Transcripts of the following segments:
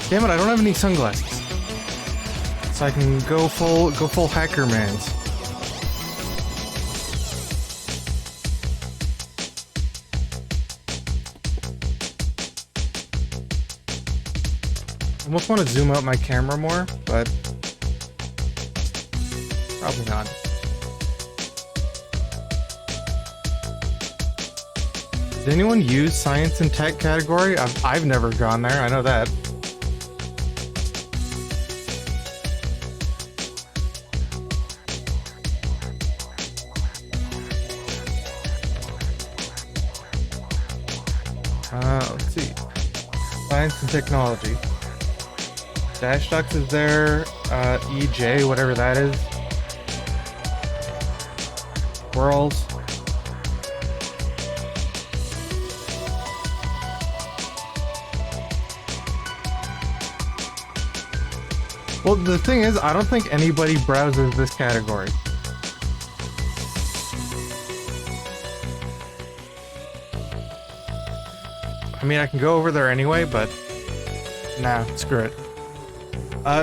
Damn it, I don't have any sunglasses. So I can go full hacker mans. I almost want to zoom out my camera more, but probably not. Does anyone use science and tech category? I've never gone there, I know that. Let's see. Science and technology. Dash Ducks is there. EJ, whatever that is. Worlds. Well, the thing is, I don't think anybody browses this category. I mean, I can go over there anyway, but nah, screw it.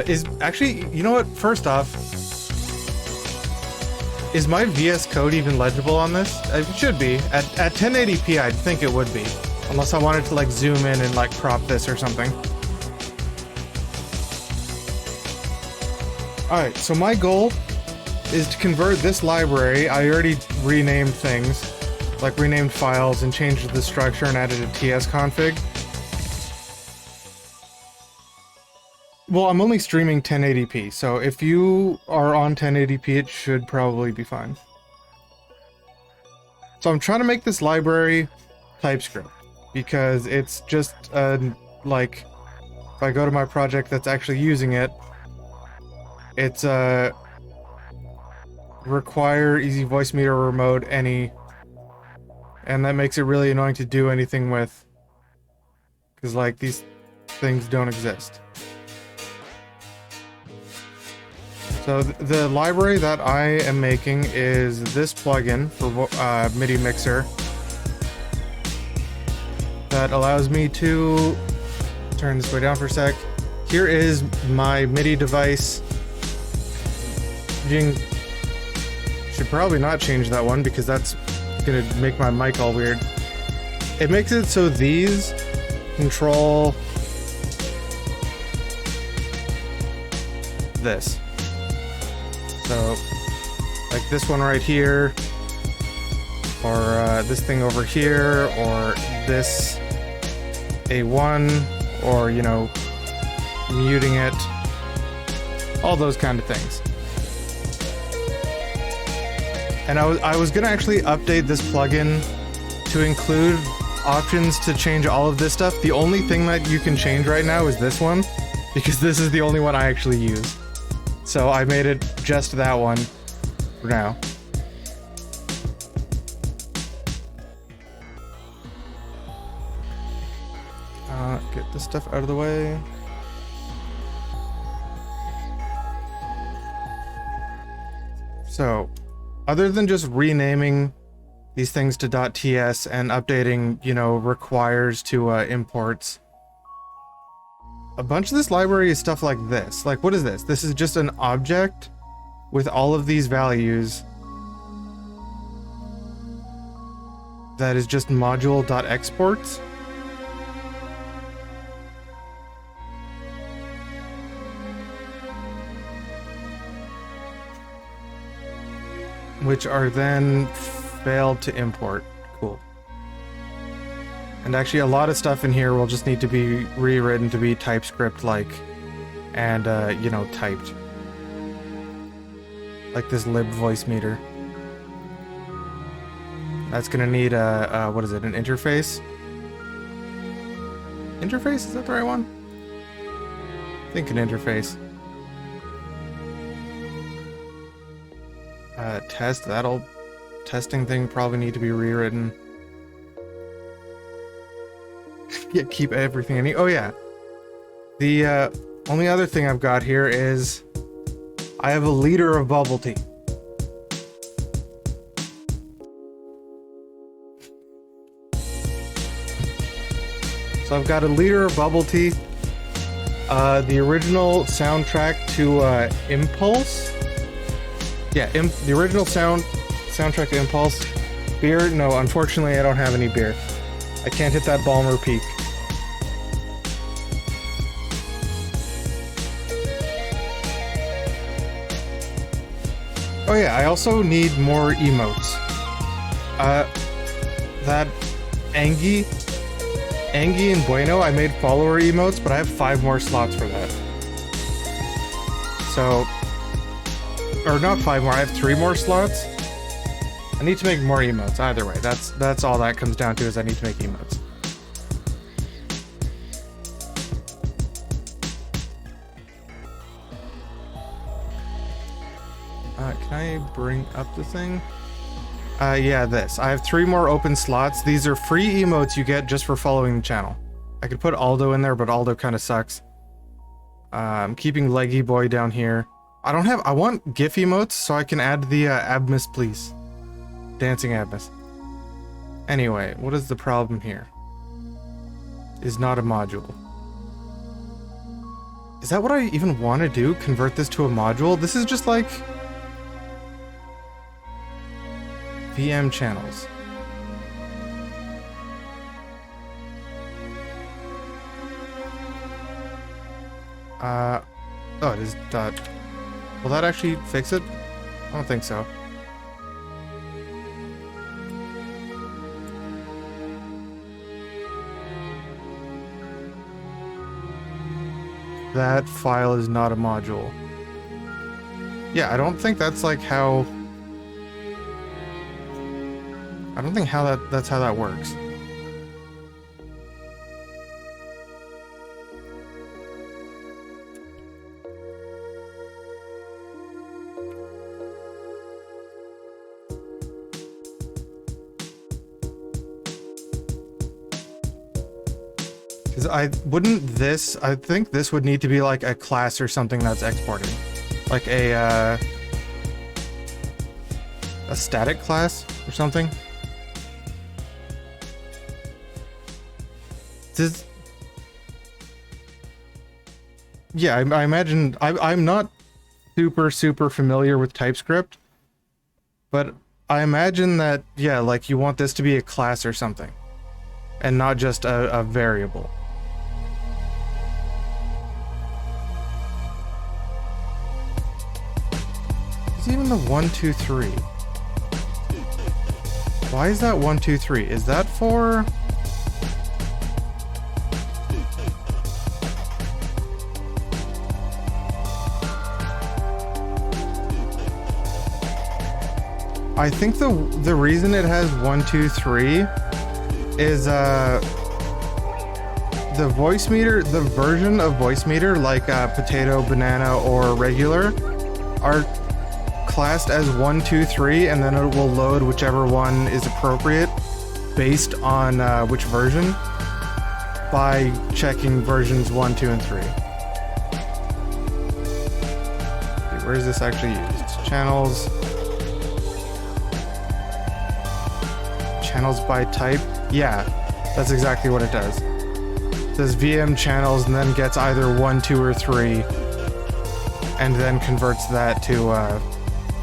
Is actually, you know what? First off, is my VS Code even legible on this? It should be. At 1080p, I'd think it would be, unless I wanted to like zoom in and like crop this or something. All right, so my goal is to convert this library. I already renamed things. Like renamed files and changed the structure and added a TS config. Well, I'm only streaming 1080p, so if you are on 1080p, it should probably be fine. So I'm trying to make this library TypeScript because it's just like if I go to my project that's actually using it, it's require easy Voicemeeter remote any. And that makes it really annoying to do anything with, because like these things don't exist. So the library that I am making is this plugin for MIDI mixer that allows me to turn this way down for a sec. Here is my MIDI device. Should probably not change that one because that's gonna make my mic all weird. It makes it so these control this. So like this one right here, or this thing over here, or this A1, or you know, muting it, all those kind of things. And I was gonna actually update this plugin to include options to change all of this stuff. The only thing that you can change right now is this one, because this is the only one I actually use. So I made it just that one for now. Get this stuff out of the way. So, other than just renaming these things to .ts and updating, you know, requires to imports, a bunch of this library is stuff like this. Like, what is this? This is just an object with all of these values that is just module.exports. Which are then failed to import. Cool. And actually a lot of stuff in here will just need to be rewritten to be TypeScript-like and, you know, typed. Like this lib Voicemeeter. That's gonna need a, what is it, an interface? Interface? Is that the right one? I think an interface. Testing thing probably need to be rewritten. Yeah, keep everything in. Oh yeah. The only other thing I've got here is I have a liter of bubble tea. So I've got a liter of bubble tea. The original soundtrack to Impulse. Yeah, the original soundtrack to Impulse. Beer? No, unfortunately I don't have any beer. I can't hit that Balmer Peak. Oh yeah, I also need more emotes. That Angie and Bueno, I made follower emotes, but I have 5 more slots for that. So, or not 5 more, I have 3 more slots. I need to make more emotes, either way. That's all that comes down to, is I need to make emotes. Can I bring up the thing? Yeah, this. I have 3 more open slots. These are free emotes you get just for following the channel. I could put Aldo in there, but Aldo kind of sucks. I'm keeping Leggy Boy down here. I want GIF emotes, so I can add the Abmas, please. Dancing Abmas. Anyway, what is the problem here? Is not a module. Is that what I even want to do? Convert this to a module? This is just like VM channels. Oh, it is dot. Will that actually fix it? I don't think so. That file is not a module. Yeah, I don't think that's like how... I don't think that's how that works. Because I think this would need to be like a class or something that's exported. Like a static class or something. Yeah, I imagine I'm not super familiar with TypeScript, but I imagine that, yeah, like you want this to be a class or something and not just a variable. It's even the 1, 2, 3. Why is that 1, 2, 3? Is that for... I think the reason it has 1, 2, 3 is the Voicemeeter, the version of Voicemeeter, like potato, banana, or regular, are classed as 1, 2, 3, and then it will load whichever one is appropriate based on which version by checking versions 1, 2, and 3. Okay, where is this actually used? Channels. Channels by type. Yeah, that's exactly what it does. It says VM channels and then gets either 1, 2, or 3, and then converts that to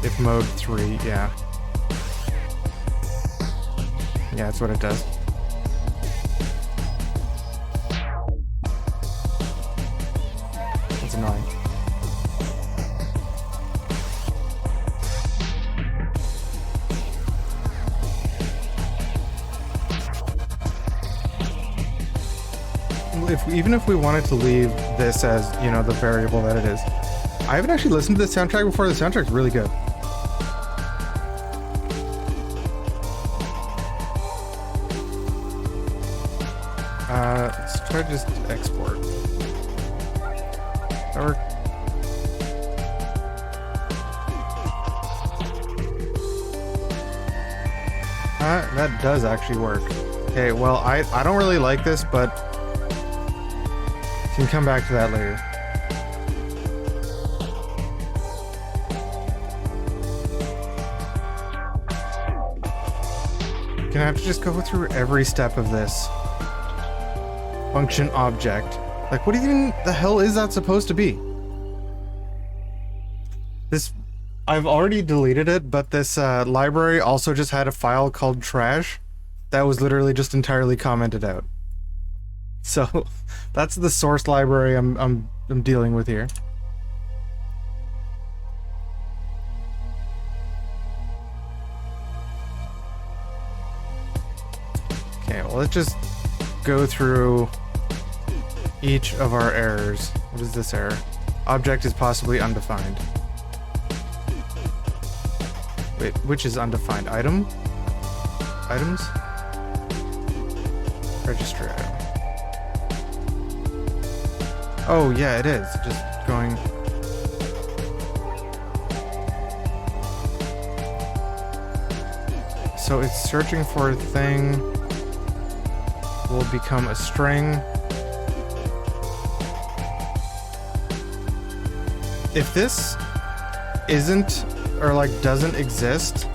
if mode 3. Yeah, that's what it does. That's annoying. Even if we wanted to leave this as, you know, the variable that it is. I haven't actually listened to the soundtrack before. The soundtrack's really good. Let's try to just export. That work? That does actually work. Okay, well, I don't really like this, but can come back to that later. Gonna have to just go through every step of this. Function object. Like, what even the hell is that supposed to be? This, I've already deleted it, but this library also just had a file called trash that was literally just entirely commented out. So that's the source library I'm dealing with here. Okay, well, let's just go through each of our errors. What is this error? Object is possibly undefined. Wait, which is undefined? Item? Items? Registry item. Oh, yeah, it is. Just going... So it's searching for a thing. Will become a string. If this isn't, or like doesn't exist,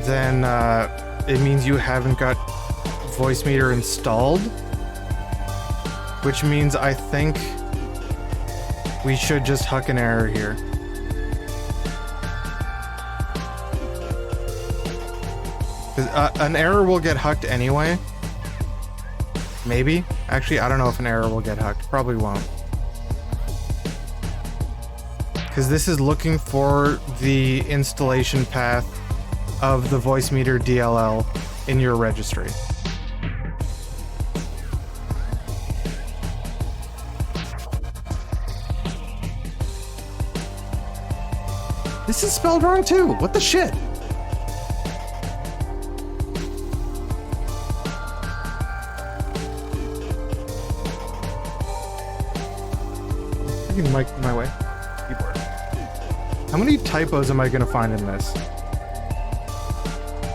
then it means you haven't got Voicemeeter installed, which means I think we should just huck an error here. An error will get hucked anyway. Maybe. Actually, I don't know if an error will get hucked. Probably won't. Because this is looking for the installation path of the Voicemeeter DLL in your registry. This is spelled wrong too. What the shit? My way. Keyboard. How many typos am I gonna find in this?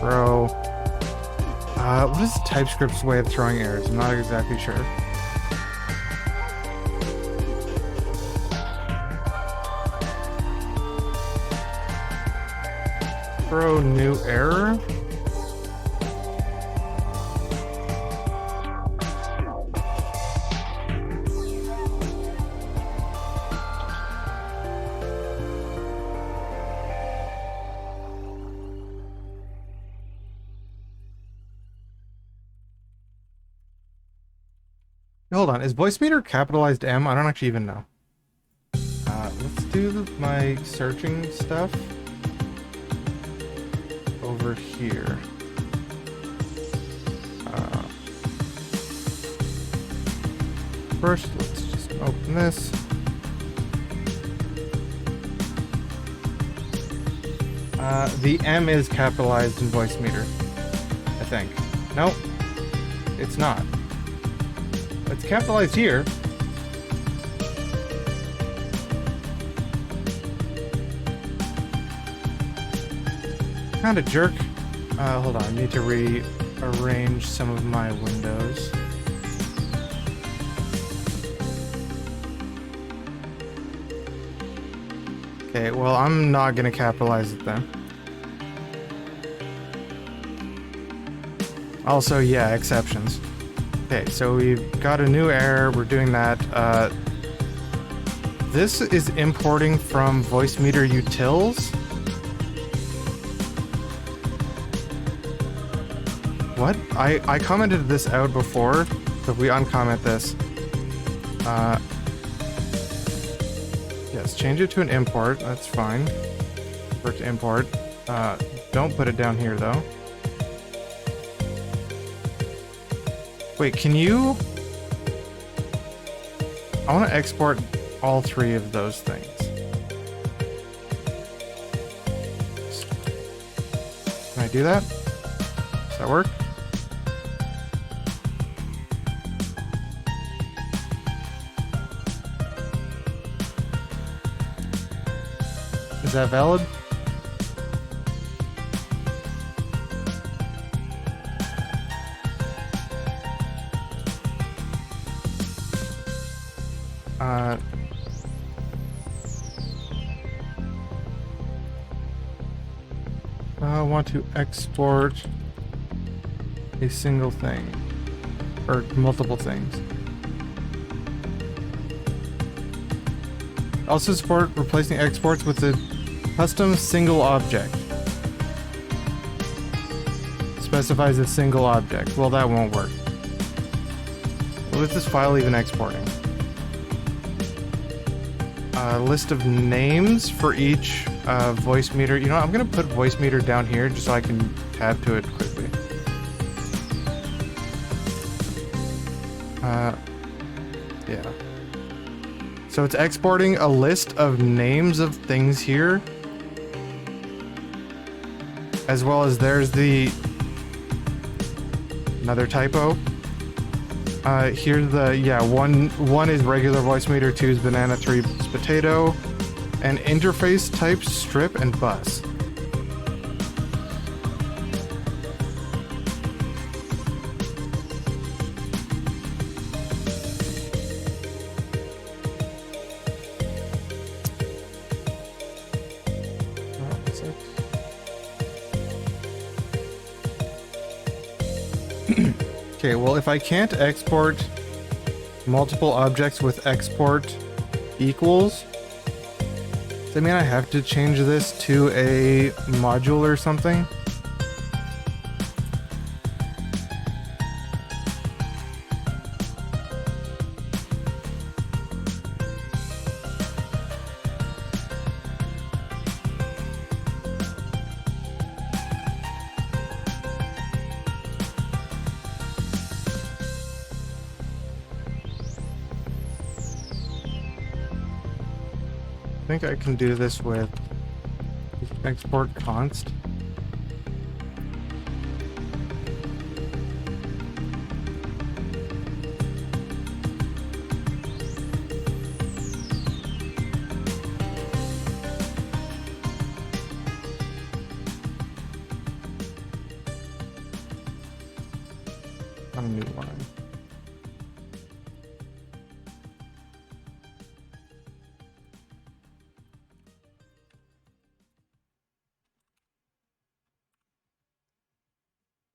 Bro. What is TypeScript's way of throwing errors? I'm not exactly sure. Throw new error? Hold on, is Voicemeeter capitalized M? I don't actually even know. Let's do my searching stuff over here. First, let's just open this. The M is capitalized in Voicemeeter, I think. Nope, it's not. It's capitalized here. Kind of jerk. Hold on, I need to rearrange some of my windows. Okay, well, I'm not gonna capitalize it then. Also, yeah, exceptions. Okay, so we've got a new error. We're doing that. This is importing from Voicemeeter utils. What? I commented this out before, so if we uncomment this. Yes, change it to an import. That's fine. Convert to import. Don't put it down here, though. Wait, can you... I want to export all three of those things. Can I do that? Does that work? Is that valid? I want to export a single thing, or multiple things. Also support replacing exports with a custom single object. Specifies a single object. Well, that won't work. What is this file even exporting? A list of names for each Voicemeeter. You know, I'm gonna put Voicemeeter down here just so I can tab to it quickly. Yeah. So it's exporting a list of names of things here, as well as there's the another typo. Here's the, yeah, one is regular Voicemeeter, 2 is banana, 3 is potato, and interface type strip and bus. Okay, well, if I can't export multiple objects with export equals, does that mean I have to change this to a module or something? I think I can do this with export const. A new line.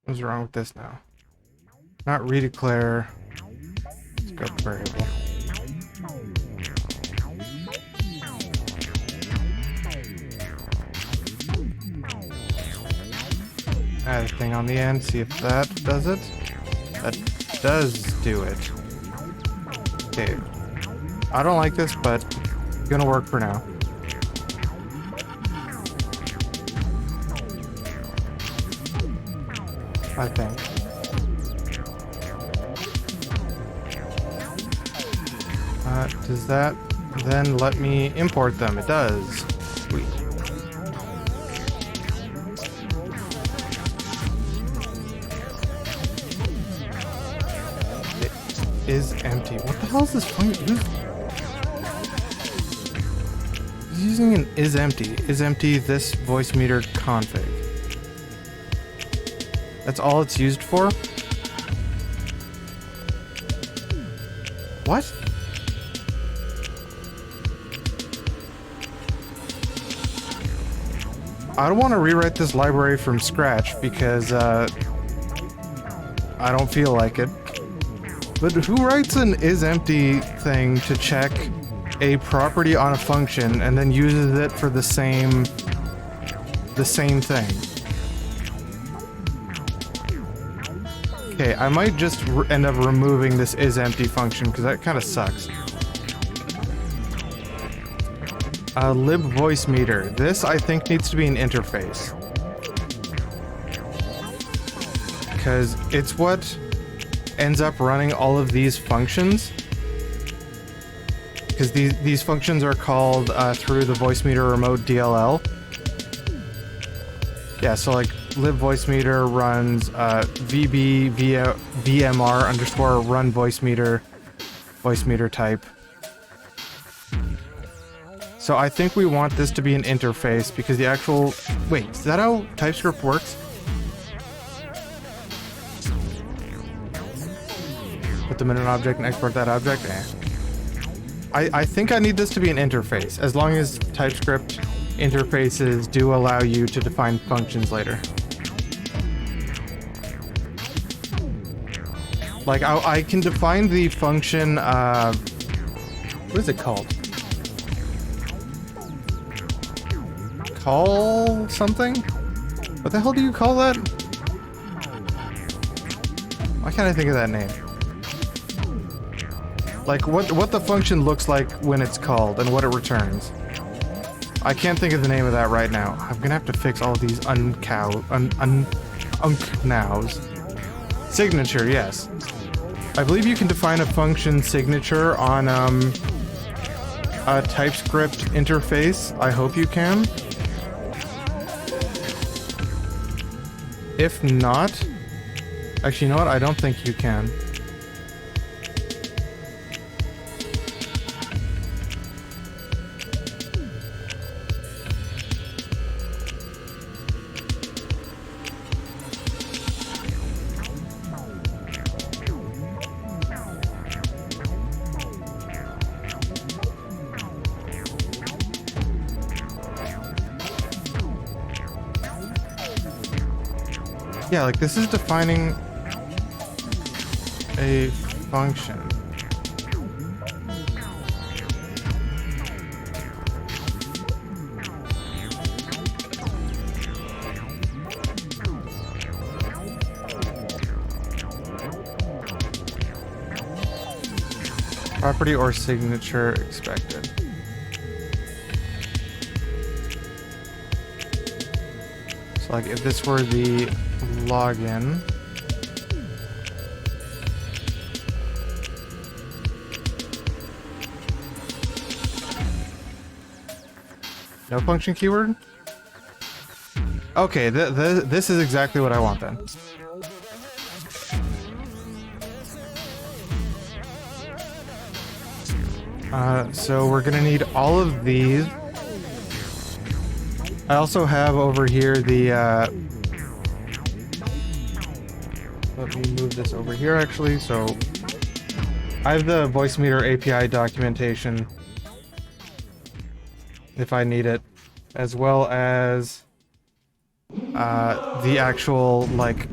What's wrong with this now? Not redeclare scope variable. Add a thing on the end, see if that does it. That does do it. Okay. I don't like this, but it's gonna work for now. I think. Does that then let me import them? It does. Sweet. It is empty. What the hell is this function? Who's using an is empty? Is empty this Voicemeeter config. That's all it's used for? What? I don't want to rewrite this library from scratch because I don't feel like it. But who writes an isEmpty thing to check a property on a function and then uses it for the same thing? Okay, I might just end up removing this isEmpty function because that kind of sucks. Lib Voicemeeter. This, I think, needs to be an interface. Because it's what ends up running all of these functions. Because these functions are called through the Voicemeeter remote DLL. Yeah, so like lib Voicemeeter runs VB via VMR underscore run Voicemeeter type. So I think we want this to be an interface because the actual... Wait, is that how TypeScript works? Put them in an object and export that object? Eh. I think I need this to be an interface, as long as TypeScript interfaces do allow you to define functions later. Like, I can define the function, what is it called? Call something? What the hell do you call that? Why can't I think of that name? Like, what the function looks like when it's called and what it returns. I can't think of the name of that right now. I'm gonna have to fix all of these nows. Signature, yes. I believe you can define a function signature on a TypeScript interface. I hope you can. If not, actually, you know what? I don't think you can. Yeah, like this is defining a function. Property or signature expected. So like if this were the login, no function keyword? Okay, this is exactly what I want then. So we're gonna need all of these. I also have over here the, let me move this over here actually, so I have the Voicemeeter API documentation if I need it, as well as the actual, like,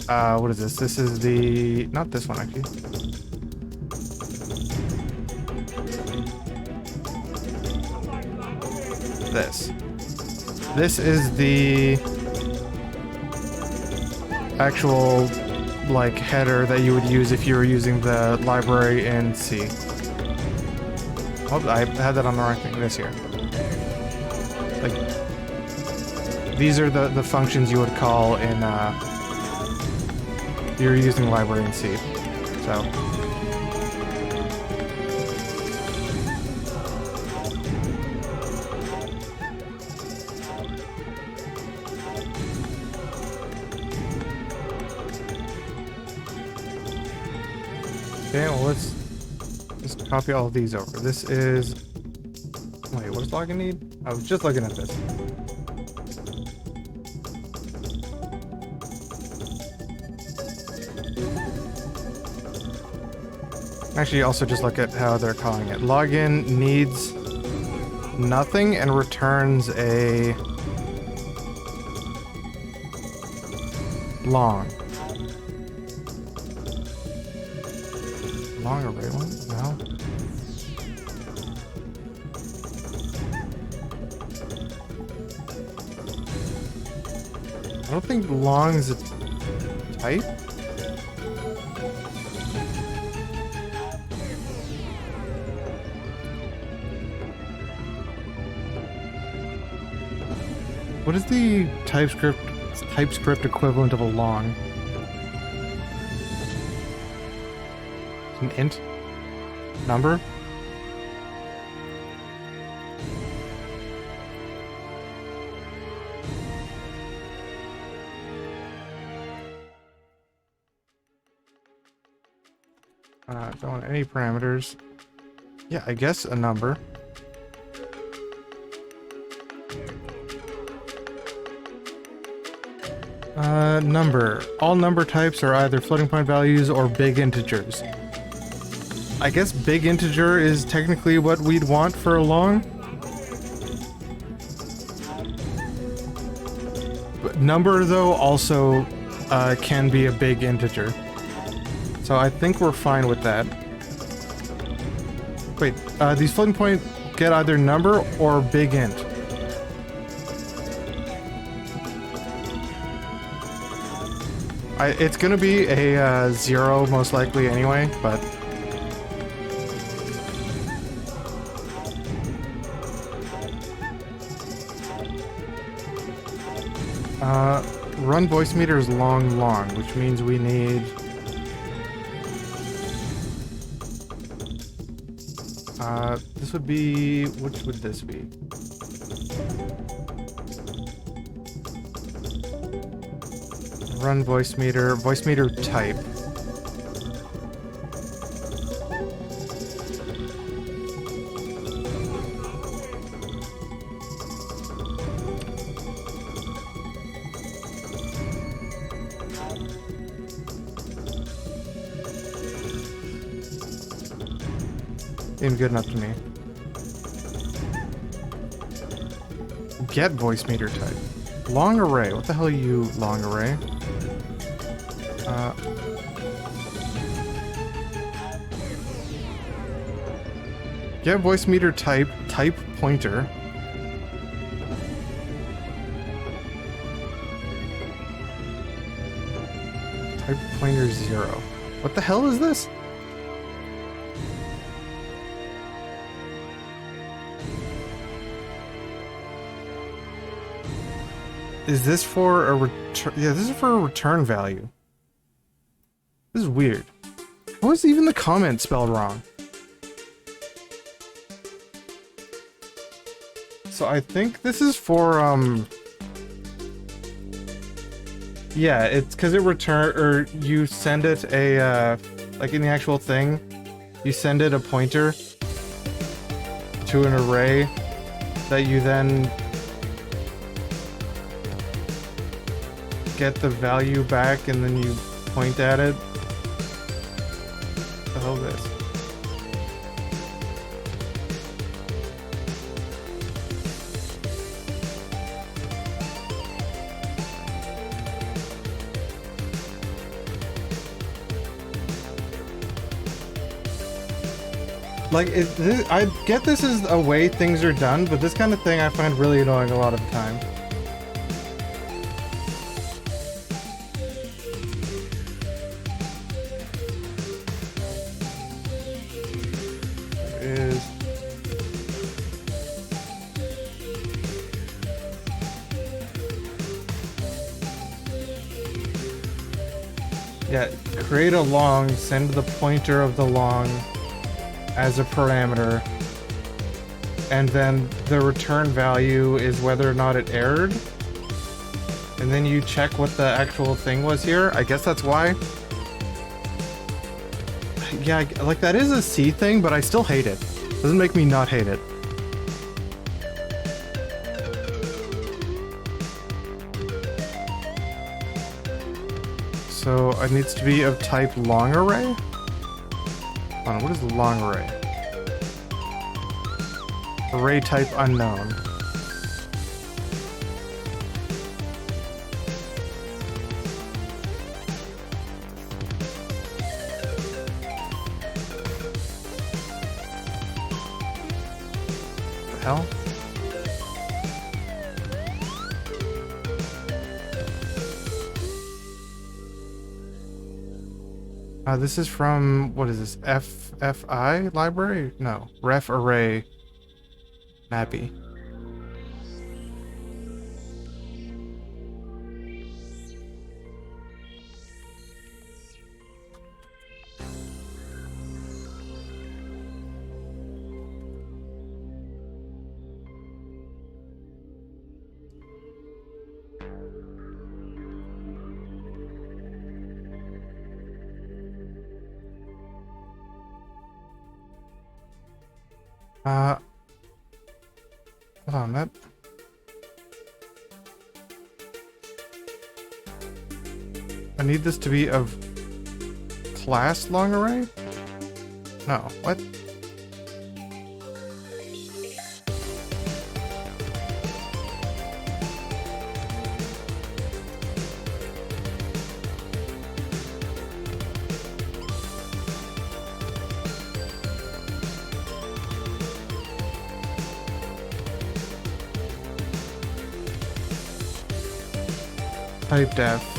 what is this? This is the, not this one actually. This is the actual, like, header that you would use if you were using the library in C. Oh, I had that on the wrong thing. This here. Like, these are the functions you would call in, you're using library in C. So. Okay, well, let's just copy all of these over. This is... Wait, what does login need? I was just looking at this. Actually, also just look at how they're calling it. Login needs nothing and returns a long. Long array one? No. I don't think long is a type. What is the TypeScript equivalent of a long? An int number? Don't want any parameters. Yeah, I guess a number. Number. All number types are either floating point values or big integers. I guess big integer is technically what we'd want for a long. But number, though, also can be a big integer. So I think we're fine with that. Wait, these floating point get either number or big int. It's gonna be a 0 most likely anyway, but... run Voicemeeter is long, which means we need... this would be... which would this be? Run Voicemeeter type. Seems good enough to me. Get Voicemeeter type. Long array. What the hell are you, long array? Get Voicemeeter type pointer. Type pointer 0. What the hell is this? Is this for a return? Yeah, this is for a return value. This is weird. How is even the comment spelled wrong? So I think this is for, yeah, it's because it or you send it a, like in the actual thing, you send it a pointer to an array that you then get the value back and then you point at it. What the hell is this? Like, I get this is a way things are done, but this kind of thing I find really annoying a lot of the time. Yeah, create a long, send the pointer of the long as a parameter, and then the return value is whether or not it errored, and then you check what the actual thing was here. I guess that's why. Yeah, like that is a C thing, but I still hate it. Doesn't make me not hate it. So it needs to be of type long array? Hold on, what is long array? Array type unknown. The hell? This is from, what is this, FFI library? No, ref array mappy. Hold on, that... I need this to be of class long array? No, what? Type def.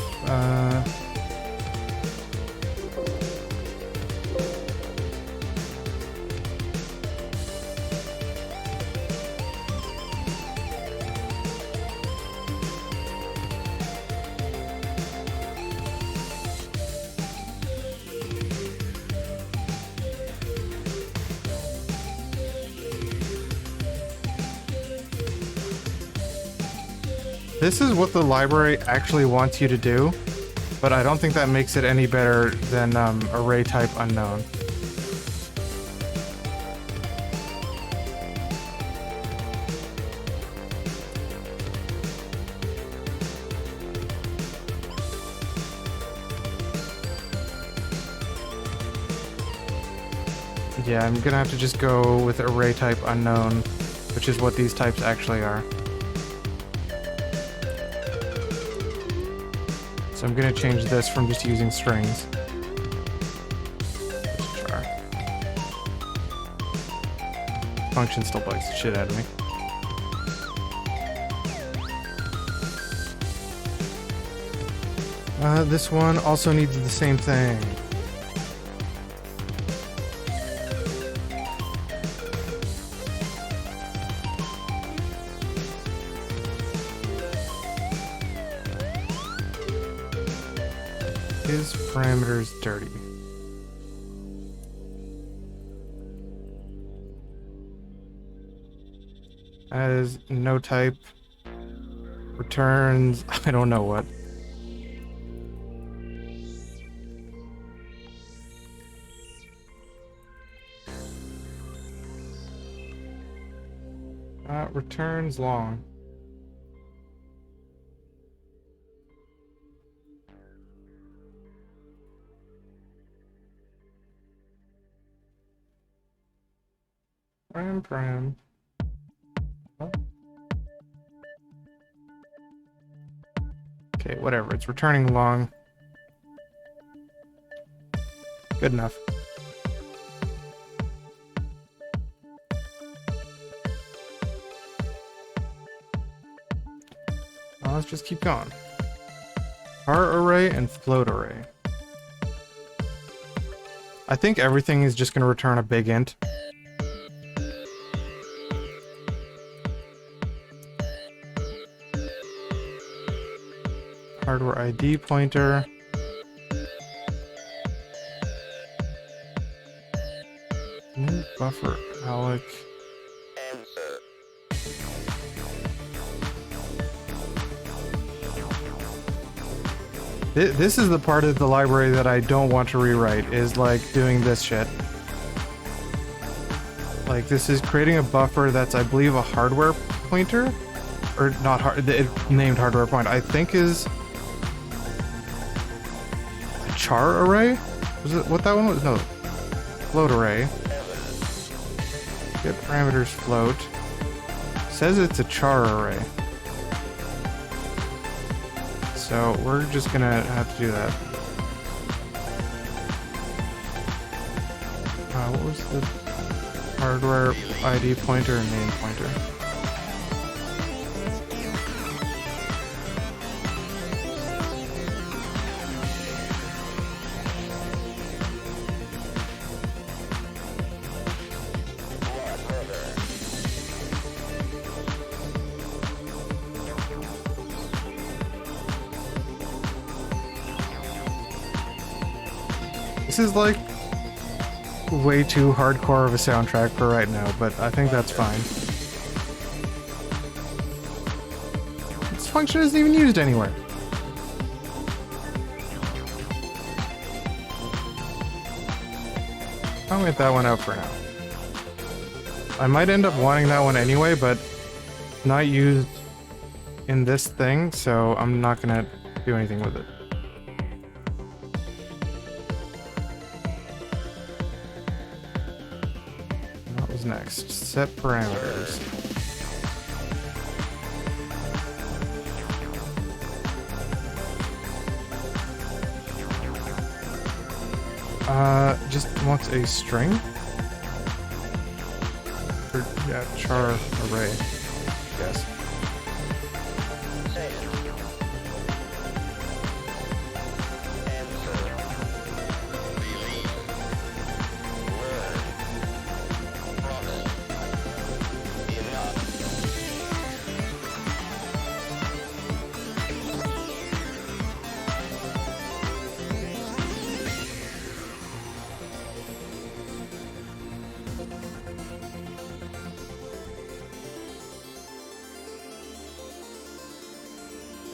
This is what the library actually wants you to do, but I don't think that makes it any better than array type unknown. Yeah, I'm gonna have to just go with array type unknown, which is what these types actually are. So I'm gonna change this from just using strings. Char. Function still bugs the shit out of me. This one also needs the same thing. Is parameters dirty? As no type returns, I don't know what. Returns long. Pram. Oh. Okay, whatever. It's returning long. Good enough. Now let's just keep going. Char array and float array. I think everything is just going to return a big int. Hardware ID pointer. New buffer alloc. This is the part of the library that I don't want to rewrite, is like doing this shit. Like this is creating a buffer that's, I believe, a hardware pointer, or not named hardware pointer. I think is a char array. Was it what that one was? No, float array. Get parameters float. Says it's a char array. So we're just gonna have to do that. What was the hardware ID pointer and name pointer? This is like way too hardcore of a soundtrack for right now, but I think that's fine. This function isn't even used anywhere. I'll get that one out for now. I might end up wanting that one anyway, but not used in this thing, so I'm not gonna do anything with it. next? Set parameters. Just wants a string? Or, yeah, char array, yes.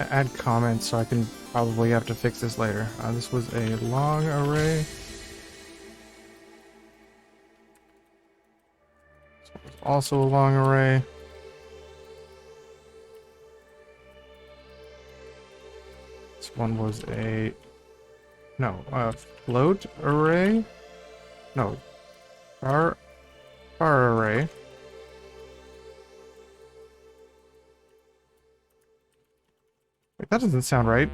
Add comments, so I can probably have to fix this later. This was a long array. This was also a long array. This one was a float array. No, char array. Wait, that doesn't sound right.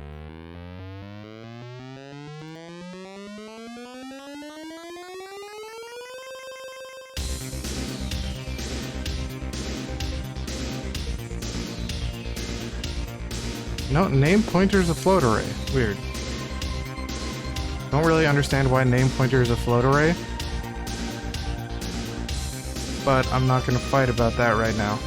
No, name pointer is a float array. Weird. Don't really understand why name pointer is a float array. But I'm not gonna fight about that right now.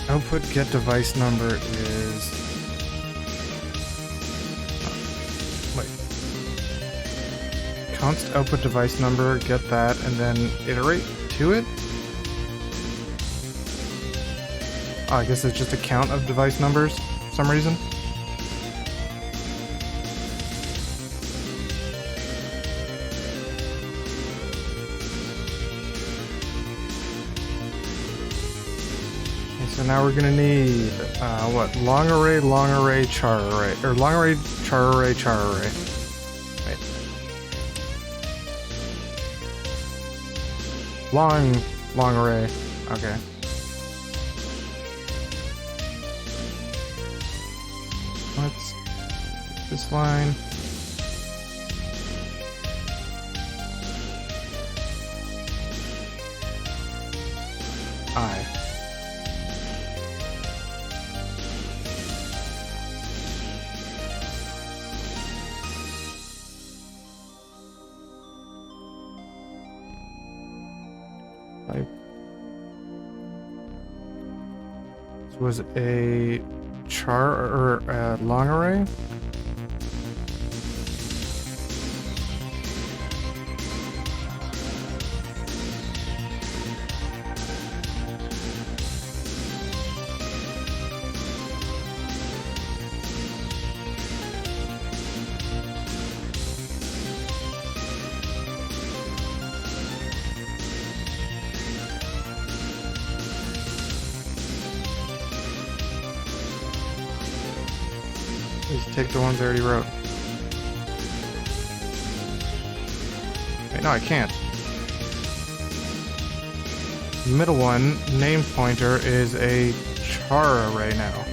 Output get device number is... Wait. Const output device number, get that, and then iterate to it? Oh, I guess it's just a count of device numbers for some reason. So now we're gonna need, what? Long array, char array. Or long array, char array, char array. Wait. Long array. Okay. Let's get this line. I. This was a char or a long array. Just take the ones I already wrote. Wait, no, I can't. The middle one, name pointer, is a char array now.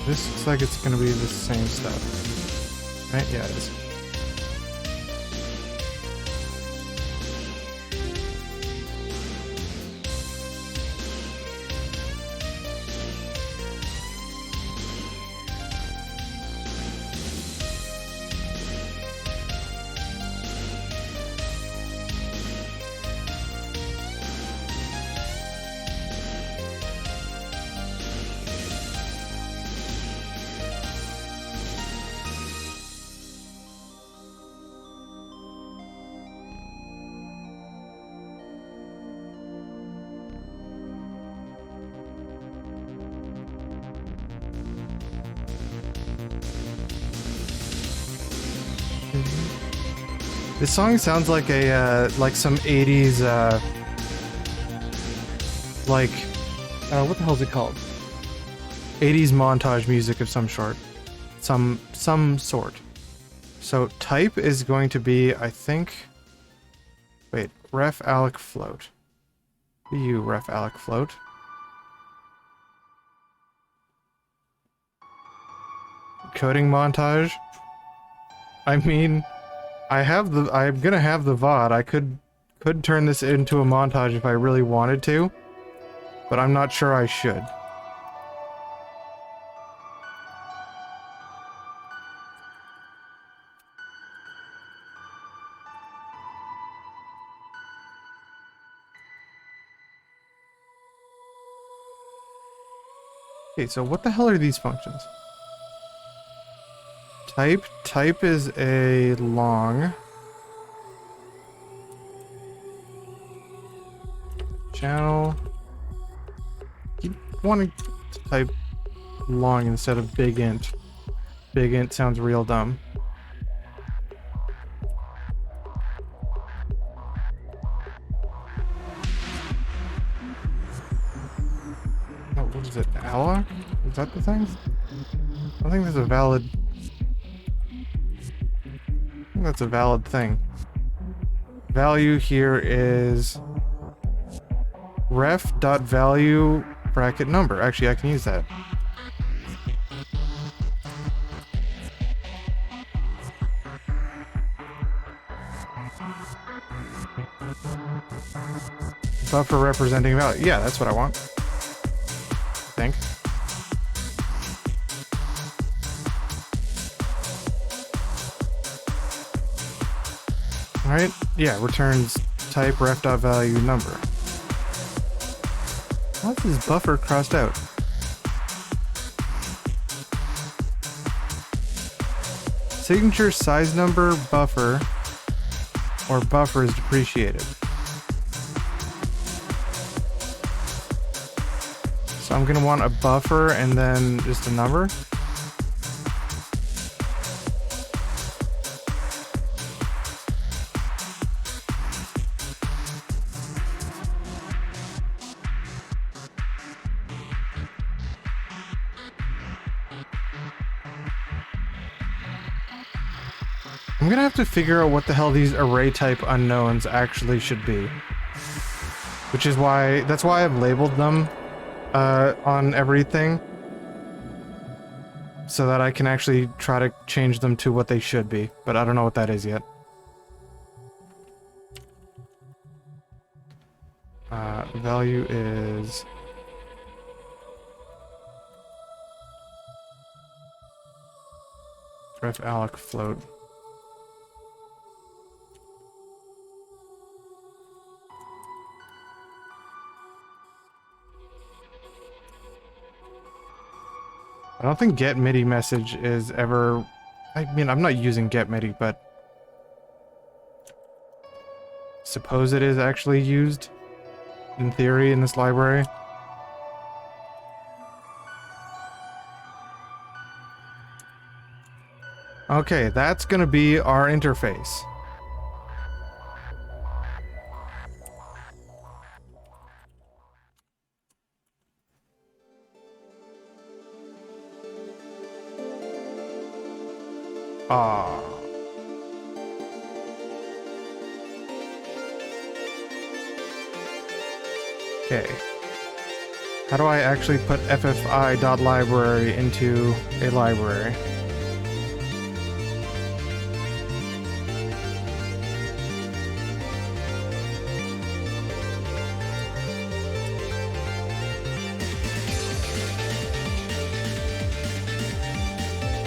This looks like it's gonna be the same stuff. Right? Yeah, it is. This song sounds like a like some 80s like what the hell is it called? 80s montage music of some sort. Some sort. So type is going to be, I think, wait, ref alloc float. You ref alloc float. Coding montage. I mean, I'm gonna have the VOD. I could turn this into a montage if I really wanted to, but I'm not sure I should. Okay, so what the hell are these functions? Type is a long. Channel. You want to type long instead of big int. Big int sounds real dumb. Oh, what is it? Alloc? Is that the thing? I don't think there's a valid... I think that's a valid thing. Value here is ref.value bracket number. Actually, I can use that. Buffer representing value. Yeah, that's what I want. I think. Alright, yeah, returns type ref.value number. Why is this buffer crossed out? Signature size number buffer or buffer is depreciated. So I'm gonna want a buffer and then just a number. I'm gonna have to figure out what the hell these array type unknowns actually should be. Which is why, that's why I've labeled them on everything. So that I can actually try to change them to what they should be. But I don't know what that is yet. Value is... ref alloc float. I don't think get MIDI message is ever... I mean, I'm not using get MIDI, but... suppose it is actually used, in theory, in this library. Okay, that's gonna be our interface. Ah. Okay. How do I actually put ffi.library into a library?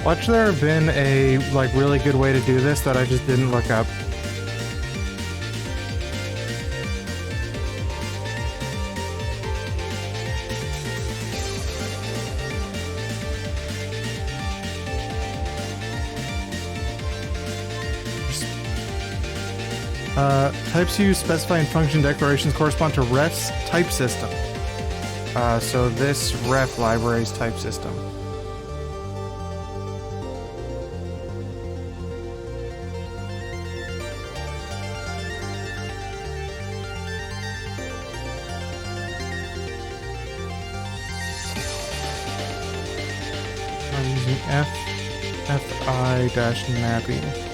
Watch, there have been a like really good way to do this that I just didn't look up. Types used specifying function declarations correspond to ref's type system. So this ref library's type system. fi-nappy.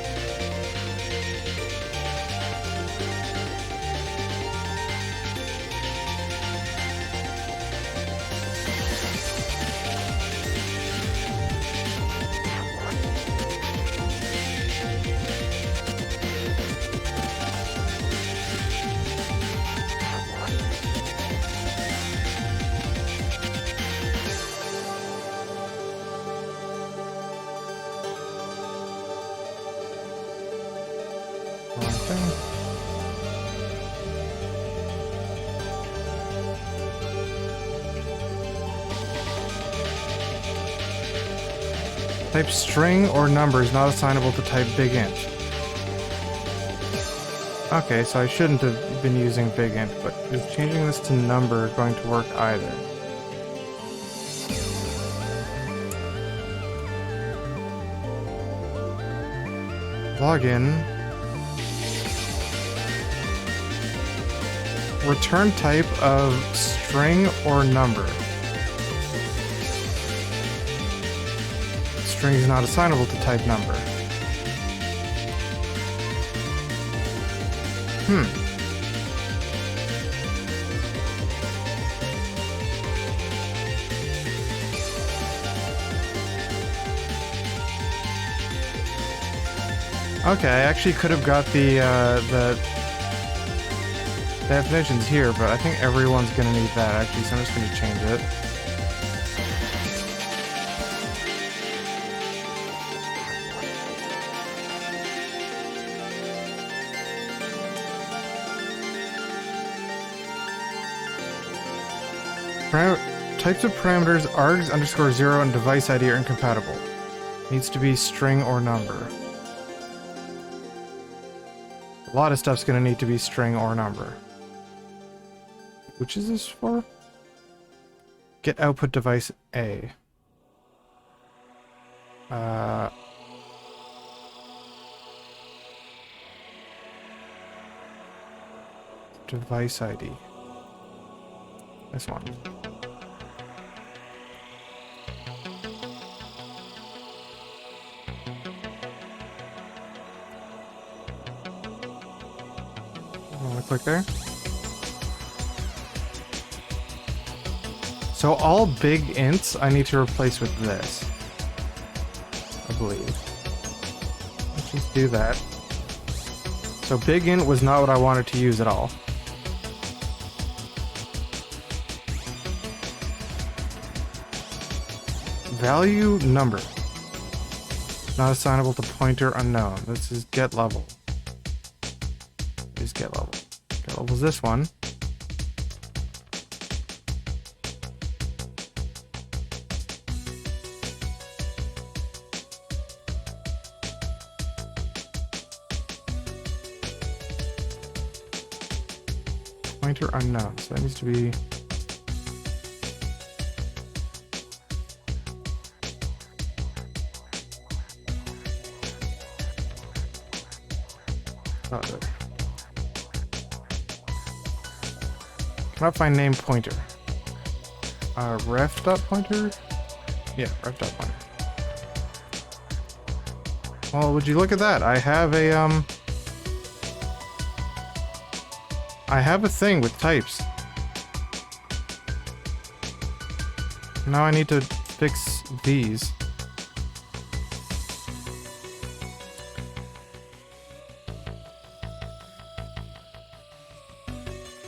Type string or number is not assignable to type big int. Okay, so I shouldn't have been using big int, but is changing this to number going to work either? Login. Return type of string or number. String is not assignable to type number. Okay, I actually could have got the definitions here, but I think everyone's gonna need that actually, so I'm just gonna change it. Types of parameters args underscore 0 and device ID are incompatible. Needs to be string or number. A lot of stuff's gonna need to be string or number. Which is this for? Get output device A. Device ID. This one. Click there. So all big ints I need to replace with this, I believe. Let's just do that. So big int was not what I wanted to use at all. Value number. Not assignable to pointer unknown. This is get level. Is get level. Get level is this one. Pointer unknown. So that needs to be. Cannot find name pointer. Ref.pointer? Yeah, ref.pointer. Well, would you look at that? I have a thing with types. Now I need to fix these.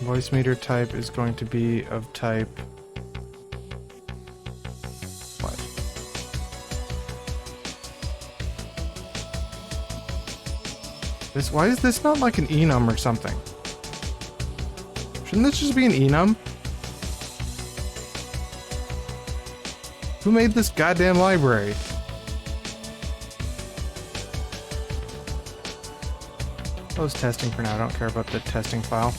Voicemeeter type is going to be of type what? Why is this not like an enum or something? Shouldn't this just be an enum? Who made this goddamn library? Close testing for now. I don't care about the testing file.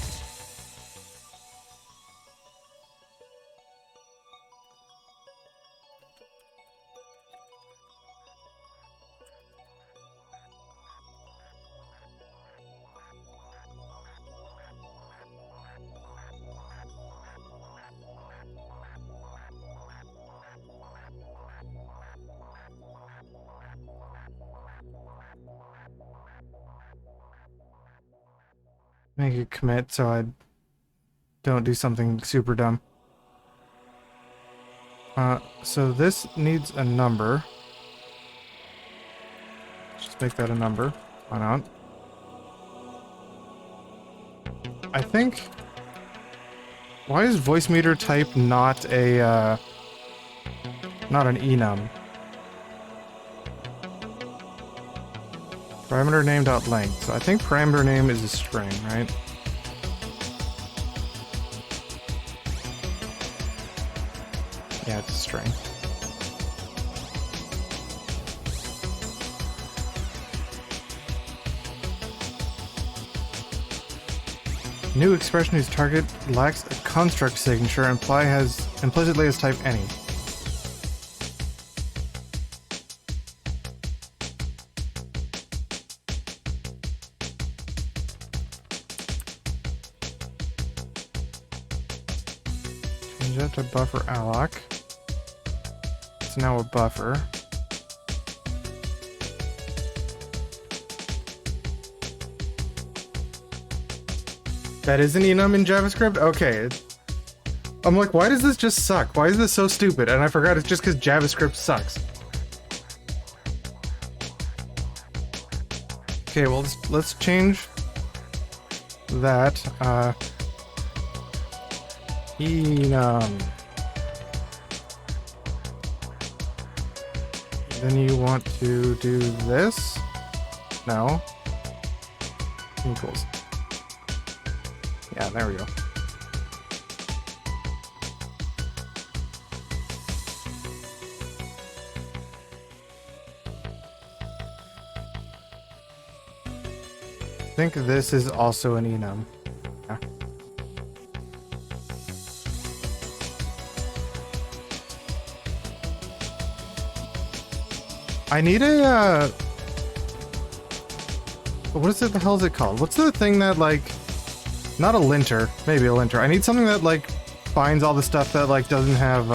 make a commit so I don't do something super dumb. So this needs a number. Just make that a number. Why not? I think... Why is Voicemeeter type not a, not an enum? Parameter name dot length. So I think parameter name is a string, right? Yeah, it's a string. New expression whose target lacks a construct signature implicitly has type any. Change that to buffer alloc. It's now a buffer. That is an enum in JavaScript? Okay. I'm like, why does this just suck? Why is this so stupid? And I forgot it's just because JavaScript sucks. Okay, well, let's change that. Enum. Then you want to do this? No. Equals. Yeah, there we go. I think this is also an enum. Yeah. I need a, what is it, the hell is it called? What's the thing that, like, not a linter, maybe a linter. I need something that, like, finds all the stuff that, like, doesn't have,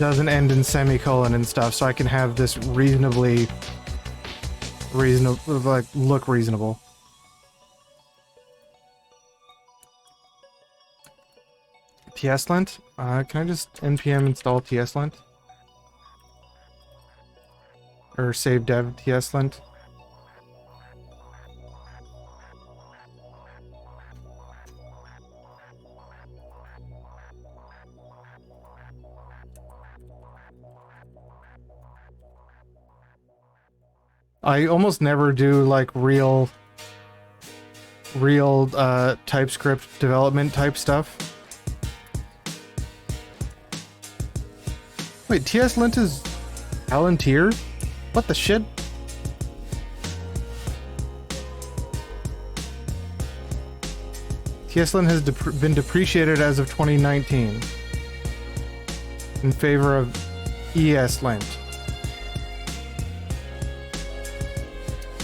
doesn't end in semicolon and stuff, so I can have this reasonable, like, look reasonable. tslint? Can I just npm install tslint? Or save dev tslint? I almost never do, like, real TypeScript development type stuff. Wait, tslint is Palantir? What the shit? tslint has been depreciated as of 2019 in favor of ESLint.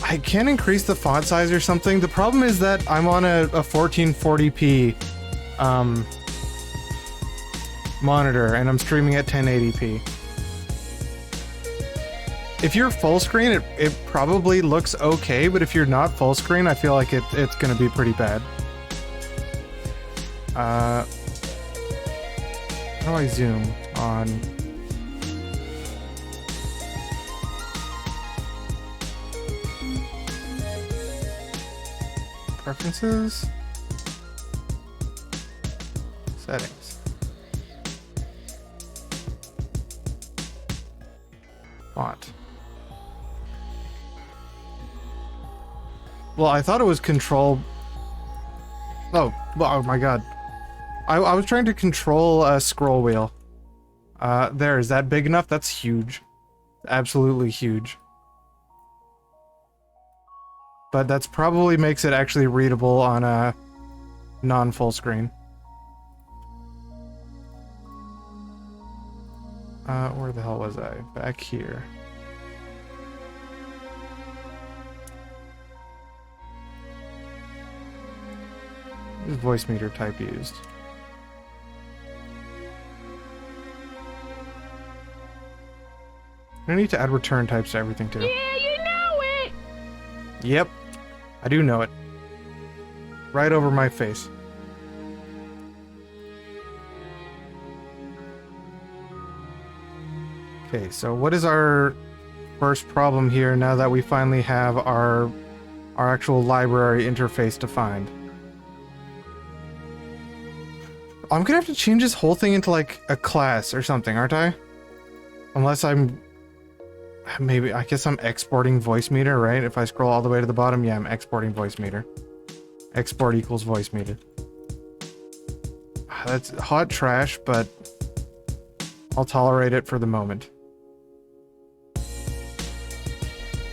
I can increase the font size or something. The problem is that I'm on a 1440p monitor and I'm streaming at 1080p. If you're full screen, it probably looks okay, but if you're not full screen, I feel like it's gonna be pretty bad. How do I zoom on? Preferences? Settings. Font. Well, I thought it was control... Oh my god. I was trying to control a scroll wheel. There, is that big enough? That's huge. Absolutely huge. But that's probably makes it actually readable on a non-full screen. Where the hell was I? Back here. Is Voicemeeter type used? I need to add return types to everything too. Yeah, you know it! Yep, I do know it. Right over my face. Okay, so what is our first problem here now that we finally have our actual library interface defined? I'm gonna have to change this whole thing into like a class or something, aren't I? Unless I'm... Maybe, I guess I'm exporting Voicemeeter, right? If I scroll all the way to the bottom, yeah, I'm exporting Voicemeeter. Export equals Voicemeeter. That's hot trash, but I'll tolerate it for the moment.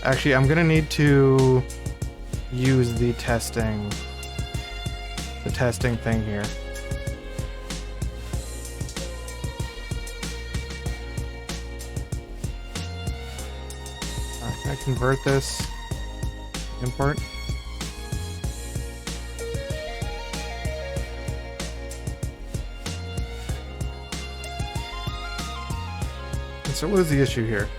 Actually, I'm gonna need to use the testing thing here. Alright, can I convert this? Import. So what is the issue here?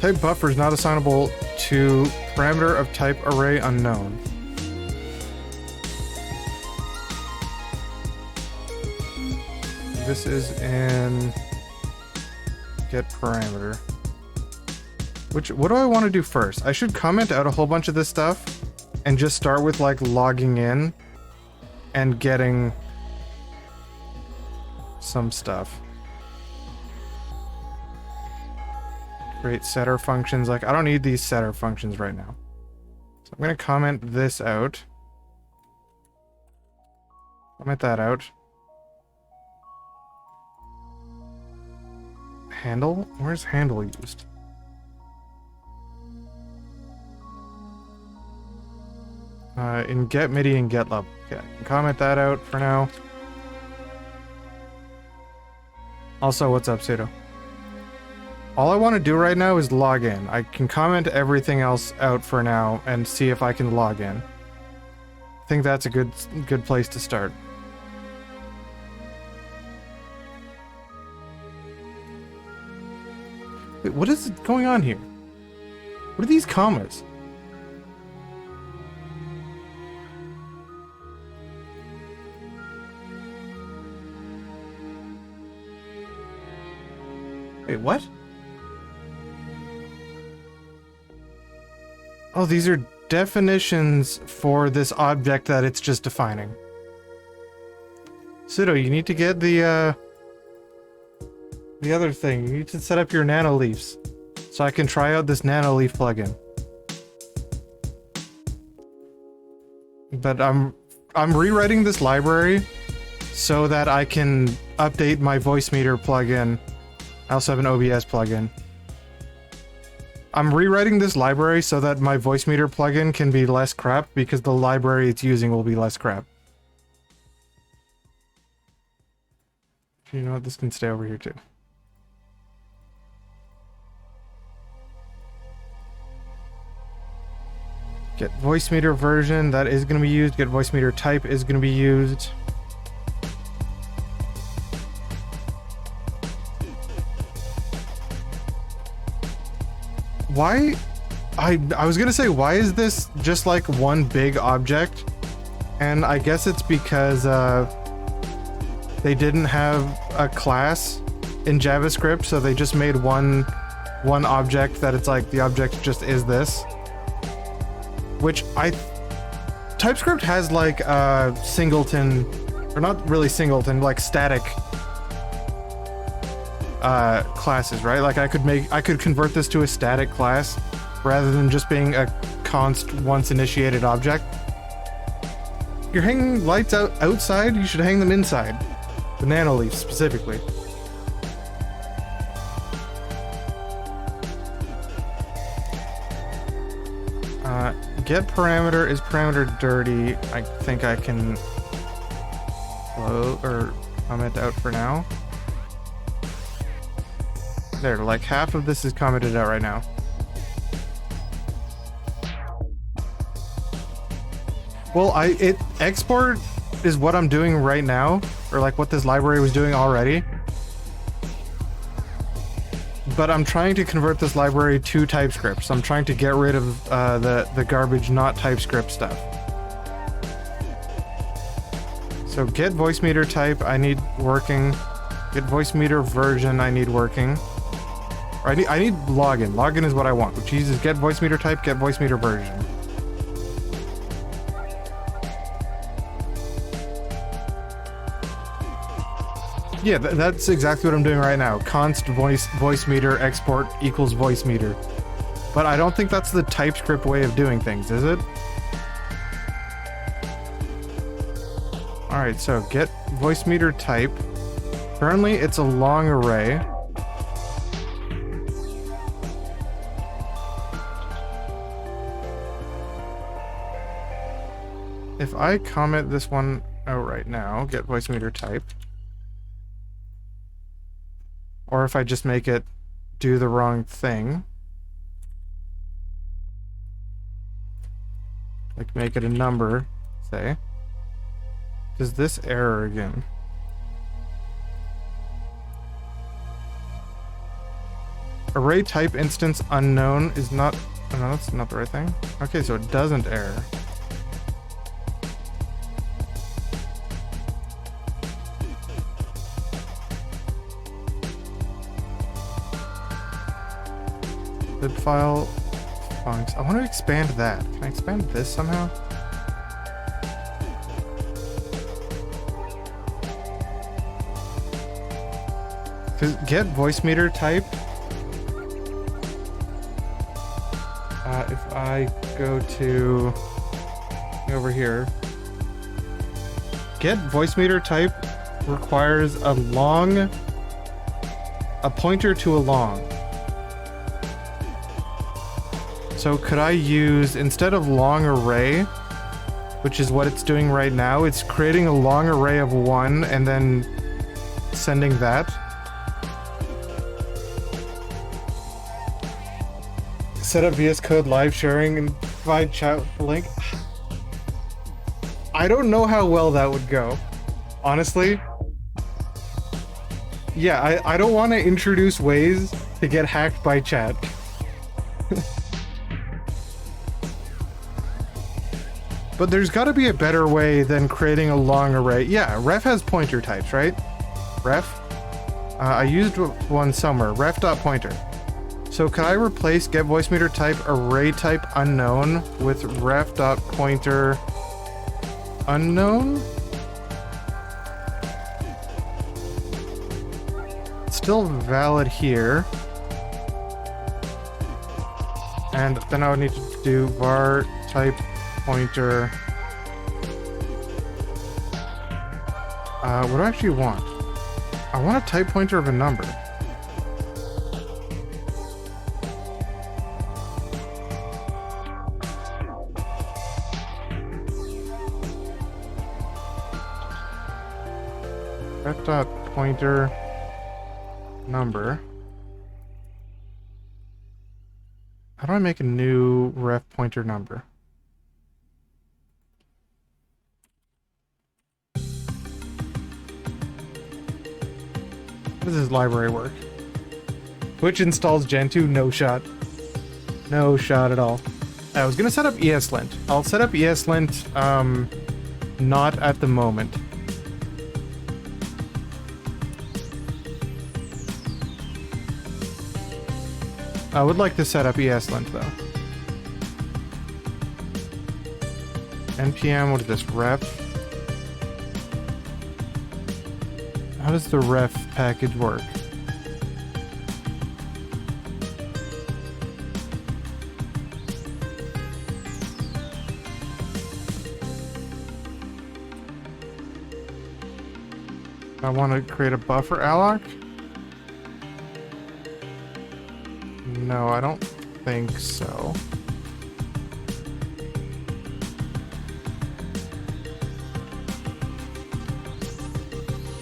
Type buffer is not assignable to parameter of type array unknown. This is in get parameter. What do I want to do first? I should comment out a whole bunch of this stuff and just start with like logging in and getting some stuff. Create setter functions. Like, I don't need these setter functions right now. So I'm going to comment this out. Comment that out. Handle? Where's handle used? In get MIDI and get level. Okay, I can comment that out for now. Also, what's up, Sudo? All I want to do right now is log in. I can comment everything else out for now and see if I can log in. I think that's a good place to start. Wait, what is going on here? What are these commas? Wait, what? Oh, these are definitions for this object that it's just defining. Sudo, you need to get the other thing. You need to set up your nano leafs so I can try out this nano leaf plugin. But I'm rewriting this library so that I can update my Voicemeeter plugin. I also have an OBS plugin. I'm rewriting this library so that my Voicemeeter plugin can be less crap because the library it's using will be less crap. You know what? This can stay over here too. Get Voicemeeter version, that is going to be used. Get Voicemeeter type is going to be used. Why? I was gonna say, why is this just like one big object? And I guess it's because they didn't have a class in JavaScript, so they just made one object that it's like the object just is this. Which TypeScript has like singleton, or not really singleton, like static classes, right? Like I could convert this to a static class rather than just being a const once initiated object. You're hanging lights outside, you should hang them inside. The nano leaf specifically. Get parameter is parameter dirty. I think I can comment out for now. There, like half of this is commented out right now. Well, export is what I'm doing right now, or like what this library was doing already. But I'm trying to convert this library to TypeScript, so I'm trying to get rid of the garbage not TypeScript stuff. So get Voicemeeter type I need working. Get Voicemeeter version I need working. Or I need login. Login is what I want, which uses get Voicemeeter type, get Voicemeeter version. Yeah, that's exactly what I'm doing right now. Const voicemeter export equals Voicemeeter. But I don't think that's the TypeScript way of doing things, is it? Alright, so get Voicemeeter type. Currently, it's a long array. If I comment this one out right now, get Voicemeeter type. Or if I just make it do the wrong thing. Like make it a number, say. Does this error again? Array type instance unknown is not... Oh, no, that's not the right thing. Okay, so it doesn't error. File funcs. I want to expand that. Can I expand this somehow? Because get Voicemeeter type. If I go to over here, get Voicemeeter type requires a pointer to a long. So could I use, instead of long array, which is what it's doing right now, it's creating a long array of 1 and then sending that. Set up VS Code live sharing and provide chat with the link. I don't know how well that would go, honestly. Yeah, I don't want to introduce ways to get hacked by chat. But there's got to be a better way than creating a long array. Yeah, ref has pointer types, right? Ref. I used one somewhere. Ref.pointer. So can I replace get Voicemeeter type array type unknown with ref.pointer unknown? It's still valid here. And then I would need to do var type pointer. What do I actually want? I want a type pointer of a number. Ref.pointer number. How do I make a new ref pointer number? How does this library work? Which installs Gentoo? No shot. No shot at all. I was gonna set up ESLint. I'll set up ESLint, not at the moment. I would like to set up ESLint though. npm, what is this, ref? How does the ref package work? I want to create a buffer alloc? No, I don't think so.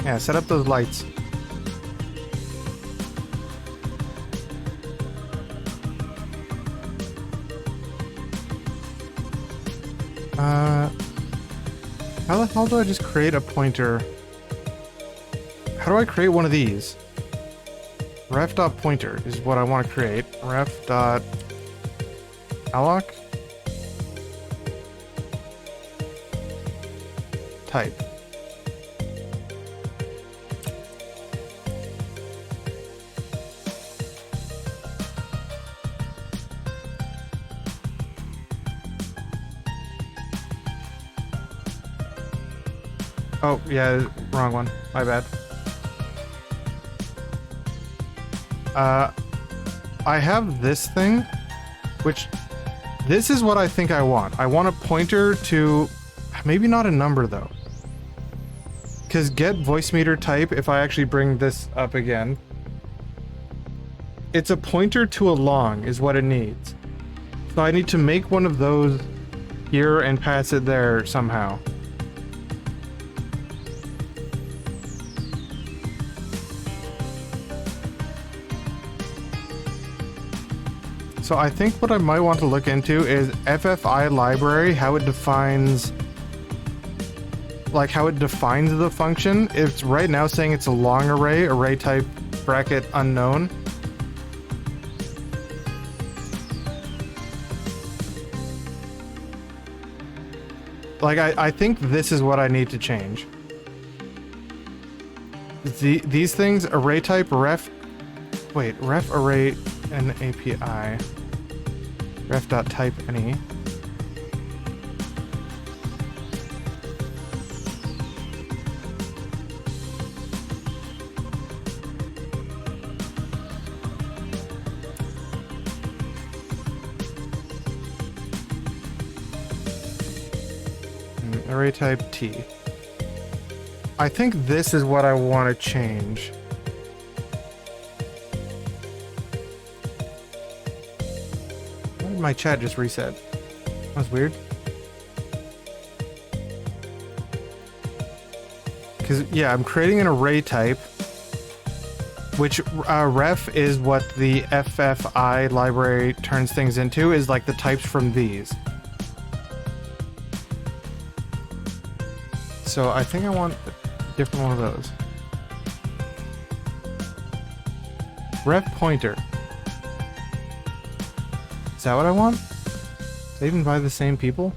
Yeah, set up those lights. How the hell do I just create a pointer? How do I create one of these? Ref.pointer is what I want to create. Ref.alloc. Type. Oh, yeah, wrong one. My bad. I have this thing, which this is what I think I want. I want a pointer to, maybe not a number though. Because get Voicemeeter type, if I actually bring this up again, it's a pointer to a long is what it needs. So I need to make one of those here and pass it there somehow. So I think what I might want to look into is FFI library, how it defines, like how it defines the function. It's right now saying it's a long array, array type bracket unknown. Like I think this is what I need to change. These things, array type ref array and API ref.type any. Array type T. I think this is what I want to change. Why did my chat just reset? That was weird. Because, yeah, I'm creating an array type, which ref is what the FFI library turns things into, is like the types from these. So I think I want a different one of those. Ref pointer. Is that what I want? Is that even by the same people?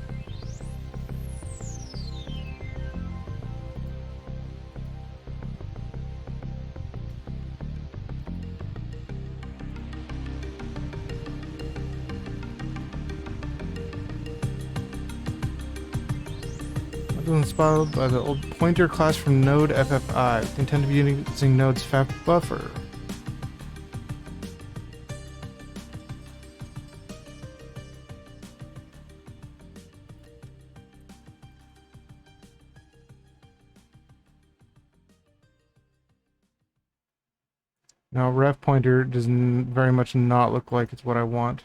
Inspired by the old pointer class from node FFI. We intend to be using node's FAF buffer. Now ref pointer does very much not look like it's what I want.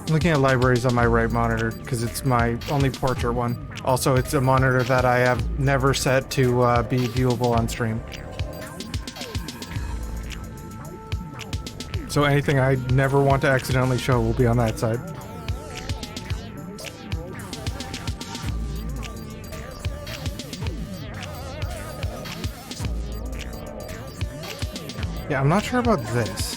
Looking at libraries on my right monitor because it's my only portrait one. Also, it's a monitor that I have never set to be viewable on stream. So anything I never want to accidentally show will be on that side. Yeah, I'm not sure about this.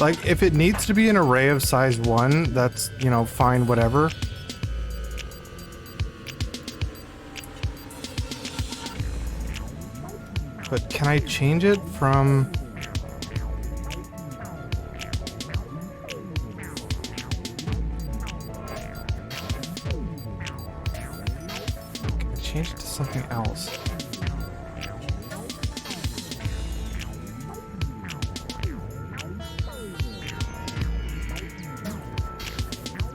Like, if it needs to be an array of size 1, that's, you know, fine, whatever. But can I change it from... Can I change it to something else?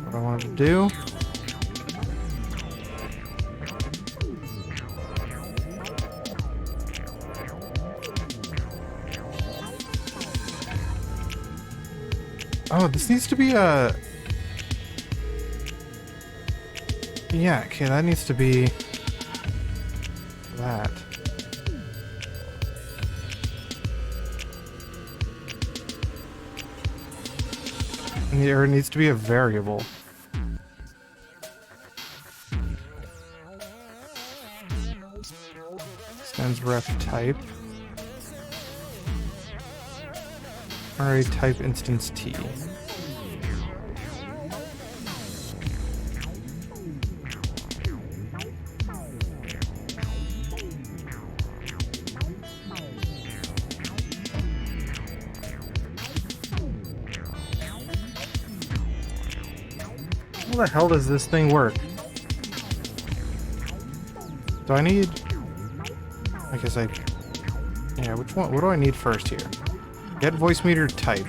I wanted to do. Oh, this needs to be a... Yeah, okay, that needs to be that. And there needs to be a variable. Sans ref type. Array type instance T. How the hell does this thing work? Do I need... I guess I... Yeah, which one? What do I need first here? Get Voicemeeter type.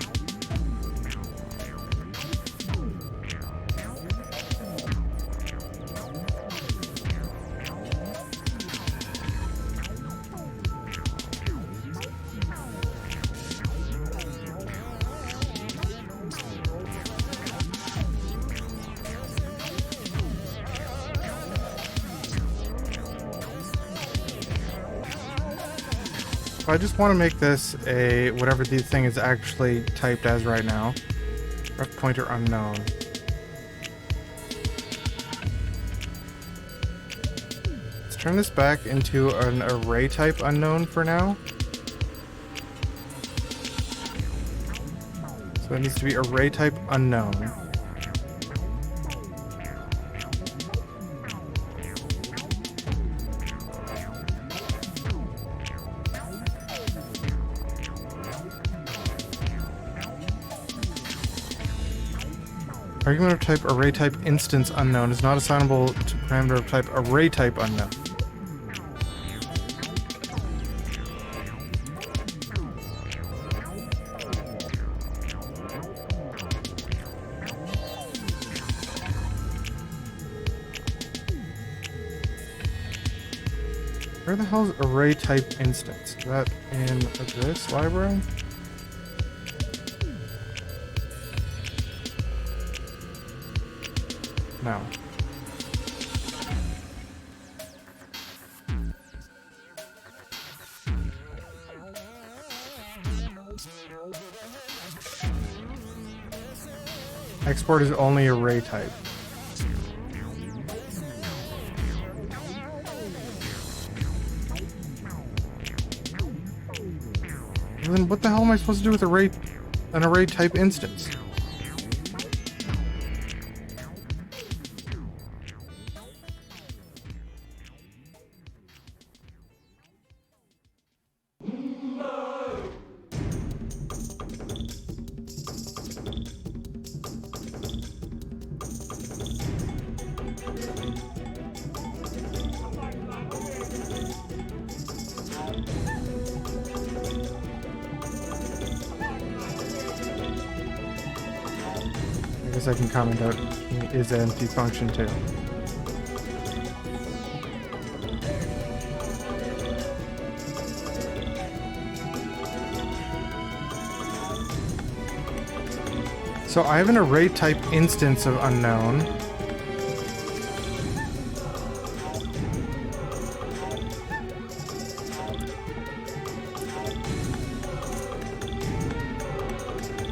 I just want to make this a whatever the thing is actually typed as right now. Ref pointer unknown. Let's turn this back into an array type unknown for now. So it needs to be array type unknown. Argument of type array type instance unknown is not assignable to parameter of type array type unknown. Where the hell is array type instance? Is that in this library? No. Export is only array type. And then what the hell am I supposed to do with an array type instance? I guess I can comment out is an empty function too. So I have an array type instance of unknown.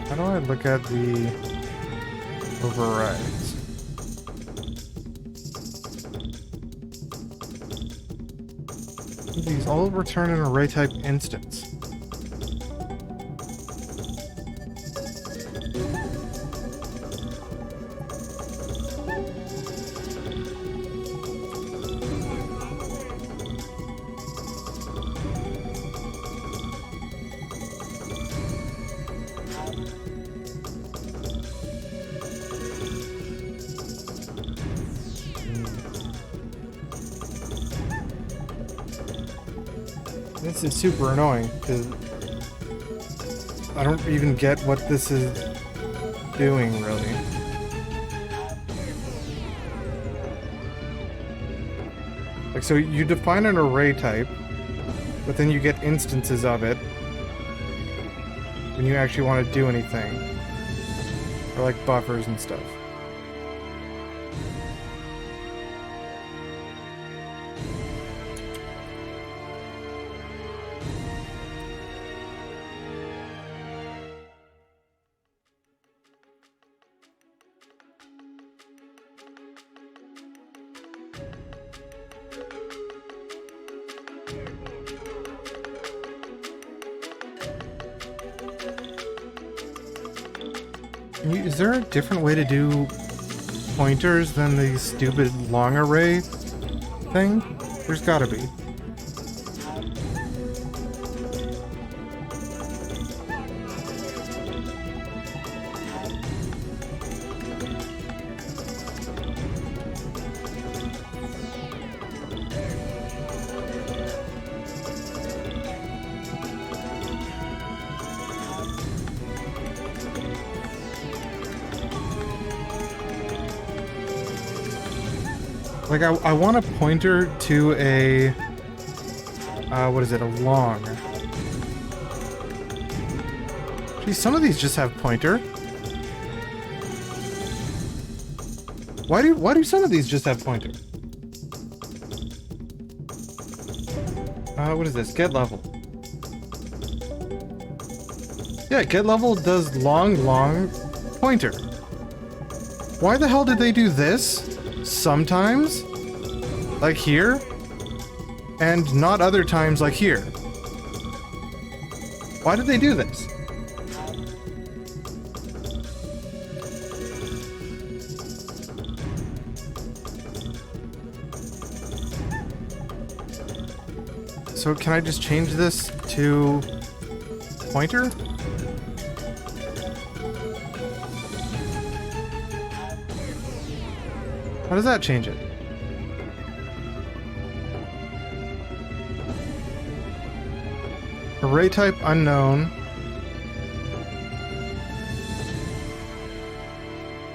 How do I look at the overrides? These all return an array type instance. This is super annoying because I don't even get what this is doing really. Like, so you define an array type, but then you get instances of it when you actually want to do anything. Or like buffers and stuff. Is there a different way to do pointers than the stupid long array thing? There's gotta be. Like, I want a pointer to a... what is it? A long. Geez, some of these just have pointer. Why do some of these just have pointer? What is this? Get level. Yeah, get level does long pointer. Why the hell did they do this? Sometimes, like here, and not other times like here. Why did they do this? So can I just change this to pointer? How does that change it? Array type unknown.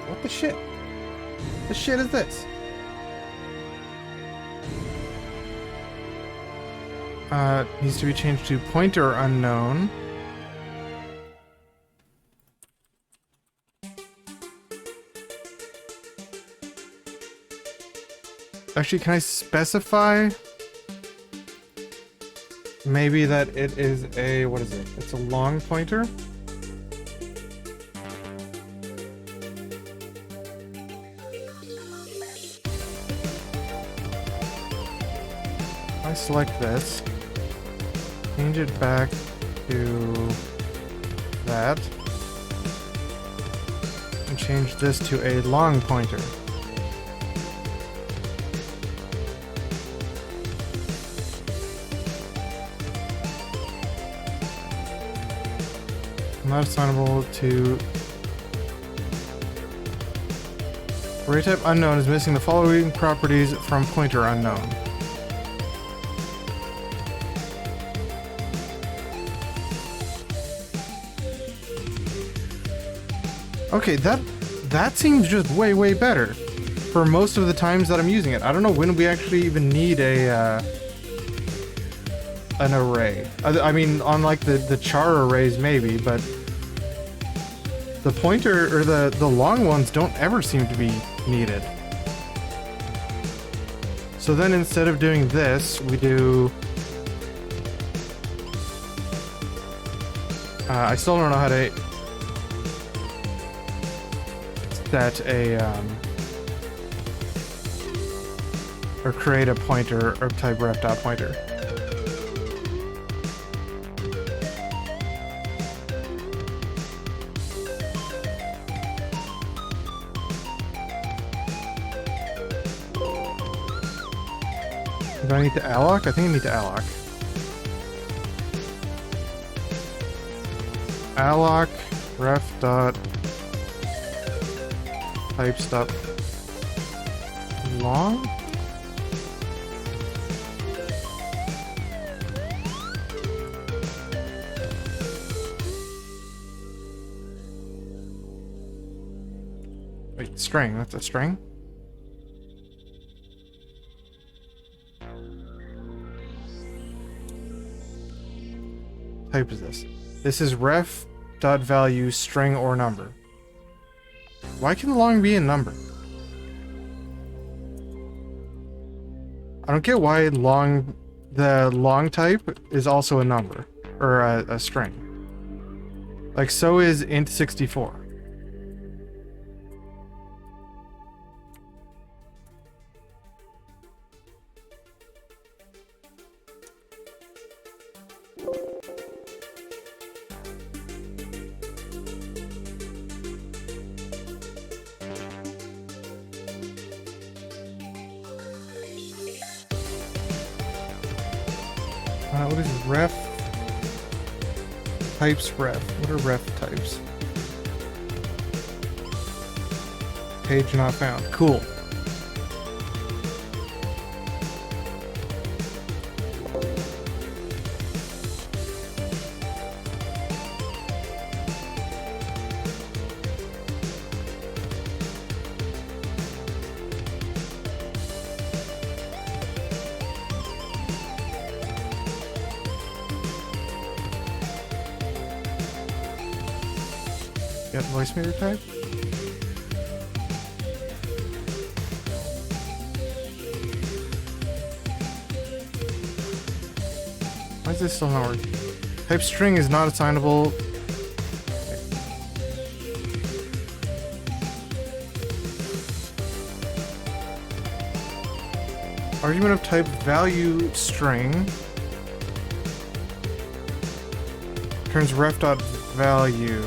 What the shit? The shit is this? Needs to be changed to pointer unknown. Actually, can I specify maybe that it is a, what is it? It's a long pointer? I select this, change it back to that, and change this to a long pointer. Not assignable to array type unknown is missing the following properties from pointer unknown. Okay, that seems just way better for most of the times that I'm using it. I don't know when we actually even need a an array. I mean, on like the char arrays maybe, but the pointer or the long ones don't ever seem to be needed. So then instead of doing this, we do... I still don't know how to set a or create a pointer or type ref.pointer. Do I need to alloc? I think I need to alloc. Alloc ref dot types dot long. Wait, string. That's a string. Type is this? This is ref.value string or number. Why can long be a number? I don't get why the long type is also a number or a string. Like so is int64. What is ref? Types ref. What are ref types? Page not found. Cool. Get Voicemeeter type? Why is this still not working? Type string is not assignable. Argument of type value string turns ref.value.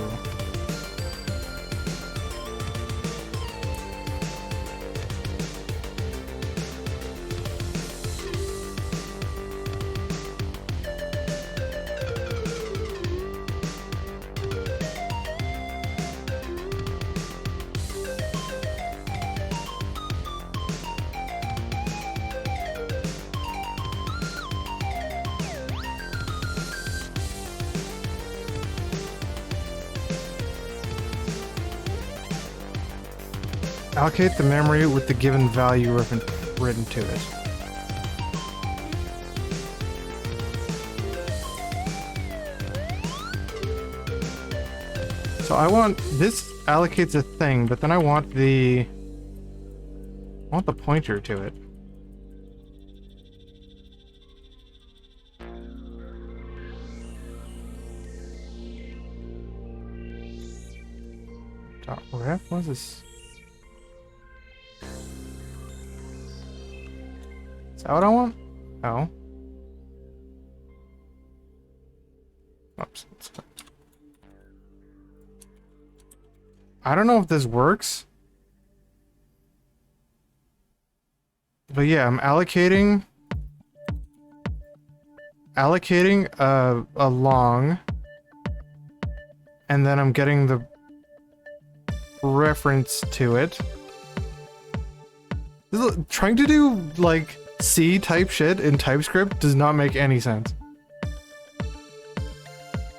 Allocate the memory with the given value written to it. So I want this allocates a thing, but then I want the pointer to it. Ref, what is this? Is that what I want? No. Oops. I don't know if this works. But yeah, I'm allocating a long, and then I'm getting the reference to it. Trying to do like C type shit in TypeScript does not make any sense.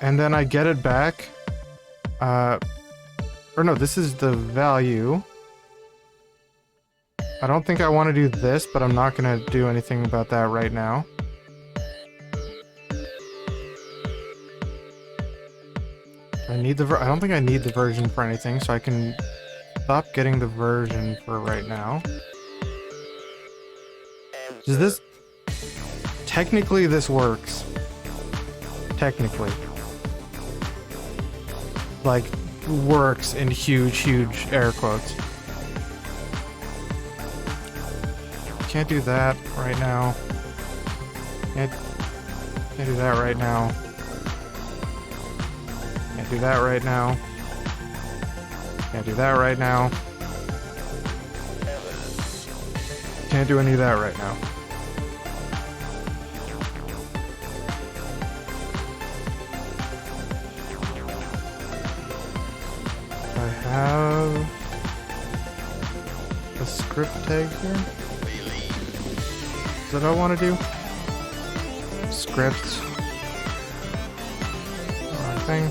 And then I get it back. Or no, this is the value. I don't think I want to do this, but I'm not going to do anything about that right now. I don't think I need the version for anything, so I can stop getting the version for right now. Does this... Technically this works. Technically. Like, works in huge air quotes. Can't do that right now. Can't do that right now. Can't do that right now. Can't do that right now. Can't do any of that right now. I have a script tag here. Is that what I want to do? Scripts. Wrong thing.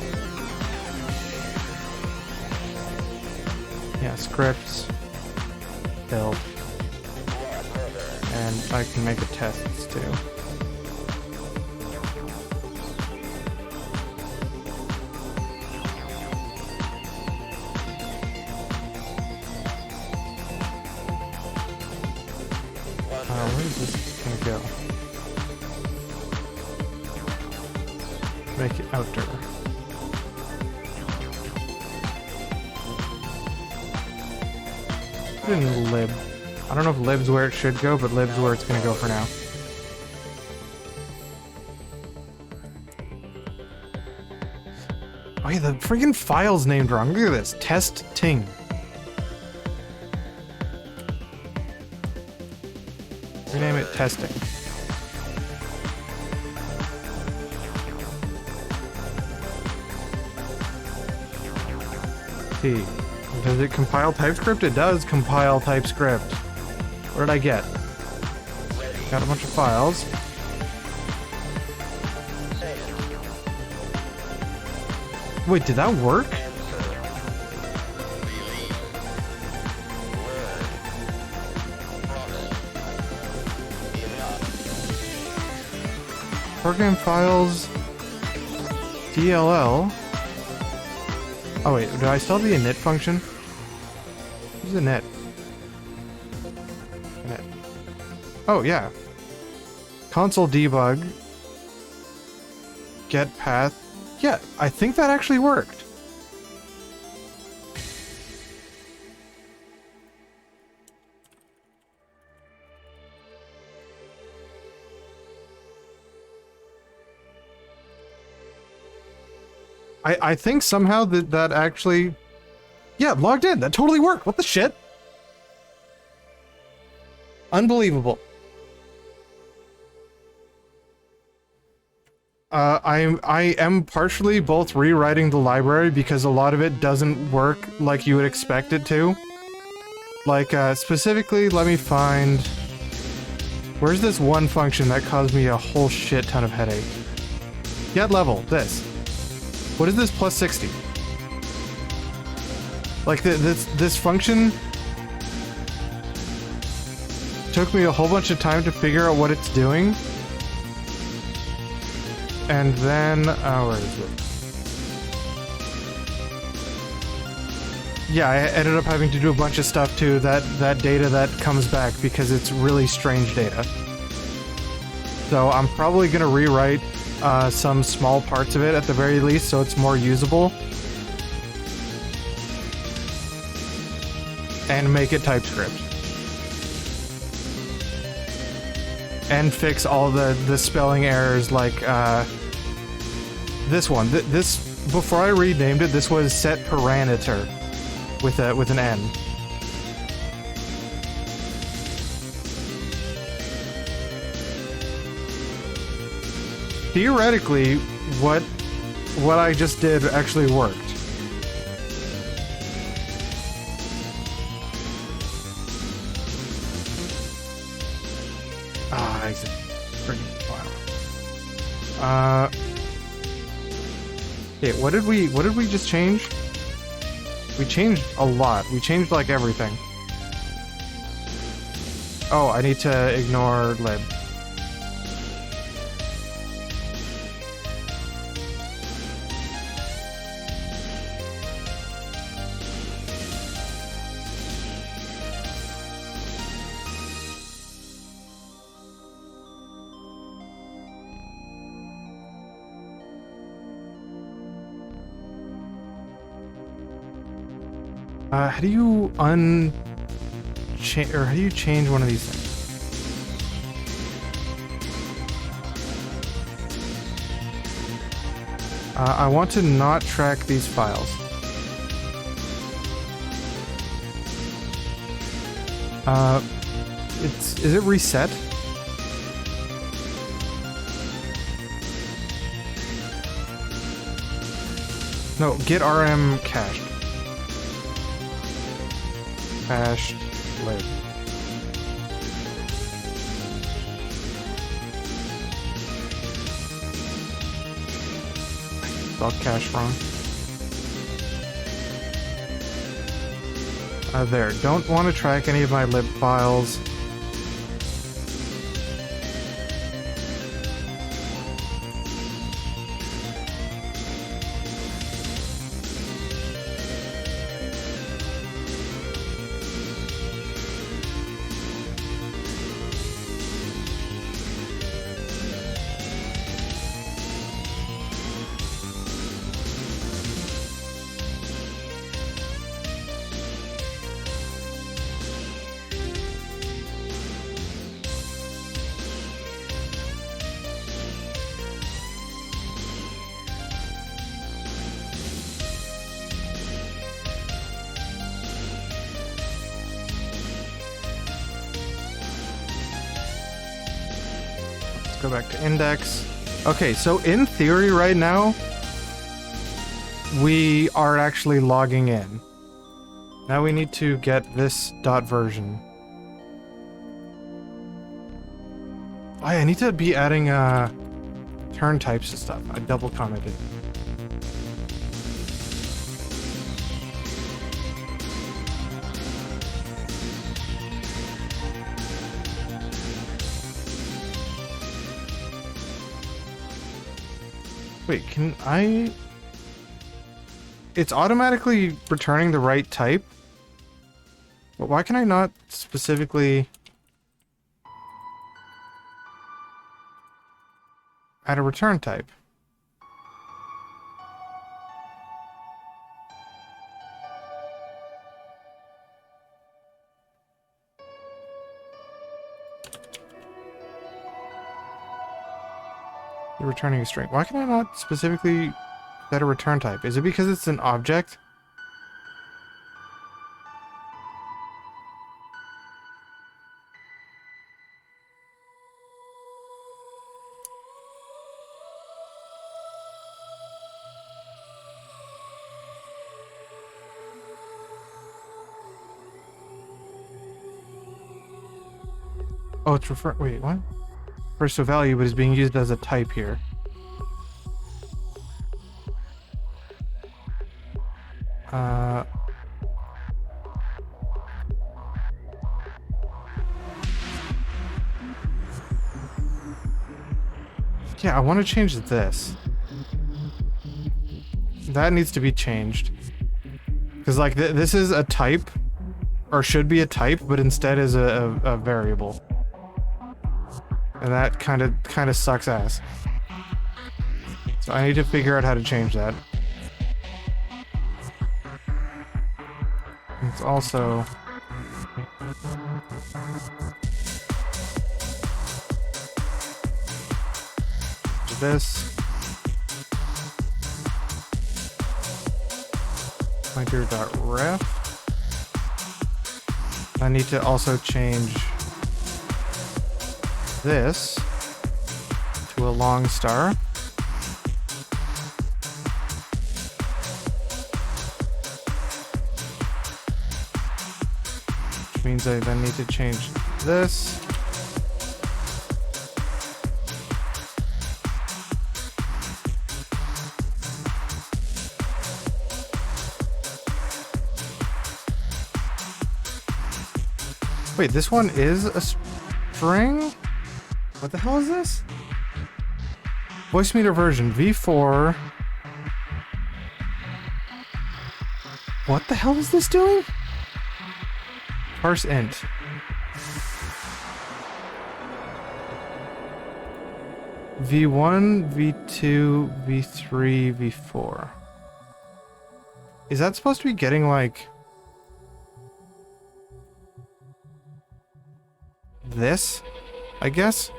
Yeah, scripts. Build. And I can make a tests too. Where is this gonna go? Make it outer. Put it in lib. I don't know if lib's where it should go, but lib's where it's gonna go for now. Oh yeah, the freaking file's named wrong. Look at this. Testing. Rename it testing. T. Does it compile TypeScript? It does compile TypeScript. What did I get? Got a bunch of files. Wait, did that work? Program files, DLL. Oh wait, do I still have the init function? Who's the init? Init. Oh yeah. Console debug. Get path. Yeah, I think that actually worked. I think somehow that actually... Yeah, logged in. That totally worked. What the shit? Unbelievable. I am partially both rewriting the library because a lot of it doesn't work like you would expect it to. Like, specifically, let me find... Where's this one function that caused me a whole shit ton of headache? Get level, this. What is this plus 60? Like, this function took me a whole bunch of time to figure out what it's doing. And then, where is it? Yeah, I ended up having to do a bunch of stuff to that data that comes back because it's really strange data. So I'm probably gonna rewrite some small parts of it at the very least so it's more usable. And make it TypeScript. And fix all the spelling errors like this one. This, before I renamed it, this was set parameter with an N. Theoretically, what I just did actually worked. Exit friggin' file. Okay, what did we just change? We changed a lot. We changed like everything. Oh, I need to ignore lib. How do you how do you change one of these things? I want to not track these files. Is it reset? No, get RM cached. Cached lib. Spelled cache wrong. There. Don't want to track any of my lib files. Go back to index. Okay, so in theory right now, we are actually logging in. Now we need to get this dot version. Oh, yeah, I need to be adding turn types and stuff. I double commented. Wait, can I... It's automatically returning the right type? But why can I not specifically add a return type? You're returning a string. Why can I not specifically set a return type? Is it because it's an object? Oh, it's wait, what? First to value, but is being used as a type here. Yeah, I want to change this. That needs to be changed. Because, like, this is a type, or should be a type, but instead is a variable. And that kind of sucks ass. So I need to figure out how to change that. It's also... this. Pointer.ref. I need to also change this to a long star. Which means I then need to change this. Wait, this one is a string? What the hell is this? Voicemeeter version V4. What the hell is this doing? Parse int. V1, V2, V3, V4. Is that supposed to be getting like... this, I guess?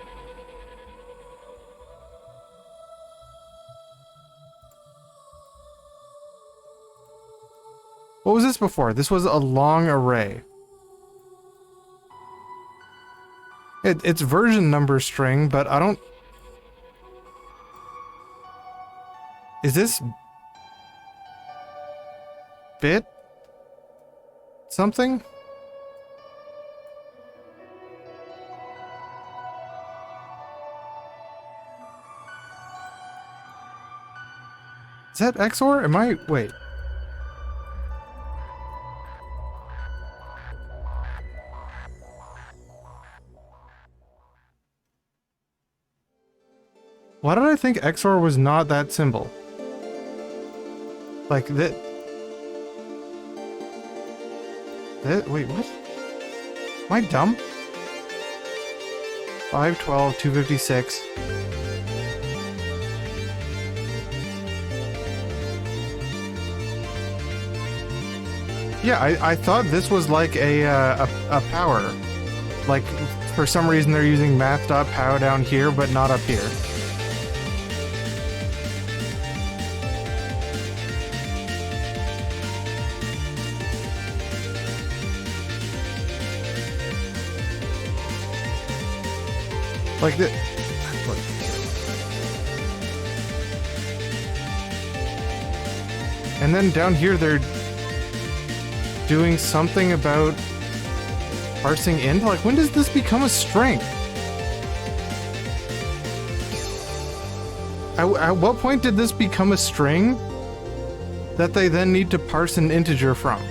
What was this before? This was a long array. It's version number string, but I don't... Is this... bit? Something? Is that XOR? Am I... wait. Why did I think XOR was not that symbol? Like that... wait, what? Am I dumb? 512, 256... Yeah, I thought this was like a power. Like, for some reason they're using math.pow down here, but not up here. Like the... And then down here they're... doing something about parsing int? Like, when does this become a string? At what point did this become a string that they then need to parse an integer from?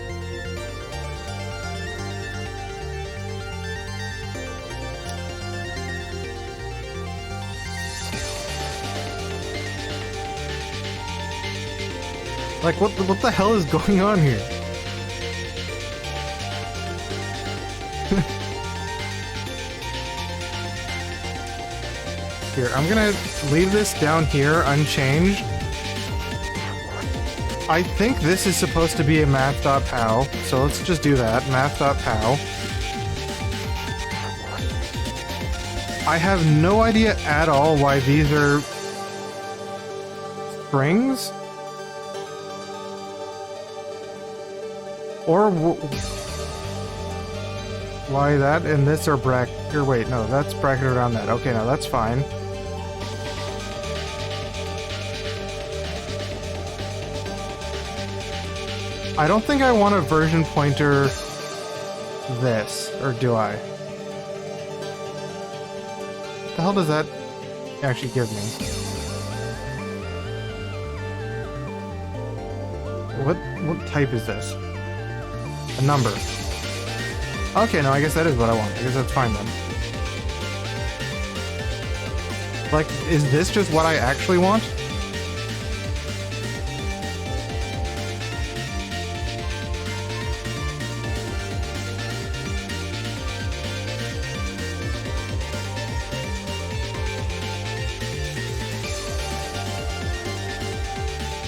Like, what the hell is going on here? Here, I'm gonna leave this down here unchanged. I think this is supposed to be a math.pow, so let's just do that. Math.pow. I have no idea at all why these are strings. Or why that and this are bracket, or wait, no, that's bracketed around that. Okay, no, that's fine. I don't think I want a version pointer this, or do I? What the hell does that actually give me? What type is this? A number. Okay, no, I guess that is what I want. I guess that's fine then. Like, is this just what I actually want?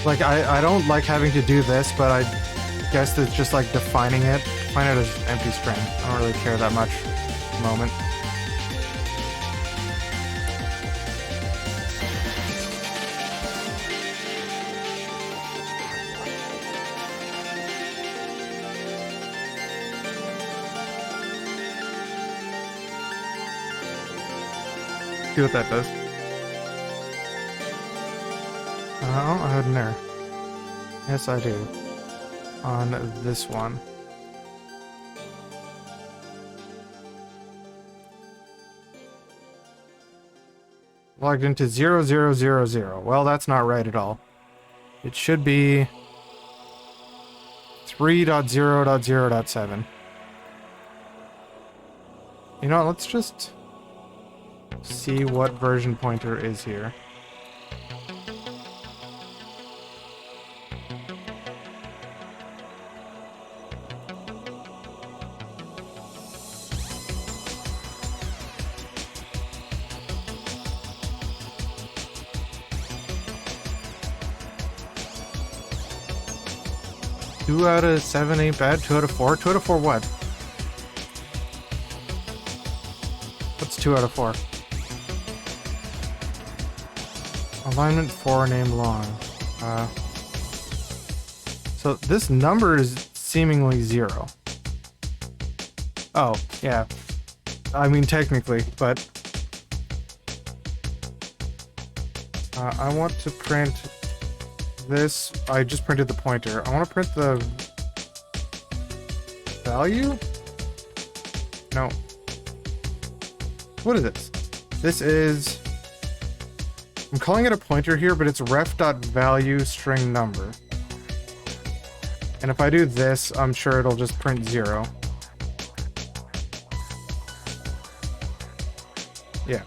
Like, I don't like having to do this, but I guess it's just like defining it. Define it as empty string. I don't really care that much at the moment. See what that does. Oh, I had an error. Yes, I do. On this one. Logged into 0000. Well, that's not right at all. It should be 3.0.0.7. You know what, let's just see what version pointer is here. Two out of 7 ain't bad. 2 out of 4. 2 out of 4 what? What's 2 out of 4? Alignment 4, name long. So this number is seemingly 0. Oh, yeah. I mean, technically, but I want to print this. I just printed the pointer. I want to print the value? No. What is this? This is... I'm calling it a pointer here, but it's ref.value string number. And if I do this, I'm sure it'll just print 0. Yeah.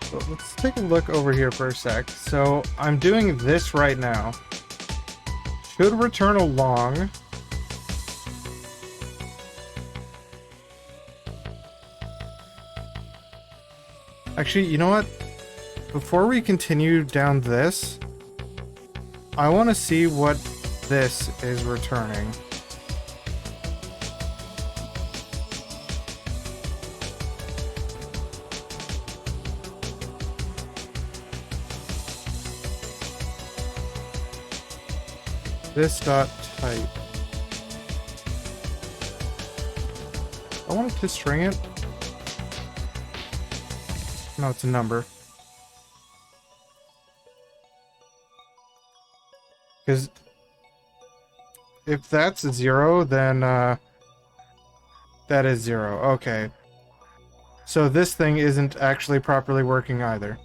So let's take a look over here for a sec. So I'm doing this right now. Should return a long. Actually, you know what? Before we continue down this, I want to see what this is returning. This dot type. I wanted to string it. No, it's a number. Because if that's a 0, then that is 0. Okay. So this thing isn't actually properly working either.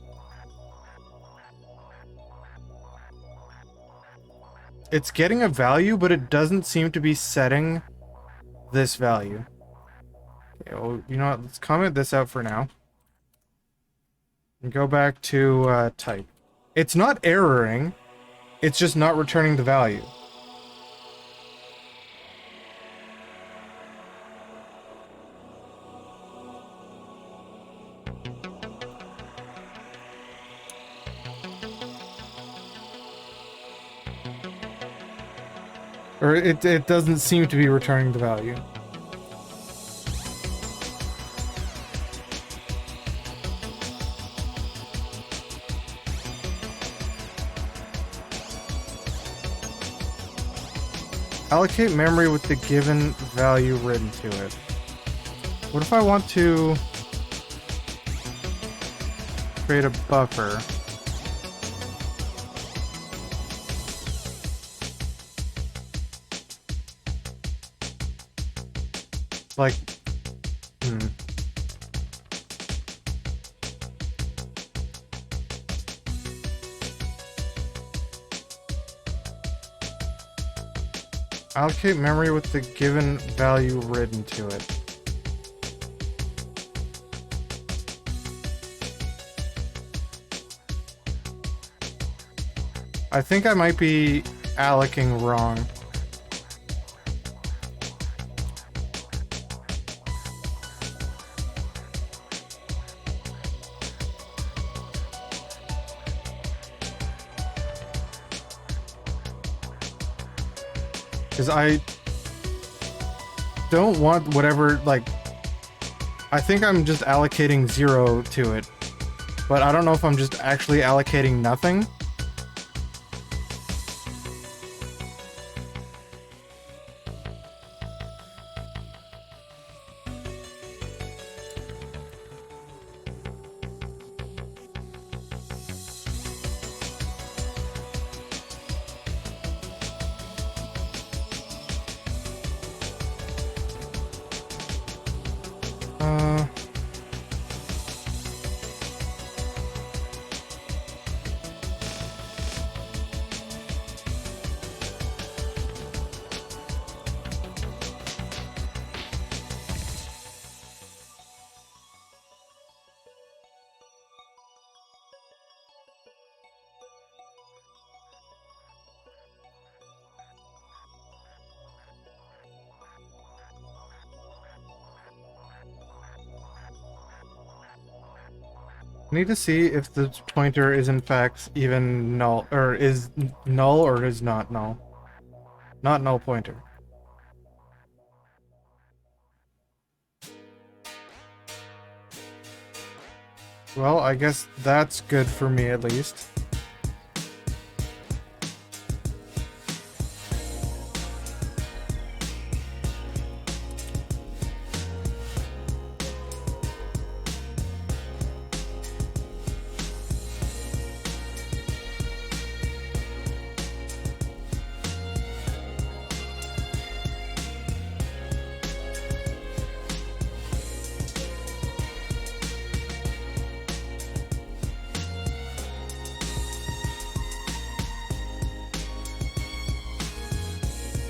It's getting a value, but it doesn't seem to be setting this value. Okay, well, you know what? Let's comment this out for now. And go back to type. It's not erroring. It's just not returning the value. Or it doesn't seem to be returning the value. Allocate memory with the given value written to it. What if I want to create a buffer? Like, Allocate memory with the given value written to it. I think I might be allocating wrong. Because I don't want whatever, like, I think I'm just allocating 0 to it, but I don't know if I'm just actually allocating nothing. I need to see if the pointer is in fact even null, or is null or is not null. Not null pointer. Well, I guess that's good for me at least.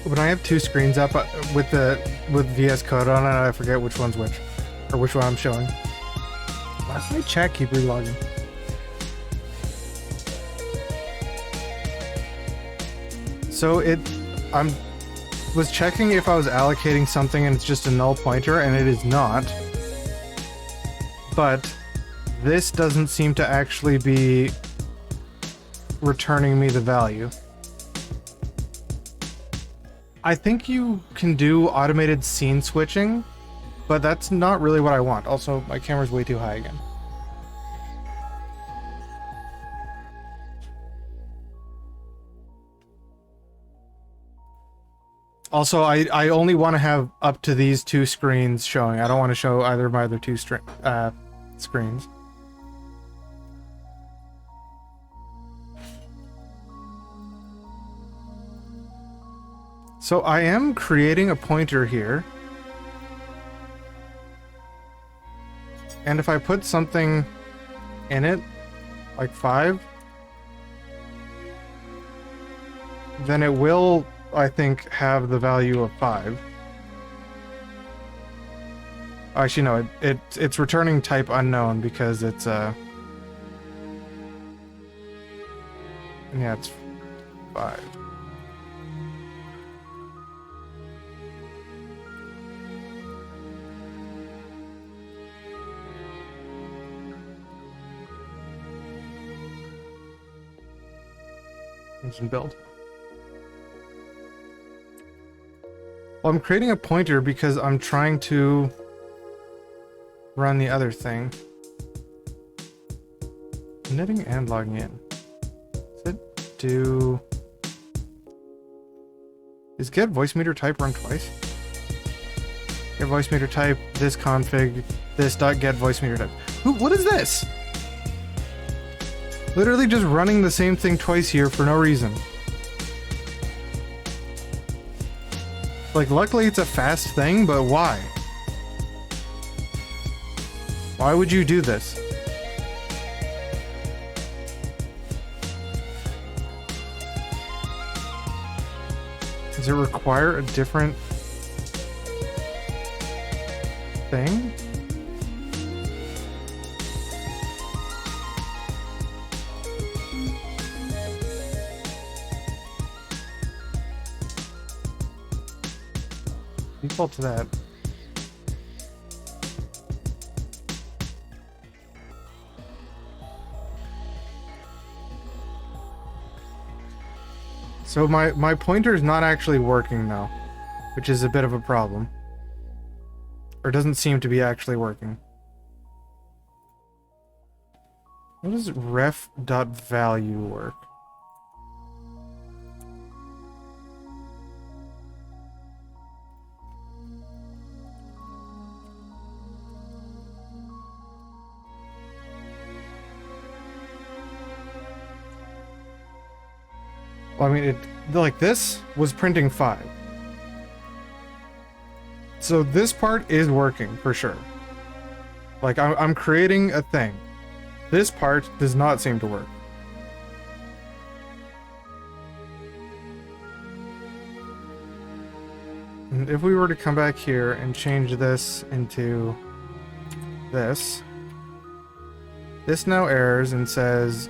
When I have two screens up with VS Code on it, I forget which one's which, or which one I'm showing. Why does my chat keep relogging? So I'm was checking if I was allocating something and it's just a null pointer, and it is not. But this doesn't seem to actually be returning me the value. I think you can do automated scene switching, but that's not really what I want. Also, my camera's way too high again. Also, I only want to have up to these two screens showing. I don't want to show either of my other two screens. So I am creating a pointer here. And if I put something in it, like 5, then it will, I think, have the value of 5. Actually, no, it's returning type unknown because it's yeah, it's 5. Engine build. Well, I'm creating a pointer because I'm trying to run the other thing. Knitting and logging in. Does it do... Is get Voicemeeter type run twice? Get Voicemeeter type, this config, this dot get Voicemeeter type. What is this? Literally just running the same thing twice here for no reason. Like, luckily it's a fast thing, but why? Why would you do this? Does it require a different thing? Default to that. So my pointer is not actually working now, which is a bit of a problem. Or doesn't seem to be actually working. How does ref.value work? Well, I mean, like this was printing 5. So this part is working for sure. Like I'm creating a thing. This part does not seem to work. And if we were to come back here and change this into this now errors and says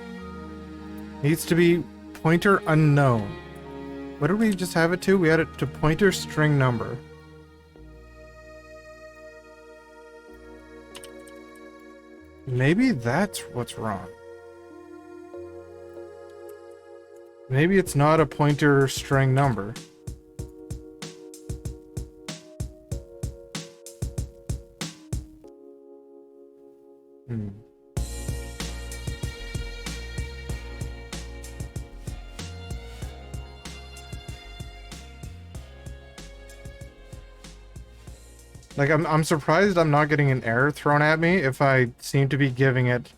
needs to be pointer unknown. What did we just have it to? We had it to pointer string number. Maybe that's what's wrong. Maybe it's not a pointer string number. Like, I'm surprised I'm not getting an error thrown at me if I seem to be giving it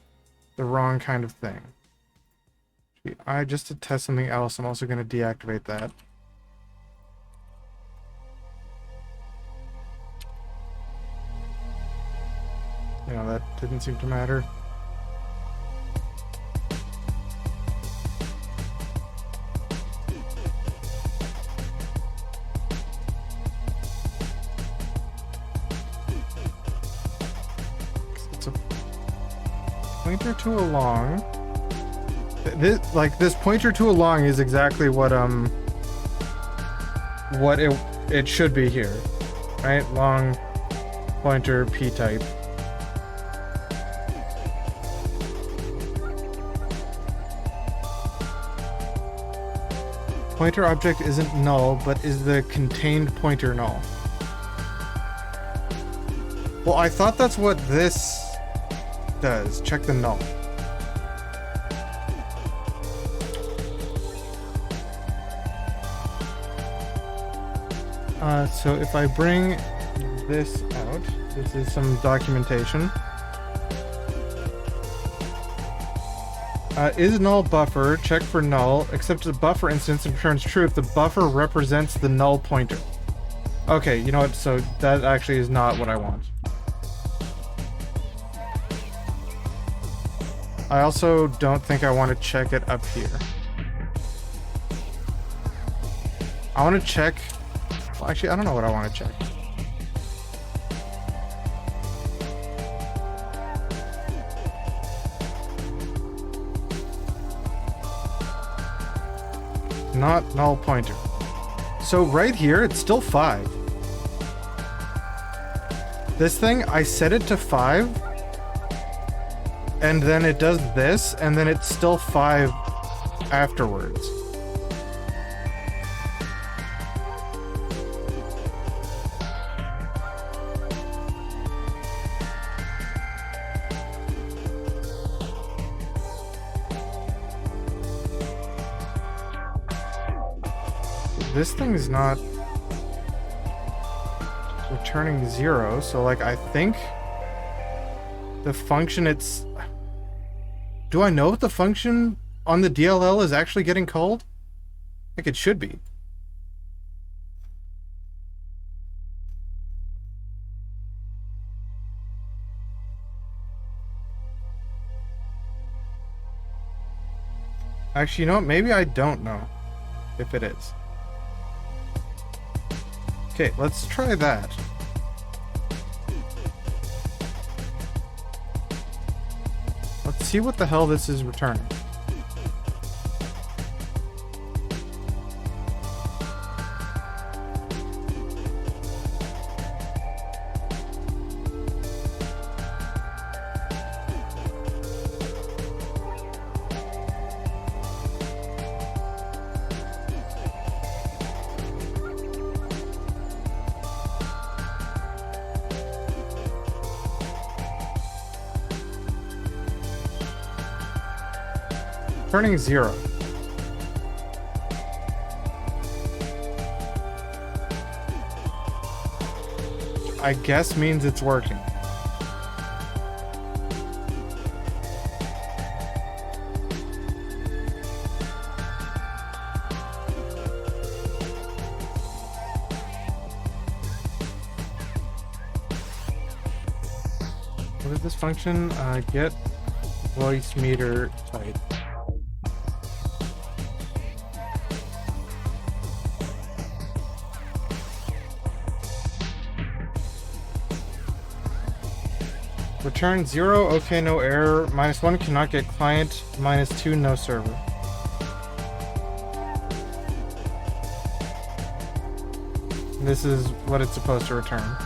the wrong kind of thing. Just to test something else, I'm also going to deactivate that. You know, that didn't seem to matter. Pointer to along. This pointer to along is exactly what it should be here, right? Long pointer p type. Pointer object isn't null, but is the contained pointer null? Well, I thought that's what this does. Check the null. So if I bring this out, this is some documentation. Is null buffer, check for null, accepts a buffer instance and returns true if the buffer represents the null pointer. Okay, you know what, so that actually is not what I want. I also don't think I want to check it up here. I want to check... Well, actually, I don't know what I want to check. Not null pointer. So right here, it's still 5. This thing, I set it to 5, and then it does this, and then it's still 5 afterwards. This thing is not returning 0, so like I think the function it's... Do I know if the function on the DLL is actually getting called? Like it should be. Actually, you know what? Maybe I don't know if it is. Okay, let's try that. Let's see what the hell this is returning. Turning 0. I guess means it's working. What is this function? Get Voicemeeter type. Return 0, okay, no error. -1 cannot get client. -2, no server. This is what it's supposed to return.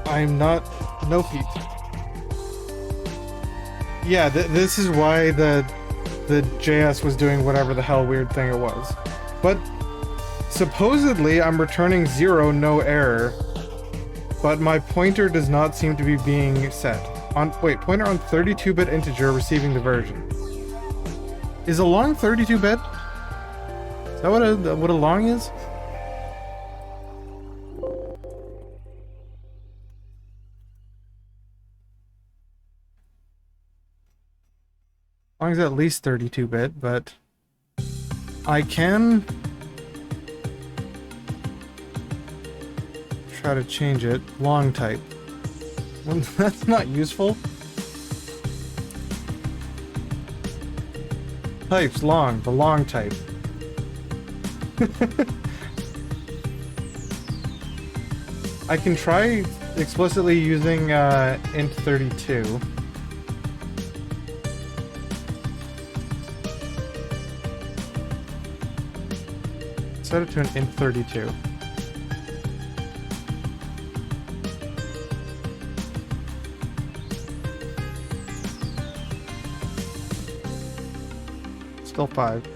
I'm not... No feet. Yeah, this is why the JS was doing whatever the hell weird thing it was. But supposedly I'm returning 0, no error, but my pointer does not seem to be being set. Wait, pointer on 32-bit integer receiving the version. Is a long 32-bit? Is that what a long is? Long as at least 32-bit, but I can try to change it. Long type. Well, that's not useful. Types long, the long type. I can try explicitly using int32. Set it to an int32. Still 5.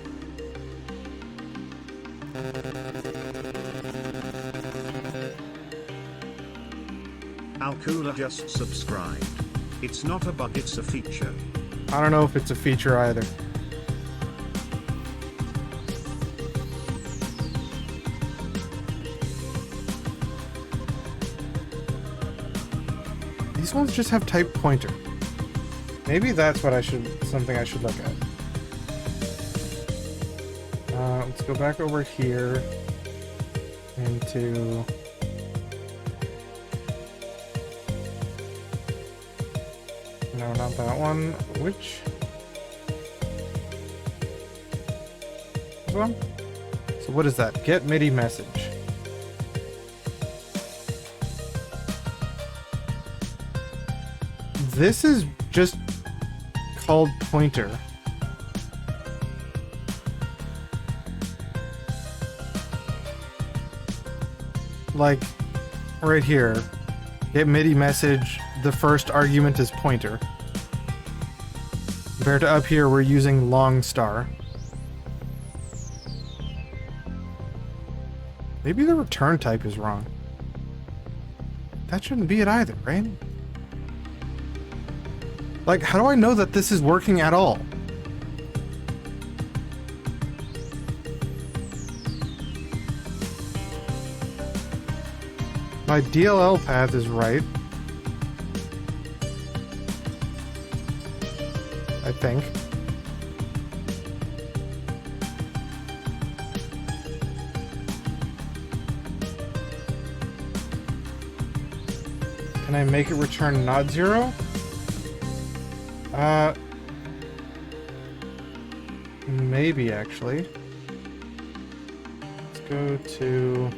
Out. Cooler just subscribed. It's not a bug, it's a feature. I don't know if it's a feature either. These ones just have type pointer. Maybe that's what something I should look at. Let's go back over here into... No, not that one. Which? This one? So what is that? Get MIDI message. This is just called pointer. Like, right here. Get MIDI message, the first argument is pointer. Compared to up here, we're using long star. Maybe the return type is wrong. That shouldn't be it either, right? Like, how do I know that this is working at all? My DLL path is right. I think. Can I make it return not 0? Maybe actually. Let's go to...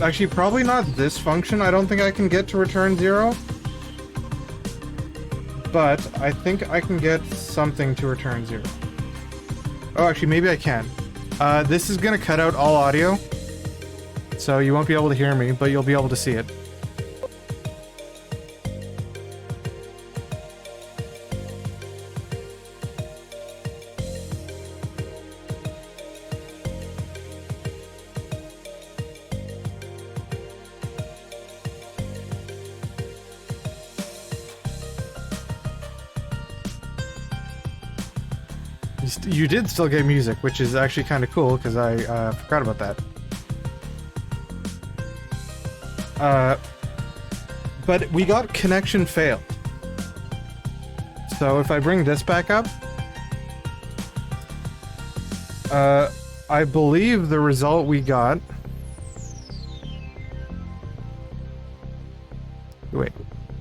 Actually, probably not this function. I don't think I can get to return 0. But I think I can get something to return 0. Oh, actually, maybe I can. This is going to cut out all audio. So you won't be able to hear me, but you'll be able to see it. You did still get music, which is actually kind of cool, because I forgot about that. But we got connection failed. So if I bring this back up, I believe the result we got... Wait,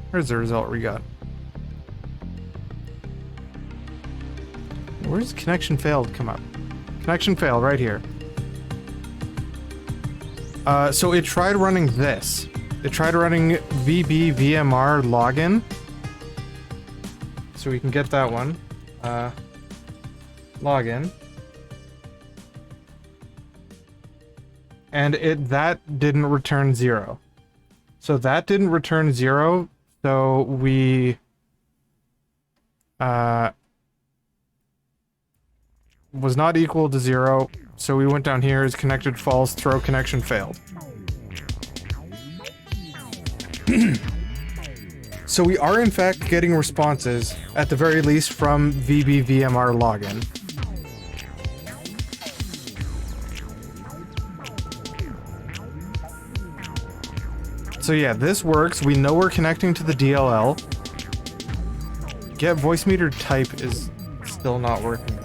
where's the result we got? Where's connection failed come up? Connection failed right here. So it tried running this. It tried running VBVMR login. So we can get that one. Login. And that didn't return 0. So that didn't return 0. So we... was not equal to 0, so we went down here as connected false, throw connection failed. So we are in fact getting responses, at the very least from VBVMR login. So yeah, this works. We know we're connecting to the DLL. Get Voicemeeter type is still not working though.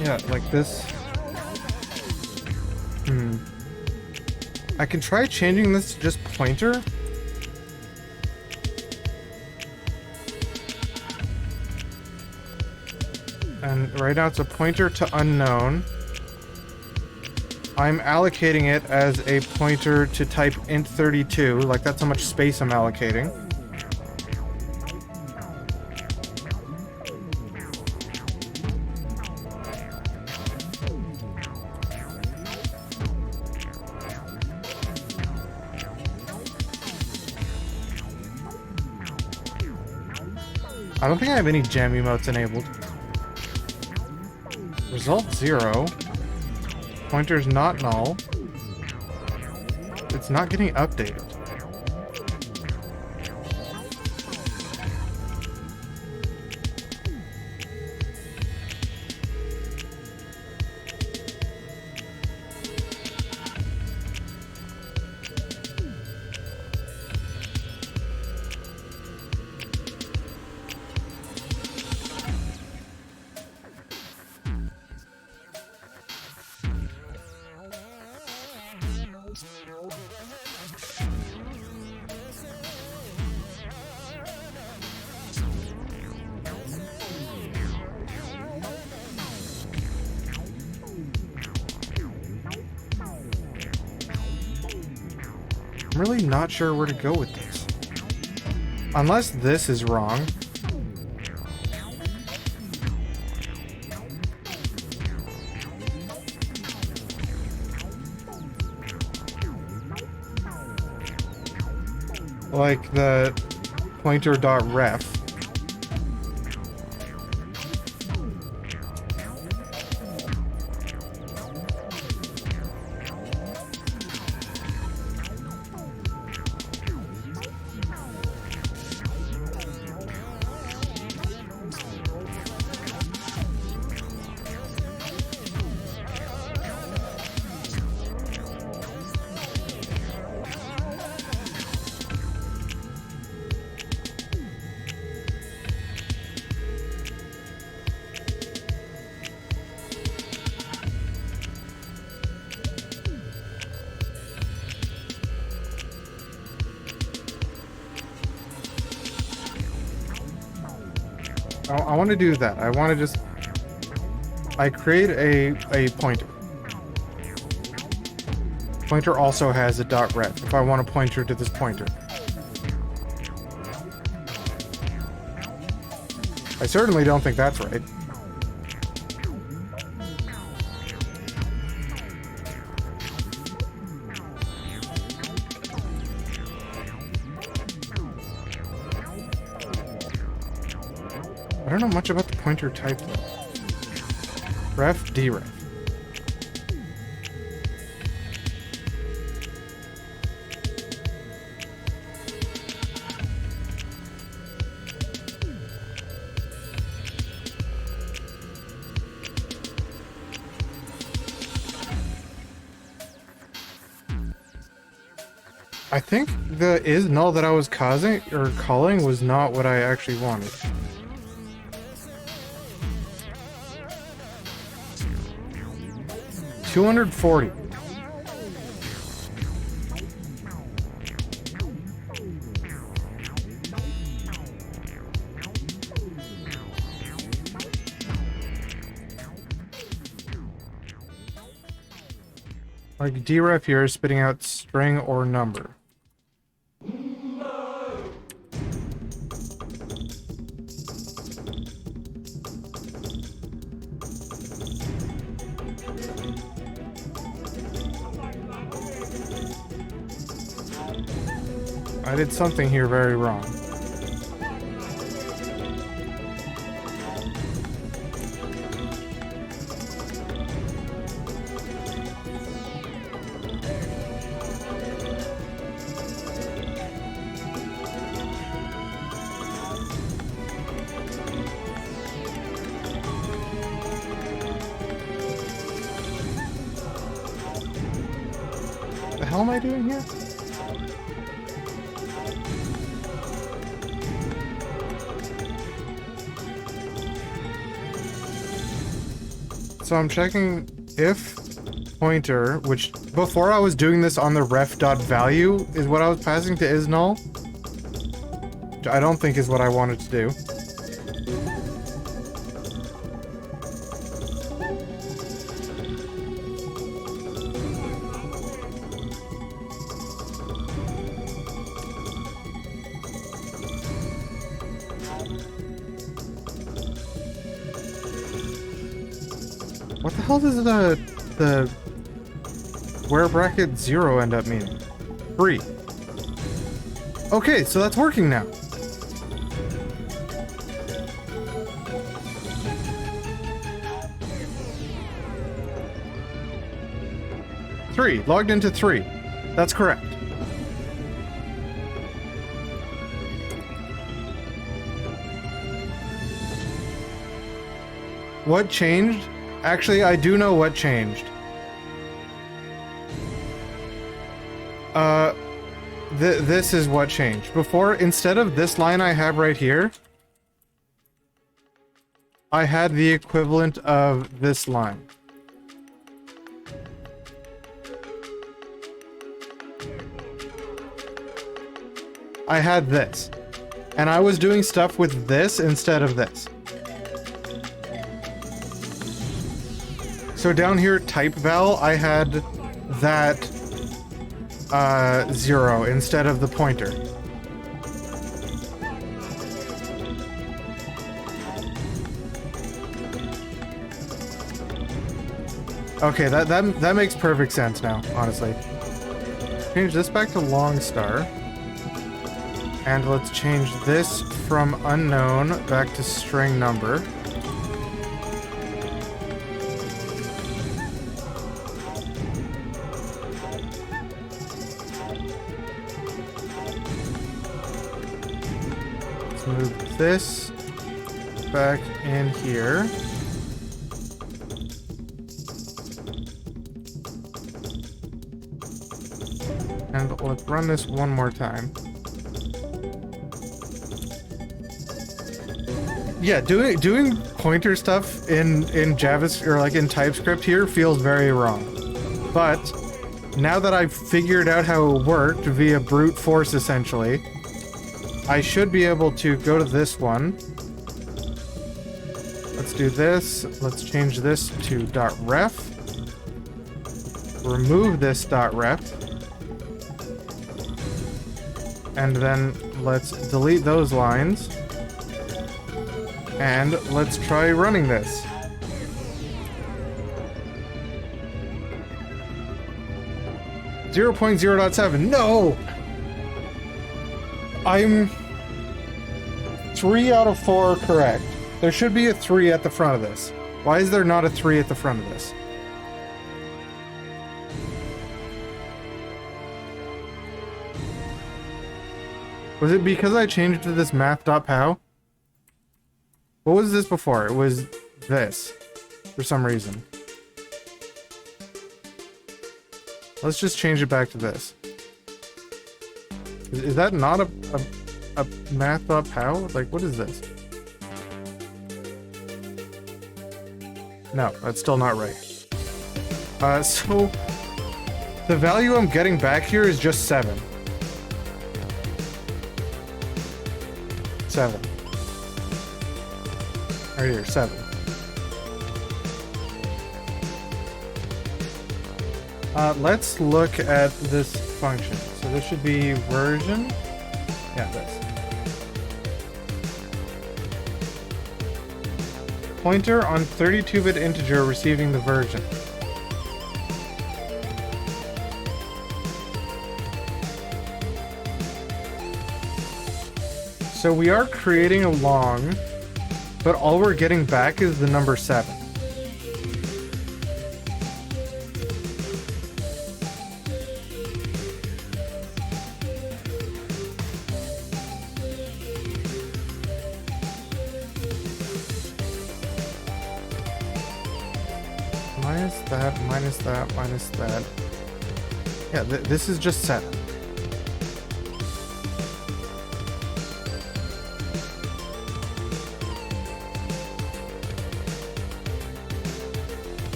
Yeah, like this. I can try changing this to just pointer. And right now it's a pointer to unknown. I'm allocating it as a pointer to type int32, like that's how much space I'm allocating. I don't think I have any gem emotes enabled. Result 0. Pointer's not null. It's not getting updated. I'm really not sure where to go with this. Unless this is wrong. Like the pointer.ref. I want to do that. I want to just... I create a pointer. Pointer also has a .ref if I want to pointer to this pointer. I certainly don't think that's right. I don't know much about the pointer type though. Ref, deref. I think the is null that I was causing or calling was not what I actually wanted. $240. Like deref here is spitting out string or number. I did something here very wrong. What the hell am I doing here? So I'm checking if pointer, which before I was doing this on the ref.value is what I was passing to is null. Which I don't think is what I wanted to do. What the hell does the square bracket 0 end up meaning? 3. Okay, so that's working now. 3. Logged into 3. That's correct. What changed? Actually, I do know what changed. This is what changed. Before, instead of this line I have right here, I had the equivalent of this line. I had this. And I was doing stuff with this instead of this. So down here, type val, I had that 0 instead of the pointer. Okay, that makes perfect sense now, honestly. Change this back to long star. And let's change this from unknown back to string number. Let's move this back in here. And let's run this one more time. Yeah, doing pointer stuff in JavaScript or like in TypeScript here feels very wrong. But now that I've figured out how it worked via brute force essentially, I should be able to go to this one. Let's do this. Let's change this to .ref. Remove this .ref. And then let's delete those lines. And let's try running this. .0.7. No! I'm 3 out of 4 correct. There should be a 3 at the front of this. Why is there not a 3 at the front of this? Was it because I changed to this math.pow? What was this before? It was this, for some reason. Let's just change it back to this. Is that not a math.pow? Like, what is this? No, that's still not right. So the value I'm getting back here is just 7. 7. Right here, 7. Let's look at this function. So this should be version. Yeah, this. Pointer on 32-bit integer receiving the version. So we are creating a long, but all we're getting back is the number 7. Minus that, minus that, minus that. Yeah, this is just 7.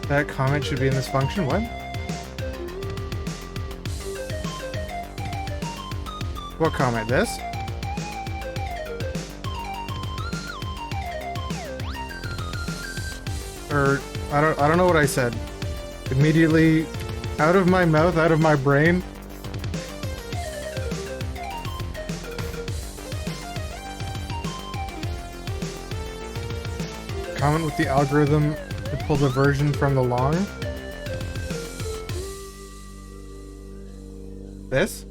That comment should be in this function. What? What comment? This? Or I don't know what I said. Immediately out of my mouth, out of my brain. Comment with the algorithm to pull the version from the long. This?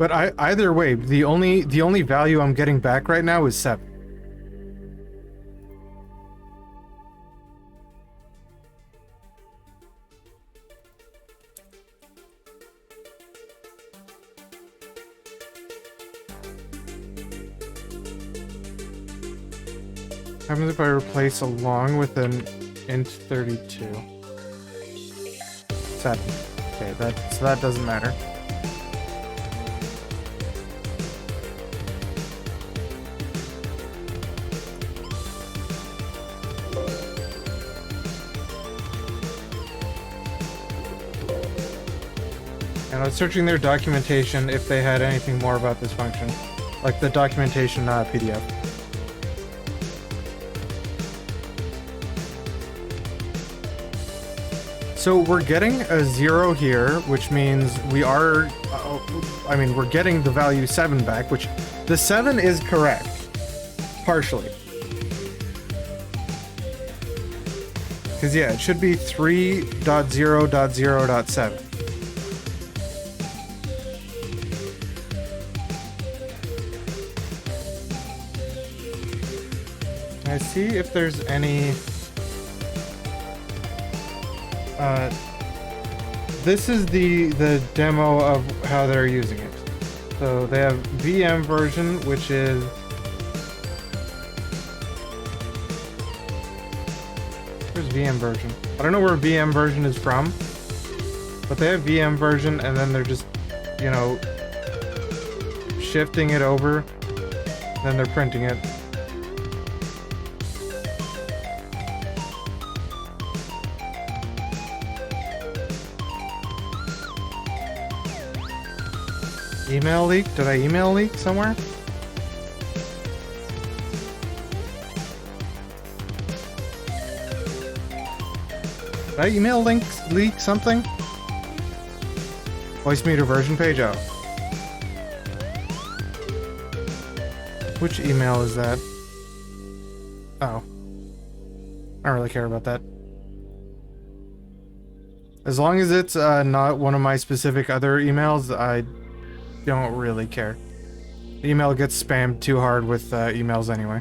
But either way, the only value I'm getting back right now is 7. What happens if I replace along with an int 32? 7. Okay, so that doesn't matter. And I was searching their documentation if they had anything more about this function, like the documentation PDF. So we're getting a 0 here, which means we are, we're getting the value 7 back, which the 7 is correct, partially. Because yeah, it should be 3.0.0.7. Can I see if there's any... this is the demo of how they're using it. So they have VM version, which is... Where's VM version? I don't know where VM version is from, but they have VM version, and then they're just, you know, shifting it over, then they're printing it. Email leak? Did I email leak somewhere? Did I email leak something? Voicemeeter version page out. Which email is that? Oh. I don't really care about that. As long as it's not one of my specific other emails, I don't really care. The email gets spammed too hard with emails anyway.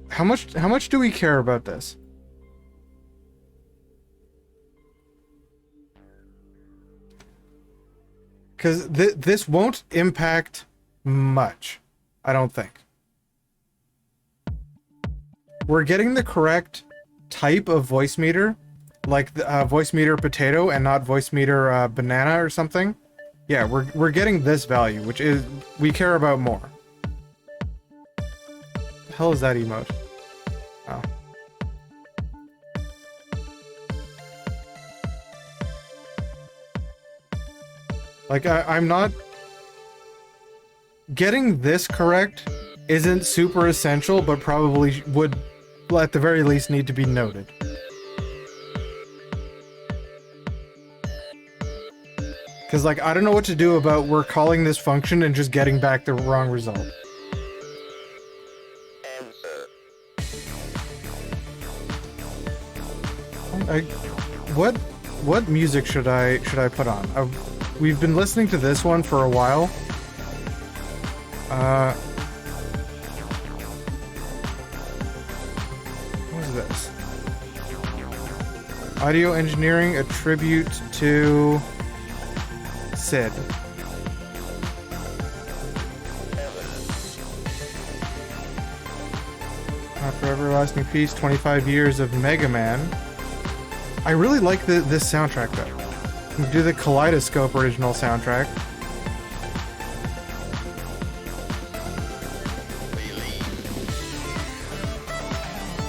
How much do we care about this? Because this won't impact much, I don't think. We're getting the correct type of Voicemeeter, like the Voicemeeter potato and not Voicemeter banana or something. Yeah, we're getting this value, which is we care about more. The hell is that emote? Oh. Like I'm not getting this correct isn't super essential, but probably would at the very least need to be noted. Because like I don't know what to do about we're calling this function and just getting back the wrong result. What music should I put on? We've been listening to this one for a while. What is this? Audio engineering, a tribute to Sid. For Everlasting Peace, 25 years of Mega Man. I really like this soundtrack though. We do the Kaleidoscope original soundtrack.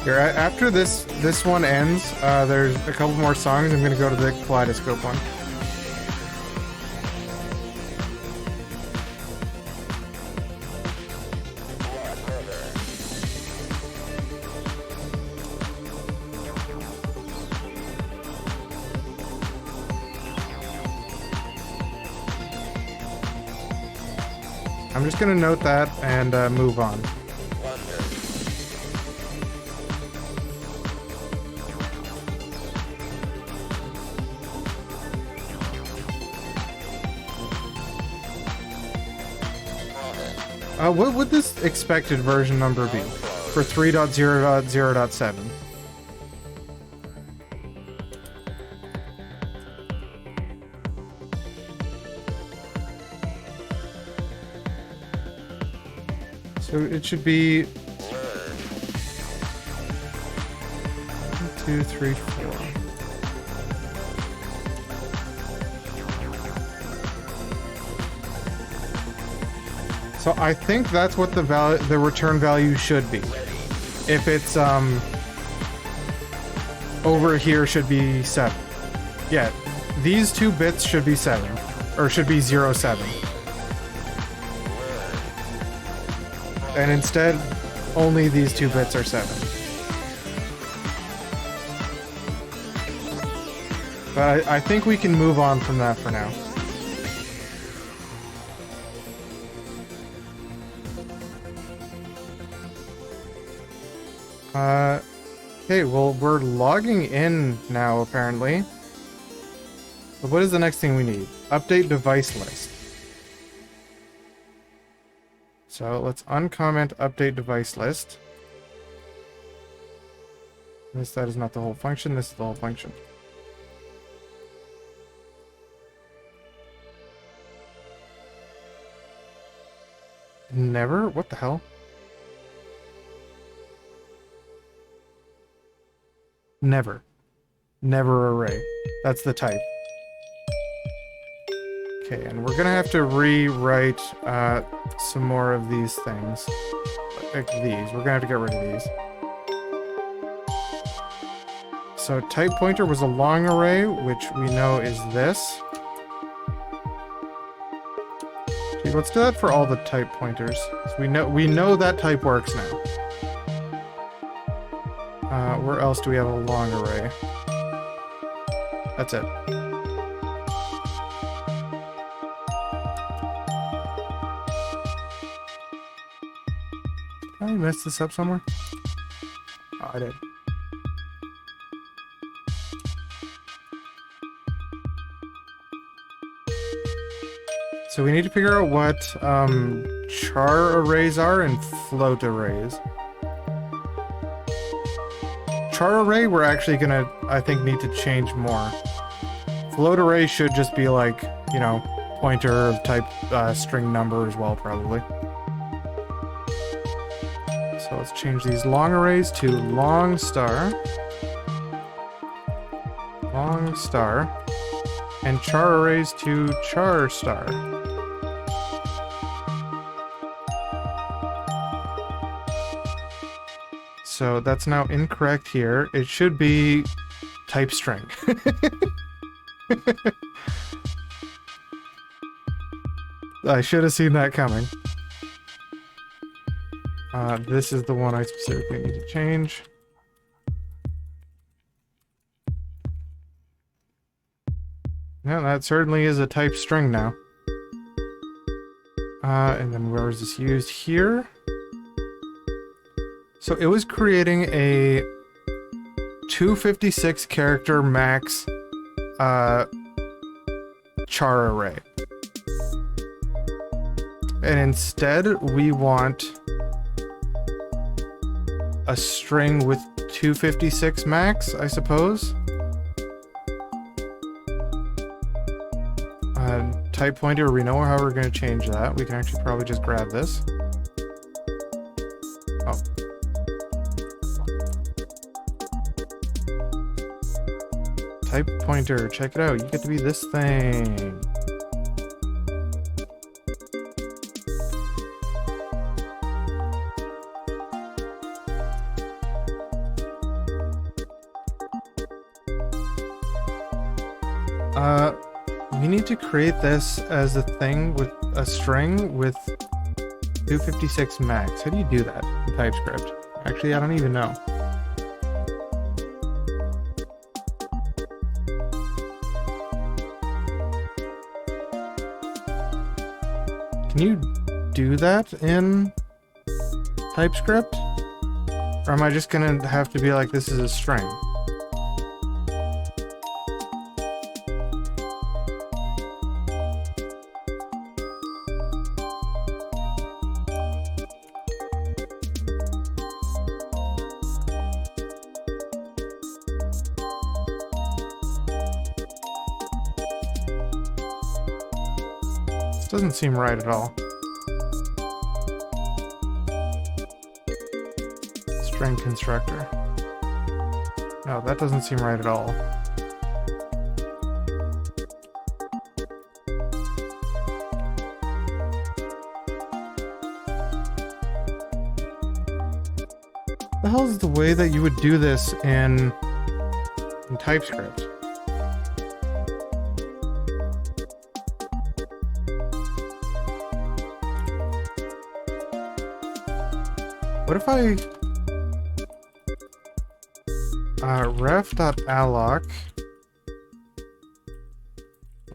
Here, after this one ends, there's a couple more songs. I'm gonna go to the Kaleidoscope one. I'm just gonna note that and move on. What would this expected version number be for 3.0.0.7? So it should be 1, 2, 3, 4. So I think that's what the return value should be. If it's over here should be 7. Yeah, these 2 bits should be 7, or should be 0, 7. And instead, only these 2 bits are 7. But I think we can move on from that for now. Okay, well, we're logging in now, apparently. But what is the next thing we need? Update device list. So let's uncomment update device list. That is not the whole function, this is the whole function. Never? What the hell? Never. Never array. That's the type. Okay, and we're gonna have to rewrite some more of these things. Like these. We're gonna have to get rid of these. So type pointer was a long array, which we know is this. Okay, let's do that for all the type pointers. So we know that type works now. Where else do we have a long array? That's it. Did I mess this up somewhere? Oh, I did. So we need to figure out what char arrays are and float arrays. Char array, we're actually gonna, I think, need to change more. Float array should just be like, you know, pointer of type string number as well, probably. So let's change these long arrays to long star, and char arrays to char star. So that's now incorrect here. It should be type string. I should have seen that coming. This is the one I specifically need to change. Yeah, that certainly is a type string now. And then where is this used here? So it was creating a 256 character max char array. And instead we want a string with 256 max, I suppose. Type pointer, we know how we're going to change that. We can actually probably just grab this. Oh. Type pointer, check it out. You get to be this thing. We need to create this as a thing with a string with 256 max. How do you do that in TypeScript? Actually, I don't even know. Can you do that in TypeScript? Or am I just gonna have to be like, this is a string? doesn't seem right at all. String constructor. No, that doesn't seem right at all. The hell is the way that you would do this in TypeScript? What if I ref.alloc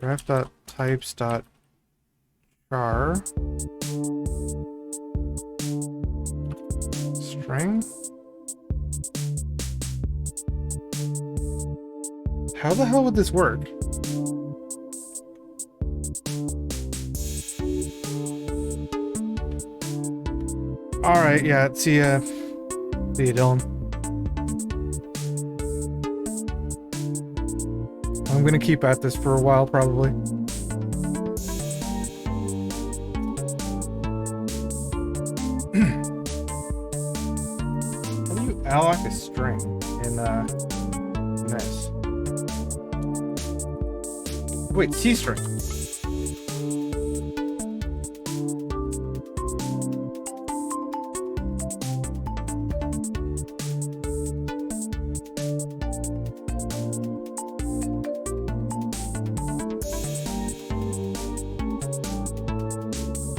ref.types.char string? How the hell would this work? Alright, yeah, see ya, Dylan. I'm gonna keep at this for a while, probably. How do you alloc a string in this? Wait, C string.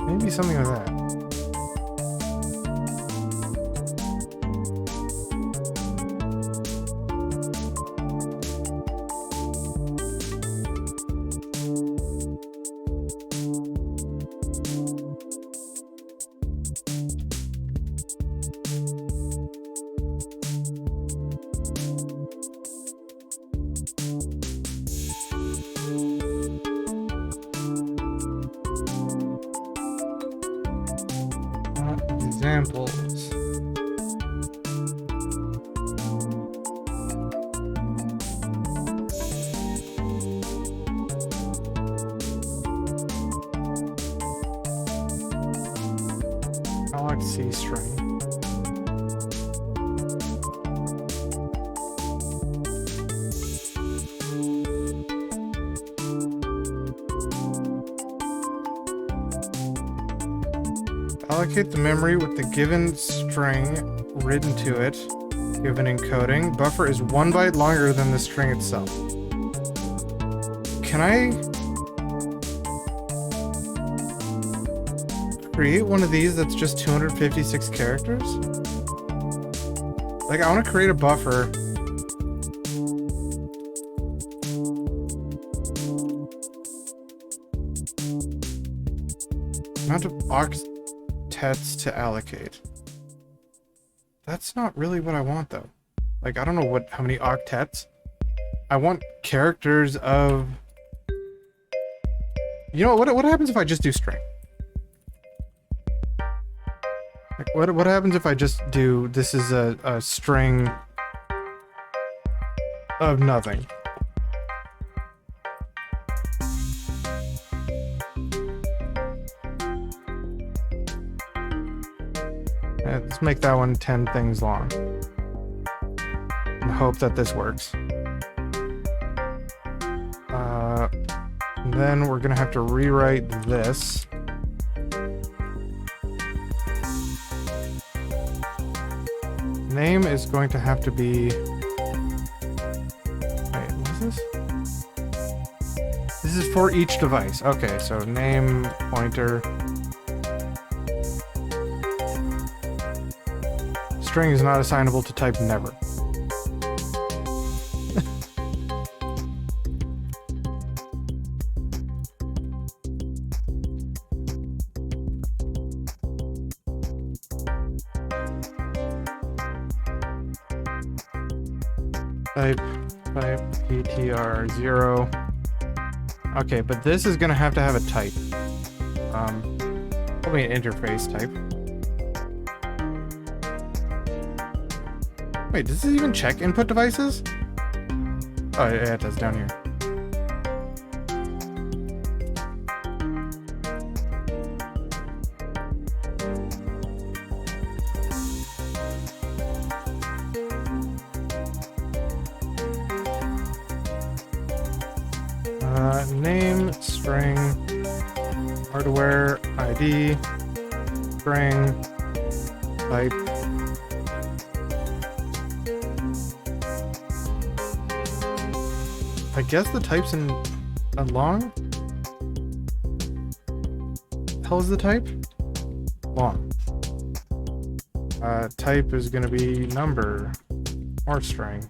Maybe something like that. Examples. Alloc C string. Allocate the memory with the given string written to it, given encoding. Buffer is 1 byte longer than the string itself. Can I create one of these that's just 256 characters? Like, I want to create a buffer. Amount of octets to allocate. That's not really what I want, though. Like, I don't know how many octets. I want characters of... You know, what happens if I just do string? Like, what happens if I just do... This is a string of nothing. Let's make that one 10 things long. And hope that this works. Then we're gonna have to rewrite this. Name is going to have to be... Wait, what is this? This is for each device. Okay, so name, pointer... String is not assignable to type never. Type ptr0. Okay, but this is gonna have to have a type. Probably an interface type. Wait, does this even check input devices? Oh, yeah, it does down here. Name, string, hardware, ID, string, type. I guess the type's in long? Hell is the type? Long. Type is gonna be number or string.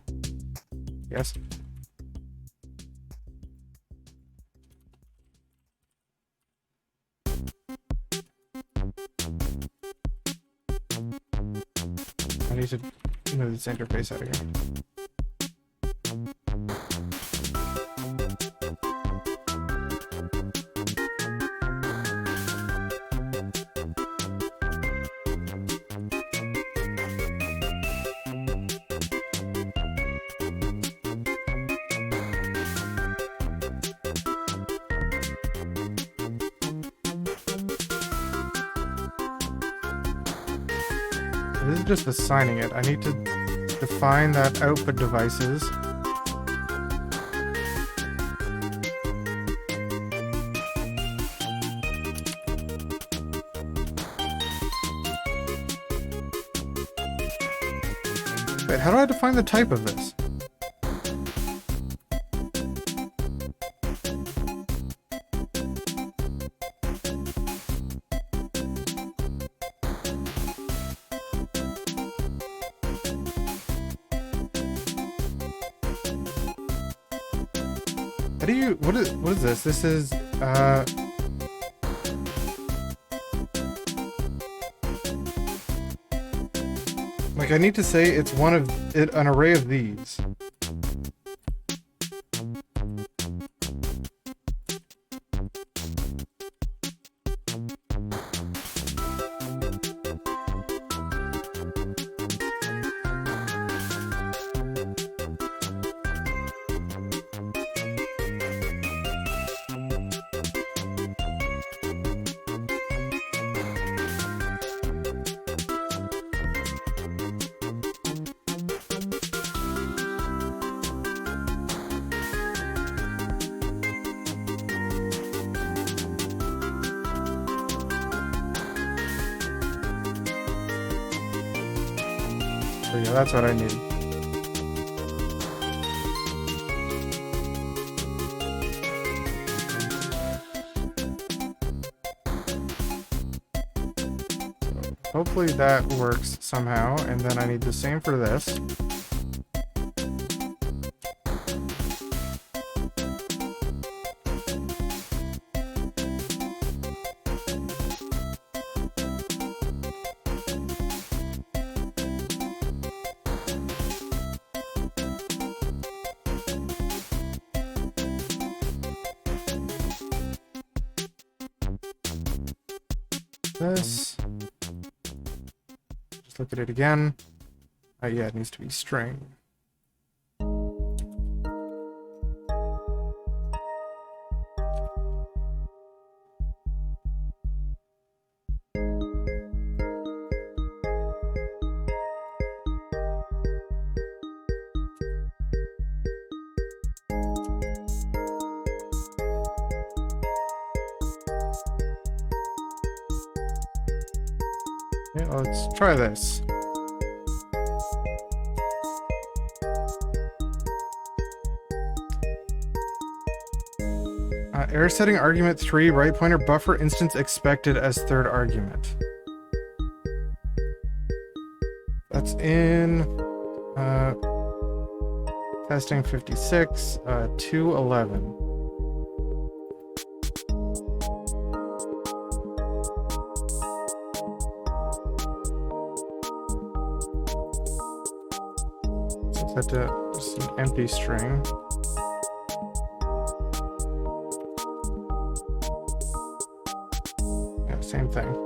Yes. I need to move this interface out of here. This is just assigning it. I need to define that output devices. Wait, how do I define the type of this? How do you, what is this? This is, like I need to say it's one of, an array of these. So yeah, that's what I need. Hopefully that works somehow, and then I need the same for this. This. Just look at it again. Yeah, it needs to be string. Okay, let's try this. Error setting argument 3, right pointer buffer instance expected as third argument. That's in testing 56, 211. Set to just an empty string. Yeah, same thing.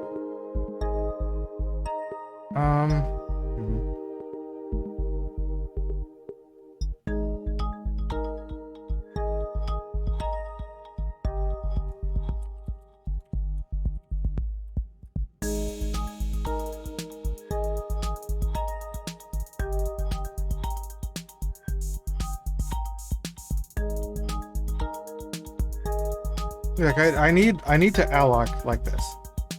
Like I need to alloc like this,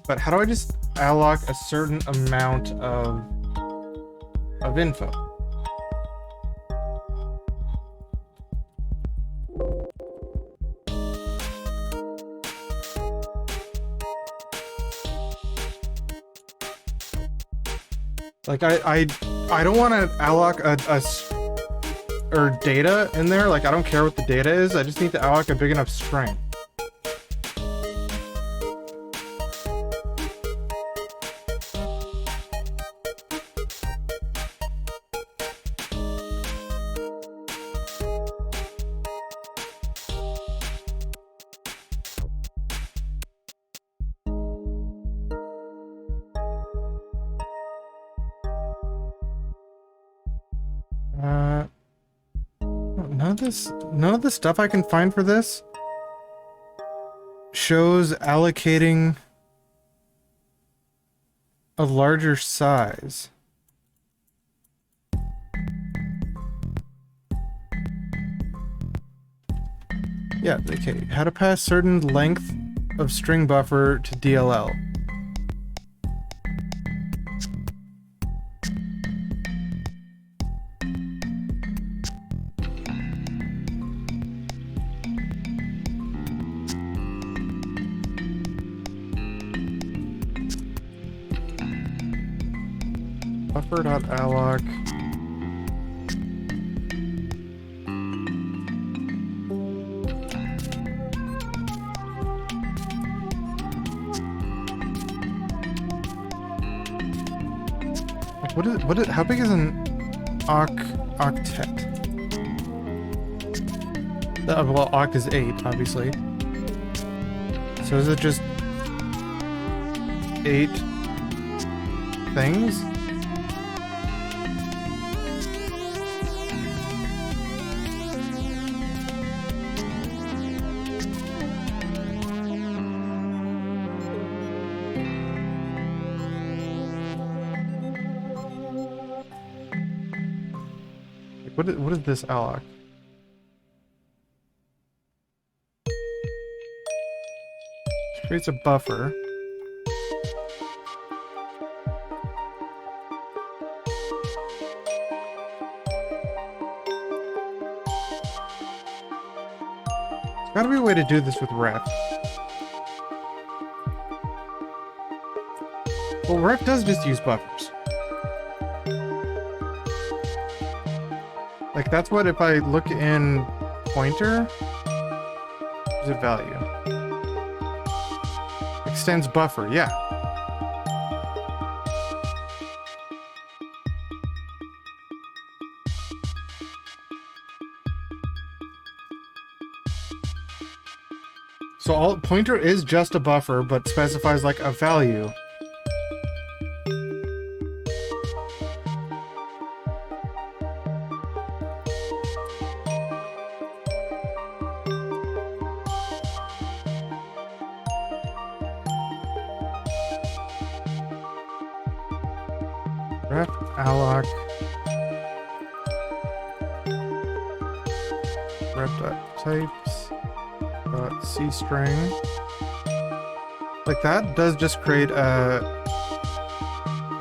but how do I just alloc a certain amount of info? Like I don't want to alloc or data in there. Like I don't care what the data is. I just need to alloc a big enough string. None of the stuff I can find for this shows allocating a larger size. Yeah, okay. How to pass certain length of string buffer to DLL. Buffer.alloc. How big is an octet? Well, oct is 8, obviously. So is it just 8 things? What is this alloc? Creates a buffer. There's gotta be a way to do this with ref. Well, ref does just use buffers. Like, that's what if I look in pointer, is it value? Extends buffer, yeah. So all pointer is just a buffer, but specifies like a value. Ref alloc ref.types.cstring. Like that does just create a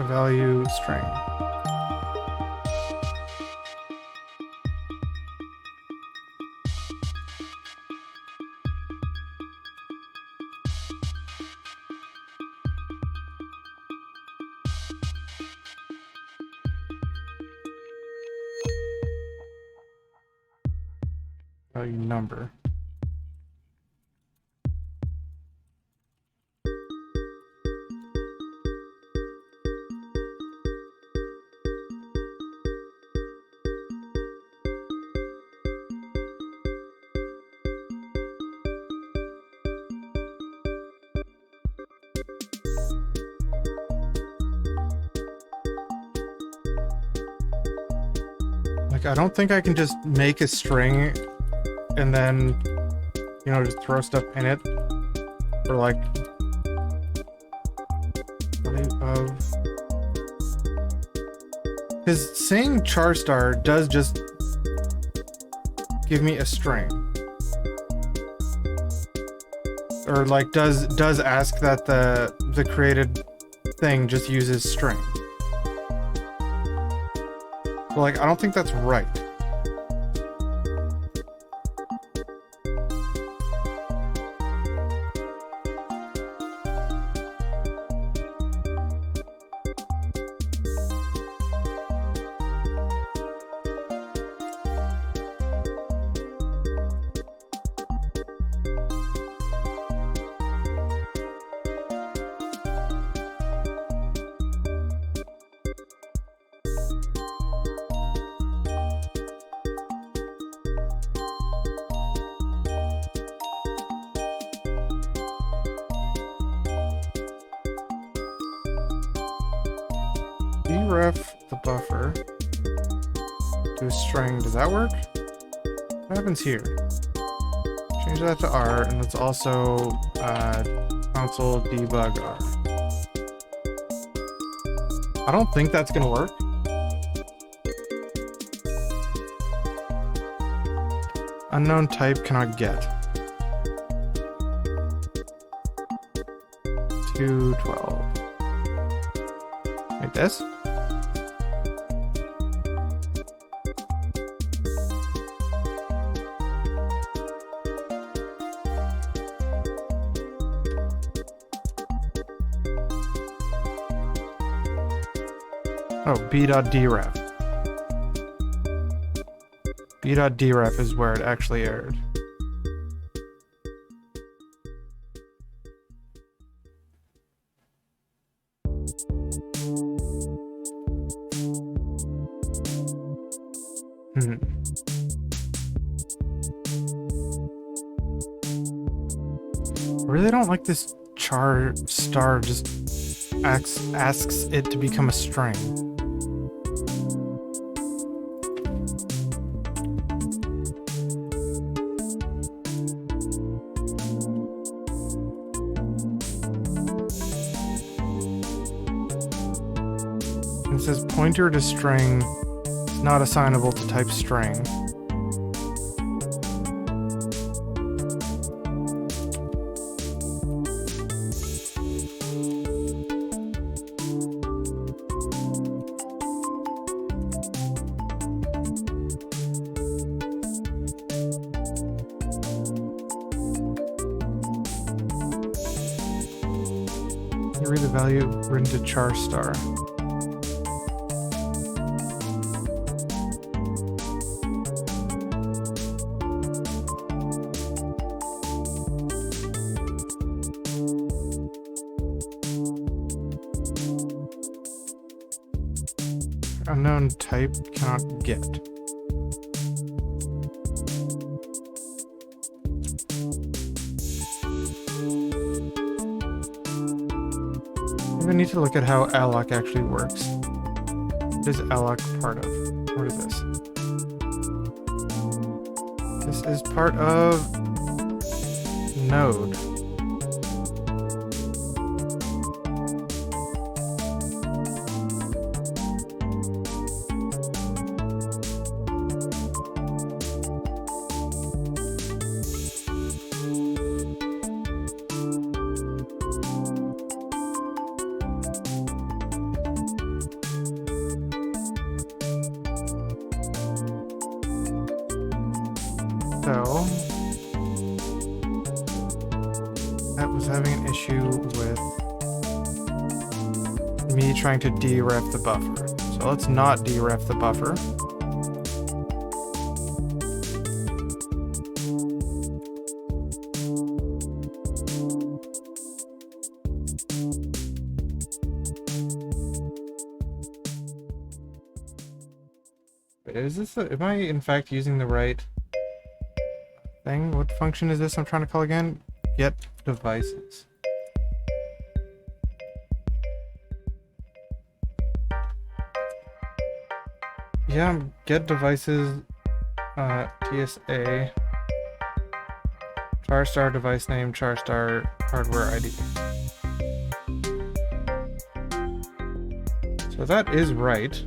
value string. Value number. Like, I don't think I can just make a string and then, you know, just throw stuff in it. Or like, value of... Because saying char star does just give me a string. or like does ask that the created thing just uses string. But like, I don't think that's right. Deref the buffer to a string. Does that work? What happens here? Change that to R, and let's also console debug R. I don't think that's gonna work. Unknown type cannot get. 212. Like this? Oh, b.dref. b.dref is where it actually errored. I really don't like this char star just asks it to become a string. It says pointer to string is not assignable to type string. Read the value written to char star. Unknown type cannot get. I need to look at how alloc actually works. What is alloc part of? What is this? This is part of node. So that was having an issue with me trying to deref the buffer. So let's not deref the buffer. Wait, is this am I in fact using the right thing? What function is this I'm trying to call again? Get devices. Yeah, get devices, TSA, char star device name, char star hardware ID. So that is right.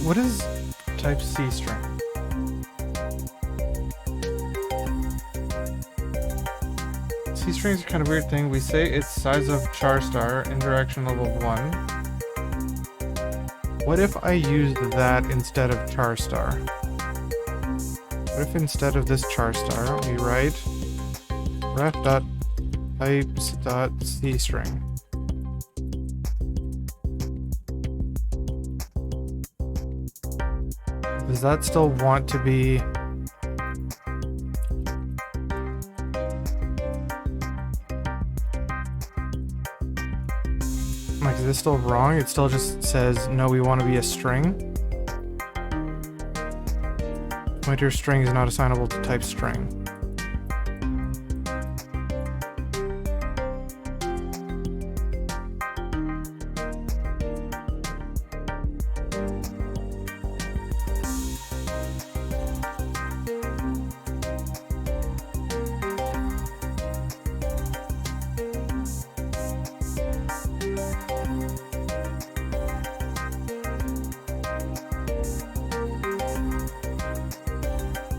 What is type C string? C strings are kind of weird thing. We say it's size of char star, interaction level 1. What if I used that instead of char star? What if instead of this char star, we write ref.types.c string? Does that still want to be... Like, is this still wrong? It still just says, no, we want to be a string. Pointer string is not assignable to type string.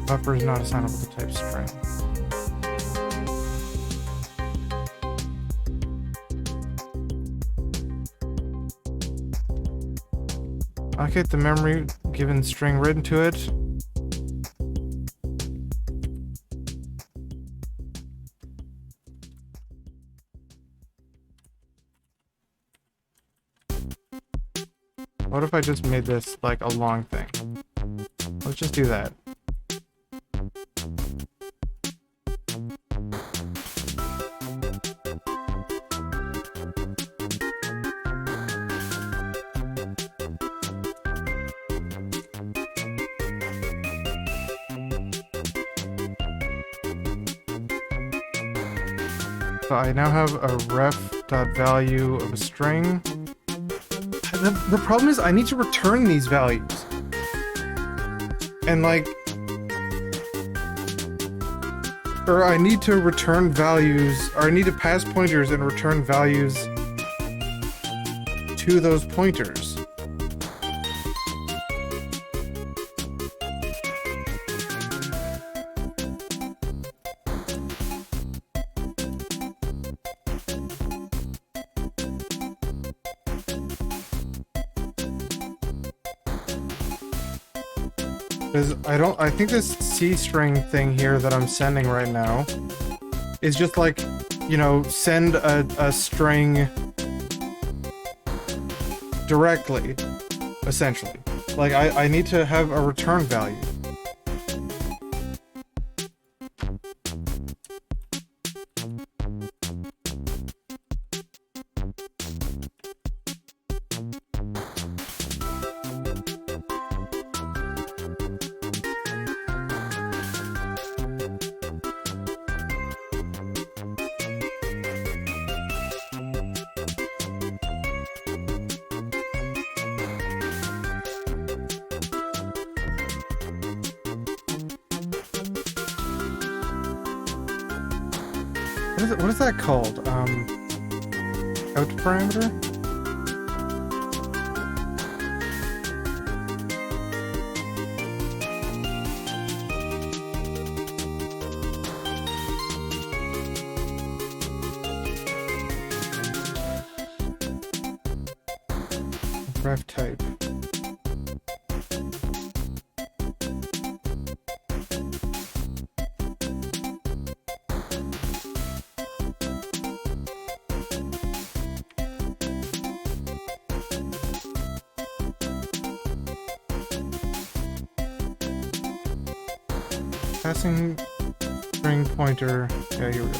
Buffer is not assignable to type string. Allocate the memory given string written to it. What if I just made this like a long thing? Let's just do that. So I now have a ref.value of a string. The problem is I need to return these values. And like... Or I need to return values, or I need to pass pointers and return values to those pointers. Because I think this C string thing here that I'm sending right now is just like, you know, send a string directly, essentially. Like, I need to have a return value. What is that called? Out parameter? Ref type. Passing string pointer. Yeah, here we go.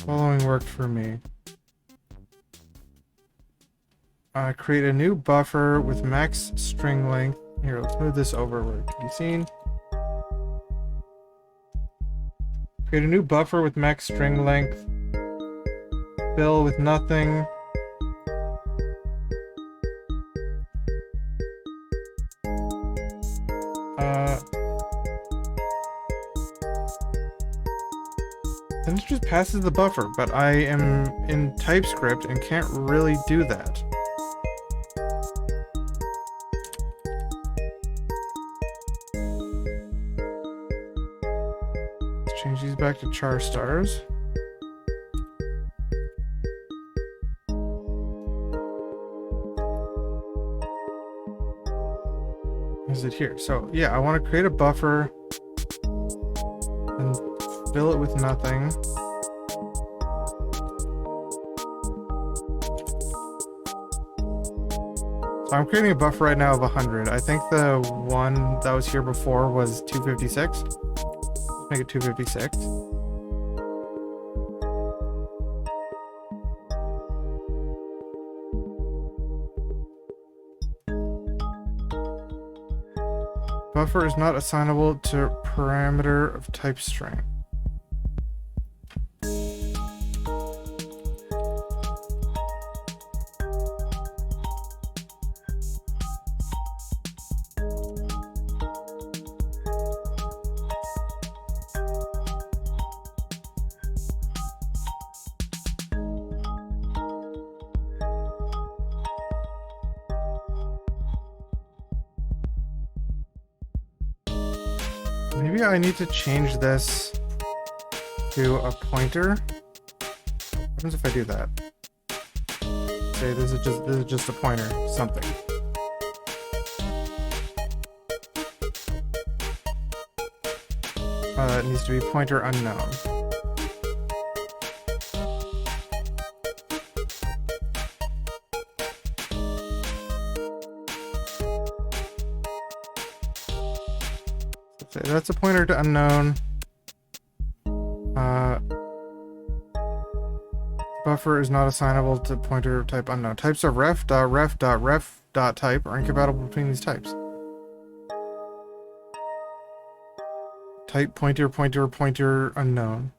Following worked for me. Create a new buffer with max string length. Here, let's move this over where it can be seen. Create a new buffer with max string length. Fill with nothing. Then it just passes the buffer, but I am in TypeScript and can't really do that. Let's change these back to char stars. Is it here? So yeah, I want to create a buffer and fill it with nothing. So I'm creating a buffer right now of 100. I think the one that was here before was 256. Let's make it 256. Buffer is not assignable to parameter of type string. Maybe I need to change this to a pointer. What happens if I do that? Say this is just a pointer, something. It needs to be pointer unknown. So that's a pointer to unknown. Buffer is not assignable to pointer of type unknown. Types of ref.ref.ref.type are incompatible between these types. Type pointer, pointer, pointer, unknown.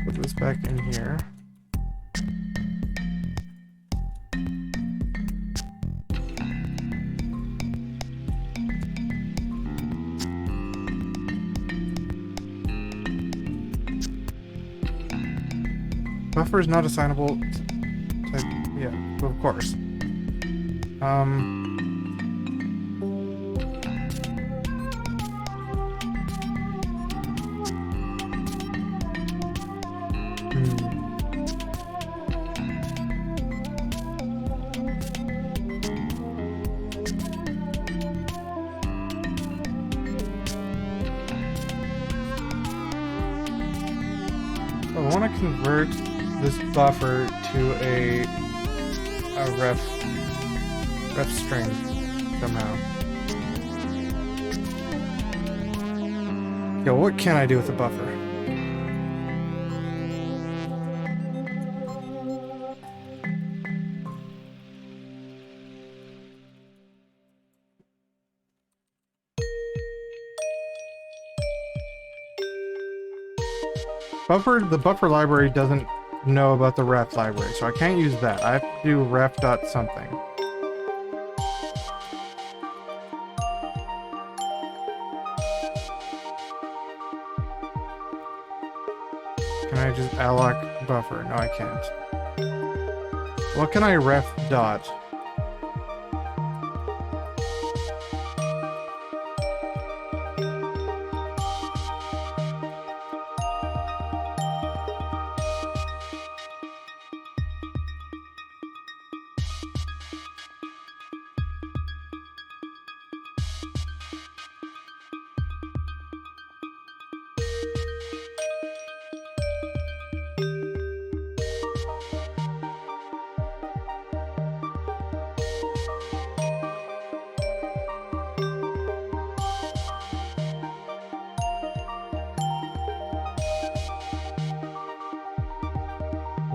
Put this back in here. Buffer is not assignable to type, yeah, of course. I want to convert this buffer to a ref string somehow. Yo, what can I do with a buffer? The buffer library doesn't know about the ref library, so I can't use that. I have to do ref dot something. Can I just alloc buffer? No, I can't. What can I ref dot?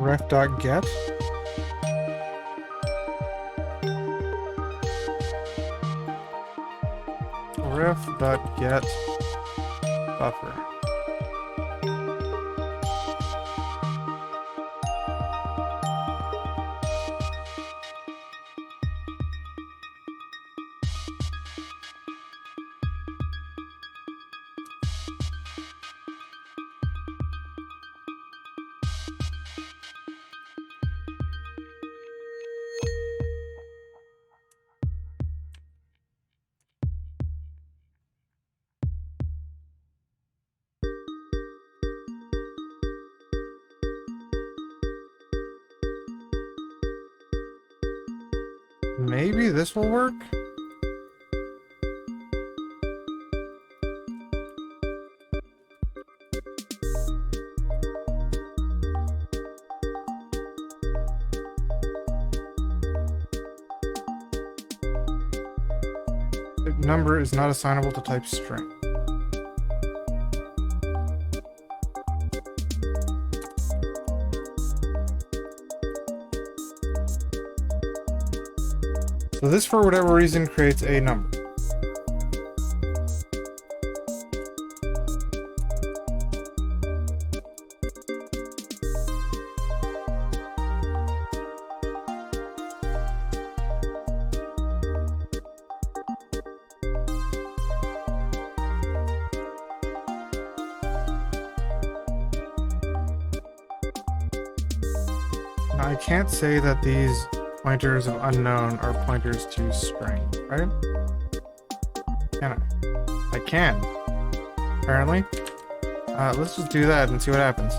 Ref.get. Ref.get buffer. maybe this will work? The number is not assignable to type string. So this, for whatever reason, creates a number. Now, I can't say that these pointers of unknown are pointers to string, right? Can I? I can, apparently. Let's just do that and see what happens.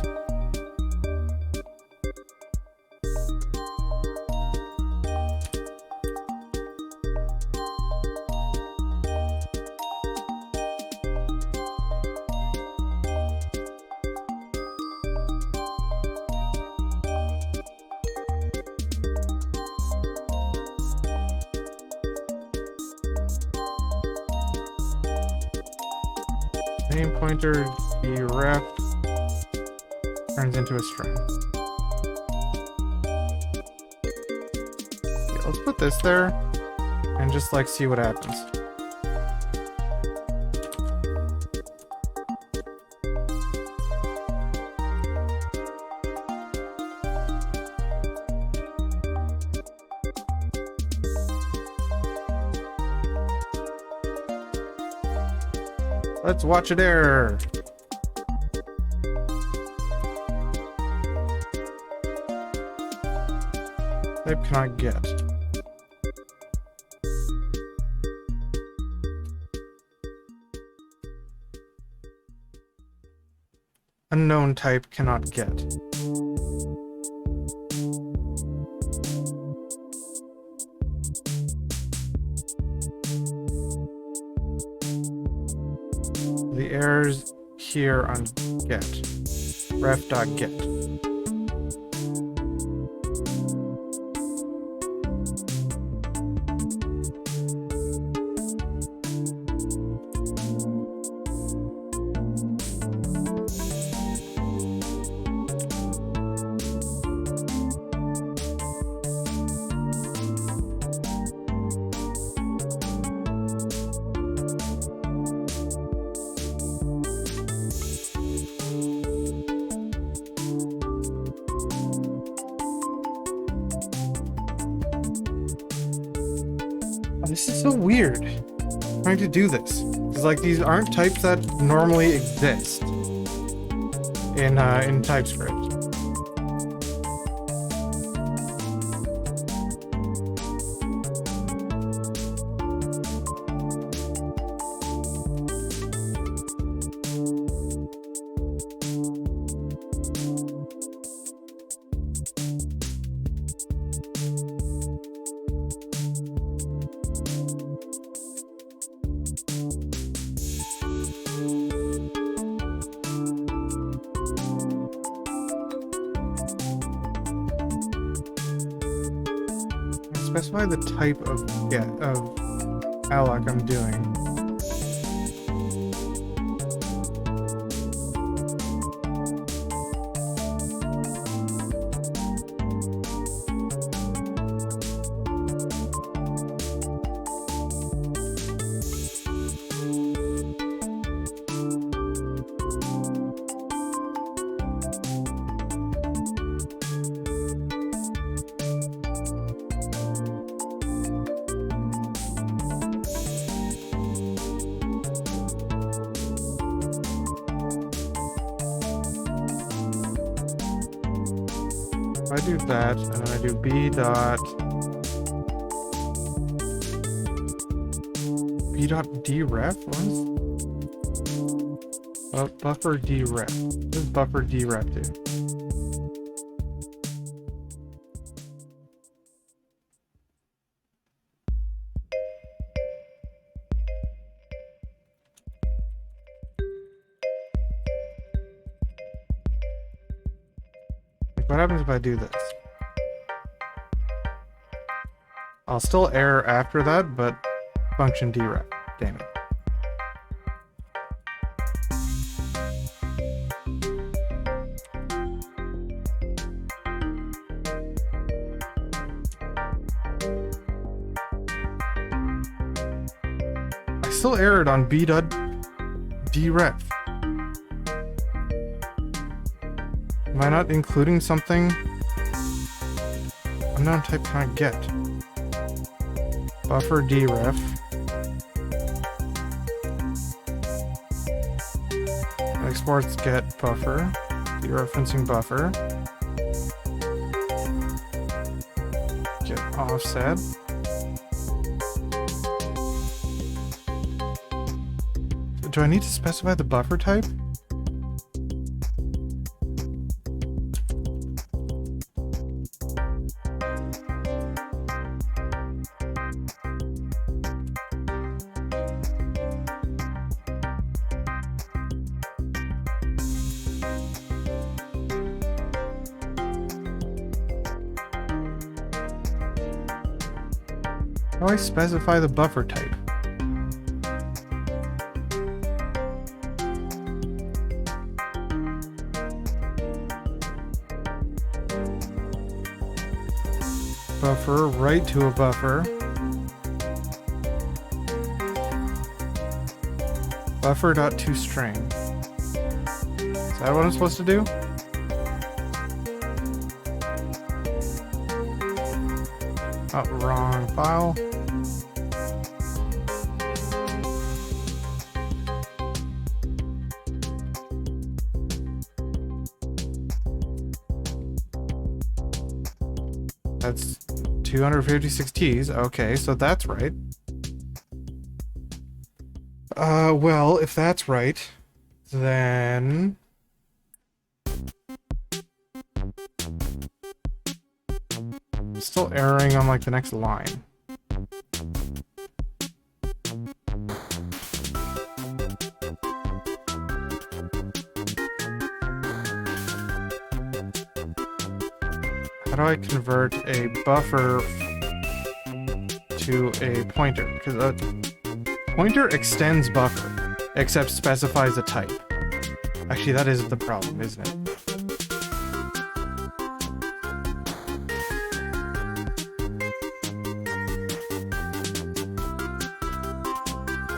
Name pointer deref turns into a string. Okay, let's put this there and just like see what happens. Let's watch an error. Type cannot get. Unknown type cannot get. The errors here on get. Ref.get. This is so weird, trying to do this. Because like these aren't types that normally exist in TypeScript. Specify the type of alloc I'm doing. I do that, and then I do b dot deref. What is buffer deref? What does buffer deref do? What happens if I do this? I'll still error after that, but function deref. Damn it. I still errored on b.deref. Am I not including something? Unknown type can't get. Buffer deref. Exports get buffer. Dereferencing buffer. Get offset. Do I need to specify the buffer type? How do I specify the buffer type? Buffer, write to a buffer. Buffer.toString. Is that what I'm supposed to do? Oh, wrong file. That's 256 T's. Okay, so that's right. Well, if that's right, then... I'm still erroring on, like, the next line. How do I convert a buffer to a pointer? Because a pointer extends buffer, except specifies a type. Actually, that is the problem, isn't it?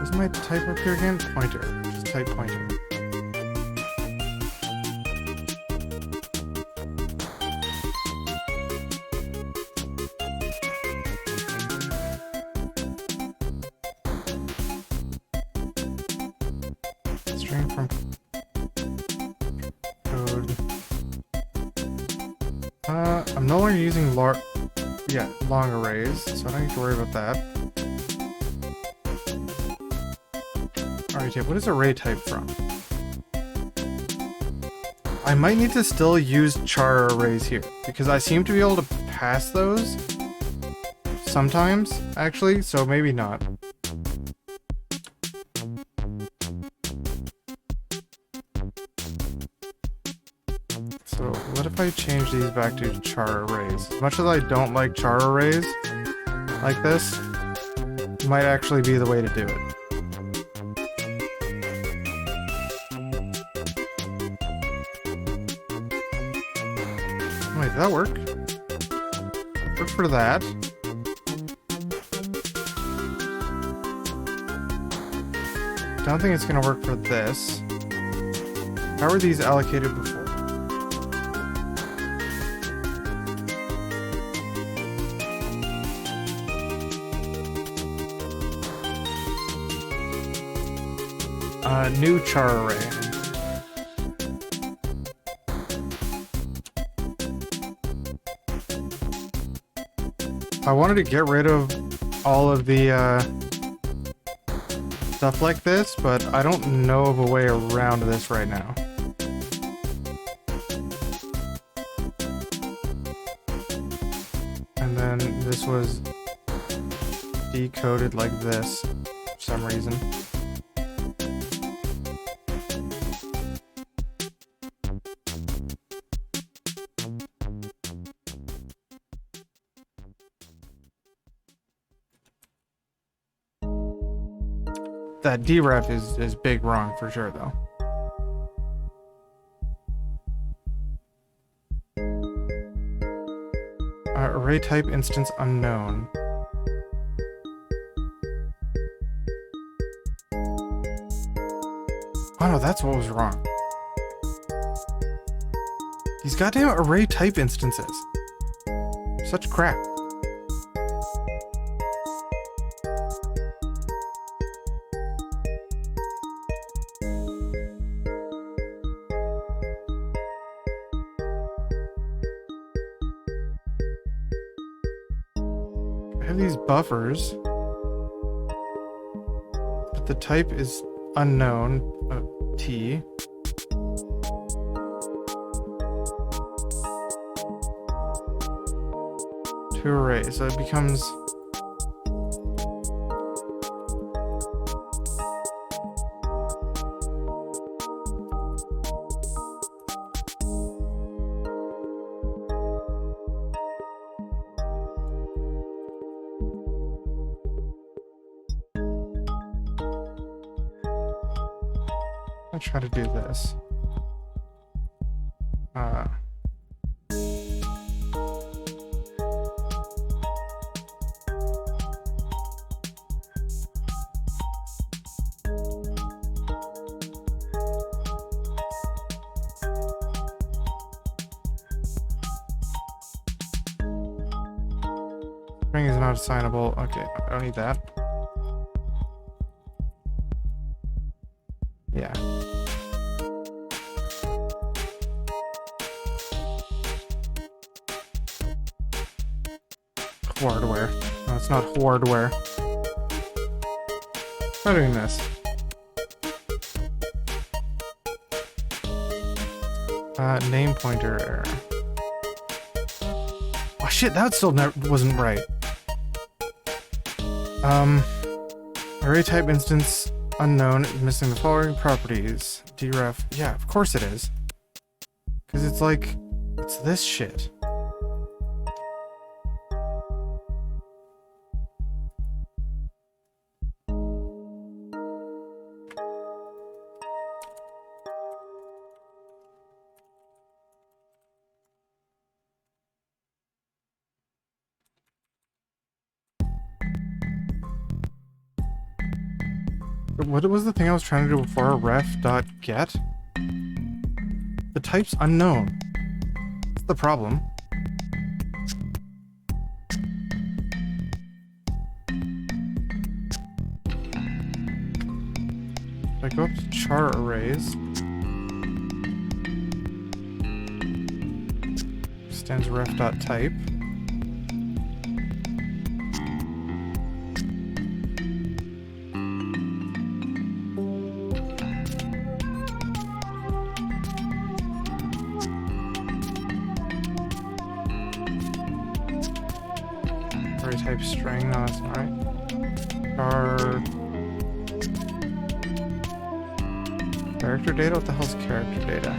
Isn't my type up here again? Pointer. Just type pointer. String from code. I'm no longer using long arrays, so I don't need to worry about that. Array type. What is array type from? I might need to still use char arrays here, because I seem to be able to pass those sometimes, actually, so maybe not. So what if I change these back to char arrays? As much as I don't like char arrays like this, might actually be the way to do it. Wait, did that work? Work for that. Don't think it's gonna work for this. How were these allocated before? New char array. I wanted to get rid of all of the stuff like this, but I don't know of a way around this right now. And then this was decoded like this for some reason. that deref is big wrong for sure though. Array type instance unknown. Oh no, that's what was wrong. These goddamn array type instances. Such crap. I have these buffers, but the type is unknown. T. To array, so it becomes I'll try to do this. String is not assignable. Okay, I don't need that. Yeah. Hardware. No, it's not hardware. Try doing this. Name pointer error. Oh shit, that still wasn't right. Array type instance unknown is missing the following properties. Deref. Yeah, of course it is. Because it's like, it's this shit. What was the thing I was trying to do before? Ref.get? The type's unknown. That's the problem. If I go up to char arrays, stands ref.type. Type string, no, that's not right. Char character data? What the hell's character data?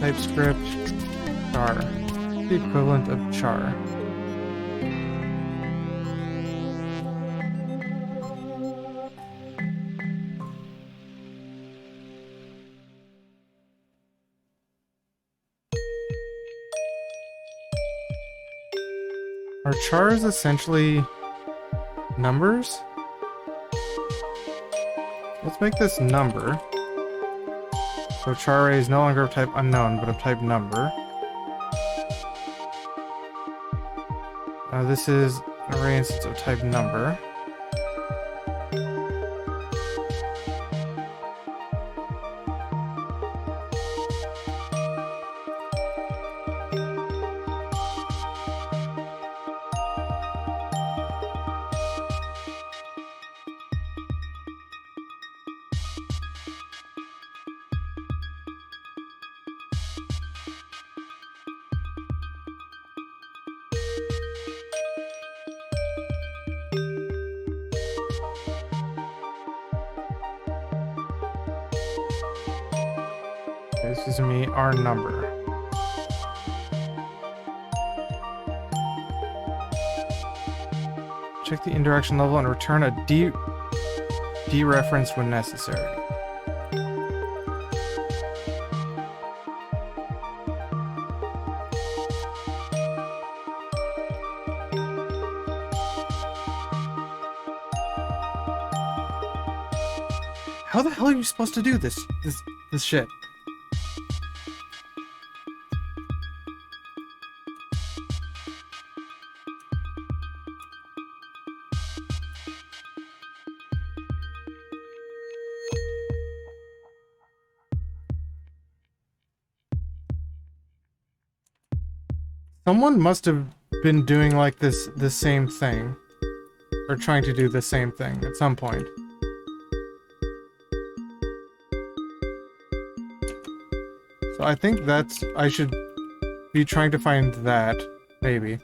TypeScript char. The equivalent of char. Are chars essentially numbers? Let's make this number. So char array is no longer of type unknown, but of type number. This is an array instance of type number. This is me, our number. Check the indirection level and return a dereference when necessary. How the hell are you supposed to do this shit? Someone must have been doing like the same thing. Or trying to do the same thing at some point. So I think I should be trying to find that, maybe.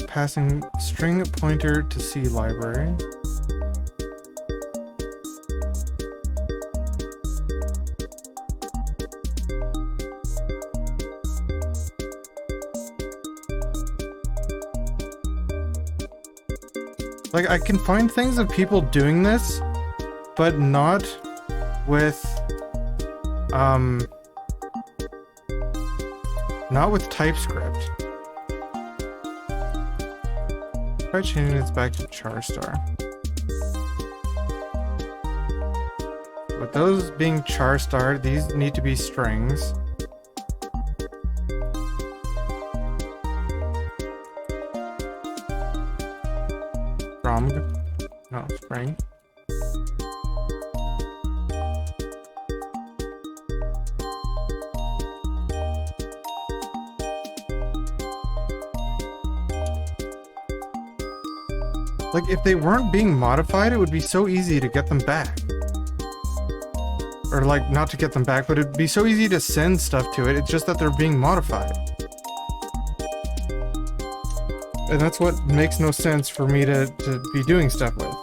Passing string pointer to C library. Like, I can find things of people doing this, but not with, not with TypeScript. Try changing this back to char star. With those being char star, these need to be strings. From, no, string. Like, if they weren't being modified, it would be so easy to get them back. Or, like, not to get them back, but it'd be so easy to send stuff to it. It's just that they're being modified. And that's what makes no sense for me to be doing stuff with.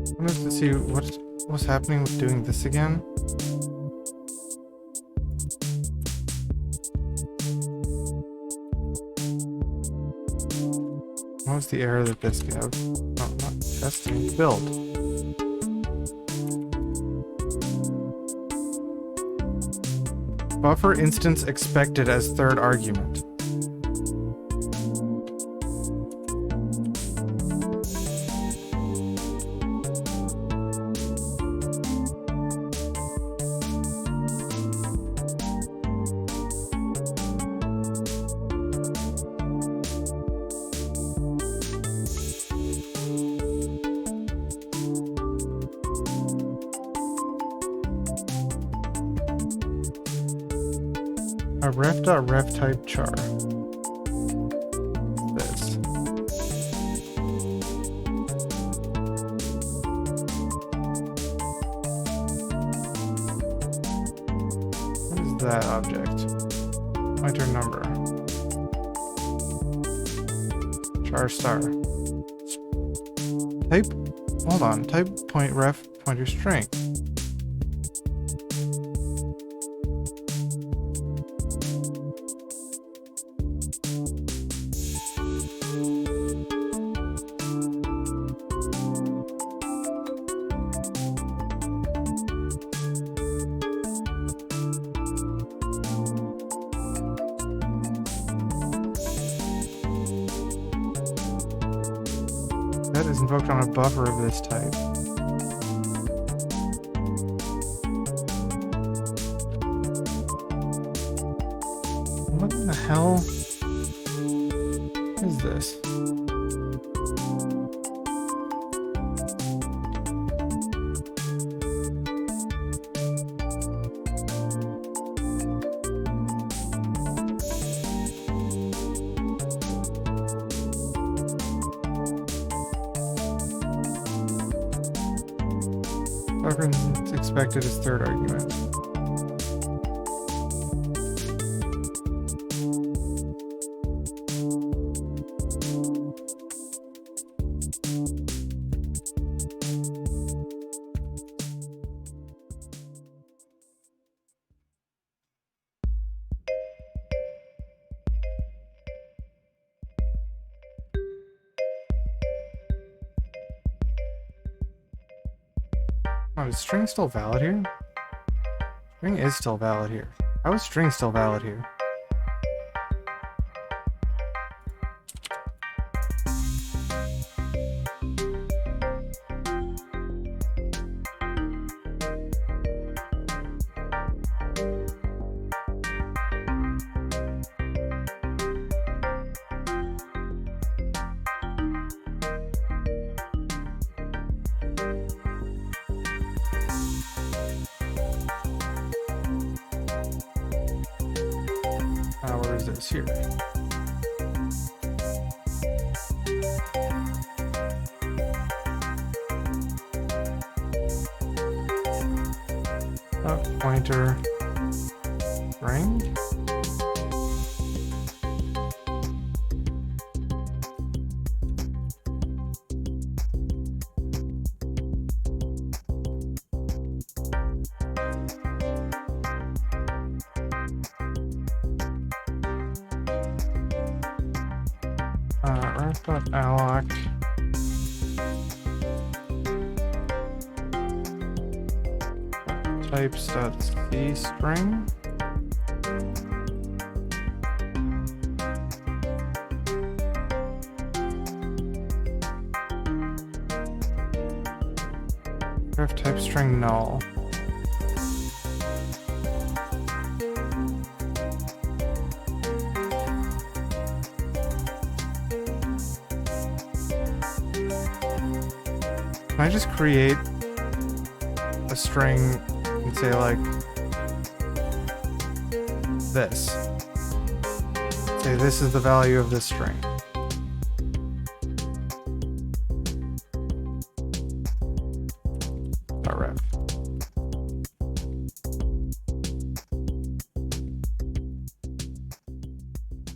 I wanted to see what's happening with doing this again. What was the error that this gave? Oh, not testing. Build. Buffer instance expected as third argument. A ref.ref type char. This. What is that object? Pointer number. Char star. Type. Hold on. Type point ref pointer string. That is invoked on a buffer of this type. What in the hell is this? It's expected as third argument. Oh, is string still valid here? String is still valid here. How is string still valid here? Where is this? Here. Pointer string. Ref.alloc. Types.c string. Ref type string null. Can I just create a string and say like this? Say this is the value of this string. .ref.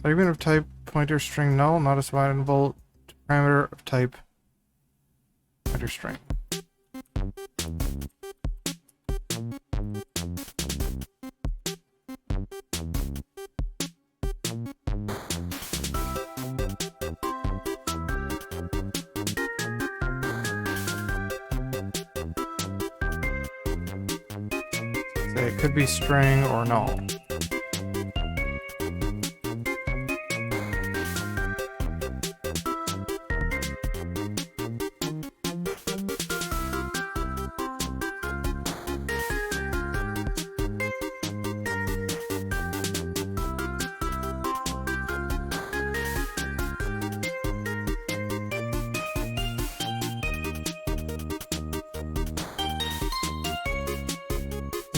Argument of type pointer string null, not assignable to parameter of type pointer string. Say it could be string or null.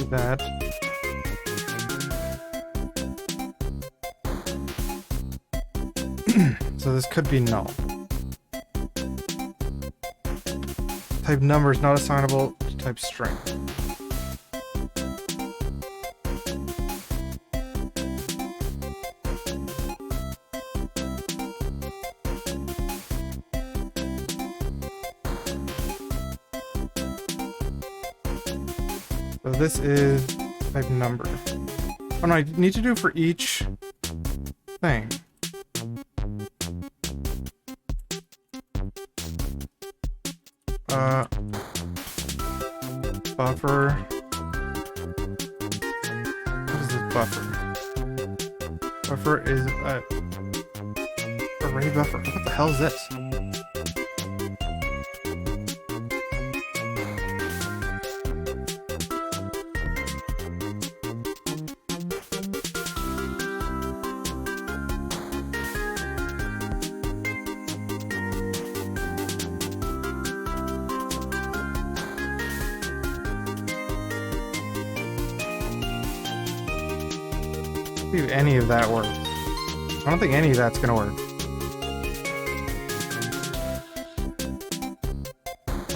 That so this could be null. Type number is not assignable to type string. So this is type number. Oh no, I need to do for each thing. Buffer. What is this buffer? Buffer is array buffer. What the hell is this? See if any of that works. I don't think any of that's gonna work.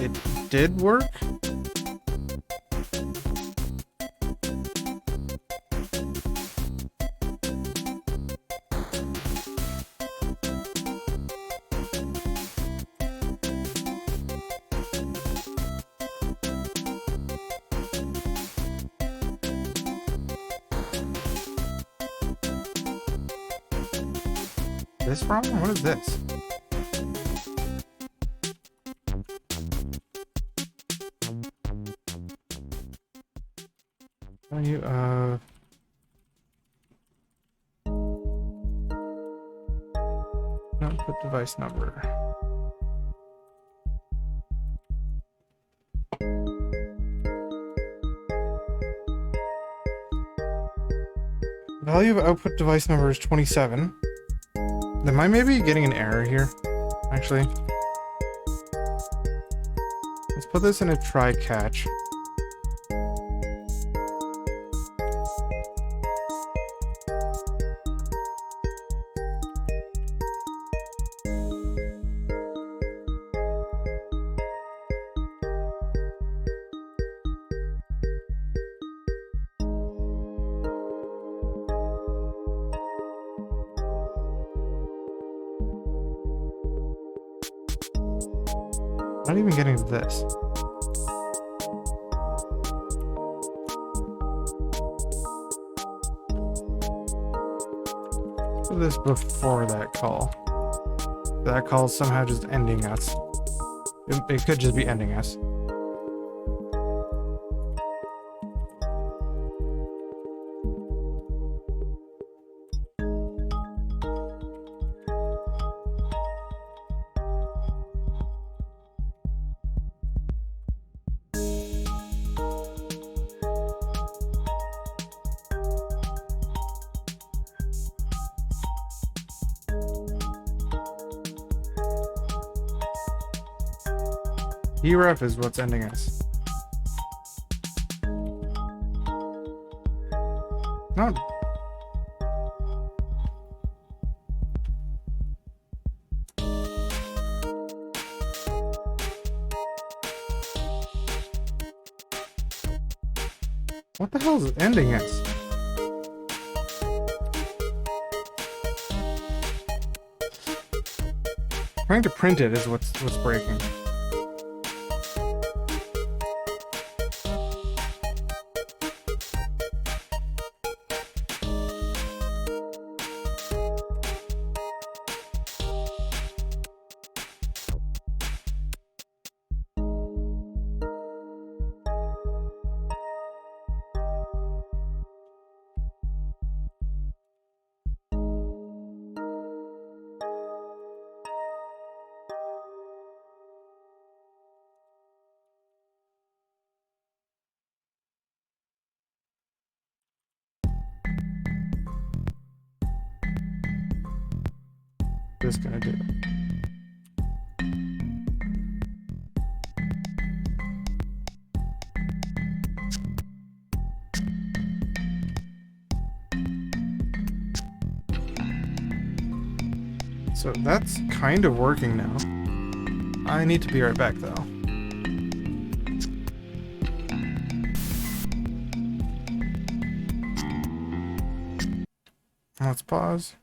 It did work? This wrong? What is this? Value of output device number. Value of output device number is 27. Am I maybe getting an error here? Actually, let's put this in a try catch. Not even getting this. Put this before that call. That call is somehow just ending us. It could just be ending us. Deref is what's ending us. No. What the hell is ending us? Trying to print it is what's breaking. This gonna do? So that's kind of working now. I need to be right back though. Let's pause.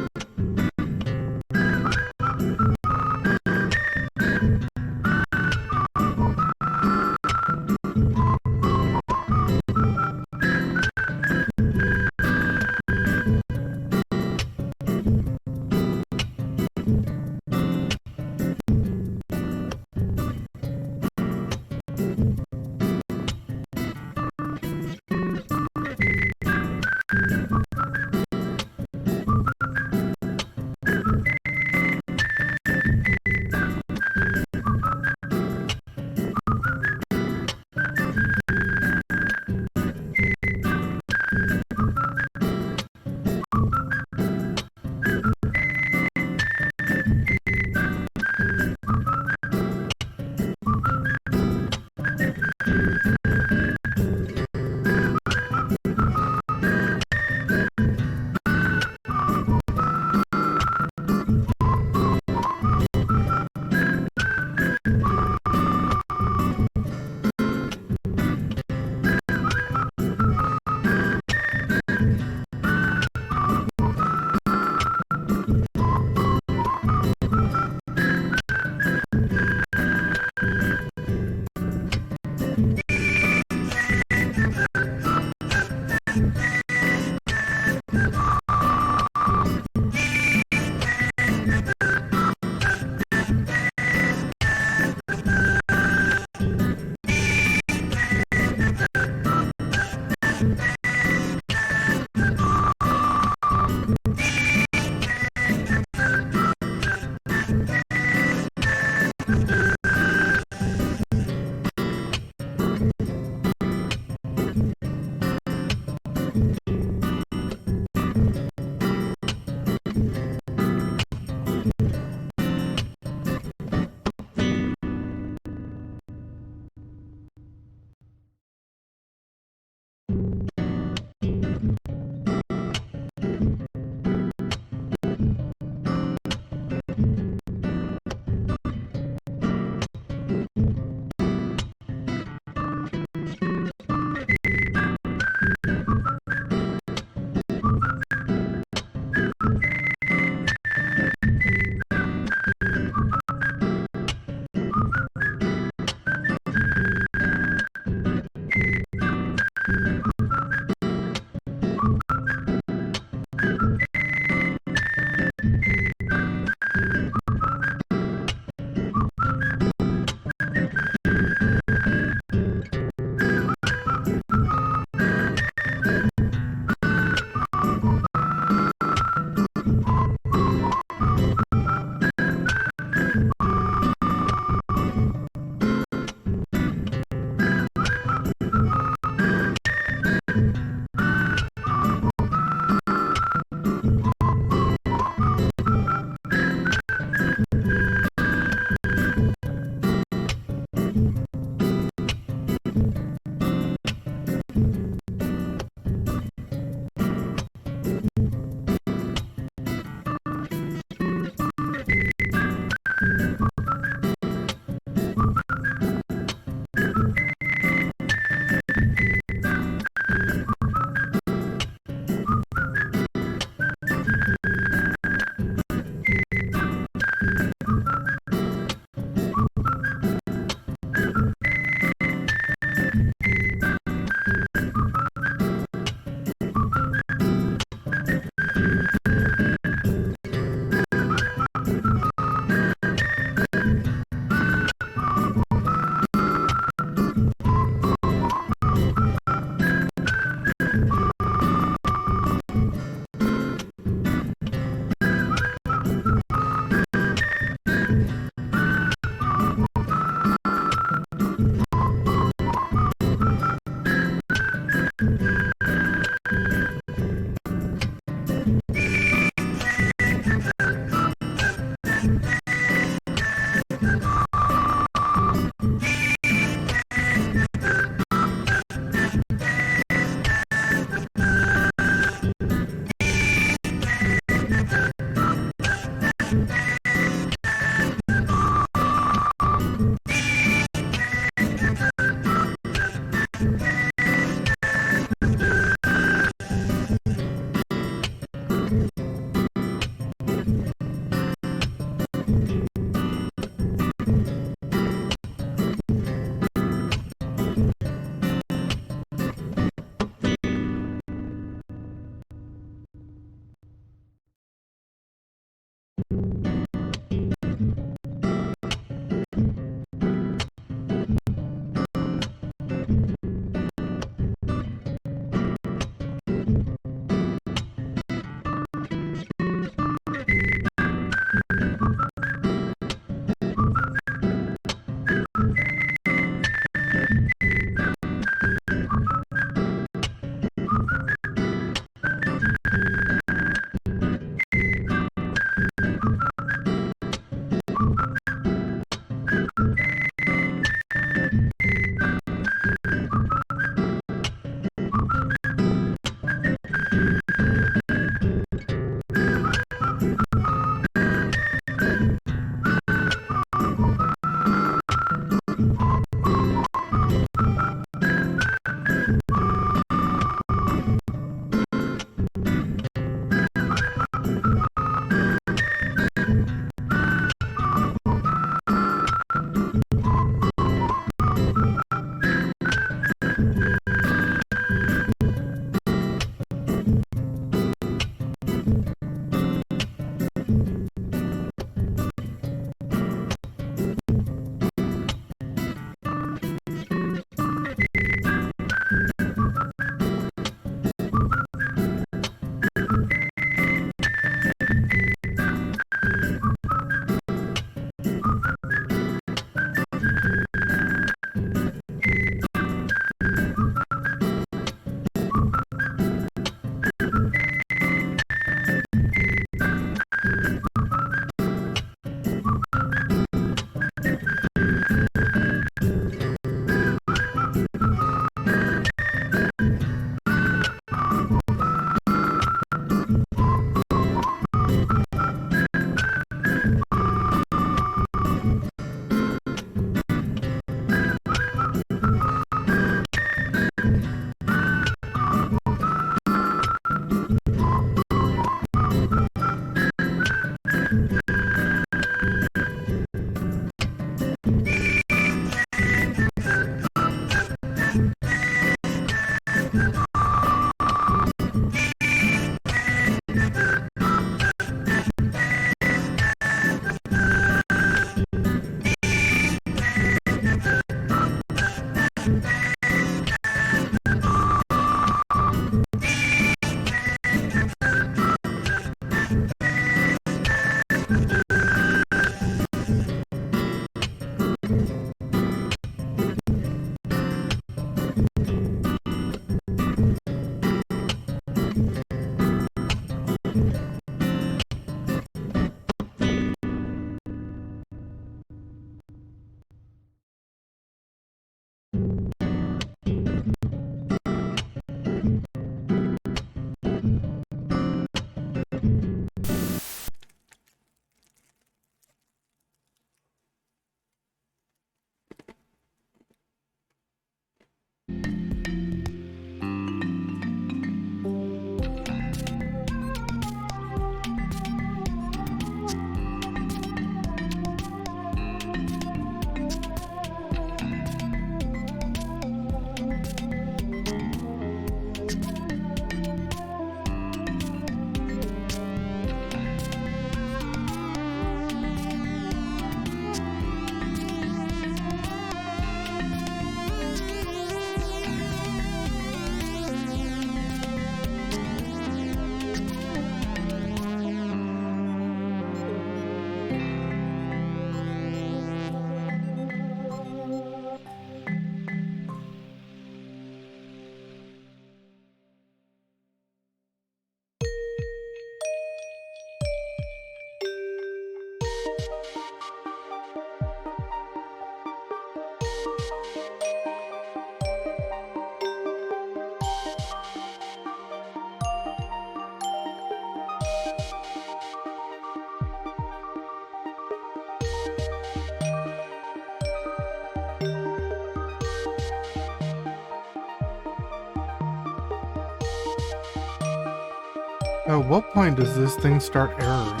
At what point does this thing start erroring?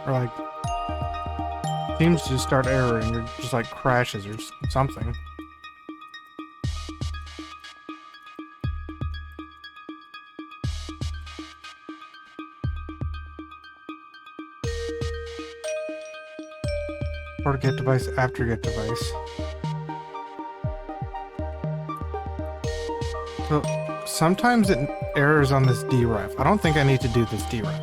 Or like, seems to start erroring, or just like crashes or something. Or get device after get device. So sometimes it errors on this deref. I don't think I need to do this deref.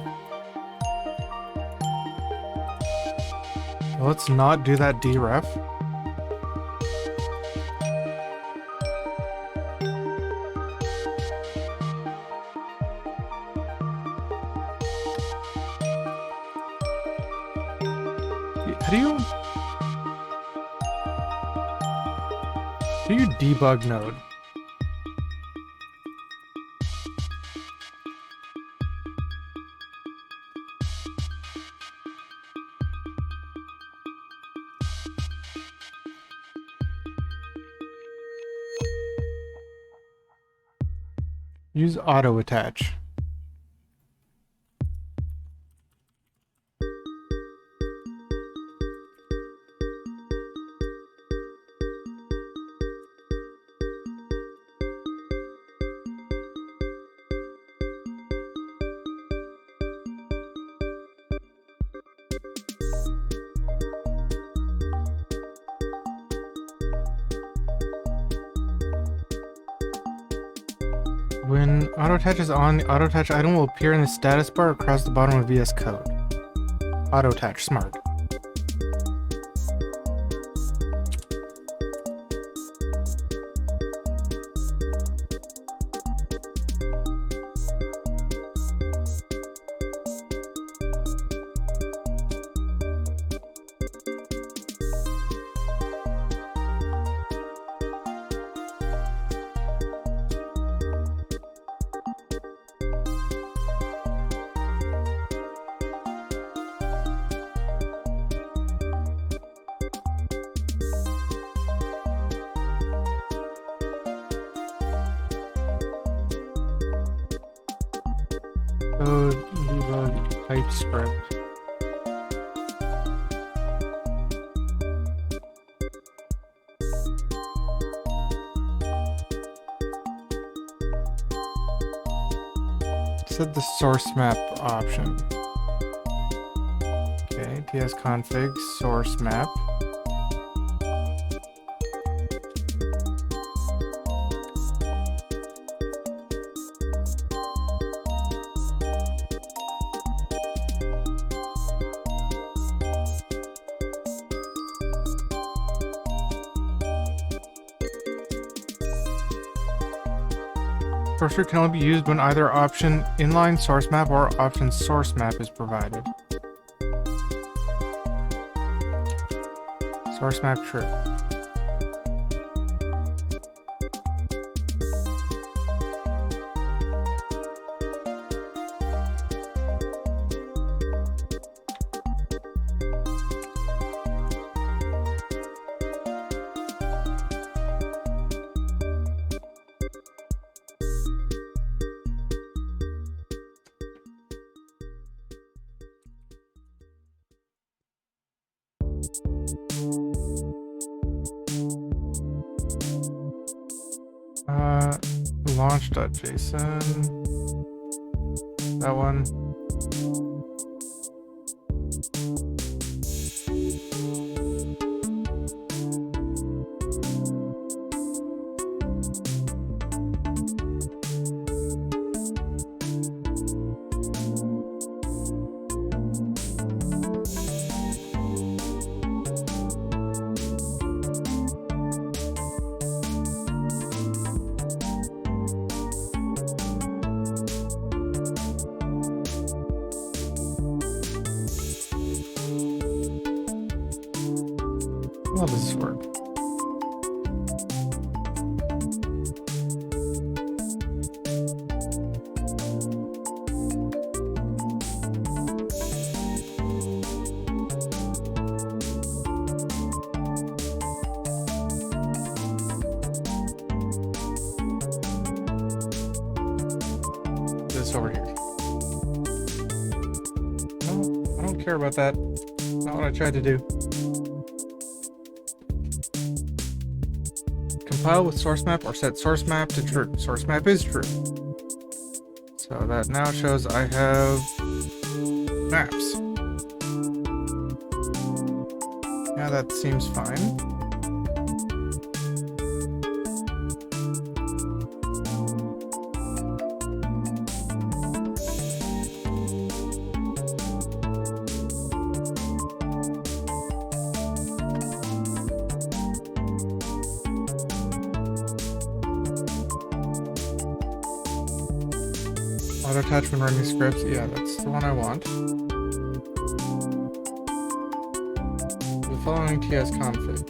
Let's not do that deref. How do you debug node? Use auto attach. When auto attach is on, the auto attach item will appear in the status bar across the bottom of VS Code. Auto attach, smart. Code debug typescript. Set the source map option. Okay, tsconfig source map. Cursor can only be used when either option inline source map or option source map is provided. Source map true. Launch.json. That one. How does this work? This over here. care about that. Not what I tried to do. Compile with source map or set source map to true. Source map is true. So that now shows I have maps. Yeah, that seems fine. Auto attach when running scripts. Yeah, that's the one I want. The following TS config.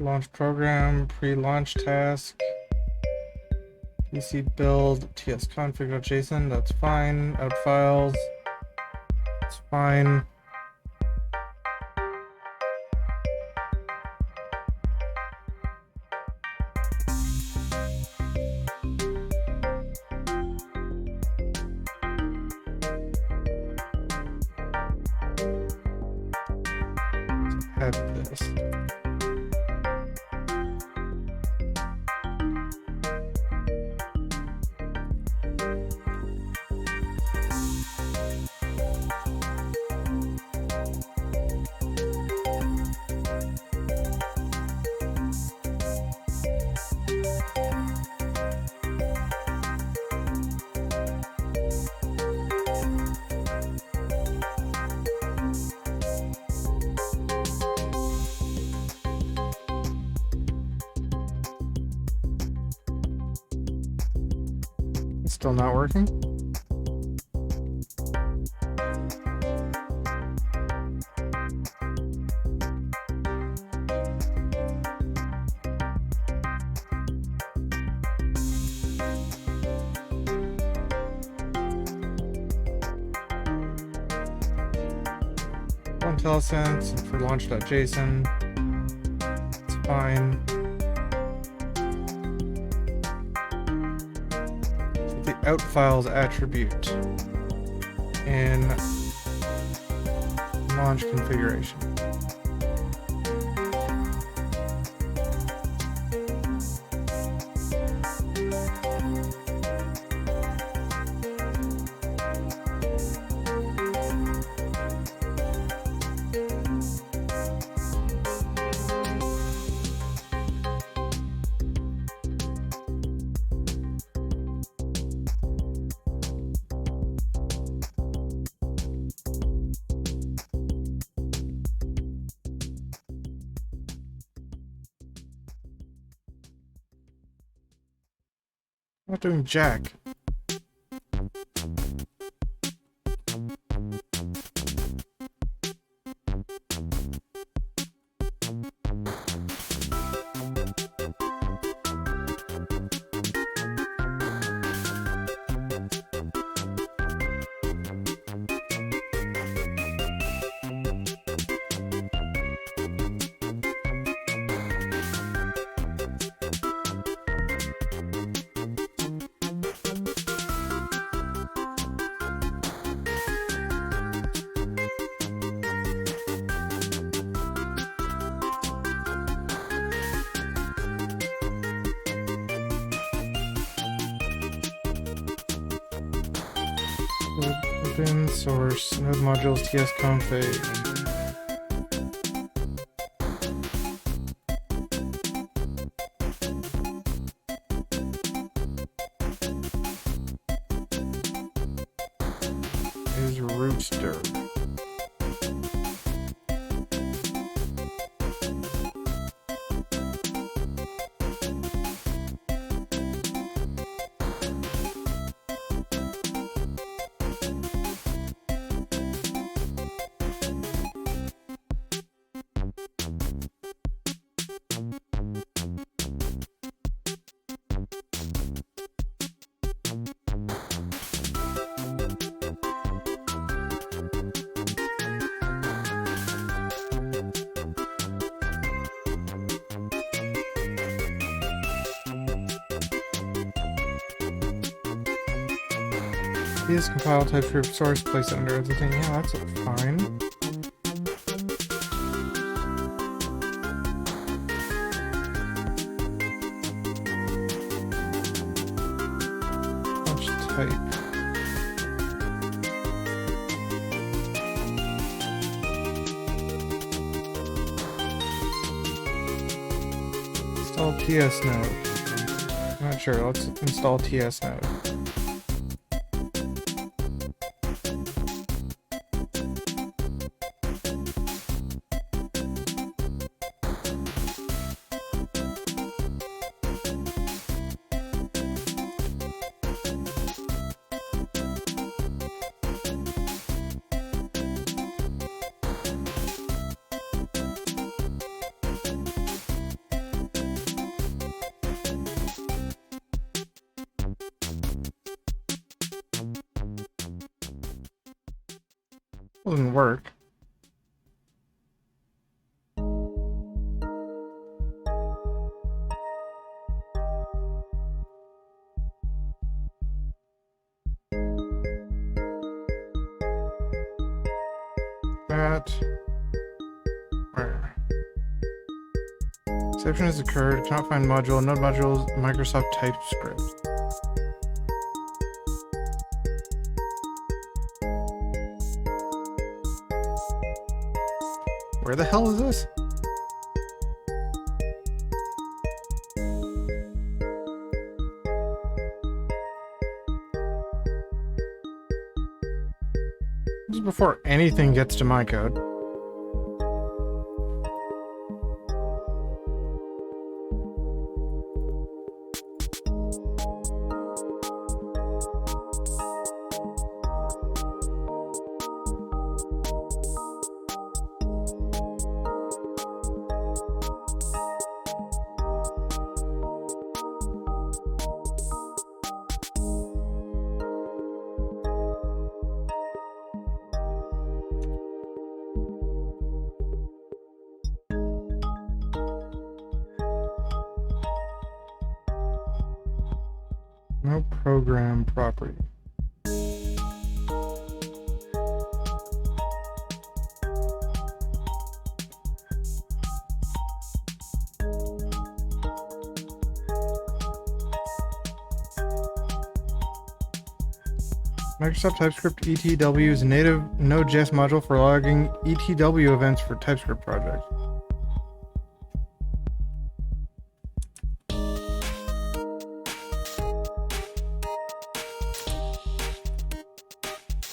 Launch program, pre-launch task, PC build, tsconfig.json, that's fine. Out files, that's fine. Let's add this. Still not working? IntelliSense for launch.json. It's fine. The out files attribute in launch configuration. Not doing jack. Open source node modules tsconfig. Is rootster. Yes, compile TypeScript source, place it under everything. Yeah, that's fine. Launch type. Install TS node. I'm not sure. Let's install TS node. Doesn't work. That. Where? Exception has occurred. Cannot find module. Node modules. Microsoft TypeScript. Where the hell is this? This is before anything gets to my code. No program property. Microsoft TypeScript ETW is a native Node.js module for logging ETW events for TypeScript projects.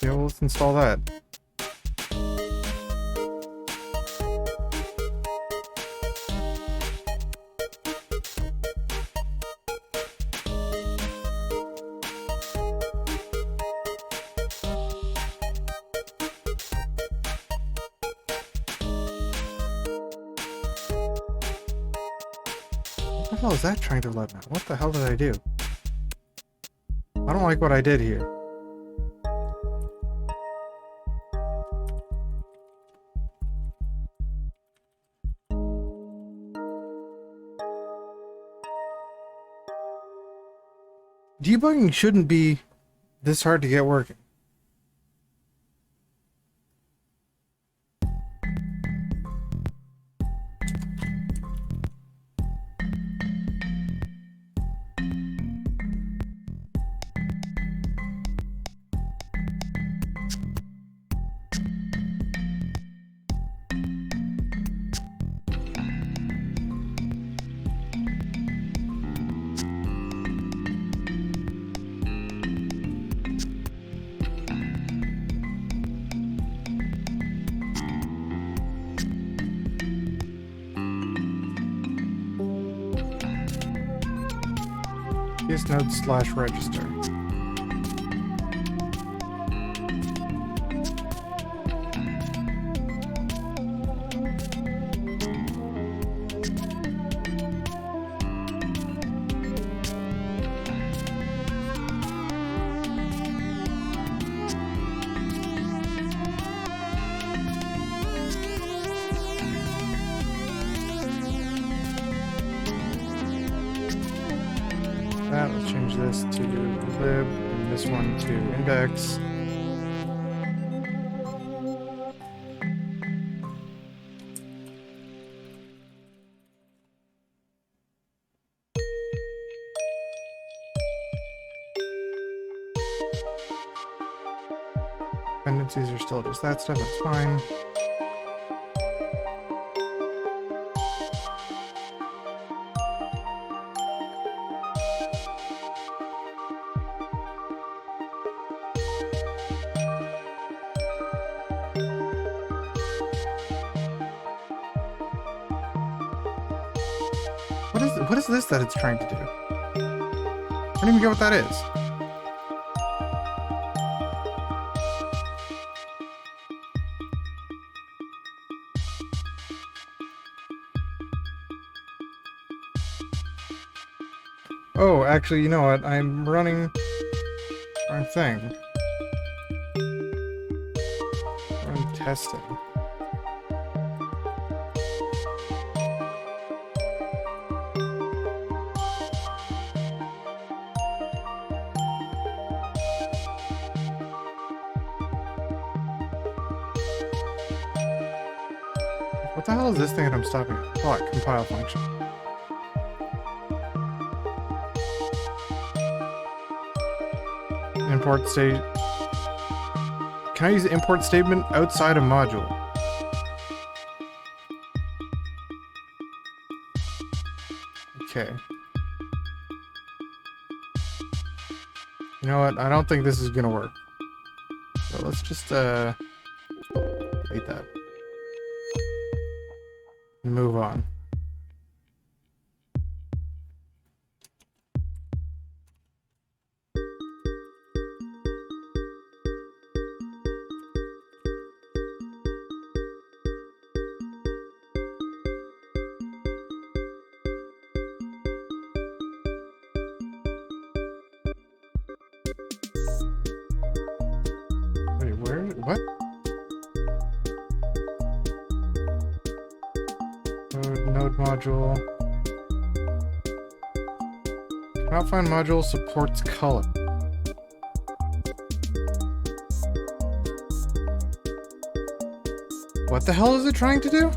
Yeah, well, let's install that. What the hell is that trying to load now? What the hell did I do? I don't like what I did here. Debugging shouldn't be this hard to get working. Node/register. Let's change this to lib. this one to index. Dependencies are still just that stuff, that's fine. What is this that it's trying to do? I don't even get what that is. Oh, actually, you know what? I'm running wrong thing. I'm testing. What the hell is this thing that I'm stopping at? Oh, compile function. Import state. Can I use the import statement outside a module? Okay. You know what? I don't think this is gonna work. So let's just delete that. And move on. Wait, where? What? Node module. Cannot find module supports color. What the hell is it trying to do?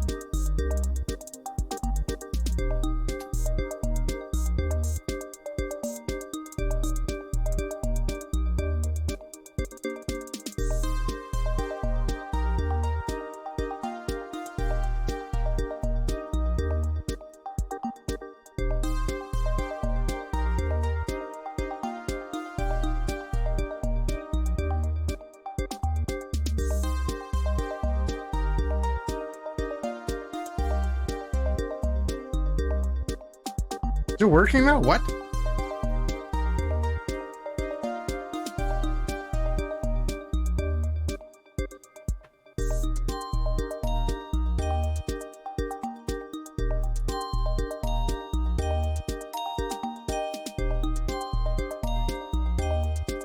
Is it working now? What?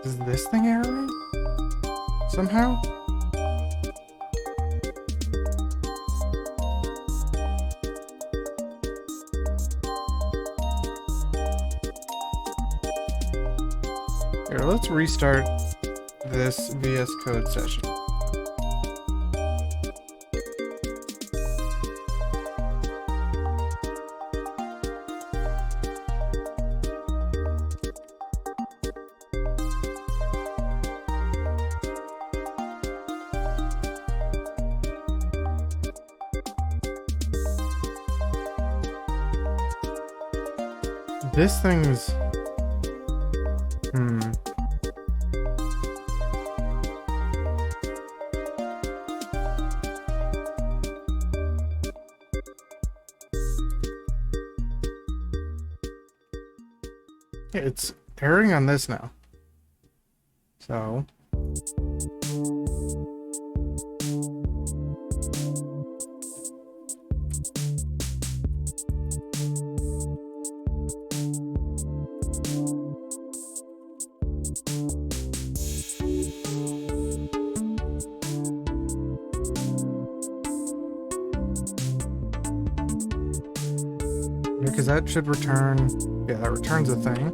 Is this thing erroring? Somehow? Here, let's restart this VS Code session. This thing's... It's erroring on this now. So... because that should return... Yeah, that returns a thing.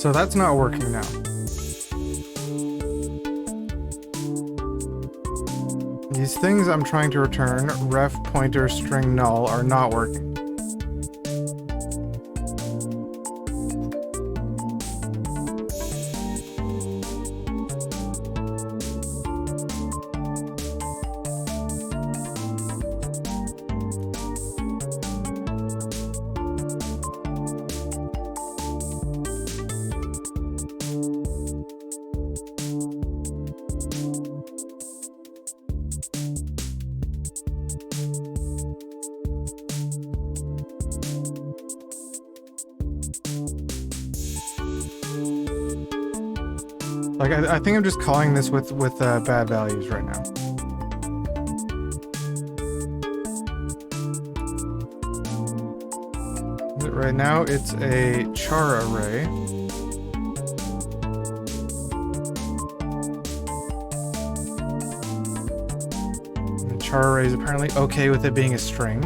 So that's not working now. These things I'm trying to return, ref, pointer, string, null, are not working. Like, I think I'm just calling this with bad values right now. Right now, it's a char array. And char array is apparently okay with it being a string.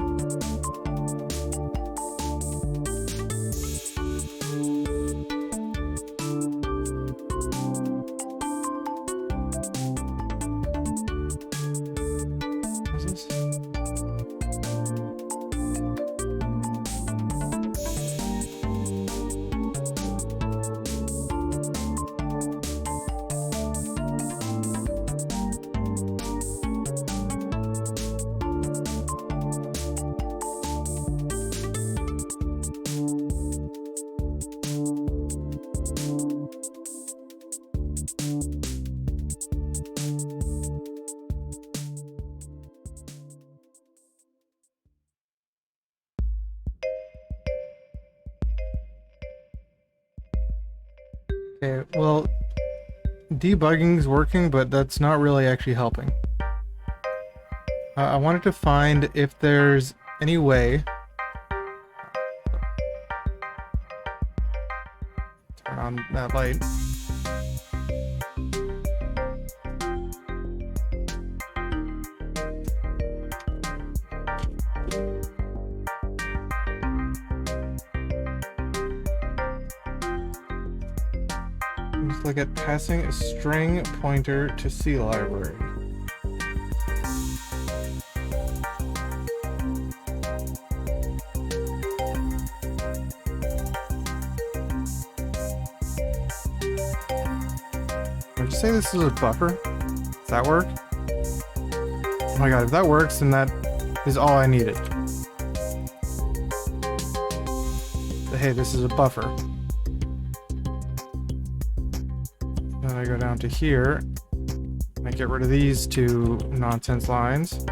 Okay, well, debugging is working, but that's not really actually helping. I wanted to find if there's any way... Turn on that light. Let's look at passing a string pointer to C library. Would you say this is a buffer? Does that work? Oh my god, if that works, then that is all I needed. Hey, this is a buffer. Then I go down to here. I get rid of these two nonsense lines.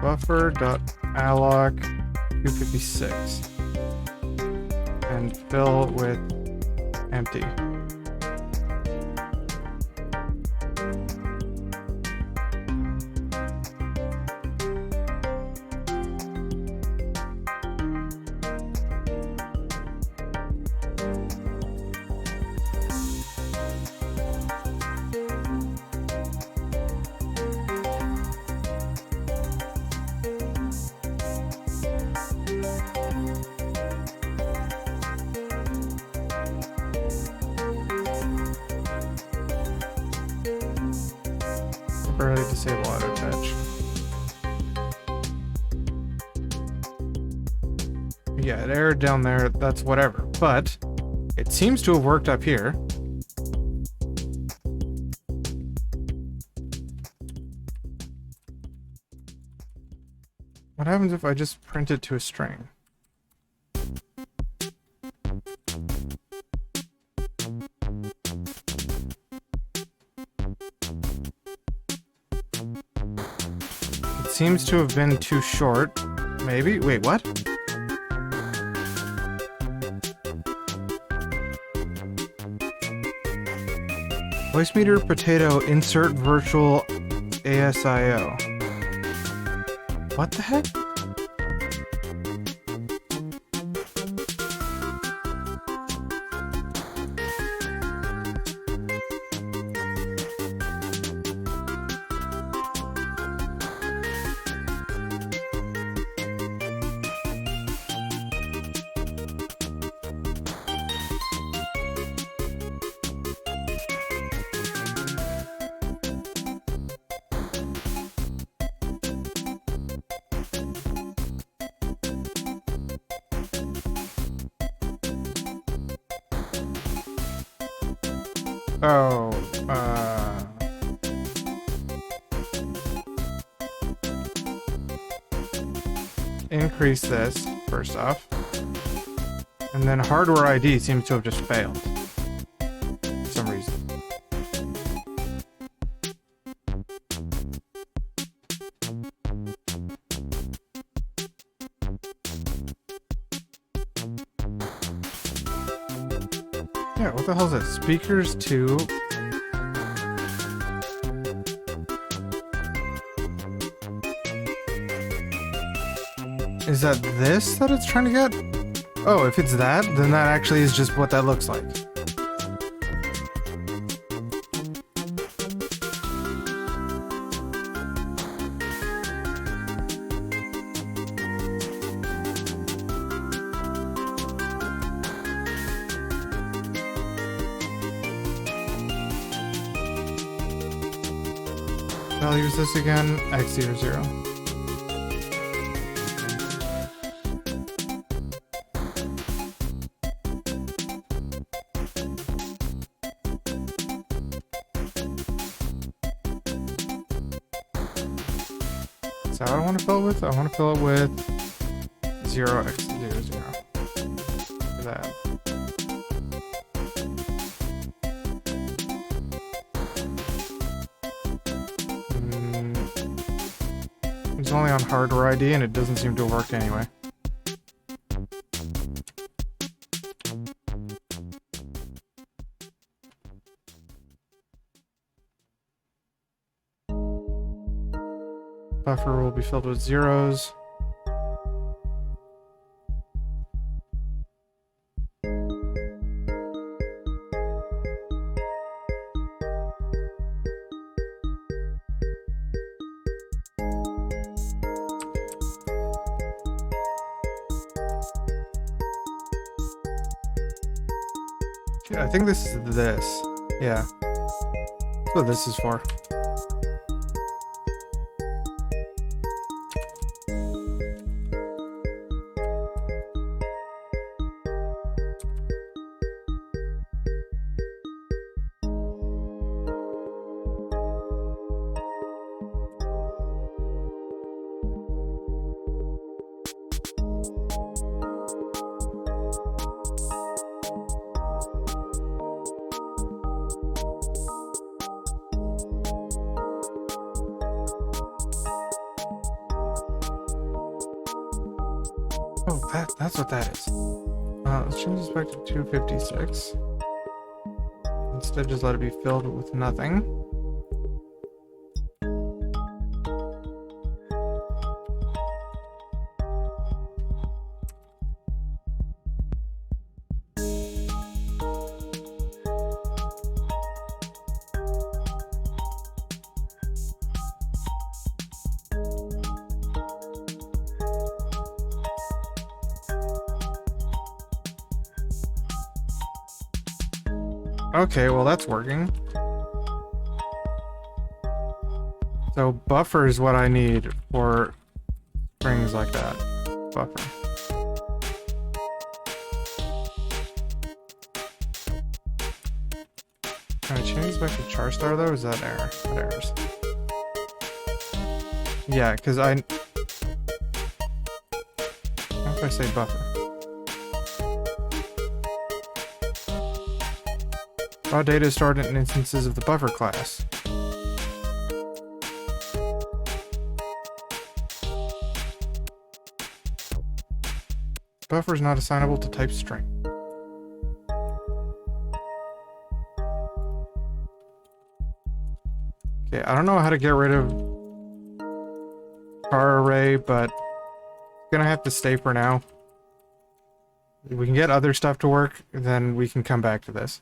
Buffer.alloc 256 and fill with empty. Temporarily disable auto touch. Yeah, it errored down there, that's whatever. But it seems to have worked up here. What happens if I just print it to a string? Seems to have been too short. Maybe? Wait, what? Voicemeeter potato insert virtual ASIO. What the heck? Oh, increase this, first off. And then hardware ID seems to have just failed. For some reason. Yeah, what the hell is that? Speakers 2. Is that this that it's trying to get? Oh, if it's that, then that actually is just what that looks like. I'll use this again, X00. So I want to fill it with? I want to fill it with 0x00. For that. It's only on hardware ID and it doesn't seem to work anyway. Buffer will be filled with zeros. I think this is this. Yeah. That's what this is for. Oh, that's what that is. Let's change this back to 256. Instead, just let it be filled with nothing. Okay, well that's working. So buffer is what I need for strings like that. Buffer. Can I change this back to char star though? Is that error? That errors. Yeah, because how if I say buffer? Raw data is stored in instances of the buffer class. Buffer is not assignable to type string. Okay, I don't know how to get rid of char array, but it's gonna have to stay for now. If we can get other stuff to work, then we can come back to this.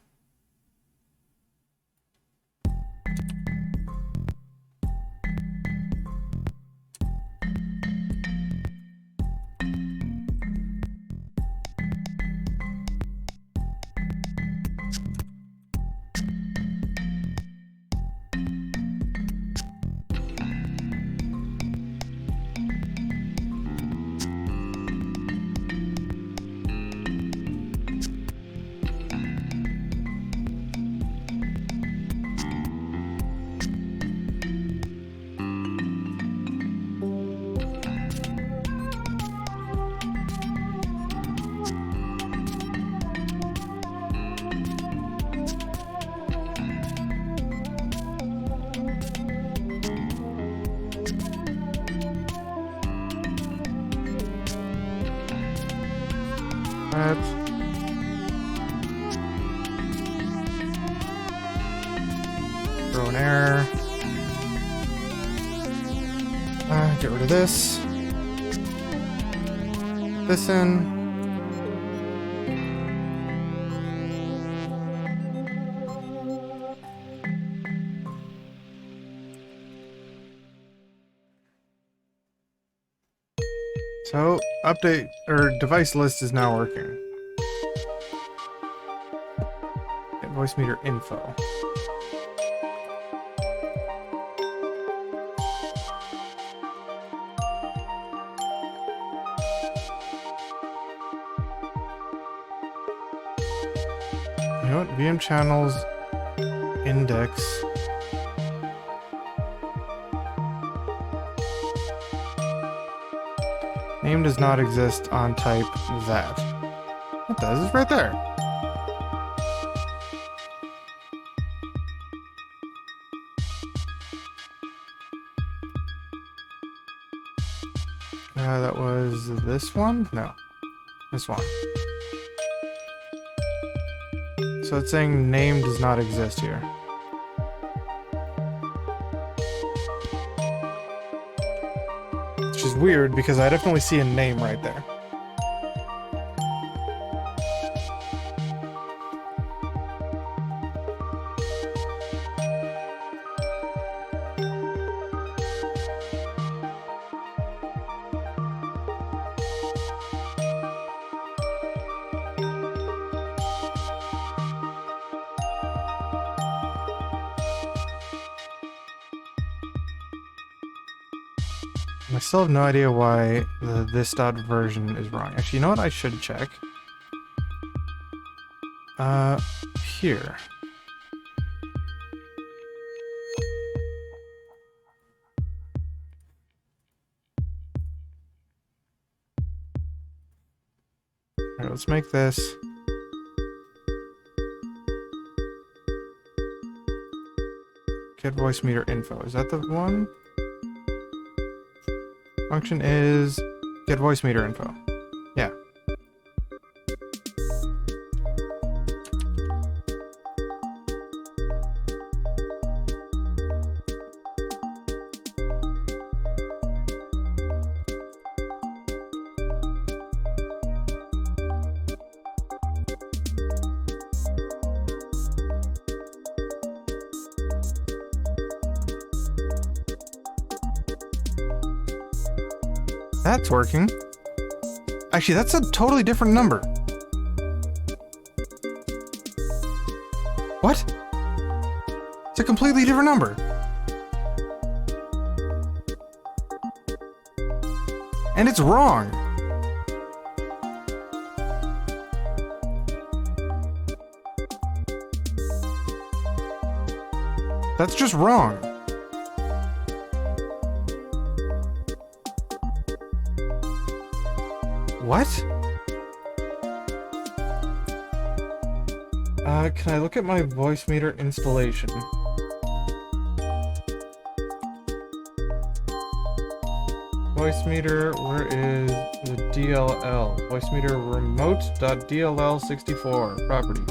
That. Throw an error. Get rid of this. This in. So, update or device list is now working. Get Voicemeeter info. You know what? VM channels index. Name does not exist on type that. It does, it's right there. That was this one? No. This one. So it's saying name does not exist here. Which is weird because I definitely see a name right there. I still have no idea why the this.version version is wrong. Actually, you know what I should check? Here. Alright, let's make this. Get Voicemeeter info. Is that the one? Function is get Voicemeeter info. Yeah. That's working. Actually, that's a totally different number. What? It's a completely different number. And it's wrong. That's just wrong. What? Can I look at my Voicemeeter installation? Voicemeeter, where is the DLL? Voicemeeter remote.dll64 properties.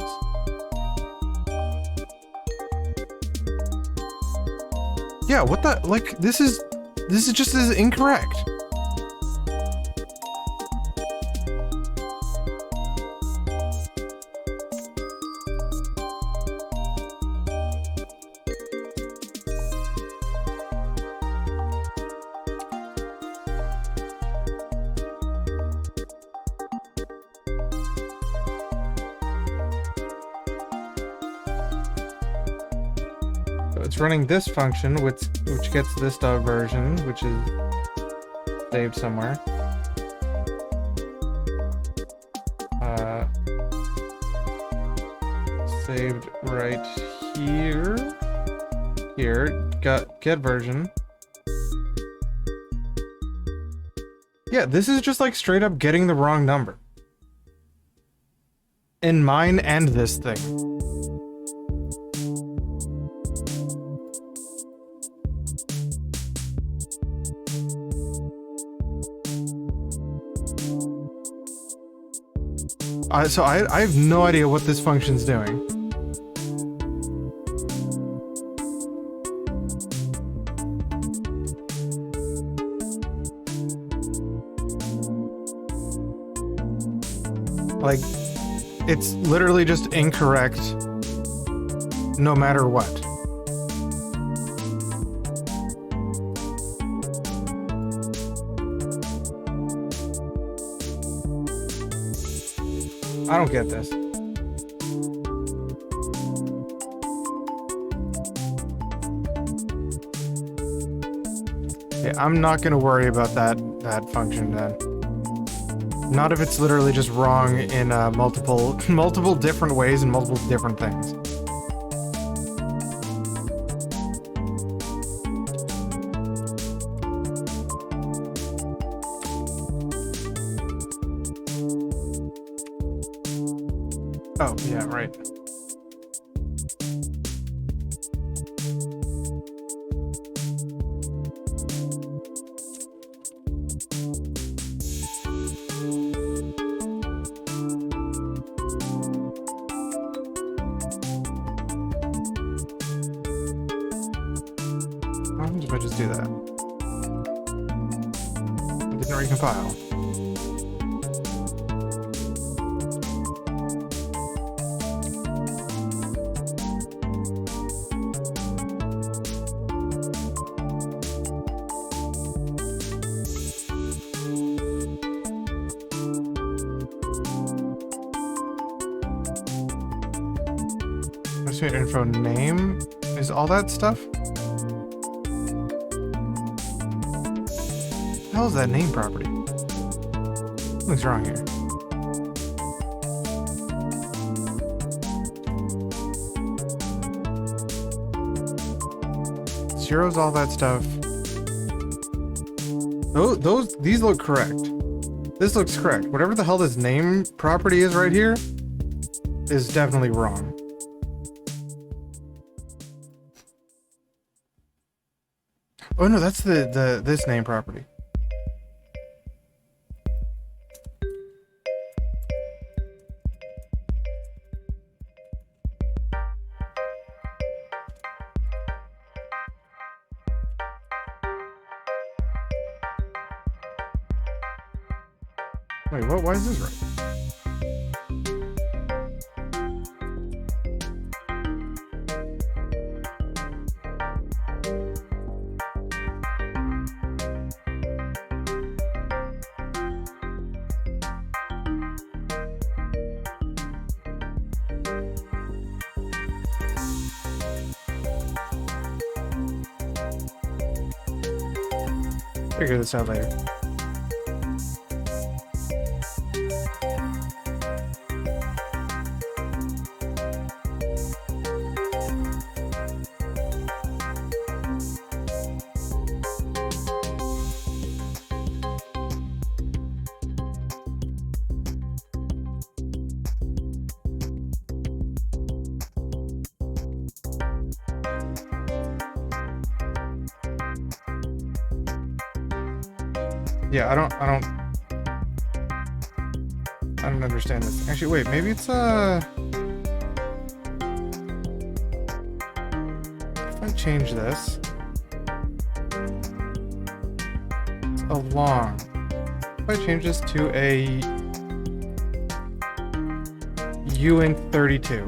Yeah, what the, like, this is just as incorrect. It's running this function, which gets this version, which is saved somewhere. Saved right here. Here, got get version. Yeah, this is just like straight up getting the wrong number. In mine and this thing. So I have no idea what this function's doing. Like, it's literally just incorrect no matter what. I don't get this. Yeah, I'm not gonna worry about that function then. Not if it's literally just wrong in multiple different ways and multiple different things. Oh, yeah, right. What happens if I just do that? It didn't recompile. Info name is all that stuff? What the hell is that name property? Something's wrong here. Zero's all that stuff. Oh, these look correct. This looks correct. Whatever the hell this name property is right here is definitely wrong. Oh no, that's this name property. Wait, what? Why is this right? Figure this out later. Yeah, I don't understand this. Actually, wait, maybe it's if I change this, it's a long. If I change this to a Ewing 32.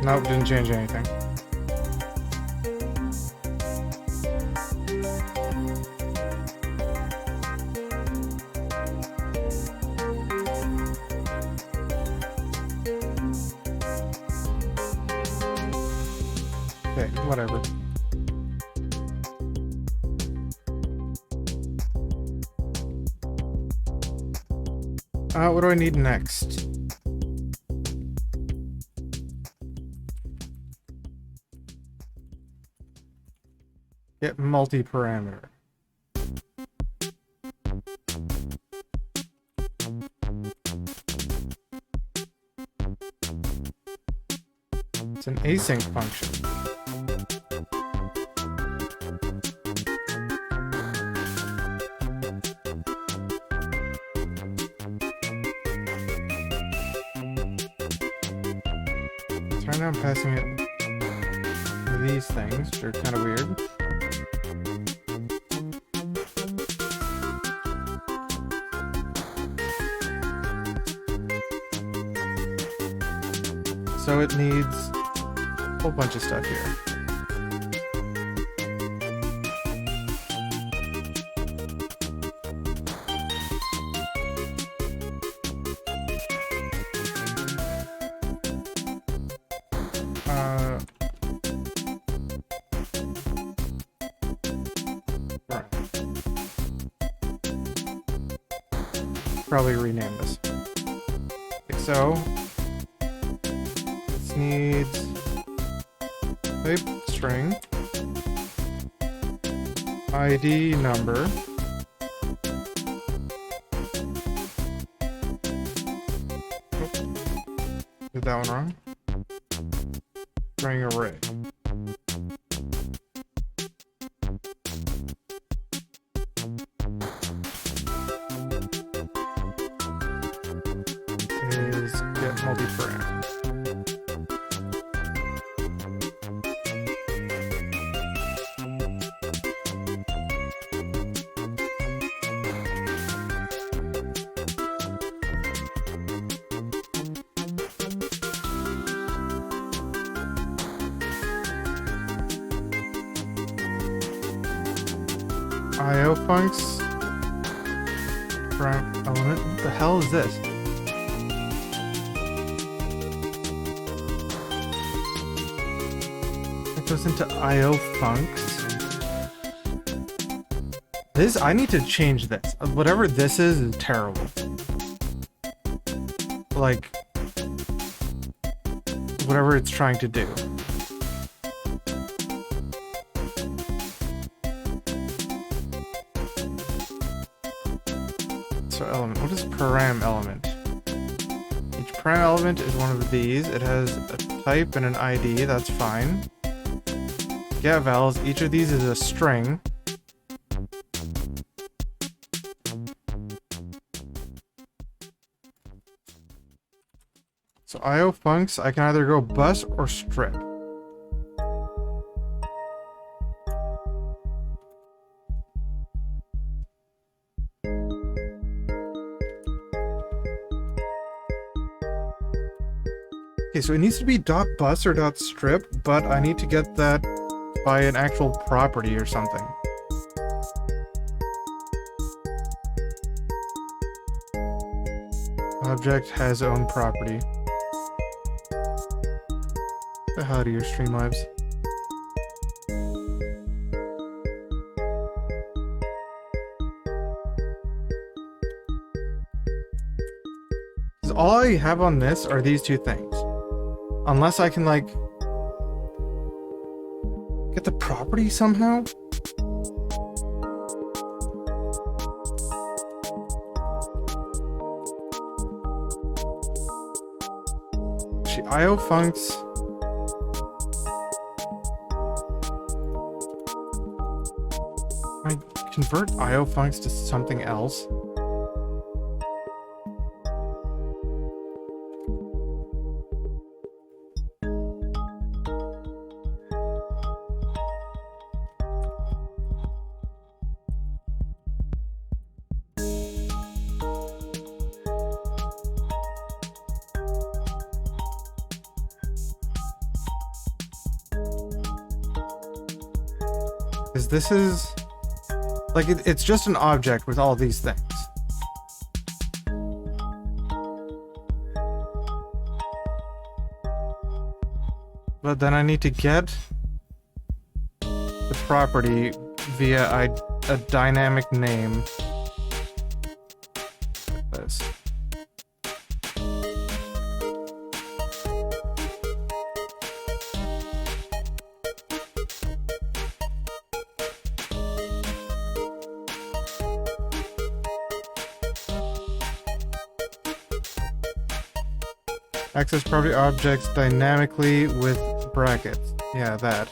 Nope, didn't change anything. Okay, whatever. What do I need next? Get multi-parameter. It's an async function. Right now I'm passing it these things, which are kind of weird. So it needs a whole bunch of stuff here. Probably rename this. Like so. This needs type string, ID number, did that one wrong. String array. Is get multi-param. IO funcs. Param element. What the hell is this? Goes into IO funcs. This, I need to change this. Whatever this is terrible. Like, whatever it's trying to do. So element, what is param element? Each param element is one of these. It has a type and an ID, that's fine. Get vowels, each of these is a string. So IO funcs, I can either go bus or strip. Okay, so it needs to be .bus or .strip, but I need to get that by an actual property or something. Object has own property. The hell do your Streamlabs? All I have on this are these two things. Unless I can, like, get the property somehow? Actually, IO funcs. Can I convert IO funcs to something else? Because this is, like, it's just an object with all these things. But then I need to get the property via a dynamic name. Like this. Access property objects dynamically with brackets. Yeah, that.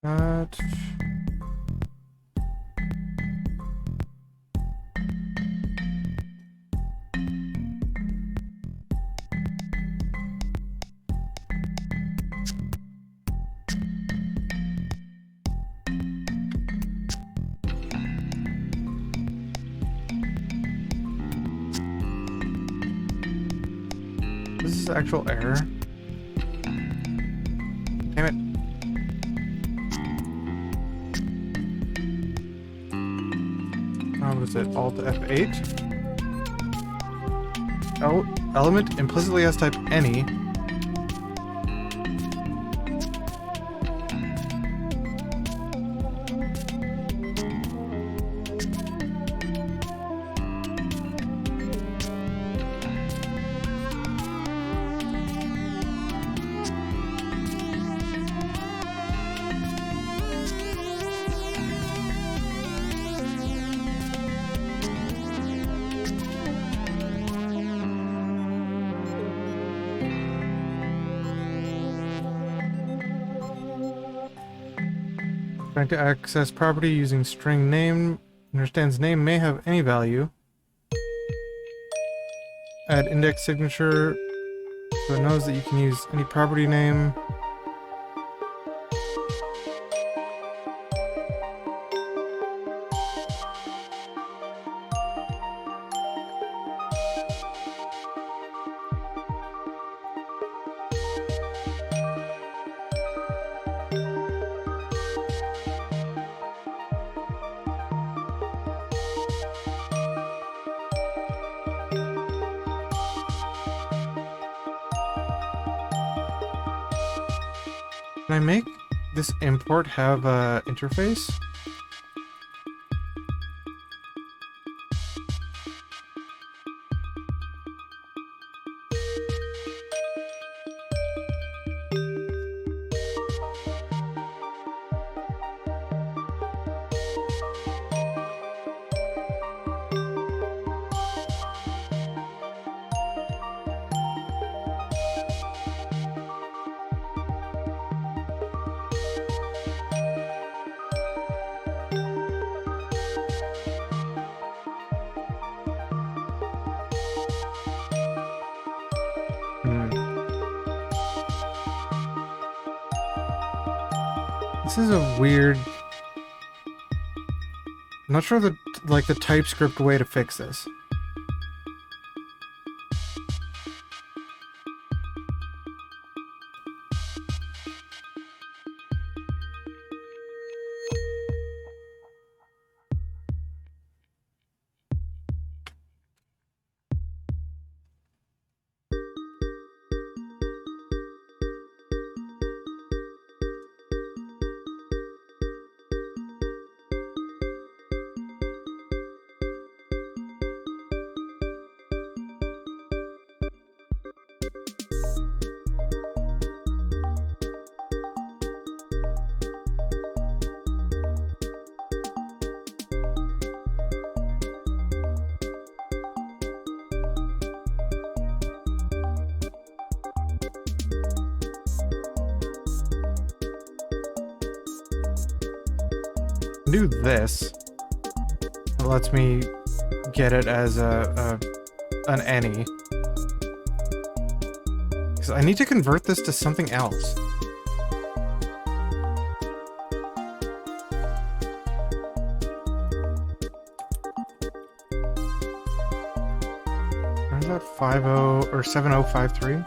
Uh, this is actual error. Damn it. What is it? Alt F8? Oh, element implicitly has type any. Trying to access property using string name. Understands name may have any value. Add index signature so it knows that you can use any property name. Can I make this import have a interface? This is a weird... I'm not sure the TypeScript way to fix this. Do this. It lets me get it as an any. Because I need to convert this to something else. Where's that 50 or 7053?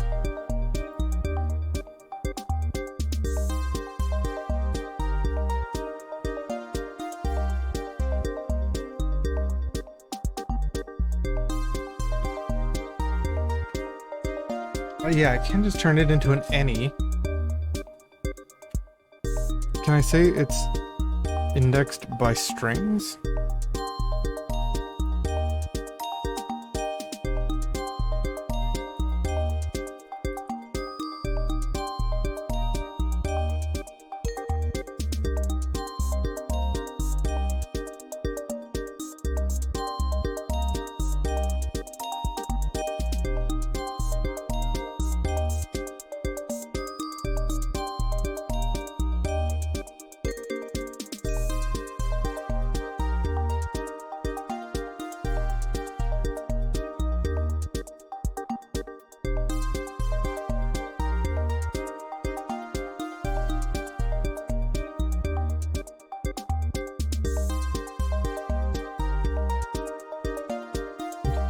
Yeah, I can just turn it into an any. Can I say it's indexed by strings?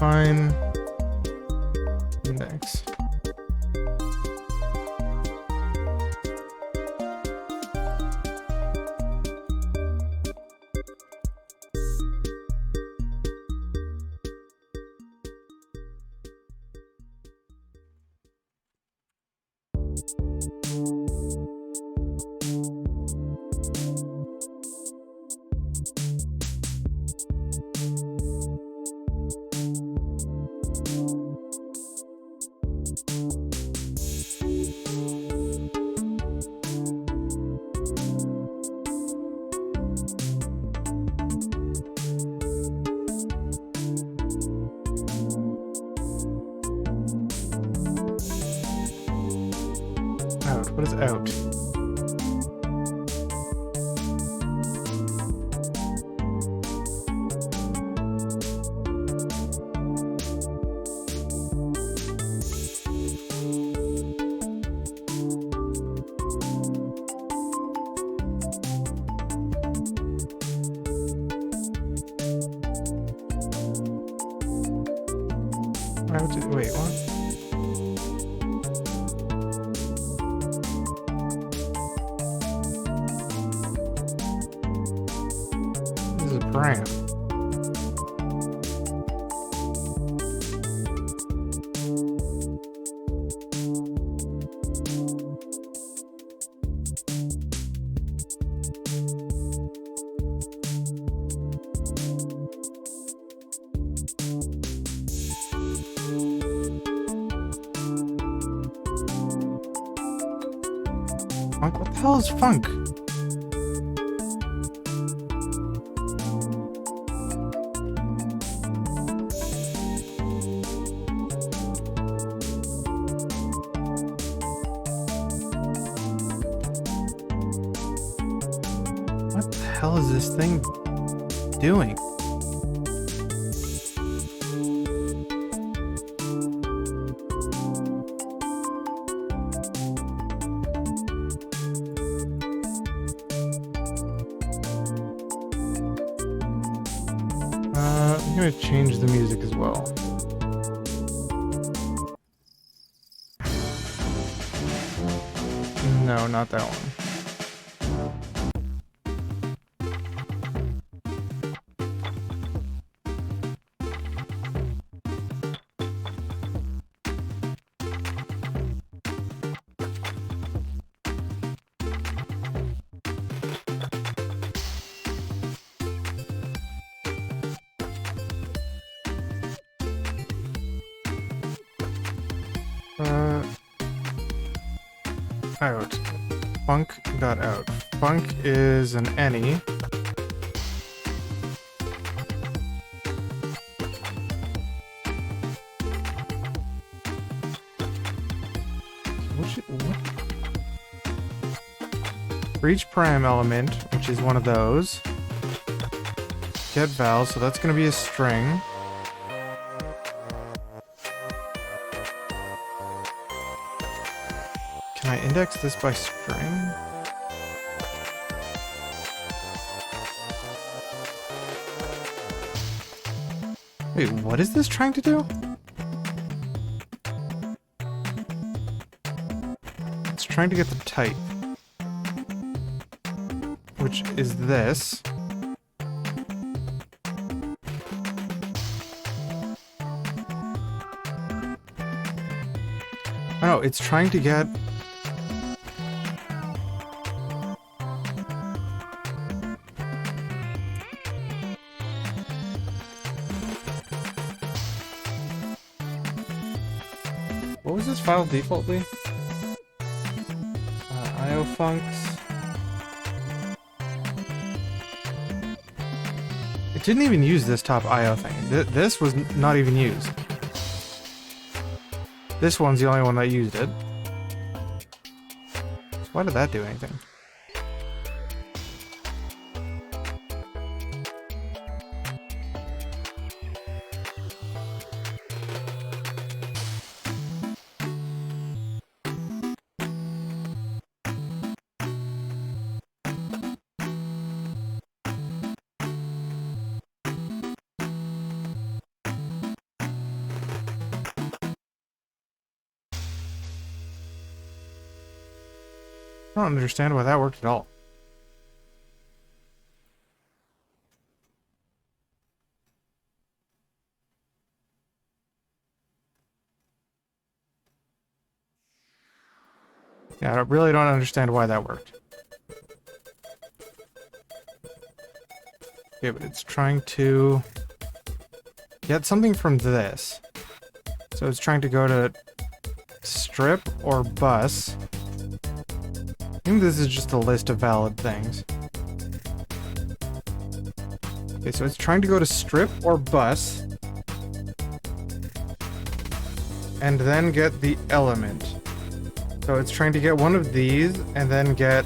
define index. Out. What is out? Wait, what? This is a param. Funk? What the hell is funk? What the hell is this thing doing? I'm gonna change the music as well. No, not that one. Out. Funk got out. Funk is an any. What? For each param element, which is one of those, get val, so that's going to be a string. Can I index this by string? Wait, what is this trying to do? It's trying to get the type, which is this. Oh no, it's trying to get... What was this file defaultly? IO funcs. It didn't even use this top IO thing. This was not even used. This one's the only one that used it. So why did that do anything? I don't understand why that worked at all. Yeah, I really don't understand why that worked. Okay, but it's trying to get something from this. So it's trying to go to strip or bus. I think this is just a list of valid things. Okay, so it's trying to go to strip or bus. And then get the element. So it's trying to get one of these and then get...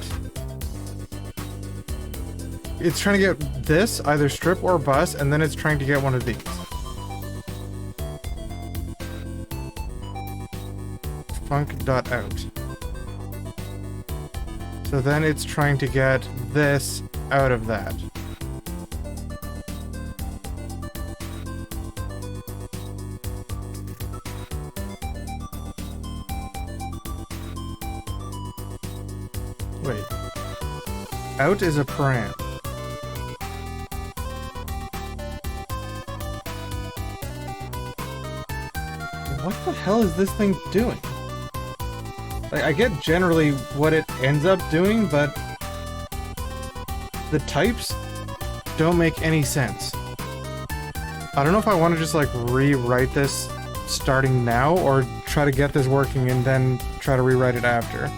It's trying to get this, either strip or bus, and then it's trying to get one of these. Func.out. So then it's trying to get this out of that. Wait. Out is a param. What the hell is this thing doing? Like, I get generally what it ends up doing, but the types don't make any sense. I don't know if I want to just like rewrite this starting now or try to get this working and then try to rewrite it after.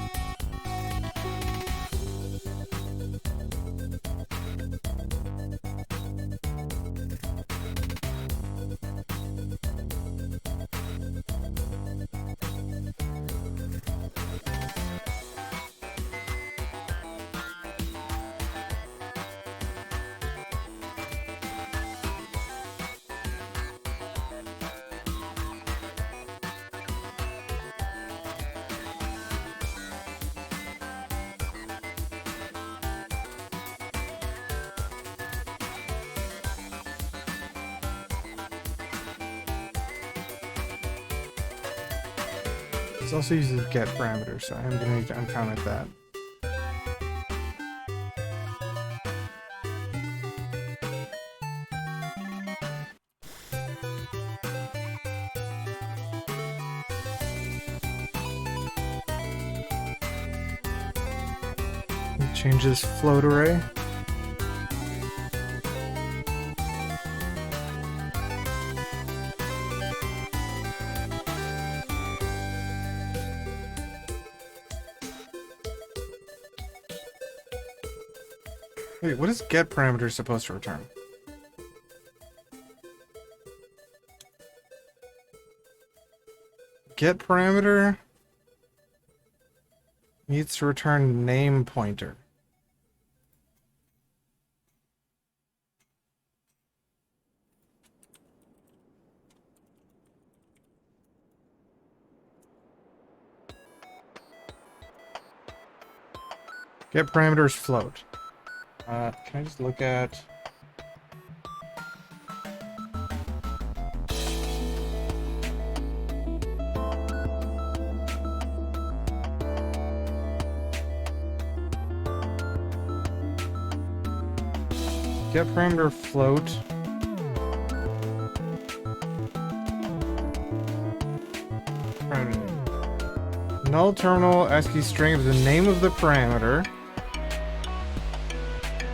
This also uses get parameters, so I'm going to need to uncomment that. Change this float array. Wait, what is get parameter supposed to return? Get parameter needs to return name pointer. Get parameters float. Can I just look at... Get parameter float. Null terminal ASCII string of the name of the parameter.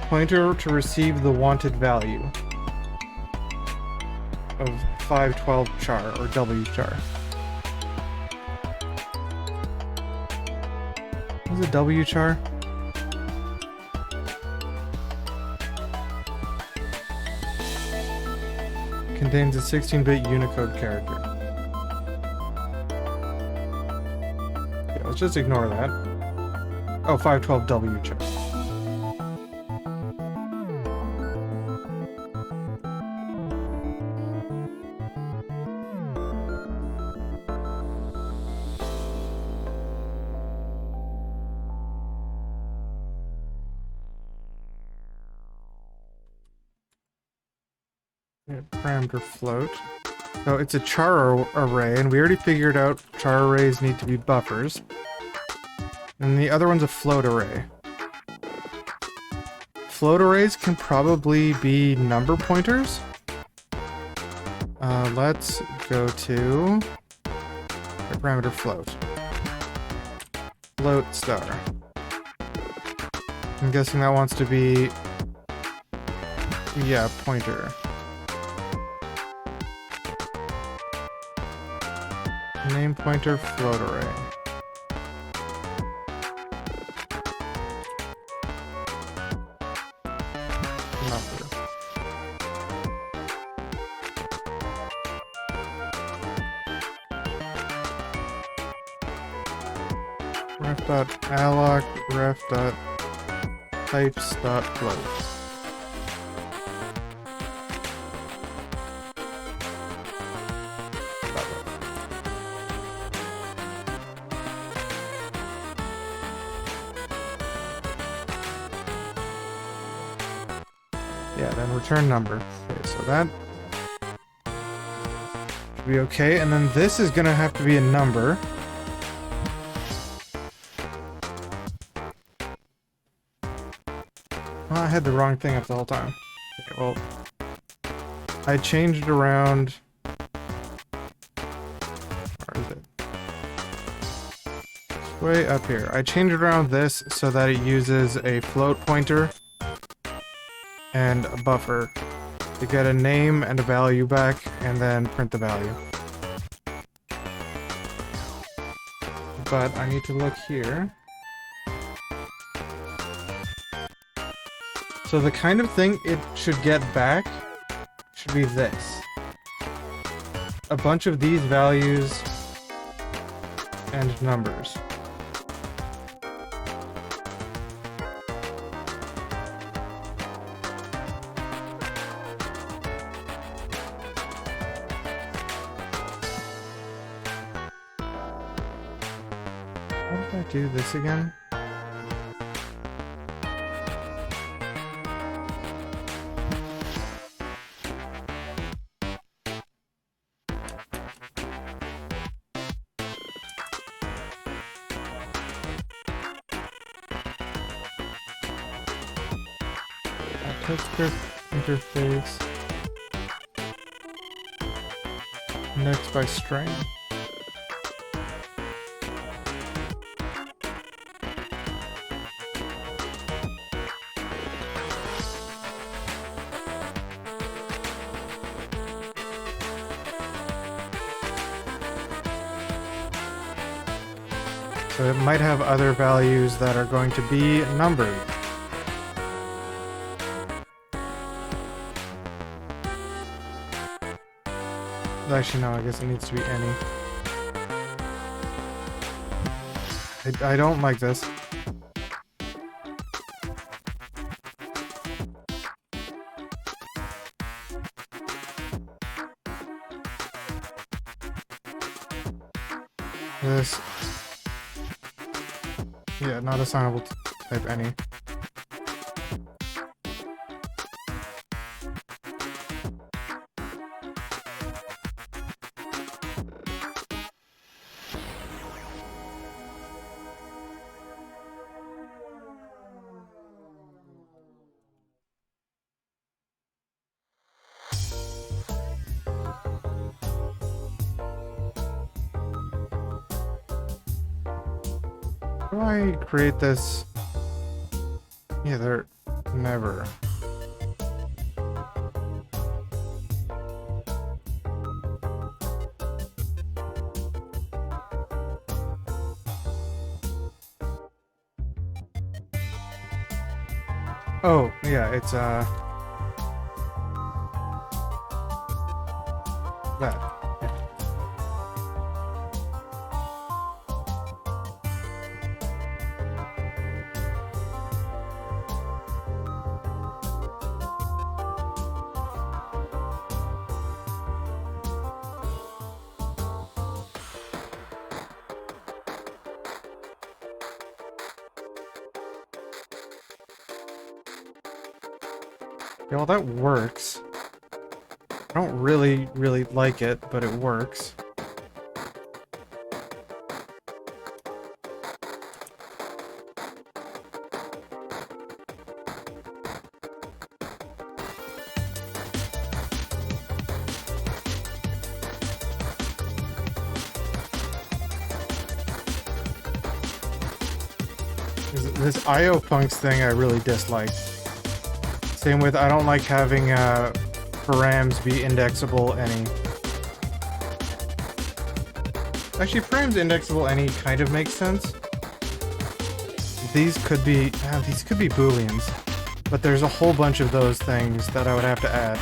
Pointer to receive the wanted value of 512 char or W char. What's a W char? Contains a 16-bit Unicode character. Yeah, let's just ignore that. Oh, 512 W char. Parameter float. So it's a char array, and we already figured out char arrays need to be buffers. And the other one's a float array. Float arrays can probably be number pointers. Let's go to parameter float. Float star. I'm guessing that wants to be, yeah, pointer. Name pointer float array. Number. Ref.alloc ref.types.float. Yeah, then return number. Okay, so that should be okay. And then this is gonna have to be a number. Oh, I had the wrong thing up the whole time. Okay, well, I changed around. Where is it? It's way up here. I changed around this so that it uses a float pointer and a buffer to get a name and a value back, and then print the value. But I need to look here. So the kind of thing it should get back should be this. A bunch of these values and numbers. How did I do this again? TypeScript interface. Next by string. So it might have other values that are going to be numbered. Actually, no, I guess it needs to be any. I don't like this. This. Yeah, not assignable to type any. How do I create this? Yeah, they're never. Oh, yeah, it's that. Yeah, well, that works. I don't really like it, but it works. This IO funcs thing I really dislike. Same with I don't like having params be indexable any. Actually, params indexable any kind of makes sense. These could be booleans, but there's a whole bunch of those things that I would have to add.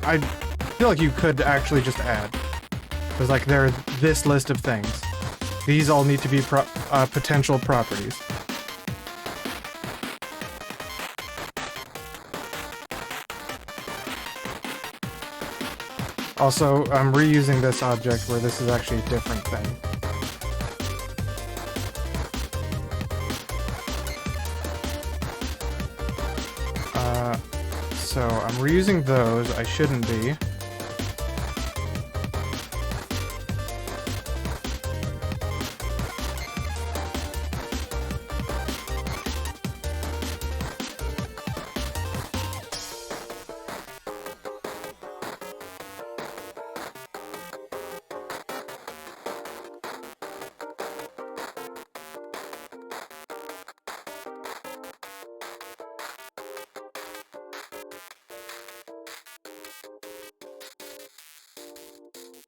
I feel like you could actually just add, because like there are this list of things. These all need to be potential properties. Also, I'm reusing this object where this is actually a different thing. So I'm reusing those. I shouldn't be.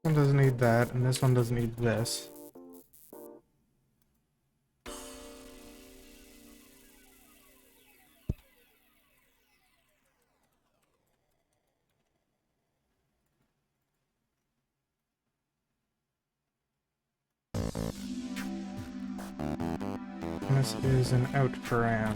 This one doesn't need that, and this one doesn't need this. This is an out param.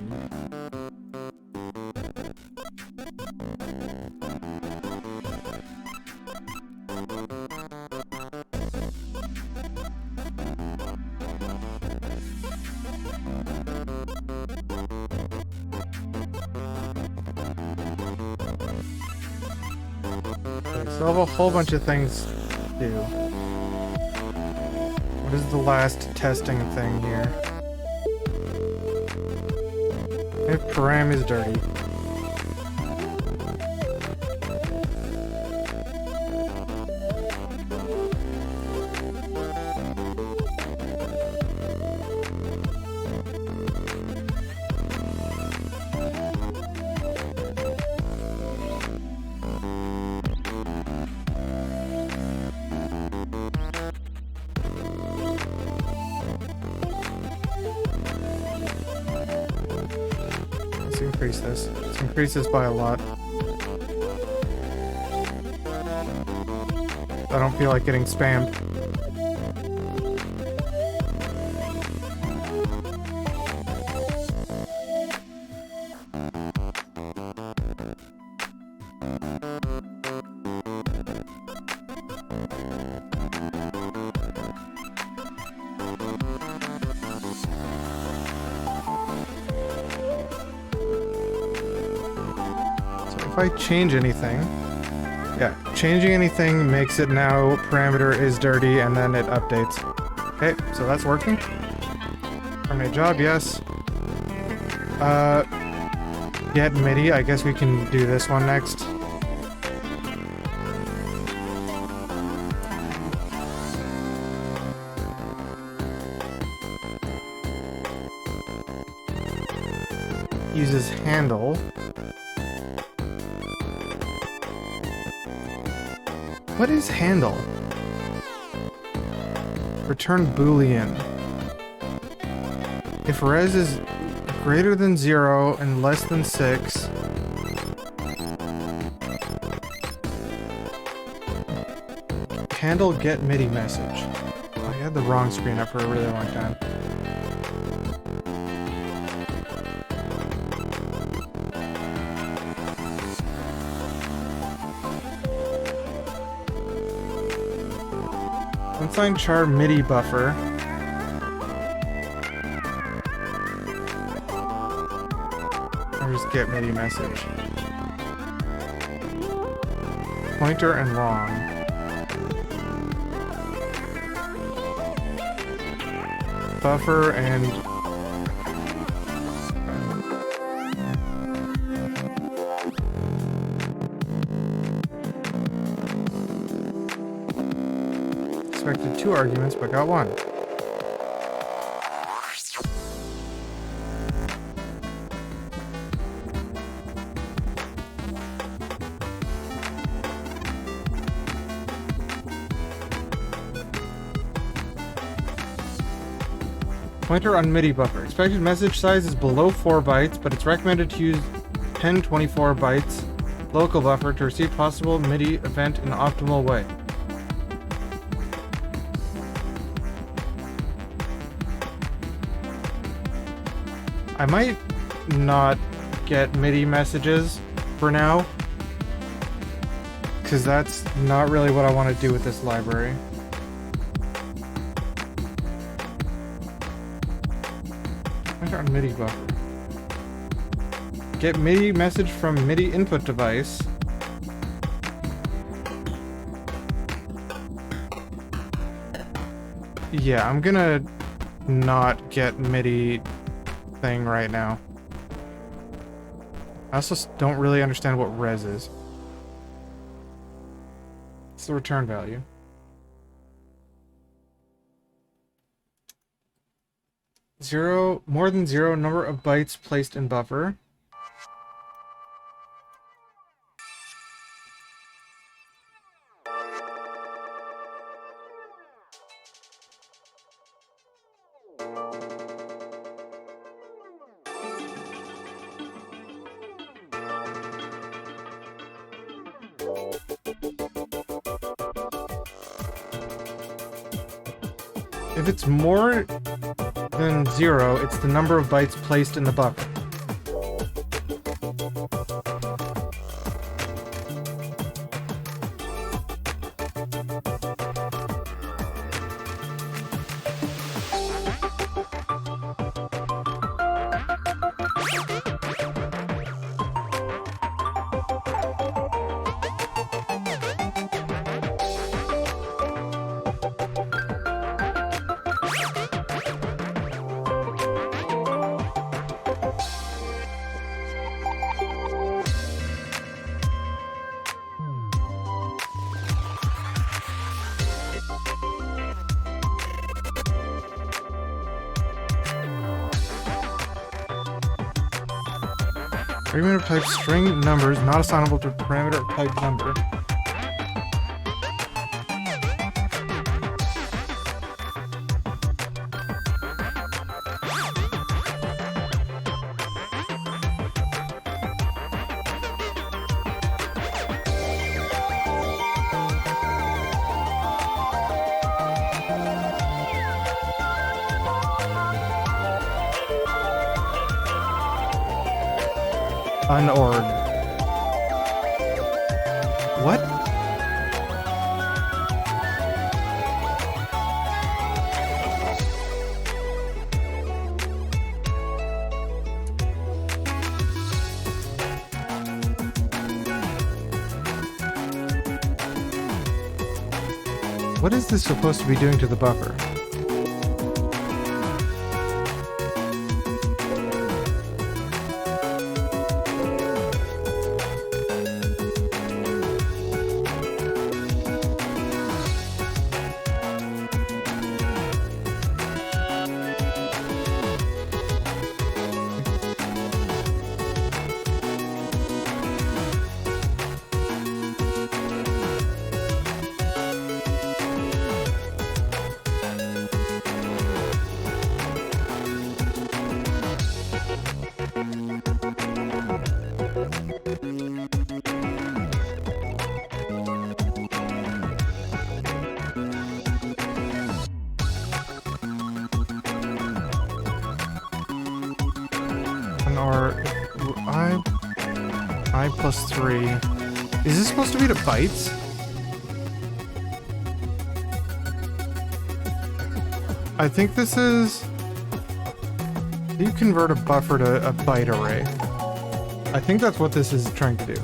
So I have a whole bunch of things to do. What is the last testing thing here? If param is dirty. Increase this. Let's increase this by a lot. I don't feel like getting spammed. If I change anything, yeah, changing anything makes it now parameter is dirty and then it updates. Okay, so that's working. Terminate job, yes. Get MIDI, I guess we can do this one next. Uses handle. What is handle? Return boolean. If res is greater than 0 and less than 6, handle get MIDI message. Oh, I had the wrong screen up for a really long time. Unsigned char MIDI buffer. Or just get MIDI message. Pointer and long. Buffer and expected 2 arguments, but got 1. Pointer on MIDI buffer. Expected message size is below 4 bytes, but it's recommended to use 1024 bytes local buffer to receive possible MIDI event in an optimal way. I might not get MIDI messages for now, because that's not really what I want to do with this library. Pointer on MIDI buffer. Get MIDI message from MIDI input device. Yeah, I'm gonna not get MIDI thing right now. I also don't really understand what res is. It's the return value. Zero, more than 0 number of bytes placed in buffer. If it's more than 0, it's the number of bytes placed in the buffer. Parameter of type string numbers not assignable to parameter of type number. Unorg. What? What is this supposed to be doing to the buffer? I plus 3. Is this supposed to be to bytes? I think this is... You convert a buffer to a byte array. I think that's what this is trying to do.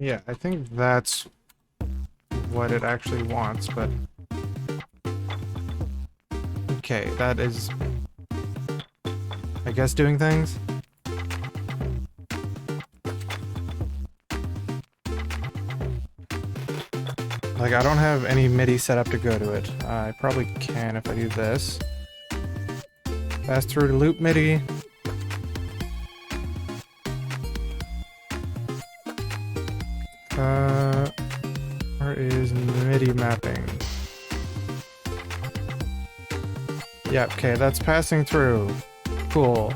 Yeah, I think that's what it actually wants, but... Okay, that is... I guess doing things? Like, I don't have any MIDI set up to go to it. I probably can if I do this. Pass through to loop MIDI. Where is MIDI mapping? Yeah, okay, that's passing through. Cool.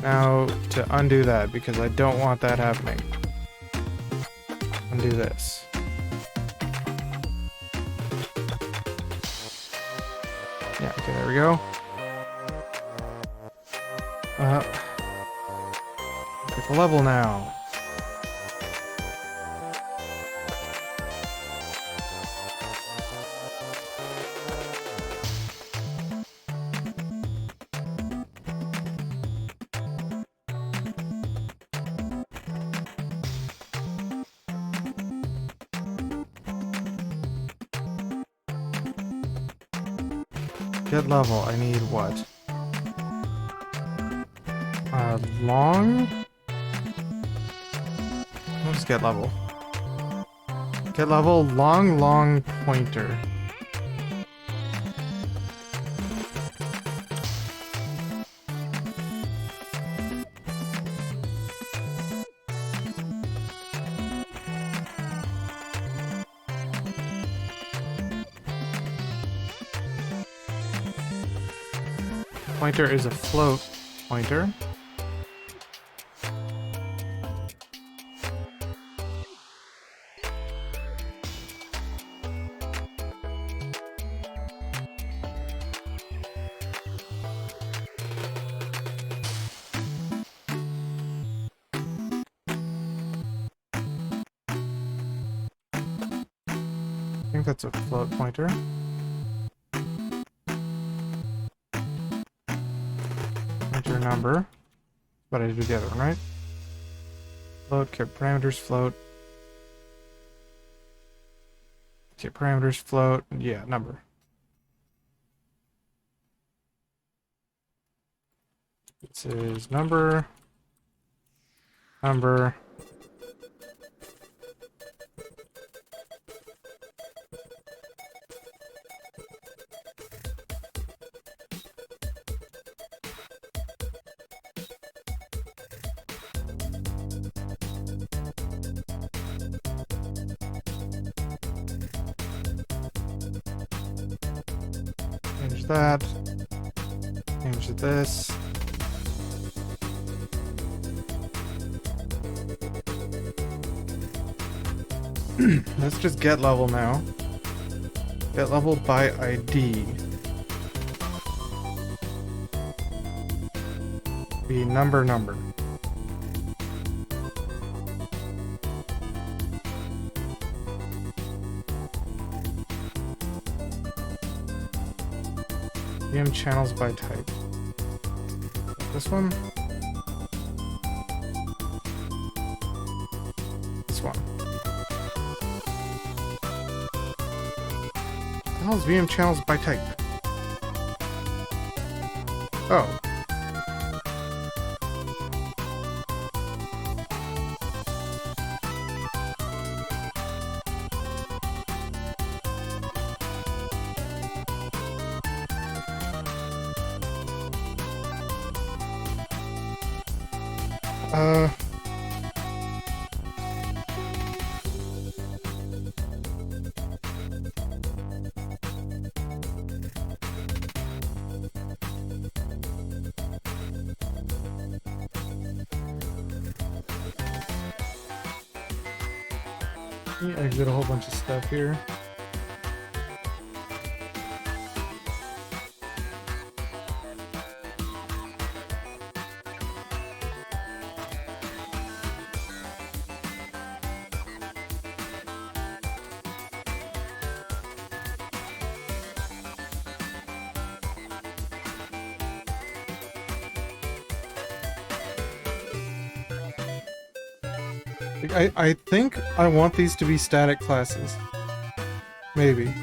Now to undo that, because I don't want that happening. Undo this. Yeah, okay, there we go. Pick a level now. Get level, I need what? Long? Let's get level. Get level, long pointer. Pointer is a float pointer. I think that's a float pointer. Enter number. But I do the other one, right? Float, get parameters, float. Get parameters, float. Yeah, number. This is number. Number. Change that. Change this. Let's just get level now. Get level by ID. Be number. VM channels by type. This one? This one. What the hell is VM channels by type? Oh. Let me exit a whole bunch of stuff here. I think I want these to be static classes. Maybe.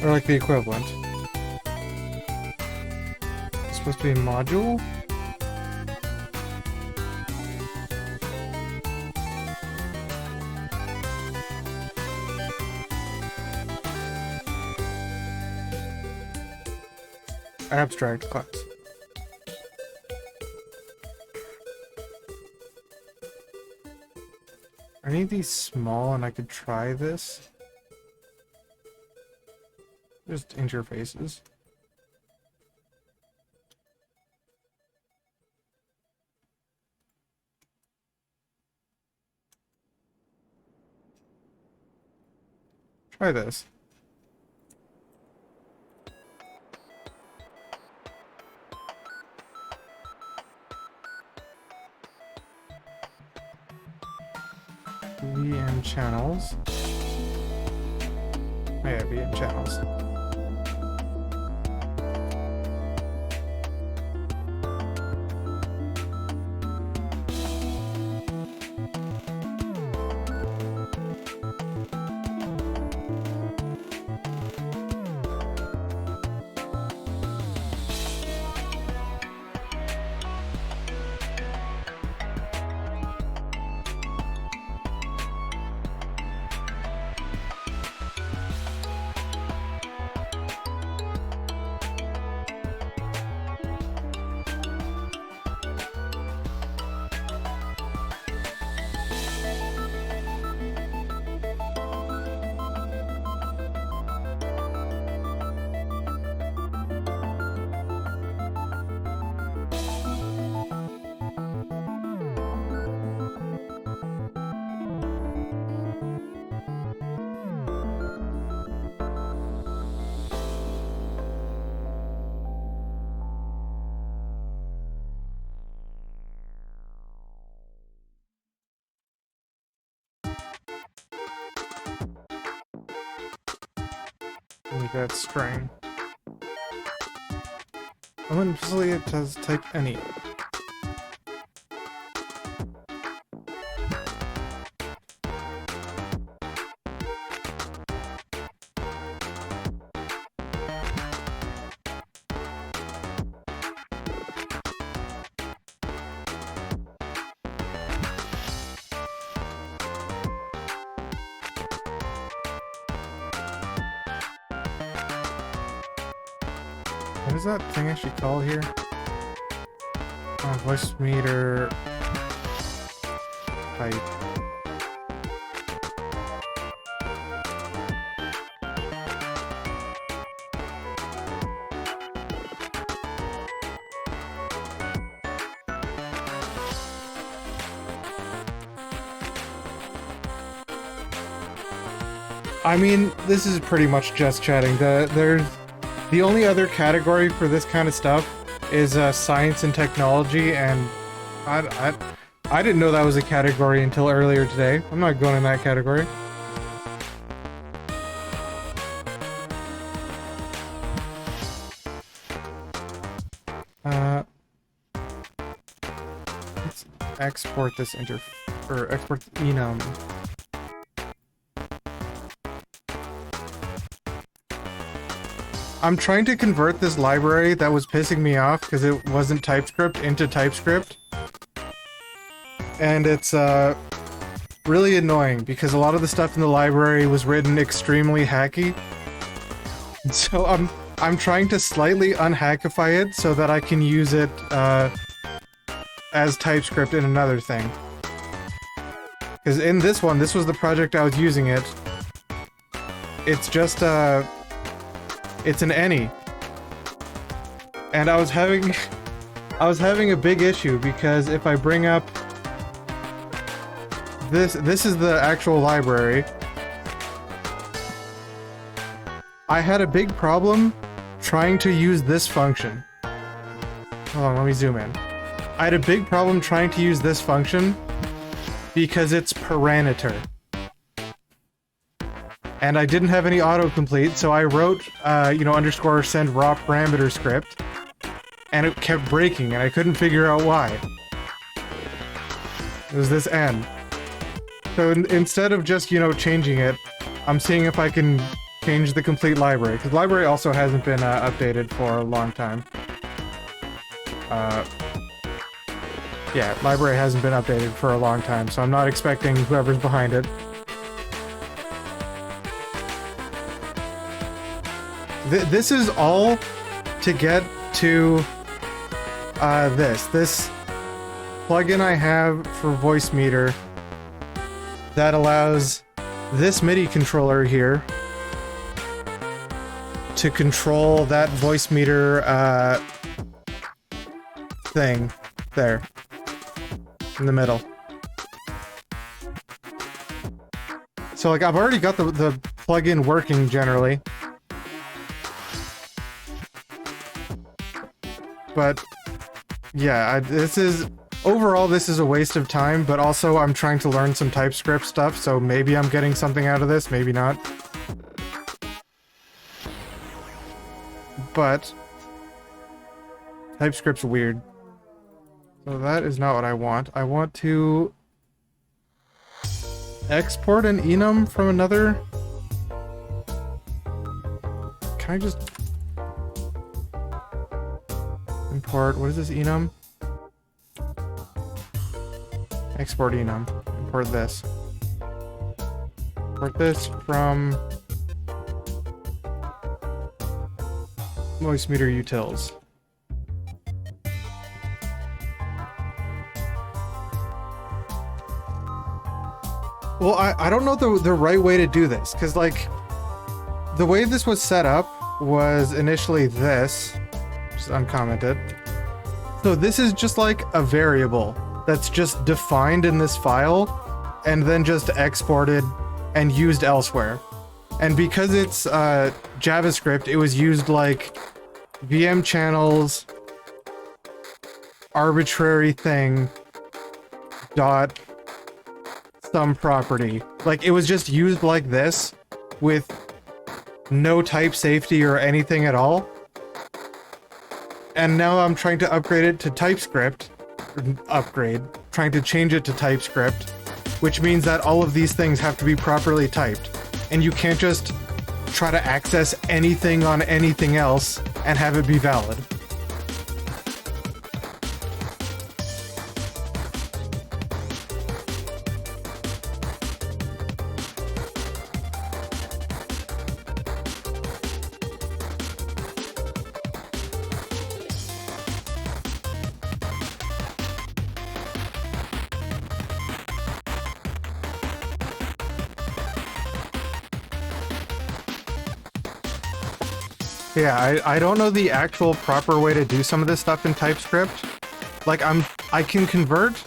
Or like the equivalent. It's supposed to be a module? abstract class. Are any of these small and I could try this? Just interfaces. Try this. VM channels. Oh yeah, VM channels. Need that string. Oh, and usually it does type any. What is that thing actually called here? Voicemeeter type. I mean, this is pretty much just chatting. The only other category for this kind of stuff is science and technology, and I didn't know that was a category until earlier today. I'm not going in that category. Let's export this export the enum. I'm trying to convert this library that was pissing me off because it wasn't TypeScript into TypeScript. And it's really annoying because a lot of the stuff in the library was written extremely hacky. So I'm trying to slightly unhackify it so that I can use it as TypeScript in another thing. Because in this one, this was the project I was using it. It's just it's an any. And I was having a big issue because if I bring up this is the actual library. I had a big problem trying to use this function. Hold on, let me zoom in. I had a big problem trying to use this function because it's parameter. And I didn't have any autocomplete, so I wrote, underscore send raw parameter script, and it kept breaking, and I couldn't figure out why. It was this N. So instead of just, changing it, I'm seeing if I can change the complete library, because the library also hasn't been updated for a long time. Yeah, library hasn't been updated for a long time, so I'm not expecting whoever's behind it. This is all to get to this plugin I have for Voicemeeter that allows this MIDI controller here to control that Voicemeeter thing there in the middle. So like I've already got the plugin working generally, but yeah, this is a waste of time, but also I'm trying to learn some TypeScript stuff, so maybe I'm getting something out of this, maybe not. But TypeScript's weird. So that is not what I want. I want to export an enum from another. Can I just import, what is this enum? Export enum. Import this. Import this from Voicemeeter utils. Well, I don't know the right way to do this, because like the way this was set up was initially this, just uncommented. So this is just like a variable that's just defined in this file and then just exported and used elsewhere. And because it's JavaScript, it was used like VM channels arbitrary thing dot some property. Like it was just used like this with no type safety or anything at all. And now I'm trying to upgrade it to TypeScript. Trying to change it to TypeScript, which means that all of these things have to be properly typed. And you can't just try to access anything on anything else and have it be valid. Yeah, I don't know the actual proper way to do some of this stuff in TypeScript. Like I can convert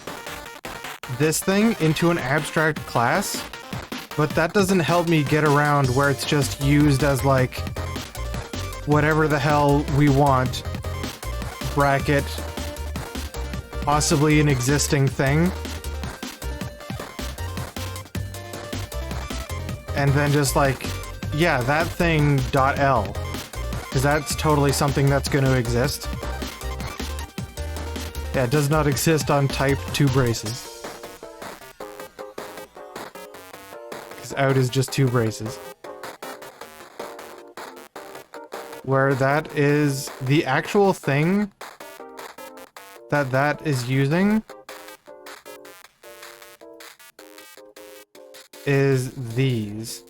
this thing into an abstract class, but that doesn't help me get around where it's just used as like whatever the hell we want, bracket, possibly an existing thing. And then just like, yeah, that thing .l. Because that's totally something that's going to exist. Yeah, it does not exist on type 2 braces. Because out is just 2 braces. Where that is the actual thing that is using is these.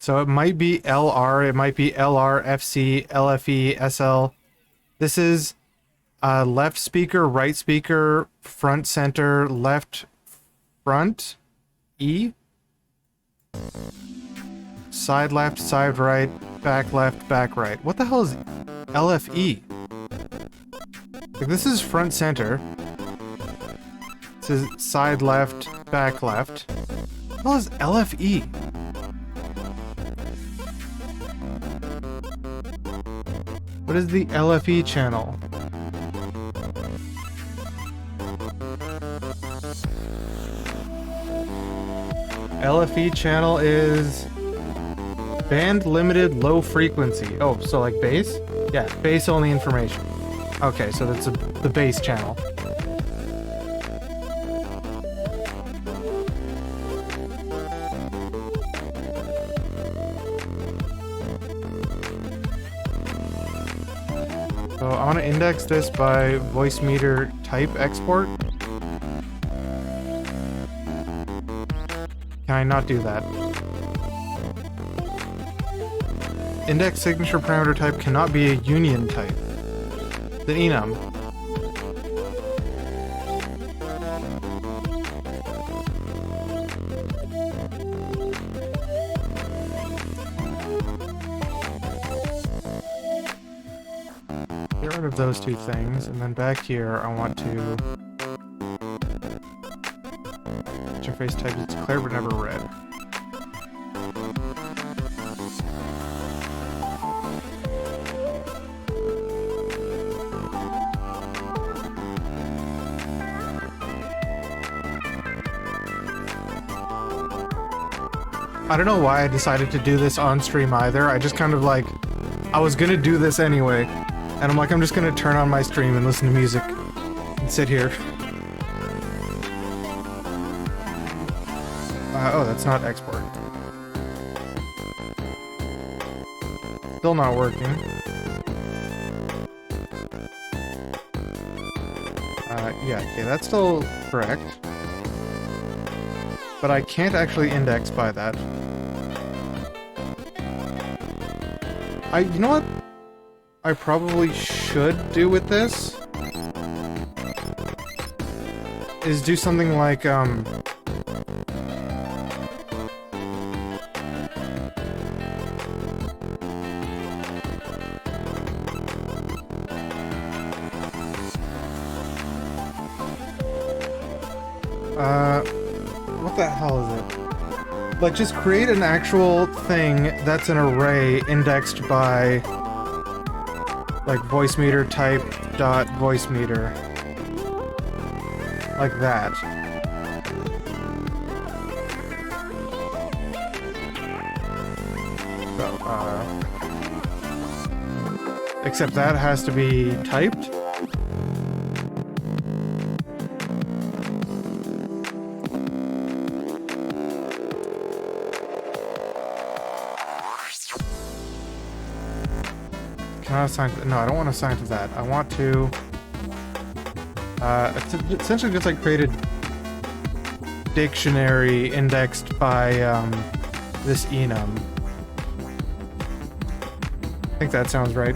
So it might be LR, it might be LR, FC, LFE, SL. This is left speaker, right speaker, front center, left front, E. Side left, side right, back left, back right. What the hell is LFE? Like, this is front center. This is side left, back left. What the hell is LFE? What is the LFE channel? LFE channel is band limited low frequency. Oh, so like bass? Yeah, bass only information. Okay, so that's the bass channel. So I want to index this by Voicemeeter type export. Can I not do that? Index signature parameter type cannot be a union type. The enum. Get rid of those two things, and then back here I want to interface type is declared but never read. I don't know why I decided to do this on stream either. I just kind of like, I was gonna do this anyway, and I'm like, I'm just gonna turn on my stream and listen to music and sit here. Oh, that's not export. Still not working. Yeah, okay, that's still correct. But I can't actually index by that. You know what I probably should do with this? Is do something like, what the hell is it? Like, just create an actual thing that's an array indexed by, like, Voicemeeter type dot Voicemeter. Like that. So, except that has to be typed. Can I assign to, no, I don't want to assign to that. I want to essentially just like create a dictionary indexed by this enum. I think that sounds right.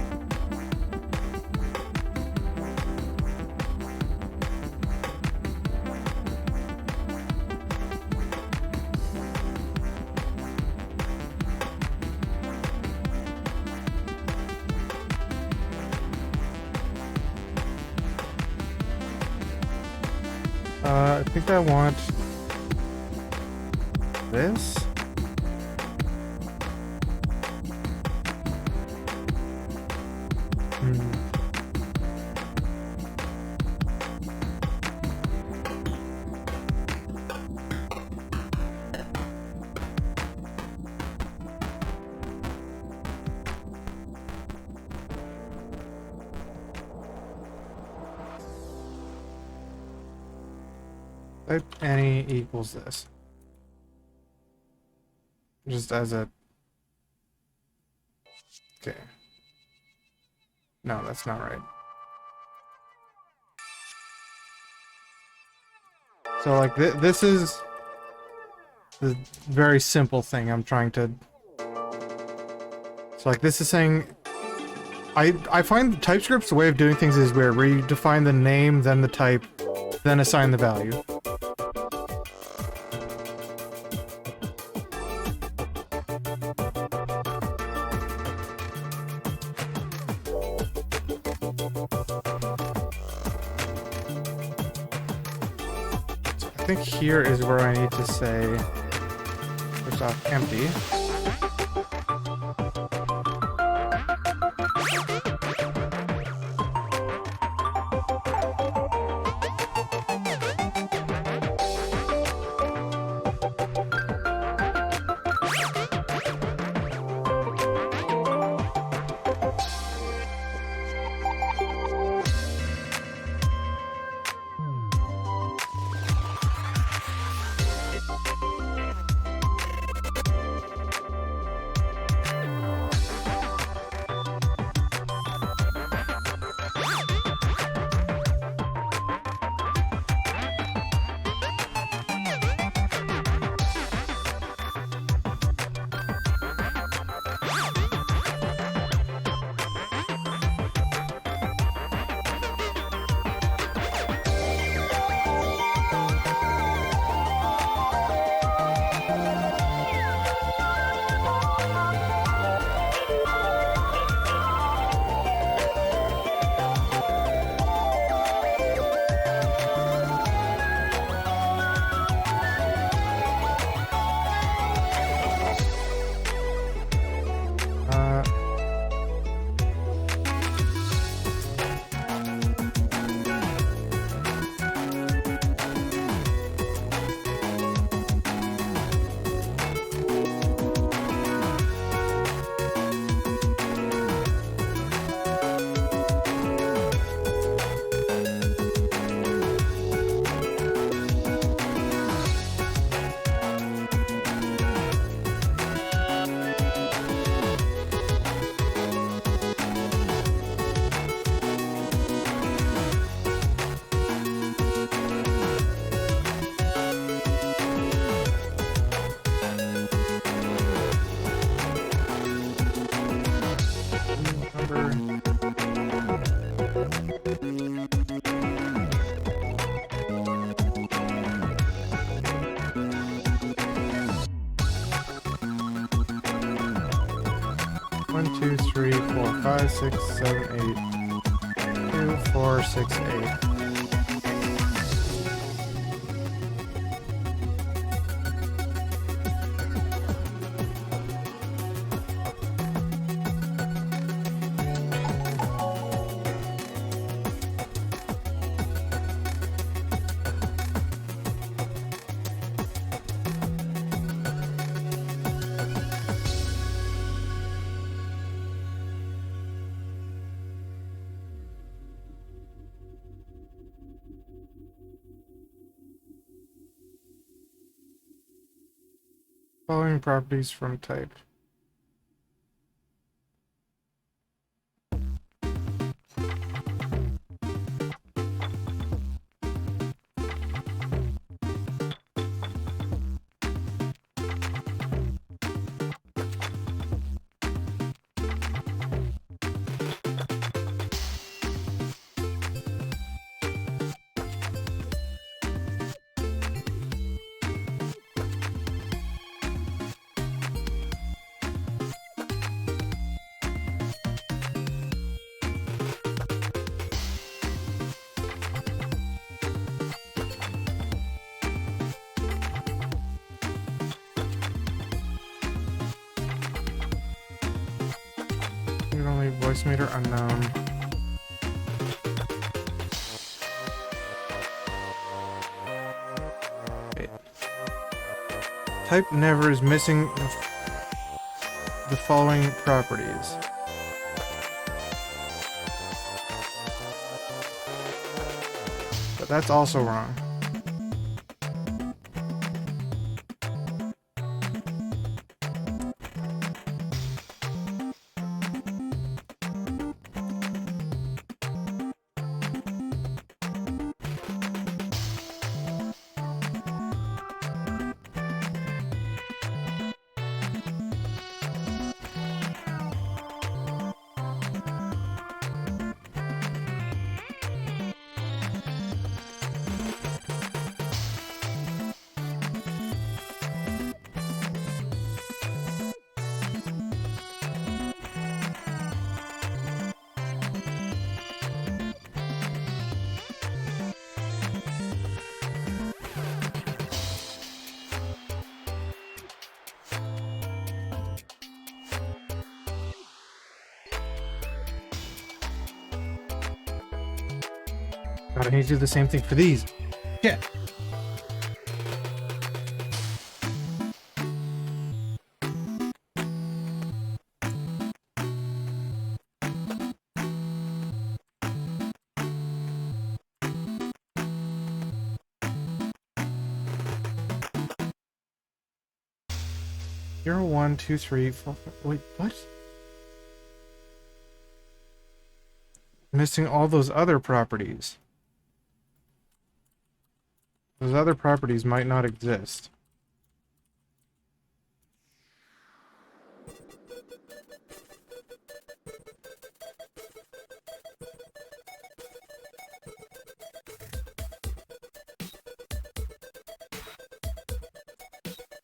I think I want this. Type any equals this. Just as a... Okay. No, that's not right. So, like, this is the very simple thing I'm trying to... So, like, this is saying... I find TypeScript's way of doing things is weird, where you define the name, then the type, then assign the value. I think here is where I need to say, first off, empty. 1, 2, 3, 4, 5, 6, 7, 8. 2, 4, 6, 8. Following properties from type. Only Voicemeeter unknown. Wait. Type never is missing the following properties. But that's also wrong. God, I need to do the same thing for these. Yeah. Zero, 1, 2, 3, 4, 5. Wait, what? Missing all those other properties. Those other properties might not exist.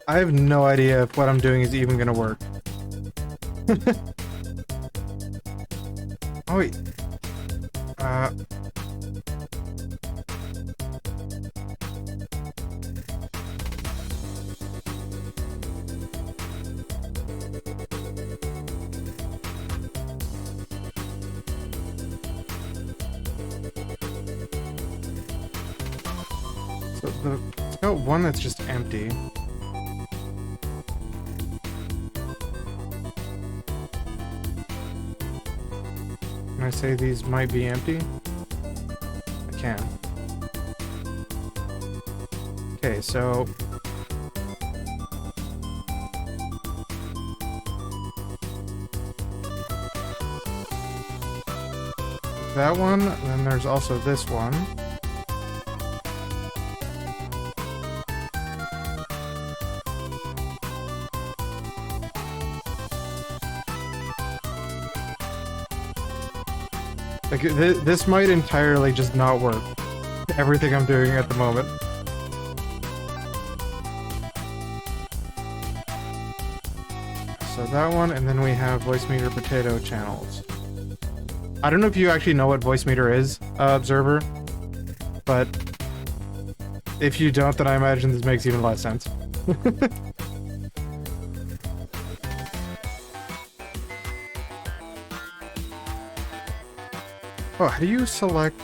I have no idea if what I'm doing is even gonna work. Oh wait. So it's got one that's just empty. Can I say these might be empty? I can. Okay, so that one, and then there's also this one. Like, this might entirely just not work. Everything I'm doing at the moment. So that one, and then we have Voicemeeter potato channels. I don't know if you actually know what Voicemeeter is, Observer, but if you don't, then I imagine this makes even less sense. Oh, how do you select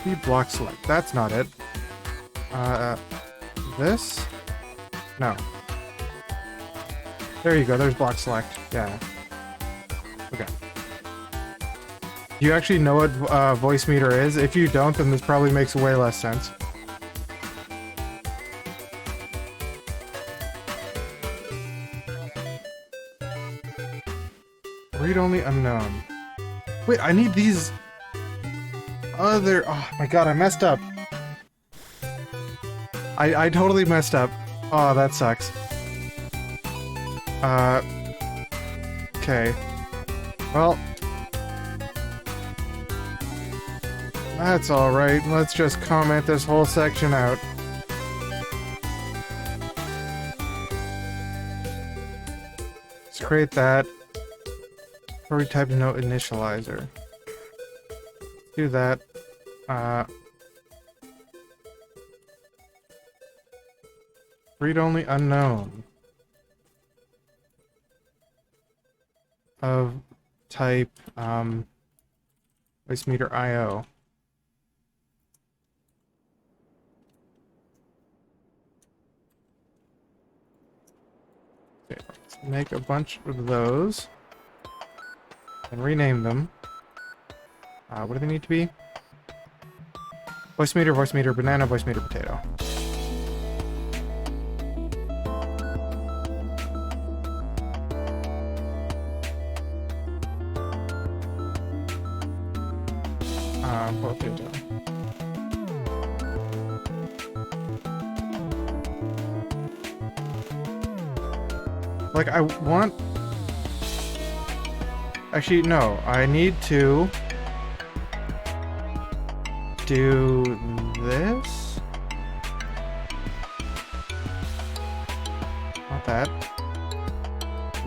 the block select? That's not it. This? No. There you go, there's block select. Yeah. Okay. Do you actually know what Voicemeeter is? If you don't, then this probably makes way less sense. Read-only unknown. Wait, I need these other... Oh my god, I messed up. I totally messed up. Oh, that sucks. Okay. Well... That's alright. Let's just comment this whole section out. Let's create that. Or we type no initializer. Do that. Read-only unknown. Of type, Voicemeeter IO. Okay, let's make a bunch of those. And rename them. What do they need to be? Voicemeeter, Voicemeeter, banana, Voicemeeter, potato. Potato. Like, I want... Actually, no. I need to... do this? Not that.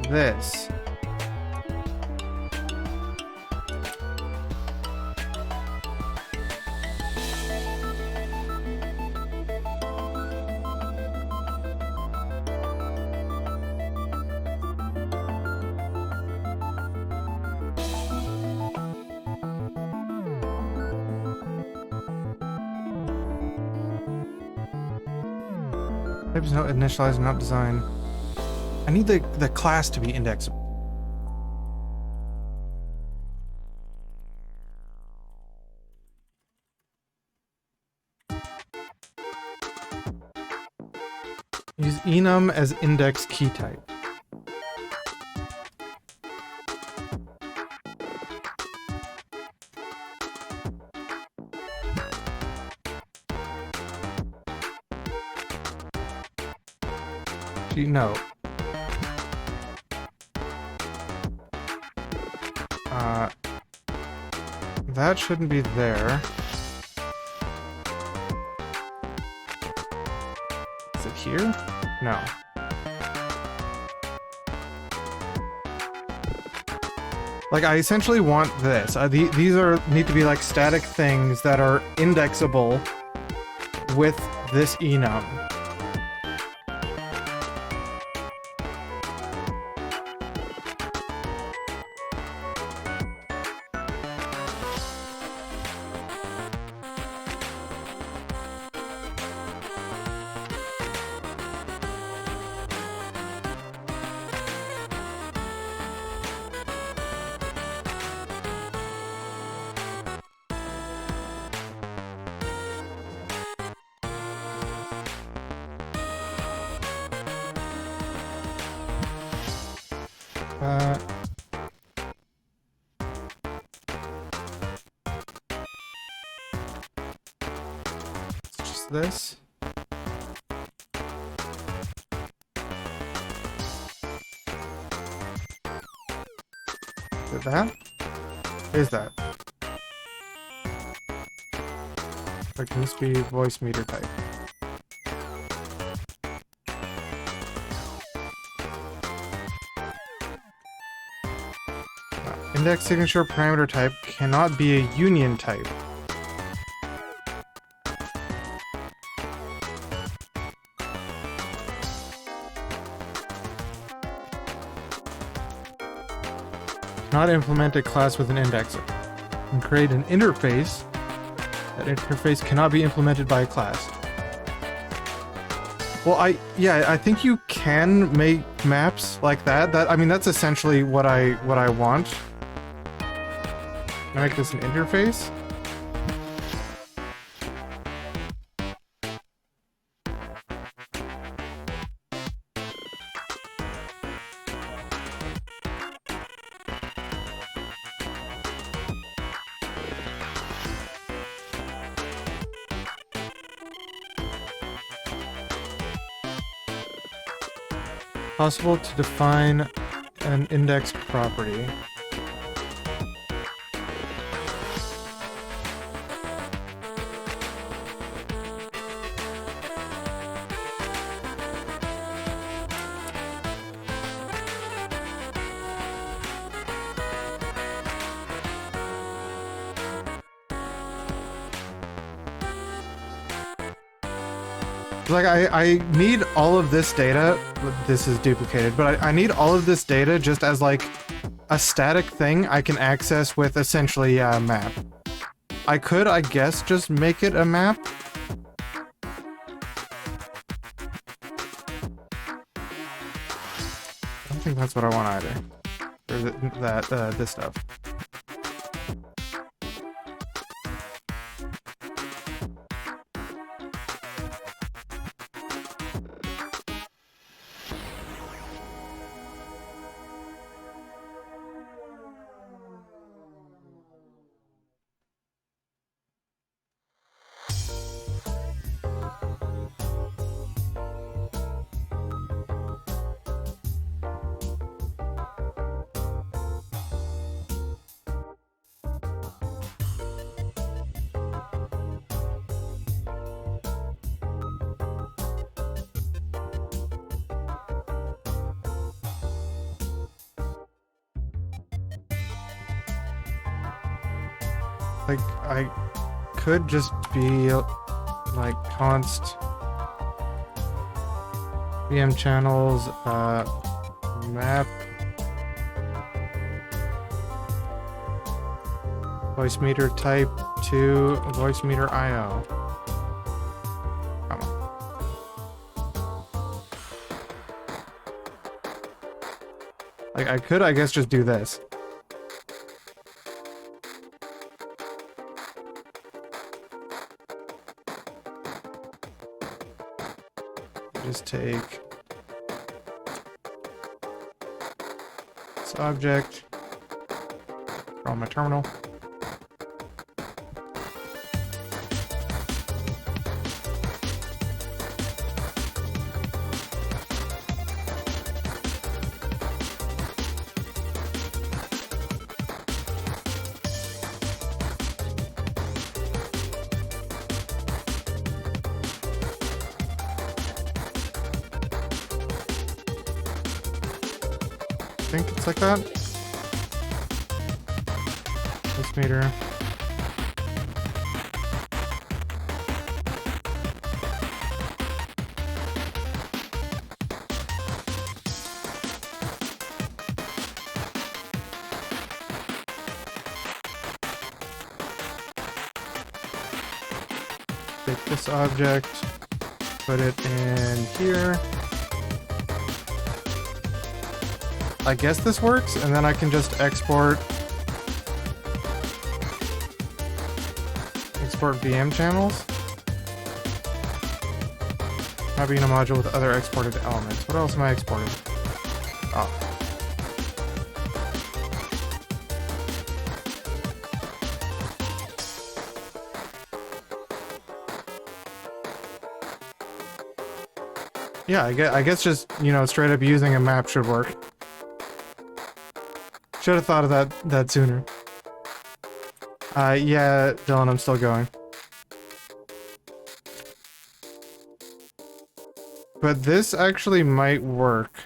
This. Types not initialized, not design. I need the class to be indexable. Use enum as index key type. No. That shouldn't be there. Is it here? No. Like, I essentially want this. These need to be like static things that are indexable with this enum. It's just this. Is it that? Is that? Or can this be Voicemeeter type? Index signature parameter type cannot be a union type. Not implement a class with an index. And create an interface. That interface cannot be implemented by a class. Well, I think you can make maps like that. I mean, that's essentially what I want. Can I make this an interface? Possible to define an index property. Like, I need all of this data. This is duplicated, but I need all of this data just as, like, a static thing I can access with essentially a map. I could, I guess, just make it a map. I don't think that's what I want either. Or this stuff. Like, I could just be, like, const VM channels, map, Voicemeeter type to Voicemeeter IO. Come on. Like, I could, I guess, just do this. Just take this object from my terminal. I think it's like that. Voicemeeter. Take this object, put it in here. I guess this works, and then I can just export VM channels. Copying a module with other exported elements. What else am I exporting? Oh. Yeah, I guess just, you know, straight up using a map should work. Should have thought of that sooner. Yeah, Dylan, I'm still going. But this actually might work.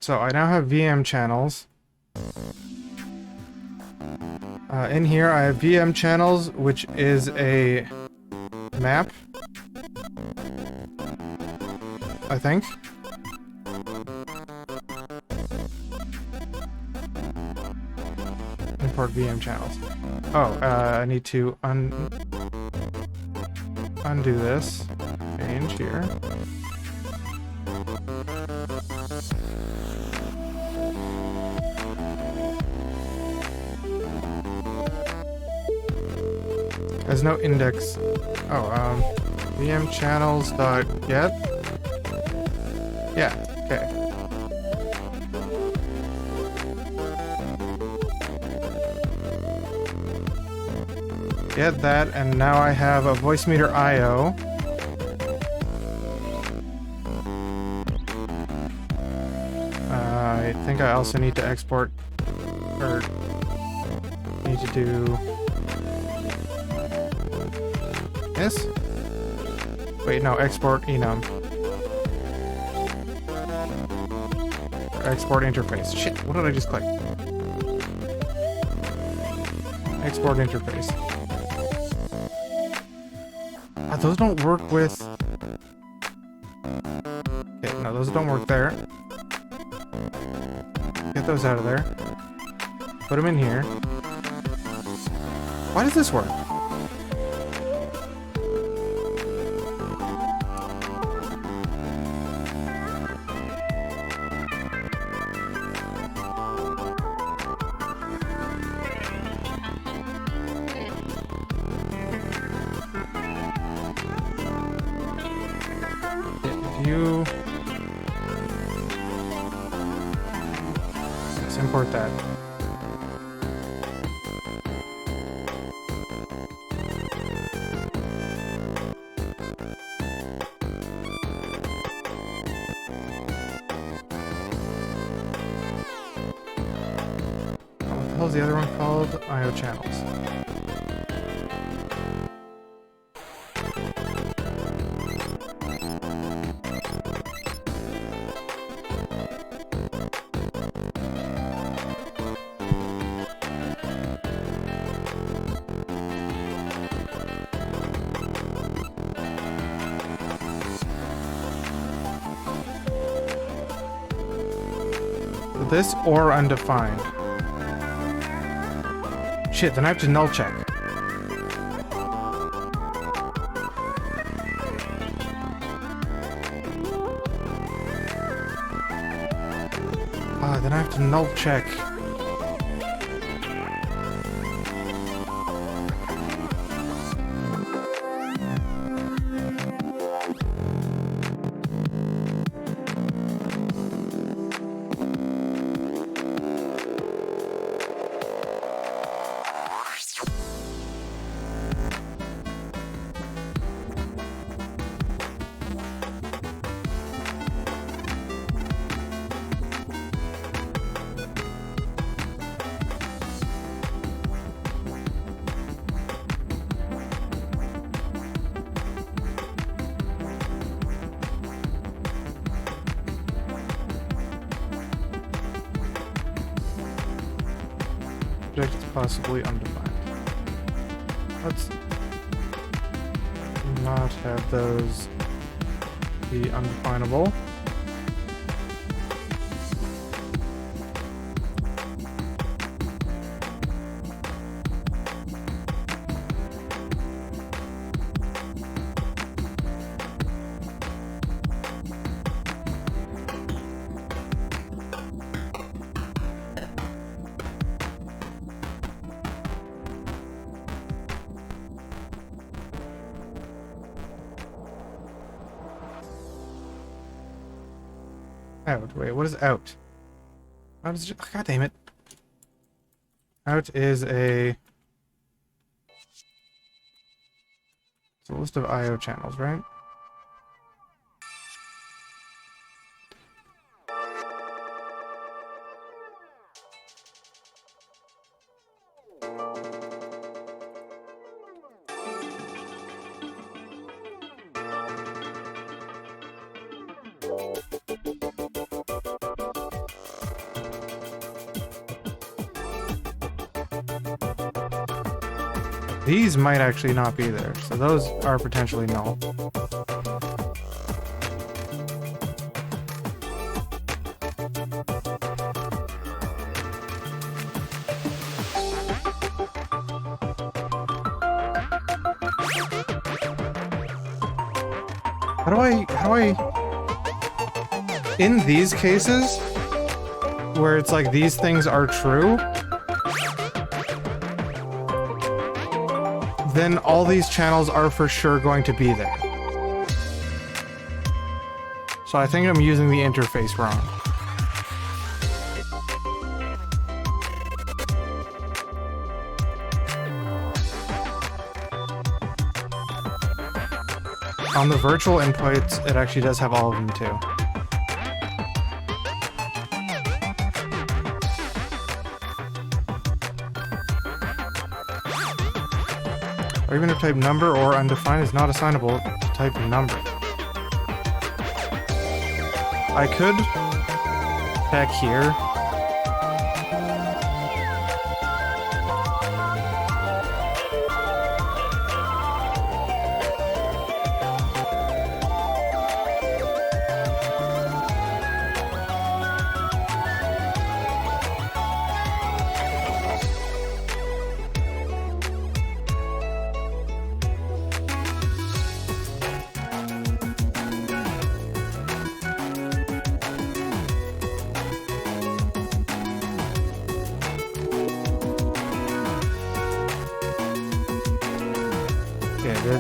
So I now have VM channels. In here I have VM channels, which is a map, I think. Import VM channels. Oh, I need to undo this. Change here. There's no index. Oh, VM channels.get. Yeah, okay. Get that, and now I have a Voicemeeter IO. I think I also need to export, or need to do this? Wait, no, export enum. Or export interface. Shit, what did I just click? Export interface. Those don't work with... Okay, no, those don't work there. Get those out of there. Put them in here. Why does this work? You... Let's import that. What the hell's the other one called? IO channels. This or undefined. Shit, then I have to null check. Then I have to null check. Object is possibly undefined. Let's not have those be undefinable. Out. Wait, what is out? Out is just, God damn it. Out is a... It's a list of IO channels, right? These might actually not be there, so those are potentially null. How do I... In these cases, where it's like these things are true, then all these channels are for sure going to be there. So I think I'm using the interface wrong. On the virtual inputs, it actually does have all of them too. Or even if type number or undefined is not assignable, type number. I could check here.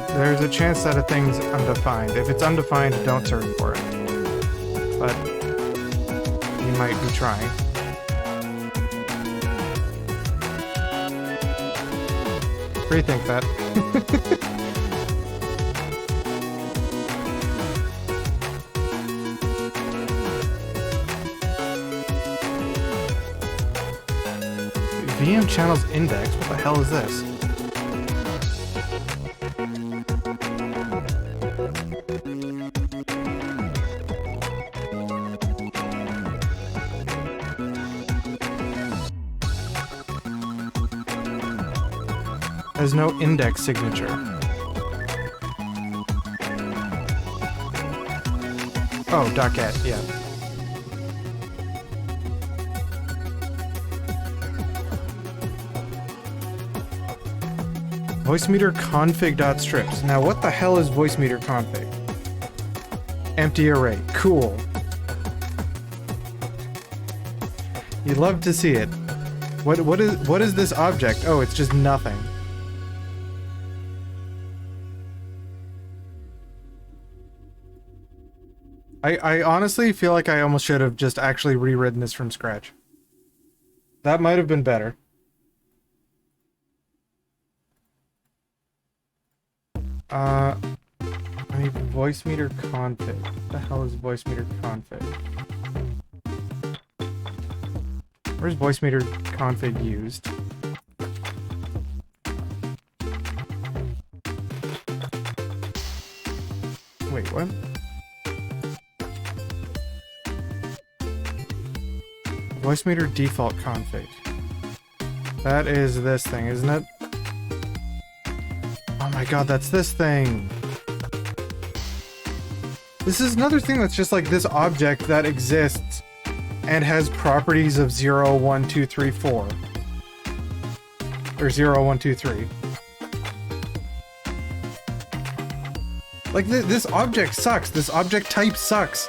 There's a chance that a thing's undefined. If it's undefined, don't search for it. But you might be trying. Rethink that. VM channels index? What the hell is this? There's no index signature. Oh, .get, yeah. Voicemeeter config.strips. Now what the hell is Voicemeeter config? Empty array. Cool. You'd love to see it. What is this object? Oh, it's just nothing. I honestly feel like I almost should have just actually rewritten this from scratch. That might have been better. I need Voicemeeter config. What the hell is Voicemeeter config? Where's Voicemeeter config used? Wait, what? Voicemeeter default config. That is this thing, isn't it? Oh my god, that's this thing! This is another thing that's just like this object that exists and has properties of 0, 1, 2, 3, 4. Or 0, 1, 2, 3. Like, this object sucks. This object type sucks.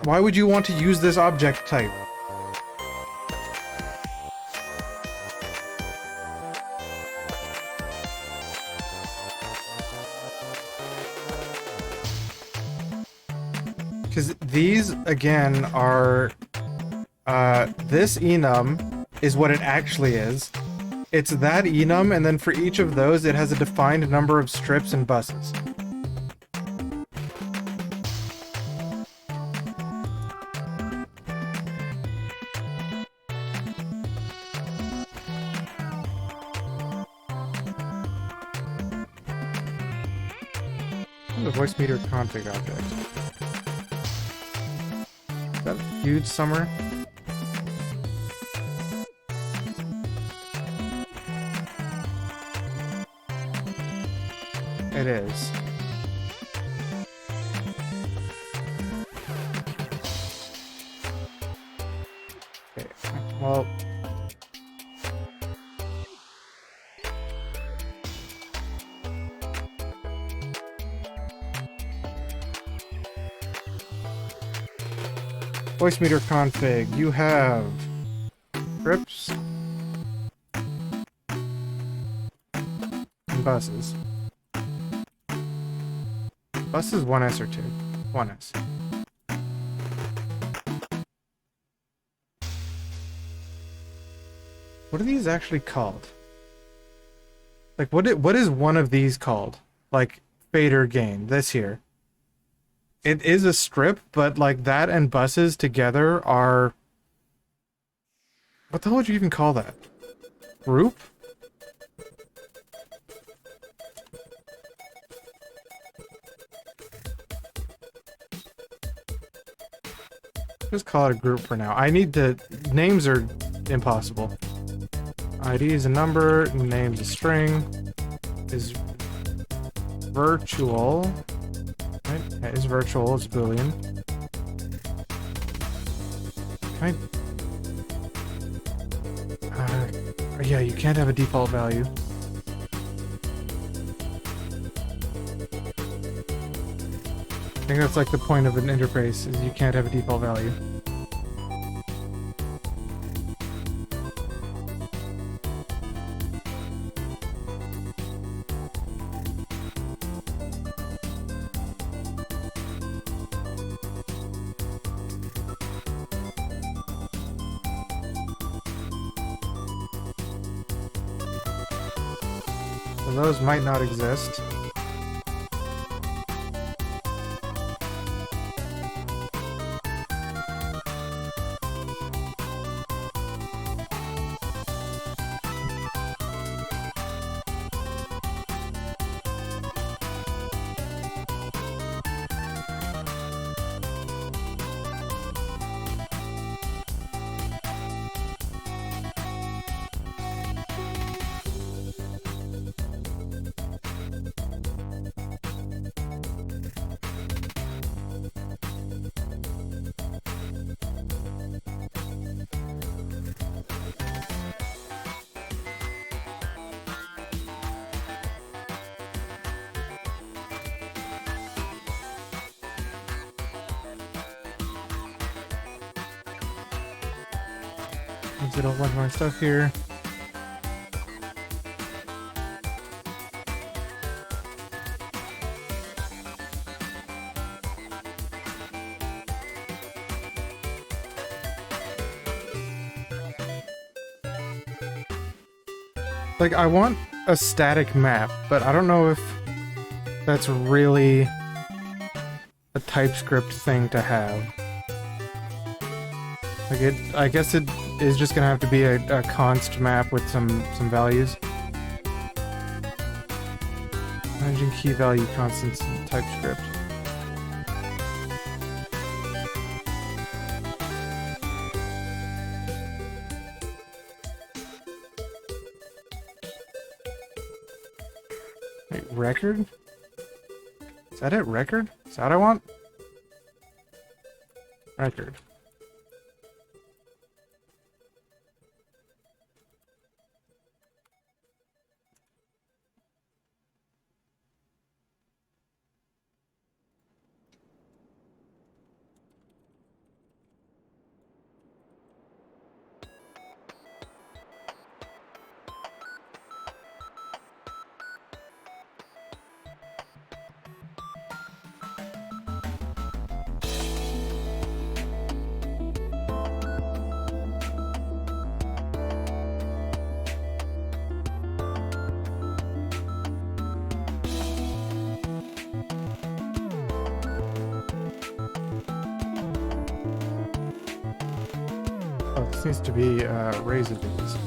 Why would you want to use this object type? Because these, again, are... this enum is what it actually is. It's that enum, and then for each of those, it has a defined number of strips and buses. The Voicemeeter config object. Is that huge somewhere? It is. Okay, well... Voicemeeter config, you have scripts and buses. Buses 1S or 2? 1S. What are these actually called? Like, what is one of these called? Like, fader gain, this here. It is a strip, but like that and buses together are... What the hell would you even call that? Group? Just call it a group for now. I need to... Names are impossible. ID is a number, name's a string, is virtual... Right? Yeah, is virtual, it's Boolean. Can I... yeah, you can't have a default value. I think that's like the point of an interface, is you can't have a default value. So those might not exist. Exit a bunch of my stuff here. Like, I want a static map, but I don't know if that's really a TypeScript thing to have. Like, I guess it is just gonna have to be a const map with some values. Managing key value constants in TypeScript. Wait, record? Is that it? Record? Is that what I want? Record. Oh, this needs to be razor beans.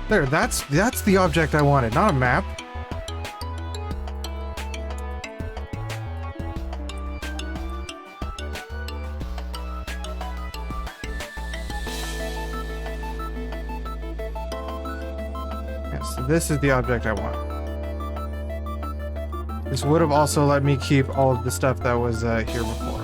There, that's the object I wanted, not a map. So this is the object I want. This would have also let me keep all of the stuff that was here before.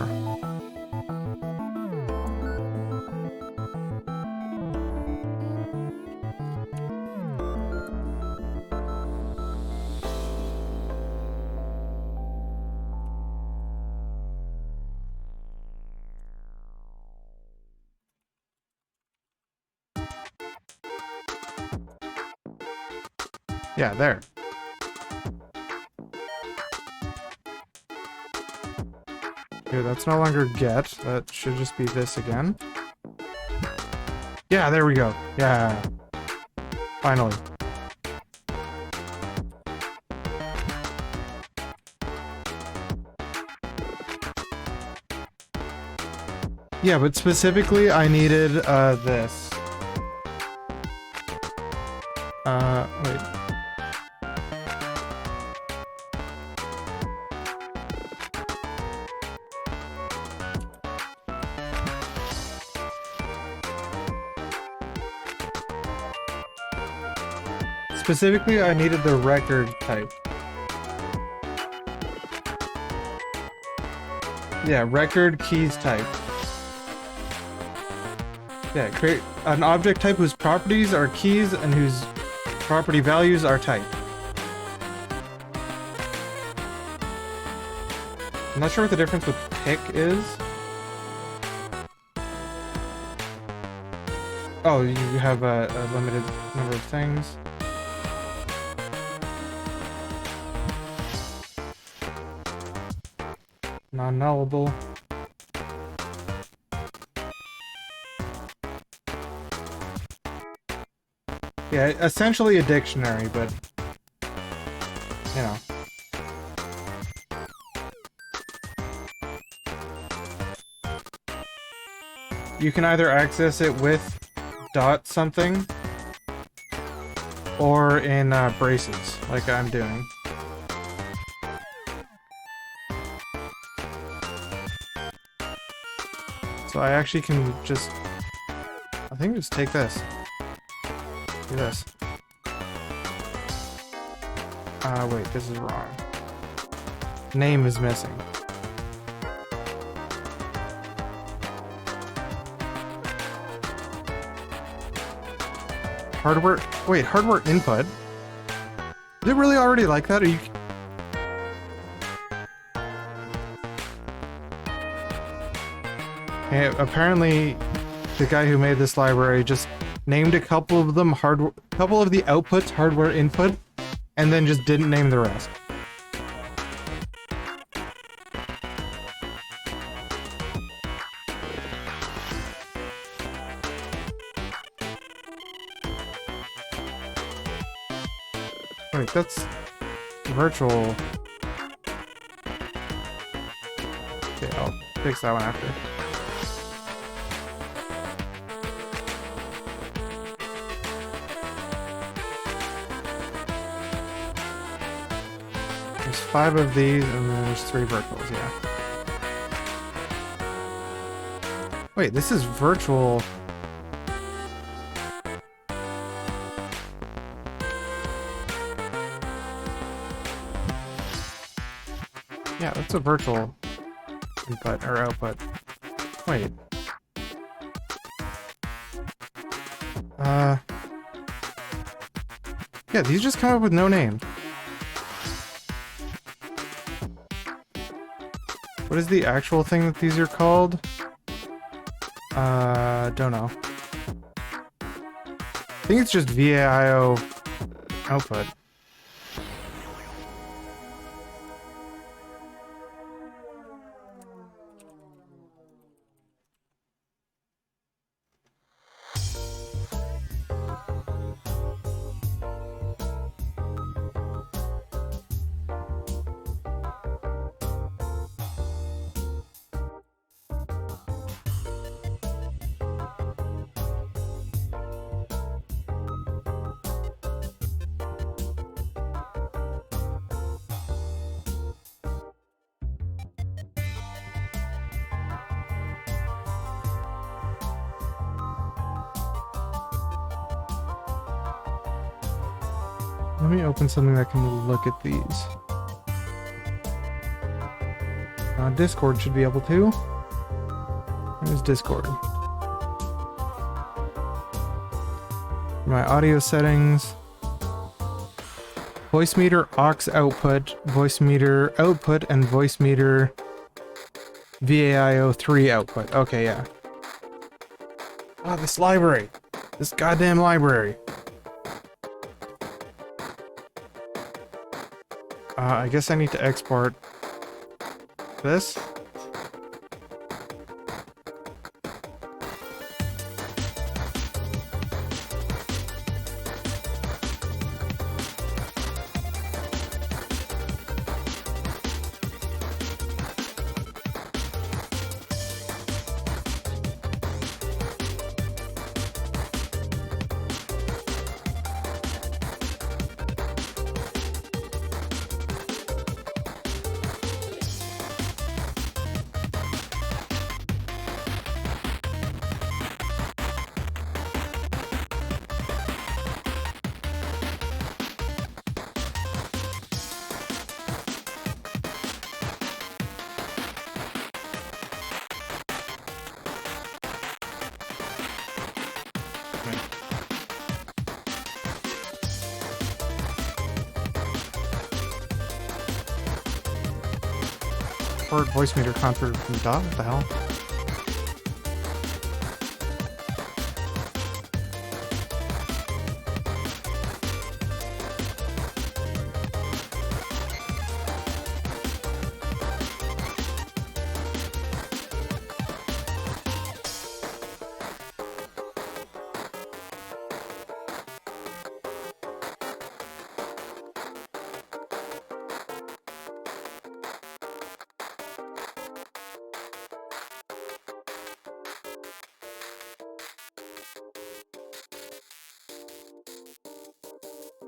Yeah, there. Here, that's no longer get. That should just be this again. Yeah, there we go. Yeah. Finally. Yeah, but specifically I needed this. Wait. Specifically, I needed the record type. Yeah, record keys type. Yeah, create an object type whose properties are keys and whose property values are type. I'm not sure what the difference with pick is. Oh, you have a limited number of things. Non-nullable. Yeah, essentially a dictionary, but you know. You can either access it with dot something or in braces, like I'm doing. So I actually can just, I think just take this. Do this. Wait, this is wrong. Name is missing. Hardware, wait, hardware input? Is it really already like that? Are you... Okay, apparently the guy who made this library just named a couple of them couple of the outputs hardware input, and then just didn't name the rest. Wait, that's virtual. Okay, I'll fix that one after. There's 5 of these, and then there's 3 virtuals, yeah. Wait, this is virtual. Yeah, that's a virtual input or output. Wait. Yeah, these just come up with no name. What is the actual thing that these are called? Don't know. I think it's just VAIO output. Let me open something that can look at these. Discord should be able to. Where's Discord? My audio settings. Voicemeeter aux output, Voicemeeter output, and Voicemeeter VAIO3 output. Okay, yeah. Ah, this library. This goddamn library. I guess I need to export this. Export Voicemeeter convert from dot? What the hell?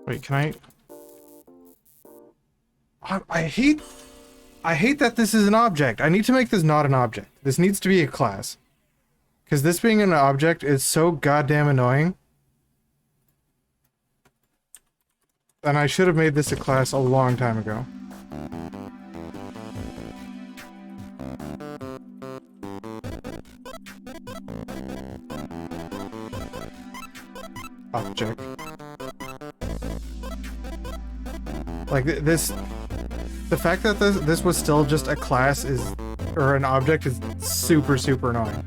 Wait, can I hate that this is an object. I need to make this not an object. This needs to be a class. Because this being an object is so goddamn annoying. And I should have made this a class a long time ago. Object. Like this, the fact that this was still just a class is, or an object is super, super annoying.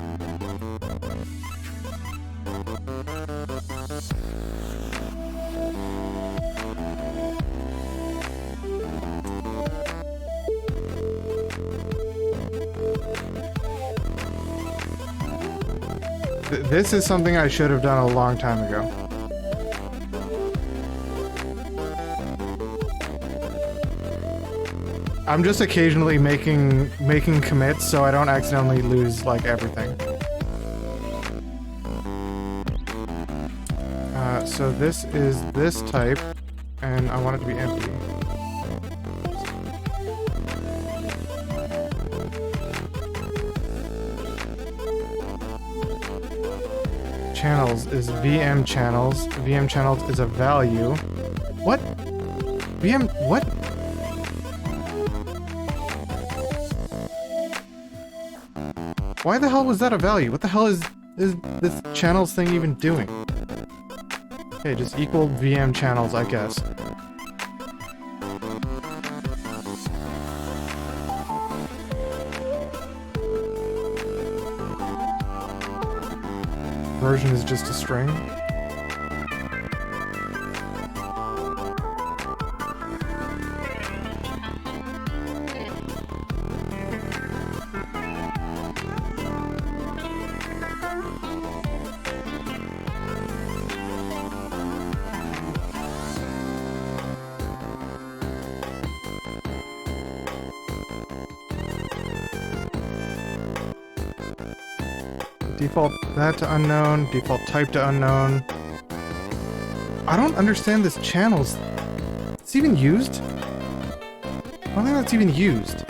This is something I should have done a long time ago. I'm just occasionally making commits so I don't accidentally lose like everything. So this is this type, and I want it to be empty. Channels is VM channels. VM channels is a value. What? VM what? Why the hell was that a value? What the hell is this channels thing even doing? Okay, just equal VM channels, I guess. Version is just a string. Default that to unknown, default type to unknown. I don't understand this channels. It's even used? I don't think that's even used.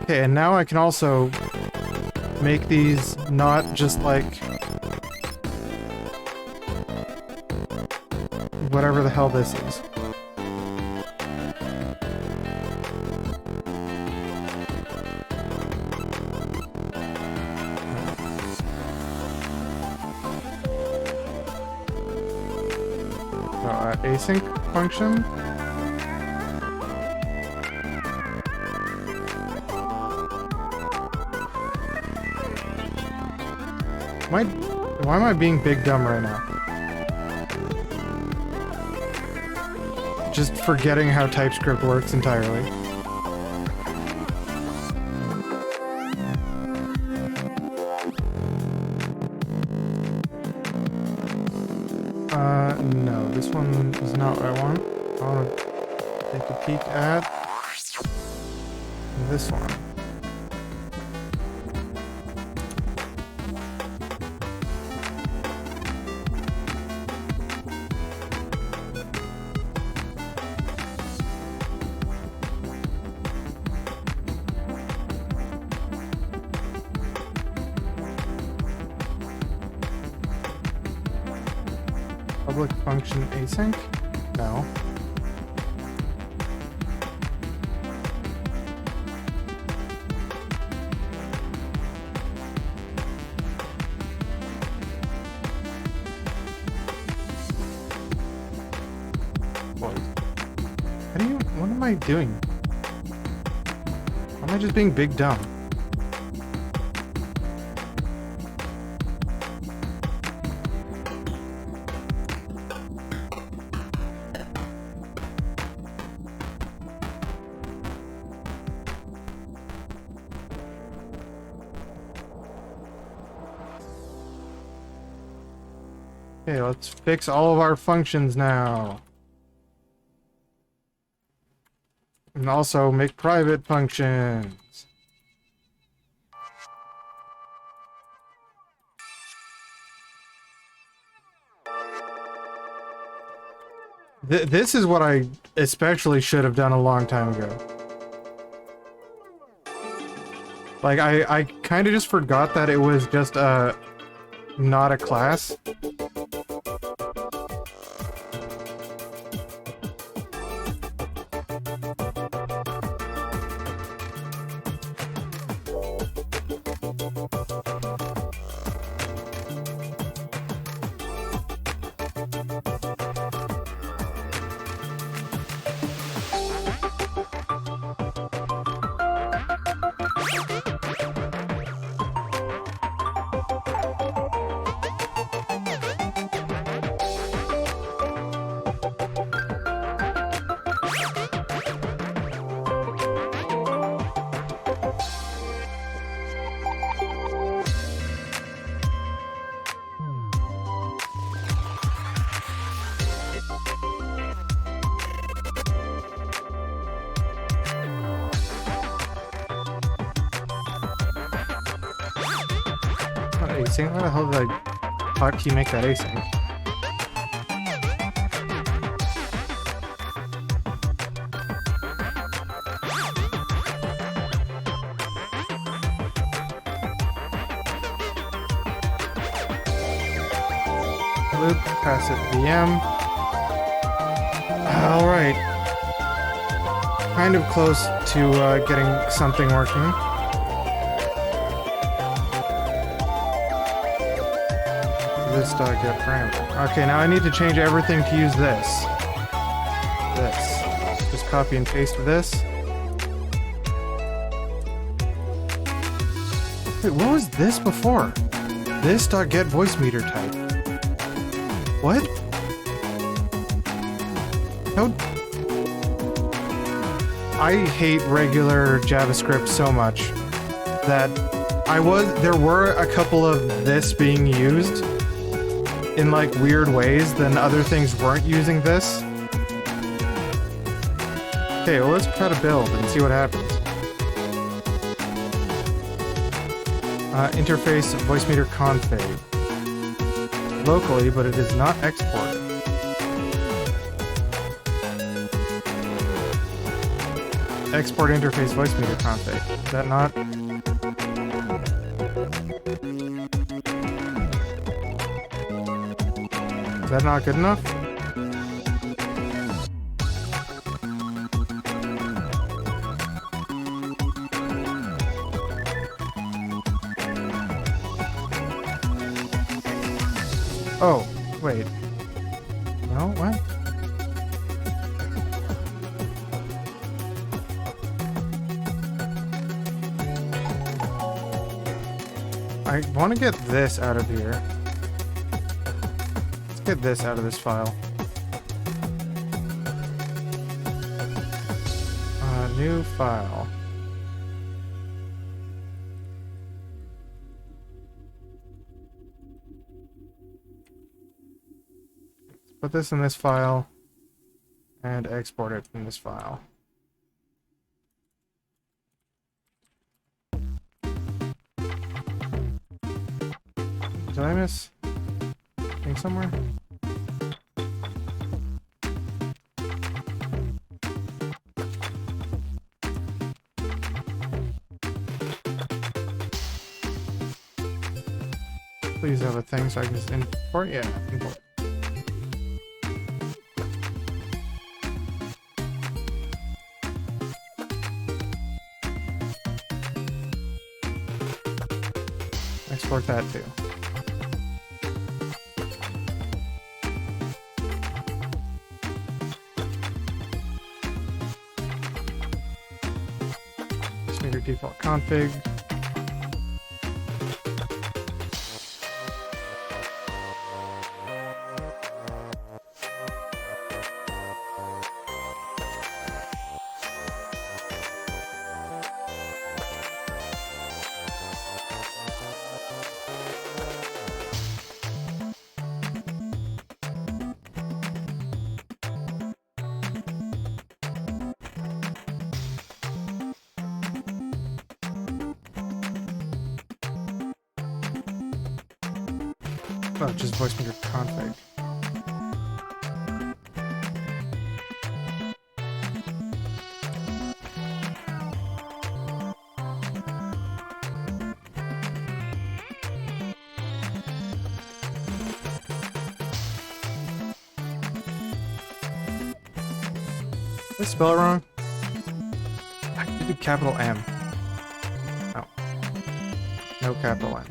Okay, and now I can also make these not just like whatever the hell this is. async function. Why am I being big dumb right now? Just forgetting how TypeScript works entirely. No, this one is not what I want. I want to take a peek at this one. Public function async? No. What am I doing? Why am I just being big dumb? Okay, let's fix all of our functions now. And also make private functions. This is what I especially should have done a long time ago. Like, I kind of just forgot that it was just not a class. Async? How the hell did I hotkey make that async? Loop, pass it VM. Alright. Kind of close to getting something working. This get parameter. Okay, now I need to change everything to use this. Just copy and paste this. Wait, what was this before? This.get Voicemeeter type. What? How? I hate regular JavaScript so much that there were a couple of this being used in like weird ways, then other things weren't using this. Okay, well let's try to build and see what happens. Interface Voicemeeter config. Locally, but it is not exported. Export interface Voicemeeter config. Is that not? Is that not good enough? Oh, wait. No, what? I want to get this out of here. Let's get this out of this file. New file. Let's put this in this file and export it from this file. Did I miss thing somewhere? Please have a thing so I can just import. Yeah, import. Export that too. Voicemeeter default config. Oh, just Voicemeeter config. Did I spell it wrong? I did a capital M. Oh. No capital N.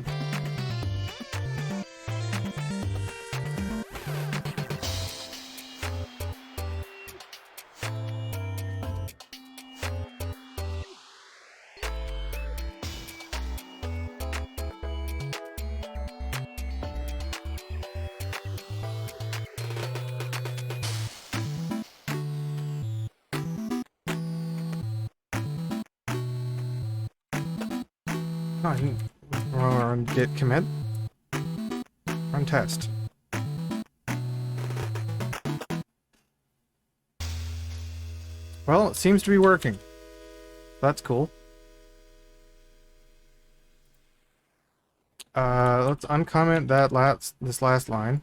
Oh, run git commit. Run test. Well, it seems to be working. That's cool. Let's uncomment that this last line.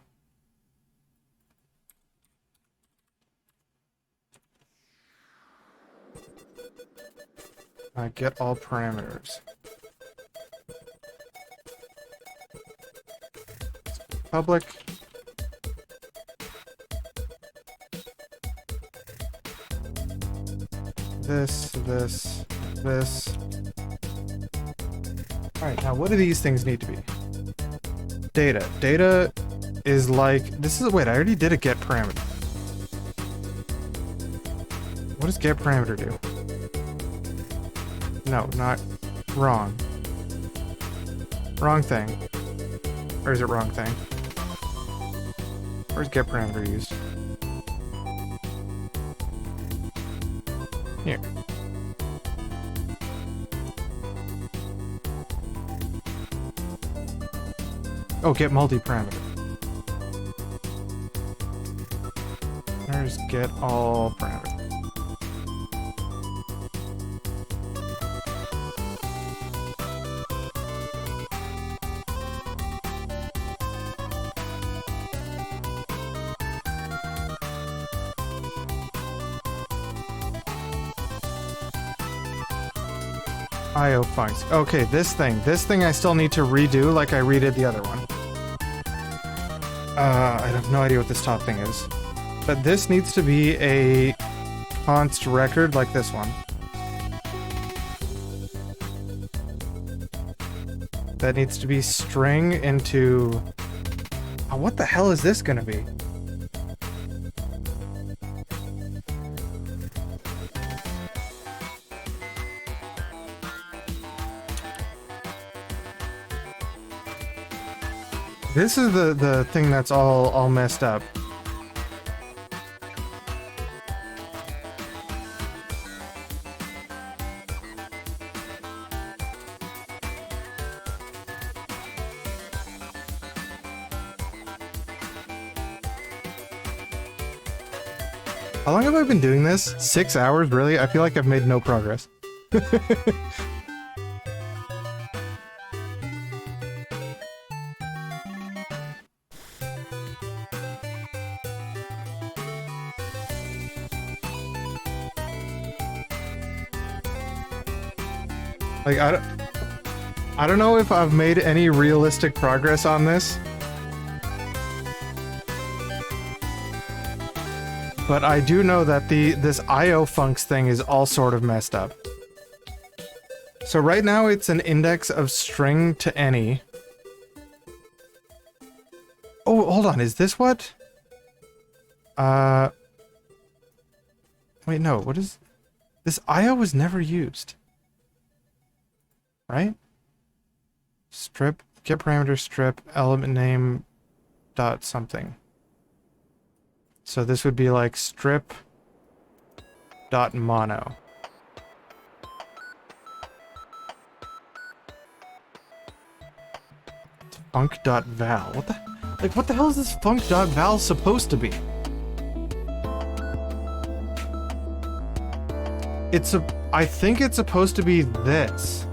Get all parameters. Public. This. Alright, now what do these things need to be? Data. Data is like... Wait, I already did a get parameter. What does get parameter do? No, not... Wrong. Wrong thing. Or is it wrong thing? Where's get parameter used? Here. Oh, get multi-parameter. There's get all parameter. IO funcs. Okay, this thing I still need to redo like I redid the other one. I have no idea what this top thing is. But this needs to be a const record like this one. That needs to be string into... Oh, what the hell is this gonna be? This is the thing that's all messed up. How long have I been doing this? 6 hours, really? I feel like I've made no progress. Like, I don't know if I've made any realistic progress on this. But I do know that this IO funcs thing is all sort of messed up. So right now it's an index of string to any. Oh, hold on, is this what? Wait, no, what is... This IO was never used. Right? Strip, get parameter strip, element name, dot something. So this would be like strip dot mono. Func dot val. What the hell is this func dot val supposed to be? I think it's supposed to be this.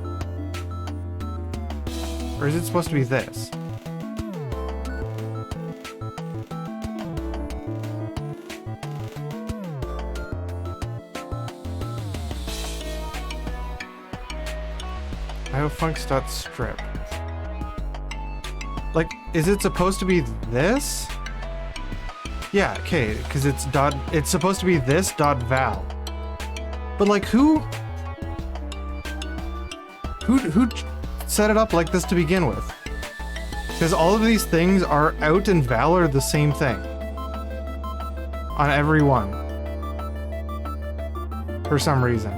Or is it supposed to be this? Funcs.strip. Like, is it supposed to be this? Yeah, okay, because it's supposed to be this dot val. But like, who set it up like this to begin with? Because all of these things are out and val are the same thing on every one for some reason.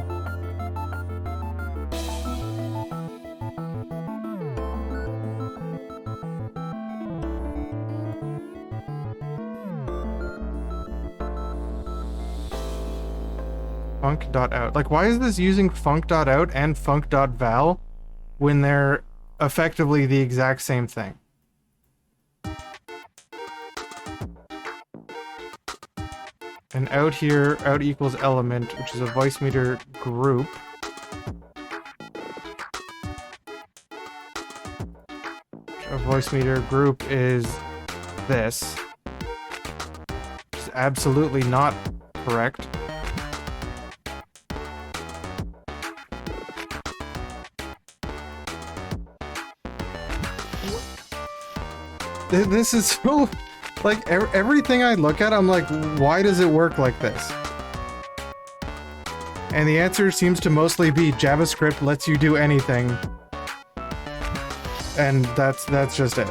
Func.out. Like, why is this using func.out and func.val when they're effectively the exact same thing? And out here, out equals element, which is a Voicemeeter group. A Voicemeeter group is this. Which is absolutely not correct. This is so... Like, everything I look at, I'm like, why does it work like this? And the answer seems to mostly be JavaScript lets you do anything. And that's just it.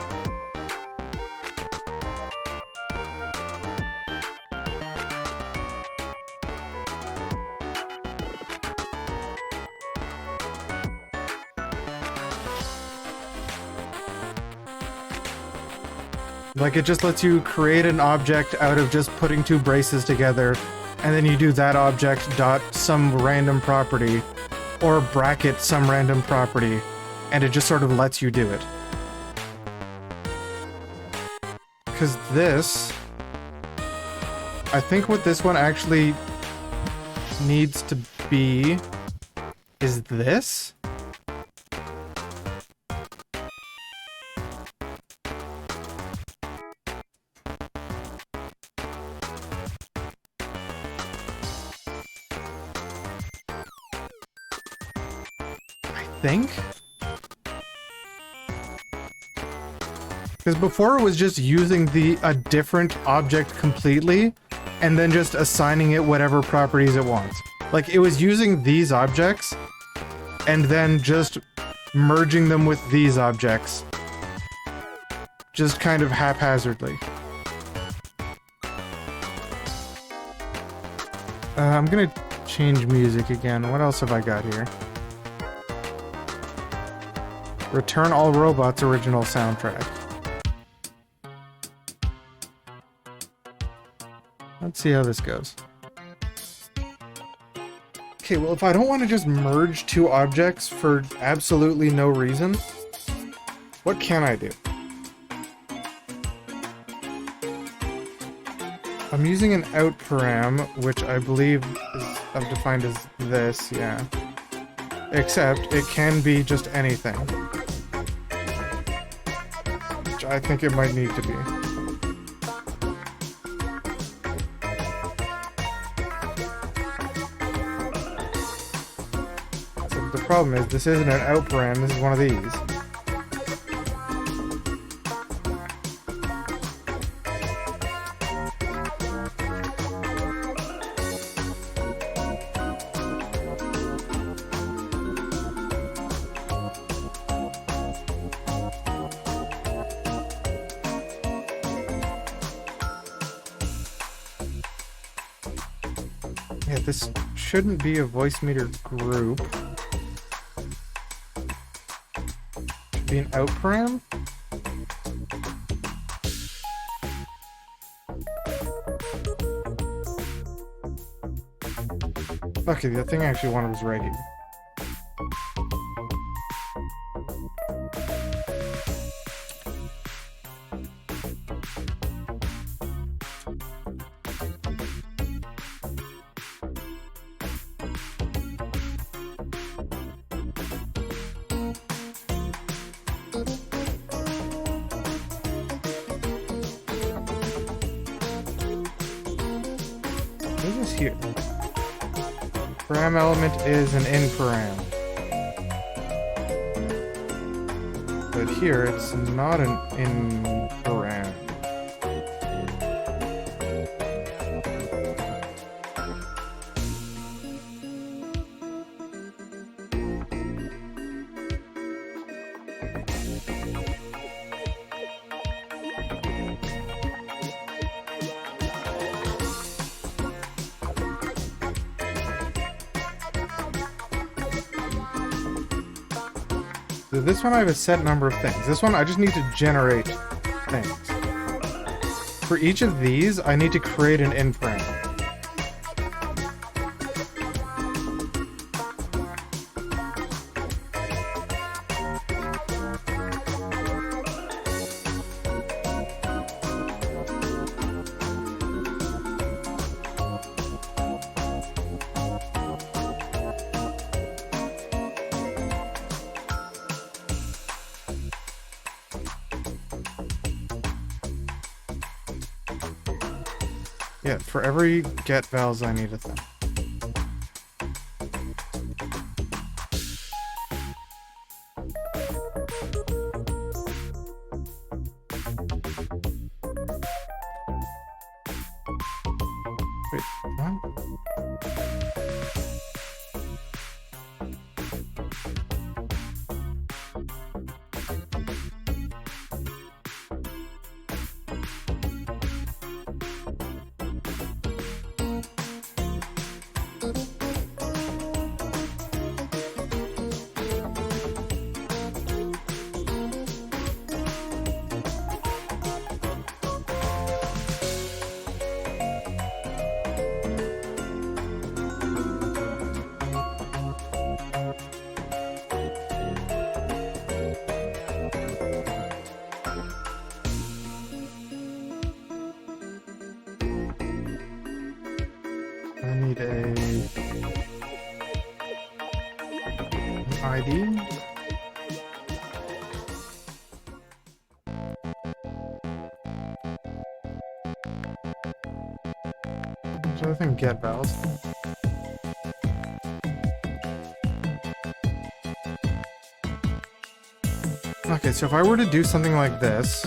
Like, it just lets you create an object out of just putting two braces together, and then you do that object dot some random property, or bracket some random property, and it just sort of lets you do it. Because this... I think what this one actually needs to be is this? Think? Because before it was just using a different object completely and then just assigning it whatever properties it wants. Like, it was using these objects and then just merging them with these objects. Just kind of haphazardly. I'm gonna change music again. What else have I got here? Return All Robots original soundtrack. Let's see how this goes. Okay, well, if I don't want to just merge two objects for absolutely no reason, what can I do? I'm using an out param, which I believe is I've defined as this, yeah. Except it can be just anything. Which I think it might need to be. So the problem is, this isn't an out param, this is one of these. Yeah, this shouldn't be a Voicemeeter group. Should be an out param? Okay, the thing I actually wanted was right here. What is here? Param element is an in param. But here it's not an in param. So this one I have a set number of things. This one I just need to generate things. For each of these, I need to create an in param. Yeah, for every get vals, I need a thing. Wait, what? I need an ID. So I think get vals. Okay, so if I were to do something like this,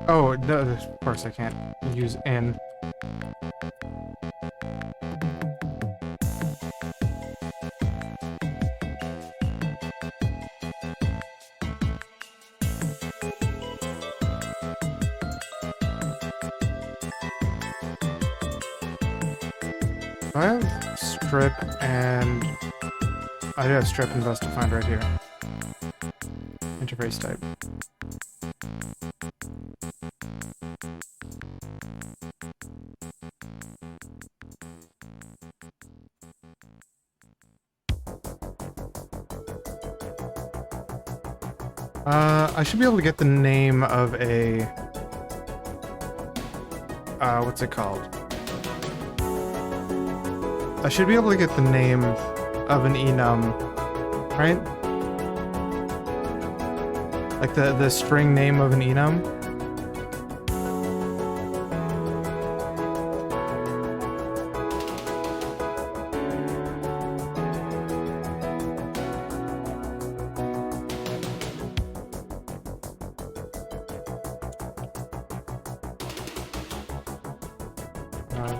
oh, no, of course I can't use in. I have strip and... I do have strip and bus defined right here. Interface type. I should be able to get the name of a... what's it called? I should be able to get the name of an enum, right? Like the string name of an enum.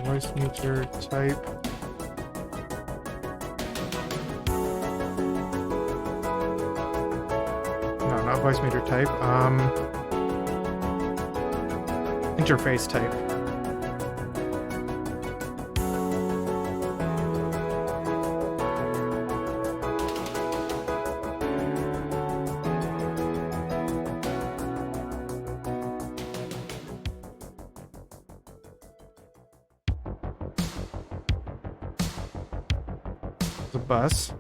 Voicemeeter type. No, not Voicemeeter type. Interface type. The bus.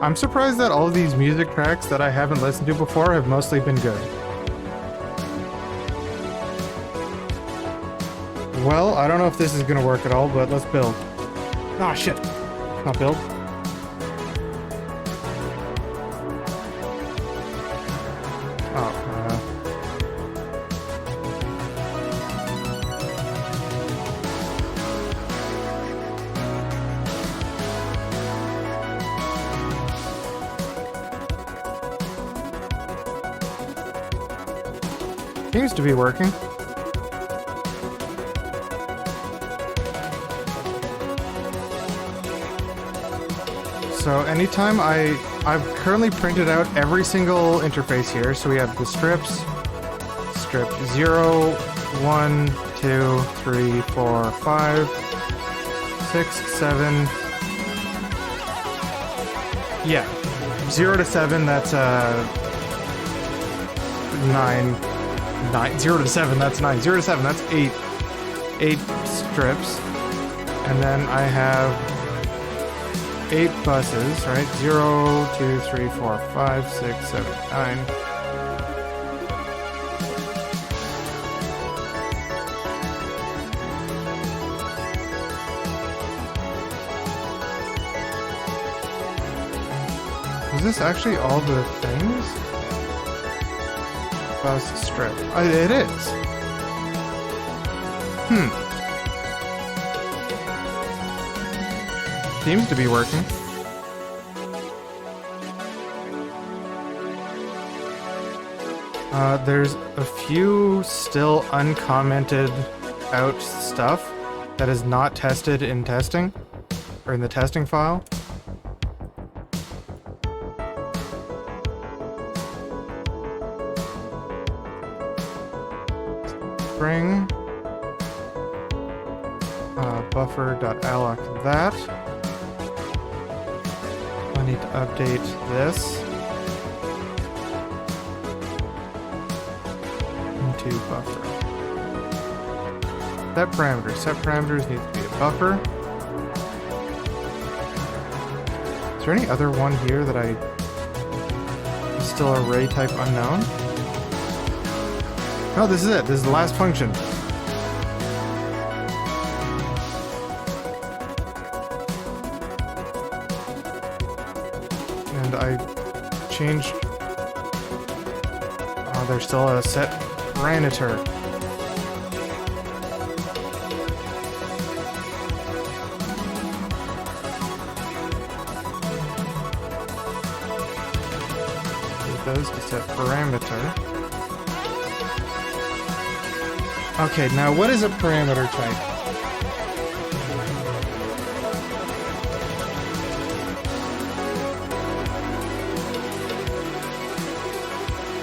I'm surprised that all of these music tracks that I haven't listened to before have mostly been good. Well, I don't know if this is gonna work at all, but let's build. Ah, shit. Not build. Seems to be working. So anytime I've currently printed out every single interface here. So we have the strips, strip 0, 1, 2, 3, 4, 5, 6, 7. Yeah, 0 to 7, that's 9. 0 to 7, that's 9. 0 to 7, that's 8. 8 strips. And then I have 8 buses, right? 0, 2, 3, 4, 5, 6, 7, 9. Is this actually all the things? Bus strip. It is. Seems to be working. There's a few still uncommented out stuff that is not tested in testing, or in the testing file. Spring buffer.alloc that. I need to update this into buffer. Set parameters. Set parameters need to be a buffer. Is there any other one here that is still array type unknown? No, this is it. This is the last function. And I changed... Oh, there's still a set parameter. It does the set parameter. Okay, now what is a parameter type?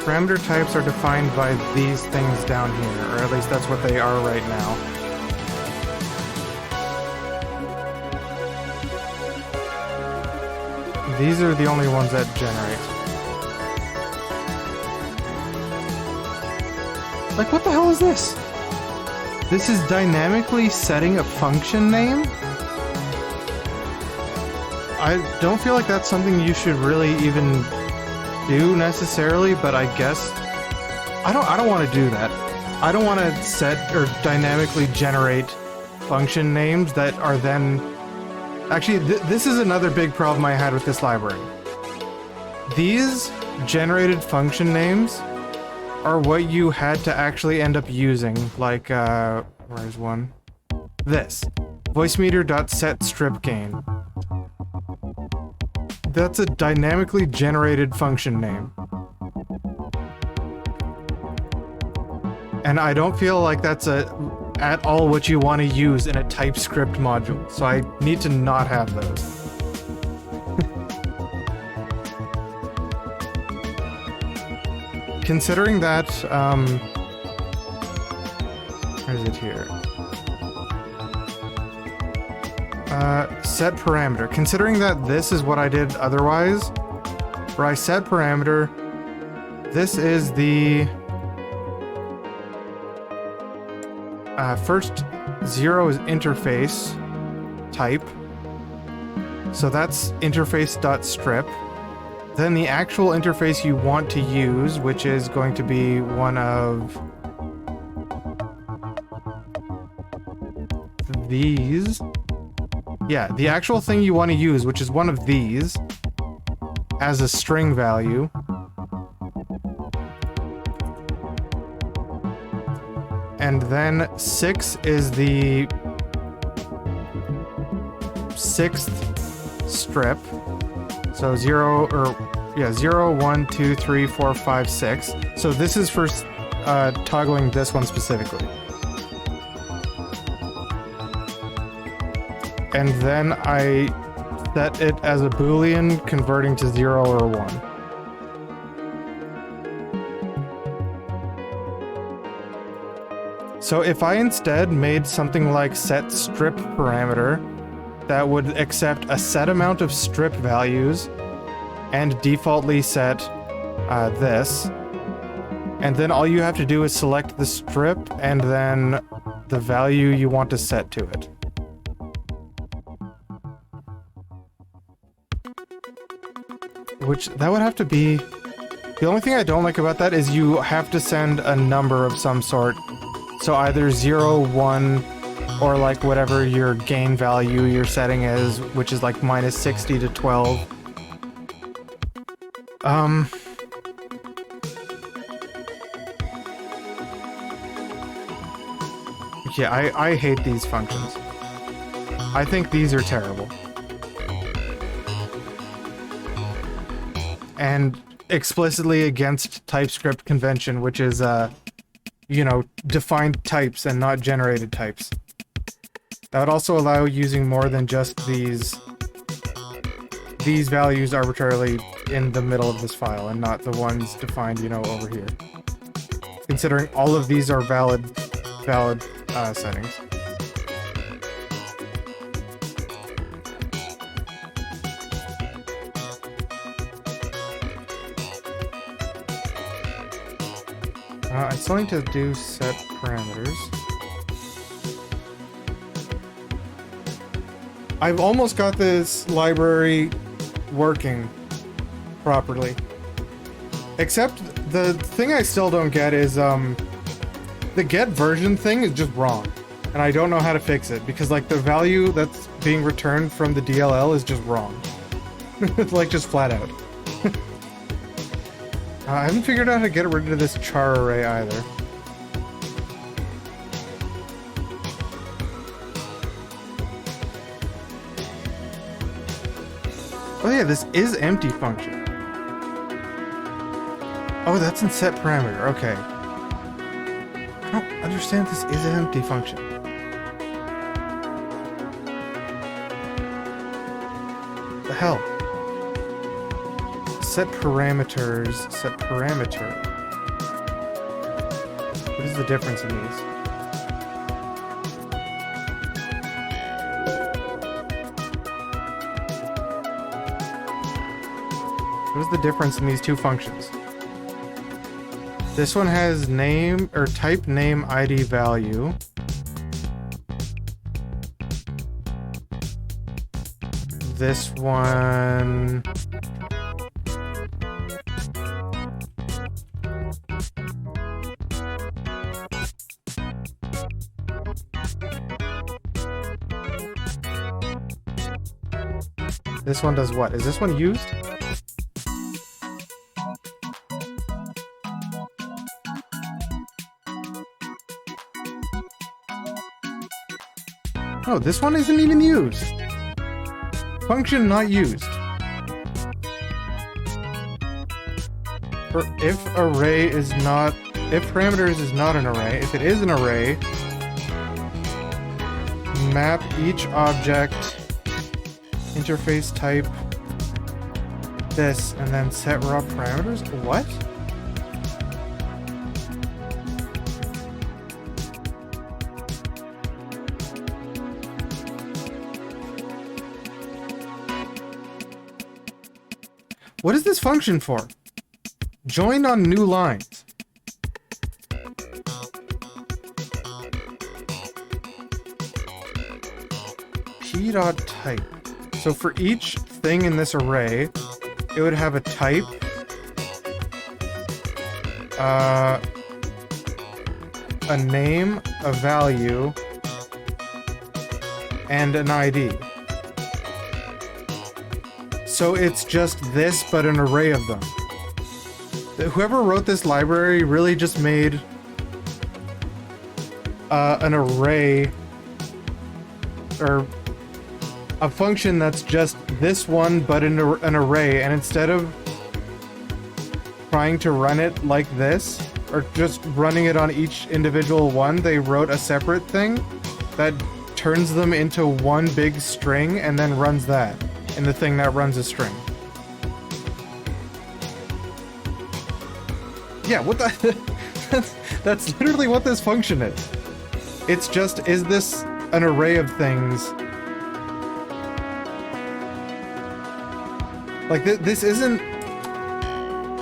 parameter types are defined by these things down here, or at least that's what they are right now. These are the only ones that generate. Like, what the hell is this? This is dynamically setting a function name? I don't feel like that's something you should really even do necessarily, but I guess I don't want to do that. I don't want to set or dynamically generate function names that are then actually this is another big problem I had with this library. These generated function names are what you had to actually end up using, like where's one? This voicemeeter.setStripGain. That's a dynamically generated function name. And I don't feel like that's at all what you want to use in a TypeScript module, so I need to not have those. Considering that, where is it here? Set parameter. Considering that this is what I did otherwise, where I set parameter, this is the first 0 is interface type. So that's interface.strip. Then the actual interface you want to use, which is going to be one of these. Yeah, the actual thing you want to use, which is one of these, as a string value. And then 6 is the 6th strip. So 0, 1, 2, 3, 4, 5, 6. So this is for toggling this one specifically. And then I set it as a Boolean, converting to 0 or 1. So if I instead made something like set strip parameter that would accept a set amount of strip values and defaultly set this, and then all you have to do is select the strip and then the value you want to set to it. Which, that would have to be... The only thing I don't like about that is you have to send a number of some sort. So either 0, 1, or like whatever your gain value you're setting is, which is like minus 60 to 12. Yeah, I hate these functions. I think these are terrible. And explicitly against TypeScript convention, which is, you know, defined types and not generated types. That would also allow using more than just these values arbitrarily in the middle of this file and not the ones defined, you know, over here. Considering all of these are valid settings. I still need to do set parameters. I've almost got this library working properly. Except the thing I still don't get is the get version thing is just wrong. And I don't know how to fix it because like the value that's being returned from the DLL is just wrong. It's like just flat out. I haven't figured out how to get rid of this char array either. Oh yeah, this is empty function. Oh, that's in set parameter, okay. I don't understand this is an empty function. The hell? Set parameters, set parameter. the difference in these? What is the difference in these two functions? This one has name or type name ID value. This one does what? Is this one used? Oh, this one isn't even used. Function not used. For if array is not, if parameters is not an array, if it is an array, map each object, interface type, this, and then set raw parameters? What? What is this function for? Join on new lines. P.type. So for each thing in this array, it would have a type, a name, a value, and an ID. So it's just this, but an array of them. Whoever wrote this library really just made an array, or a function that's just this one, but an array, and instead of trying to run it like this, or just running it on each individual one, they wrote a separate thing that turns them into one big string and then runs that in the thing that runs a string. Yeah, what the... that's literally what this function is. It's just, is this an array of things? Like, this isn't...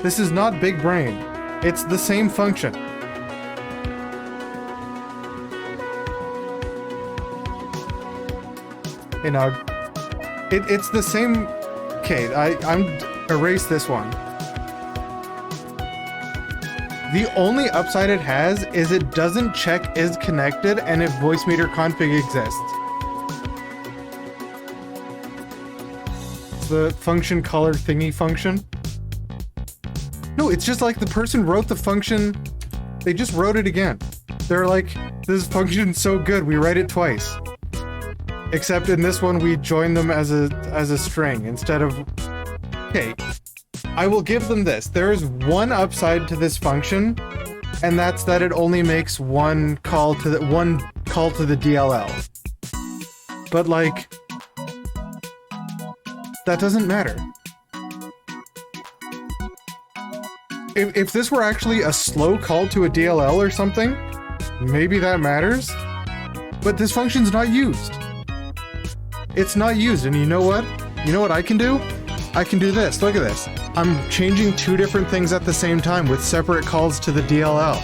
This is not big brain. It's the same function. You know, it's the same... Okay, I'm erase this one. The only upside it has is it doesn't check is connected and if Voicemeeter config exists. It's the function color thingy function. No, it's just like the person wrote the function, they just wrote it again. They're like, this function's so good, we write it twice. Except in this one, we join them as a string instead of... Okay, I will give them this. There is one upside to this function, and that's that it only makes one call to the DLL. But like, that doesn't matter. If this were actually a slow call to a DLL or something, maybe that matters. But this function's not used. It's not used, and you know what? You know what I can do? I can do this. Look at this. I'm changing two different things at the same time with separate calls to the DLL.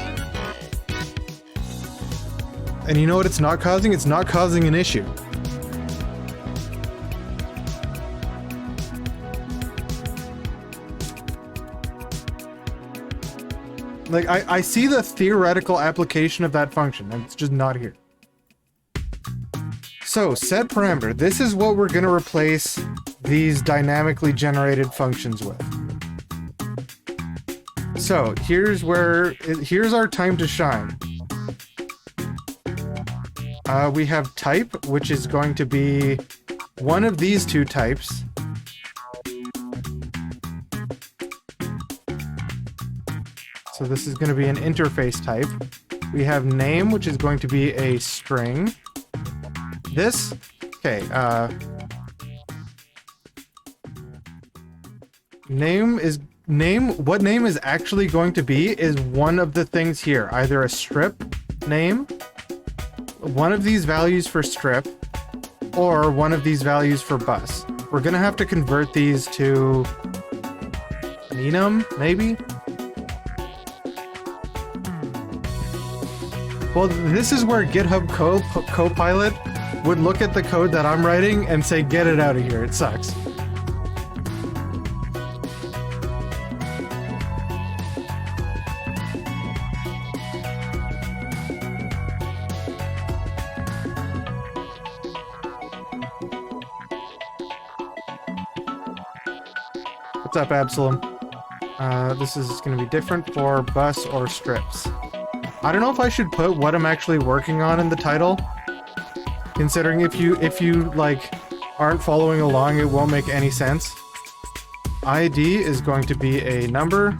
And you know what it's not causing? It's not causing an issue. Like, I see the theoretical application of that function, and it's just not here. So, set parameter. This is what we're going to replace these dynamically generated functions with. So, here's our time to shine. We have type, which is going to be one of these two types. So this is going to be an interface type. We have name, which is going to be a string. This, okay, what name is actually going to be is one of the things here. Either a strip name, one of these values for strip, or one of these values for bus. We're gonna have to convert these to enum, maybe? Well, this is where GitHub Copilot would look at the code that I'm writing and say, get it out of here, it sucks. What's up, Absalom? This is going to be different for bus or strips. I don't know if I should put what I'm actually working on in the title. Considering if you like aren't following along, it won't make any sense. ID is going to be a number,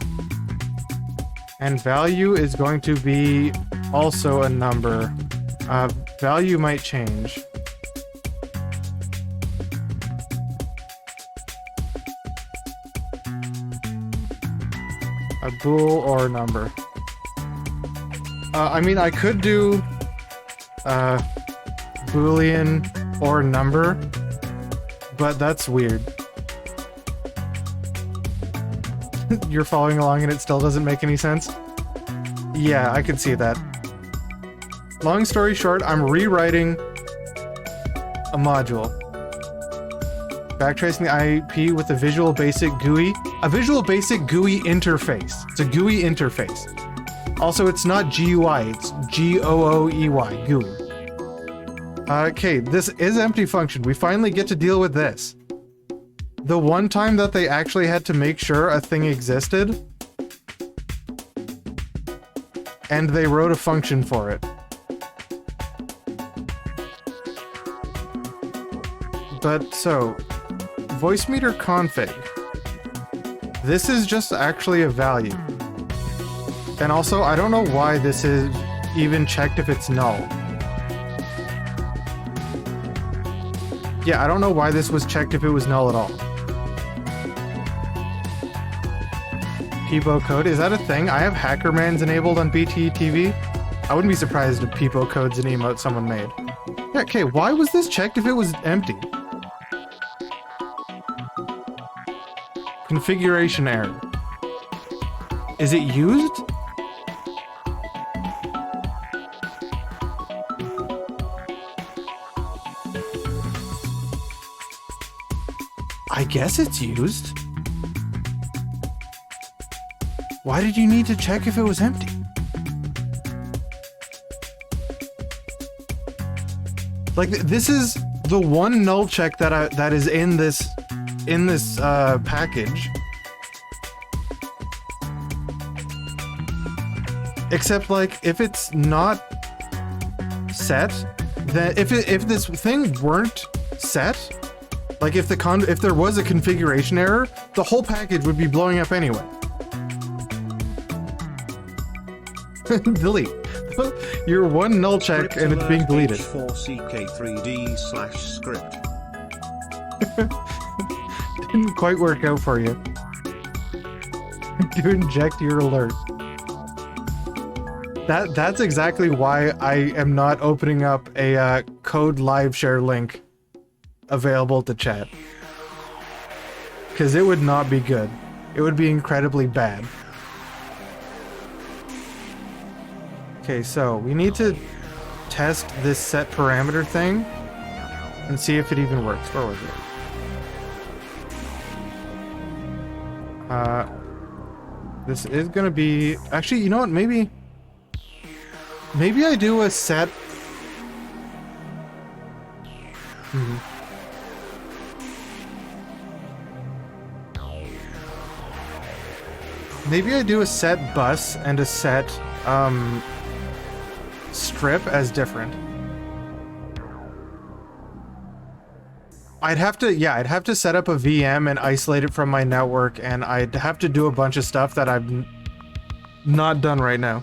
and value is going to be also a number. Value might change. A bool or a number. I mean, I could do Boolean or number, but that's weird. You're following along and it still doesn't make any sense? Yeah, I could see that. Long story short, I'm rewriting a module. Backtracing the IP with a Visual Basic GUI. A Visual Basic GUI interface. It's a GUI interface. Also, it's not GUI, it's GOOEY, GUI. Okay, this is empty function. We finally get to deal with this. The one time that they actually had to make sure a thing existed, and they wrote a function for it. But so, Voicemeeter config. This is just actually a value. And also, I don't know why this is even checked if it's null. Yeah, I don't know why this was checked if it was null at all. Peepo code, is that a thing? I have Hackerman's enabled on BTTV. I wouldn't be surprised if Peepo code's an emote someone made. Yeah, okay, why was this checked if it was empty? Configuration error. Is it used? I guess it's used. Why did you need to check if it was empty? Like, this is the one null check that is in this package. Except, like, if it's not set, then if this thing weren't set, like if there was a configuration error, the whole package would be blowing up anyway. Delete. Your one null check and it's being deleted. H4CK3D/script. Didn't quite work out for you. To inject your alert. That's exactly why I am not opening up a code live share link available to chat. Because it would not be good. It would be incredibly bad. Okay, so we need to test this set parameter thing and see if it even works. Where was it? This is gonna be... Actually, you know what? Maybe I do a set... Maybe I do a set bus and a set, strip as different. I'd have to set up a VM and isolate it from my network, and I'd have to do a bunch of stuff that I've not done right now.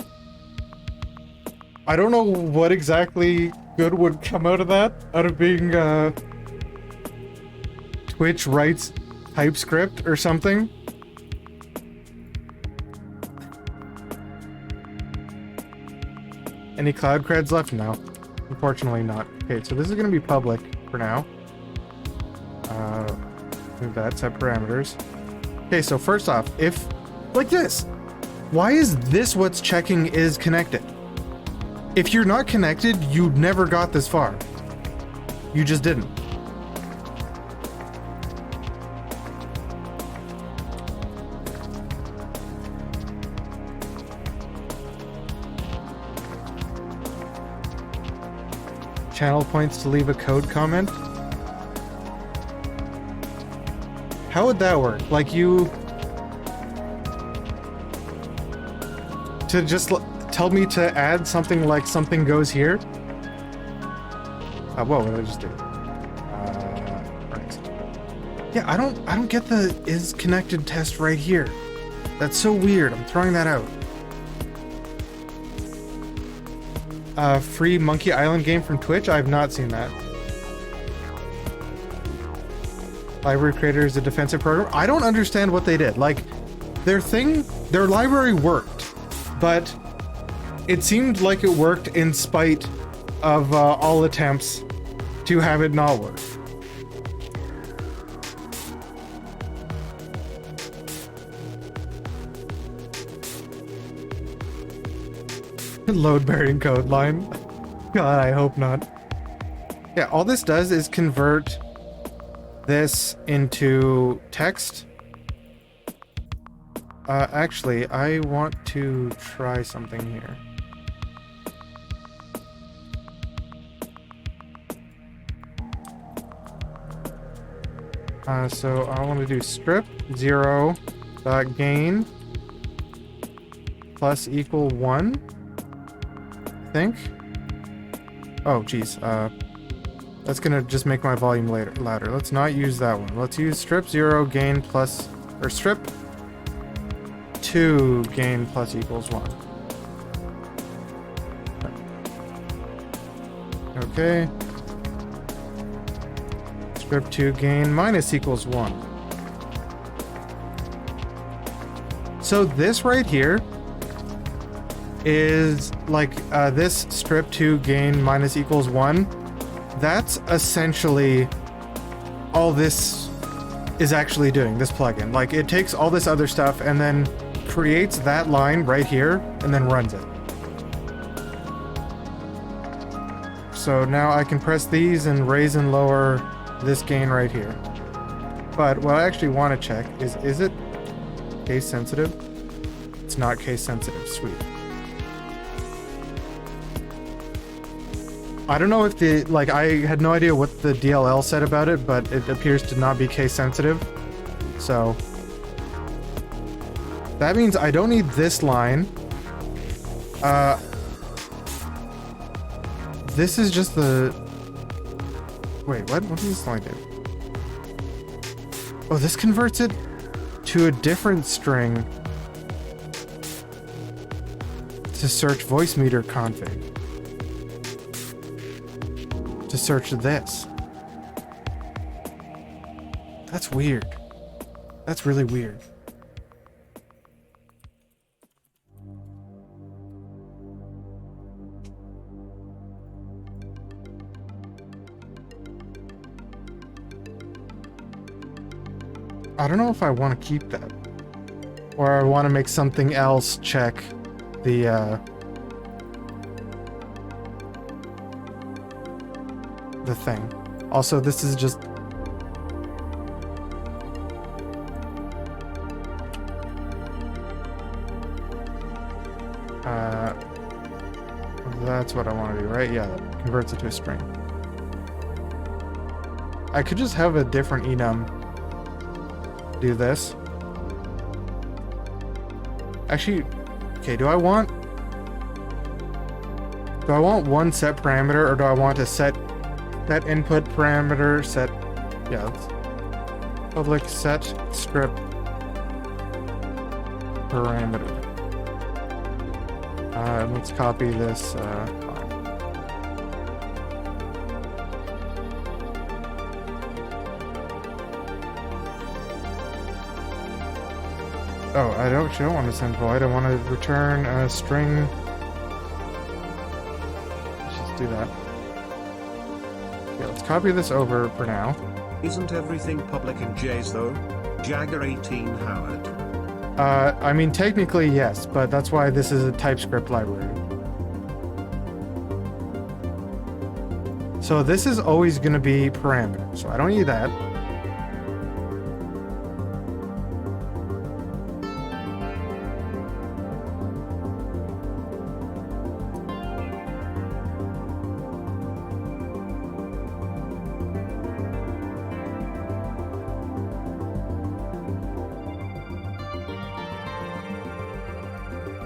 I don't know what exactly good would come out of that, out of being, Twitch writes TypeScript or something. Any cloud creds left? No. Unfortunately not. Okay, so this is going to be public for now. Move that, set parameters. Okay, so first off, if, like this, why is this what's checking is connected? If you're not connected, you never got this far. You just didn't. Channel points to leave a code comment. How would that work? Like you... to just tell me to add something like something goes here? Whoa, what did I just do? Right. Yeah, I don't get the is connected test right here. That's so weird. I'm throwing that out. Free Monkey Island game from Twitch? I have not seen that. Library Creator is a defensive program. I don't understand what they did. Like, their library worked, but it seemed like it worked in spite of all attempts to have it not work. Load bearing code line. God, I hope not. Yeah, all this does is convert this into text. Actually, I want to try something here. So I want to do strip 0 dot gain plus equal 1. I think. Oh, geez. That's gonna just make my volume louder. Let's not use that one. Let's use strip 0 gain plus, or strip 2 gain plus equals 1. Okay. Strip 2 gain minus equals 1. So this right here is like this strip 2 gain minus equals 1. That's essentially all this is actually doing, this plugin. Like, it takes all this other stuff and then creates that line right here and then runs it. So now I can press these and raise and lower this gain right here. But what I actually want to check is it case sensitive? It's not case sensitive. Sweet. I don't know if I had no idea what the DLL said about it, but it appears to not be case sensitive. So that means I don't need this line. This is just the... Wait, what? What does this line do? Oh, this converts it to a different string to search Voicemeeter config. To search this. That's weird. That's really weird. I don't know if I want to keep that. Or I want to make something else check the thing. Also, this is just... that's what I want to do, right? Yeah, that converts it to a string. I could just have a different enum do this. Actually, okay, do I want one set parameter, or do I want to set that input parameter set? Yeah, let's public set script parameter. Let's copy this Oh, I don't want to send void. I want to return a string do that. Okay, let's copy this over for now. Isn't everything public in J's though? Jagger 18 Howard. I mean, technically, yes, but that's why this is a TypeScript library. So this is always going to be parameter, so I don't need that.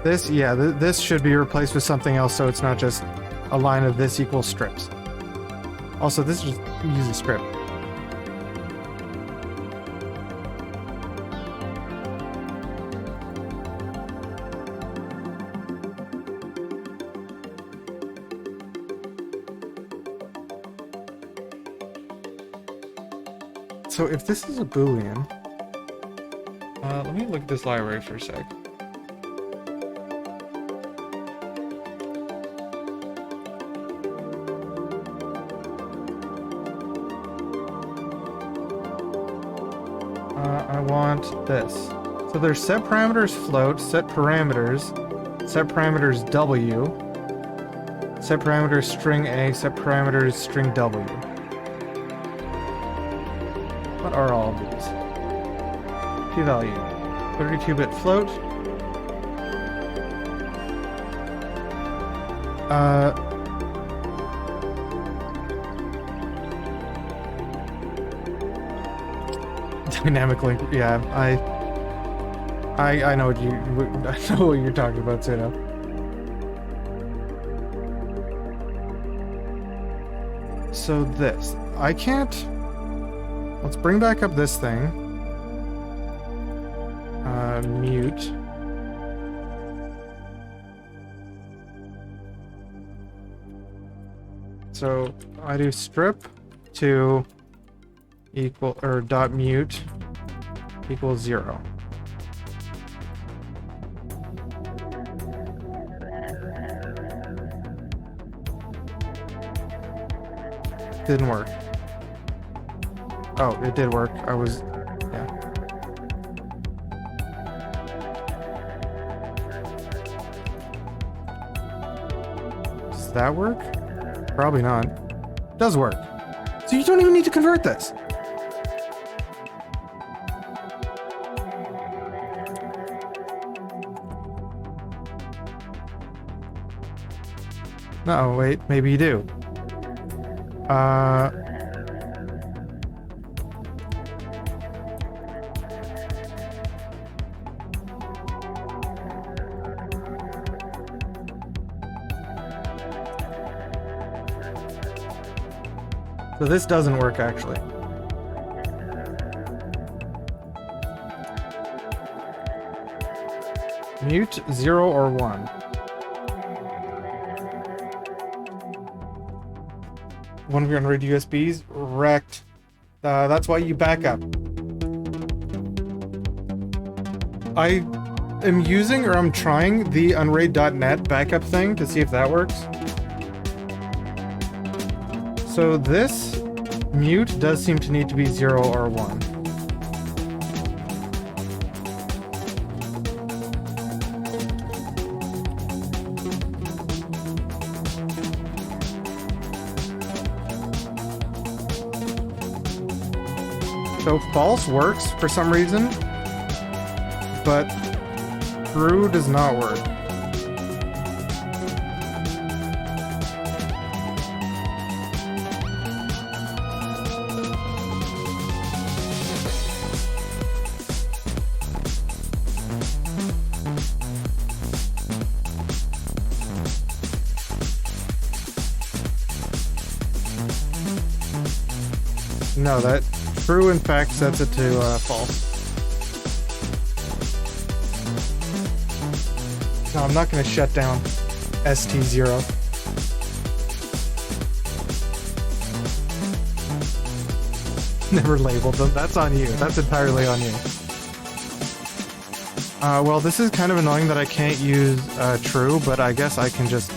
This, yeah, this should be replaced with something else so it's not just a line of this equals strips. Also, this just uses script. So if this is a Boolean, let me look at this library for a sec. I want this. So there's set parameters float, set parameters W, set parameters string A, set parameters string W. What are all of these? P-value, 32-bit float. Dynamic link, yeah, I know what I know what you're talking about, Suno. So this, I can't. Let's bring back up this thing. Mute. So I do strip to equal or dot mute equals 0. Didn't work. Oh, it did work. I was, yeah. Does that work? Probably not. Does work. So you don't even need to convert this. No, wait, maybe you do. So this doesn't work actually. Mute 0 or 1. One of your unread USBs wrecked. That's why you back up. I am using, or I'm trying, the unraid.net backup thing to see if that works. So this mute does seem to need to be 0 or 1. So false works for some reason, but true does not work. No, that true in fact sets it to false. No, I'm not going to shut down ST0. Never labeled them. That's on you. That's entirely on you. Well, this is kind of annoying that I can't use true, but I guess I can just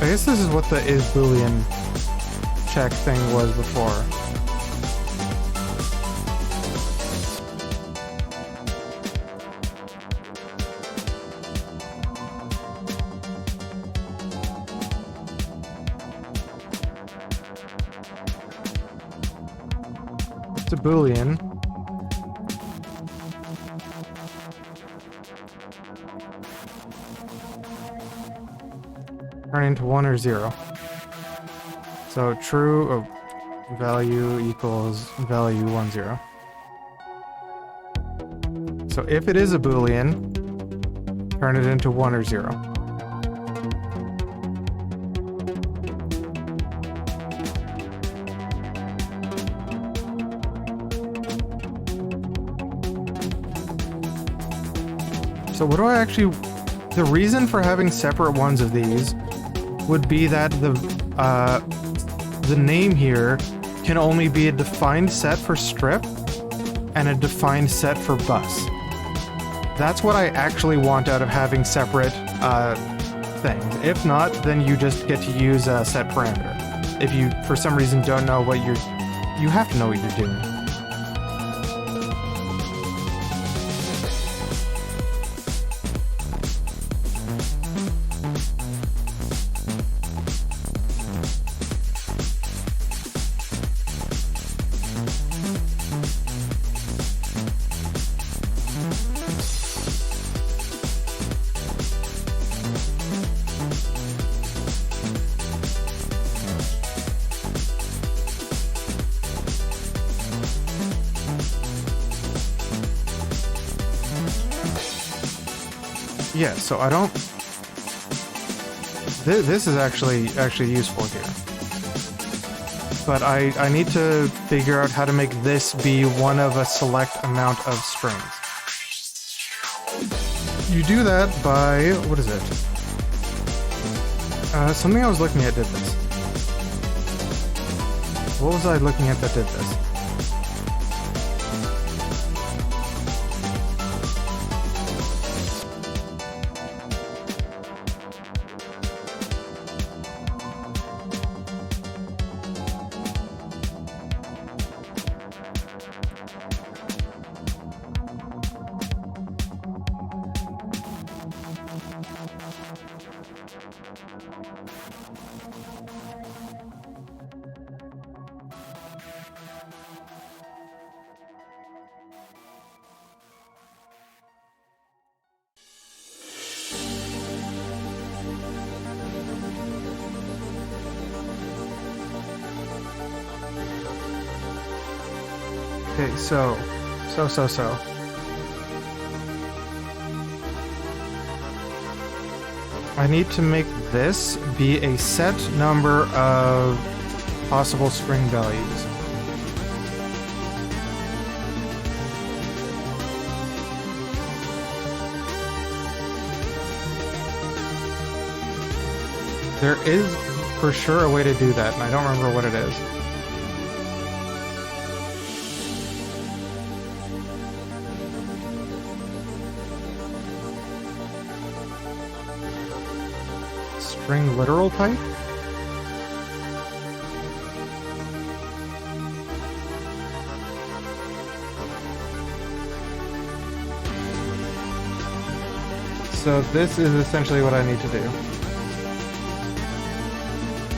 I guess this is what the is Boolean check thing was before. It's a Boolean. Turn into 1 or 0. So true value equals value 1, 0. So if it is a Boolean, turn it into 1 or 0. So what do I actually... The reason for having separate ones of these would be that the name here can only be a defined set for strip and a defined set for bus. That's what I actually want out of having separate things. If not, then you just get to use a set parameter. If you, for some reason, don't know what you have to know what you're doing. Yeah, so I don't... This is actually useful here. But I need to figure out how to make this be one of a select amount of strings. You do that by... what is it? Something I was looking at did this. What was I looking at that did this? Okay, so. I need to make this be a set number of possible string values. There is for sure a way to do that, and I don't remember what it is. String literal type? So this is essentially what I need to do.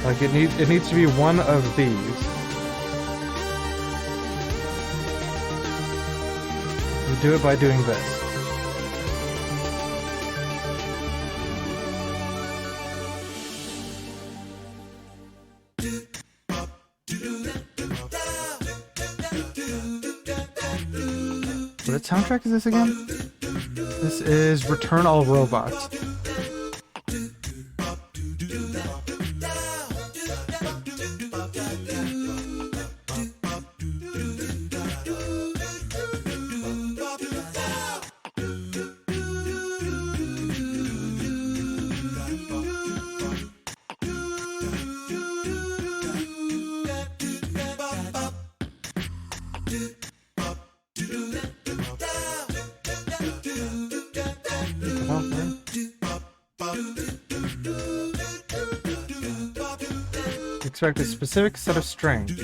Like it needs to be one of these. You do it by doing this. What soundtrack is this again? This is Return All Robots. expect a specific set of strings.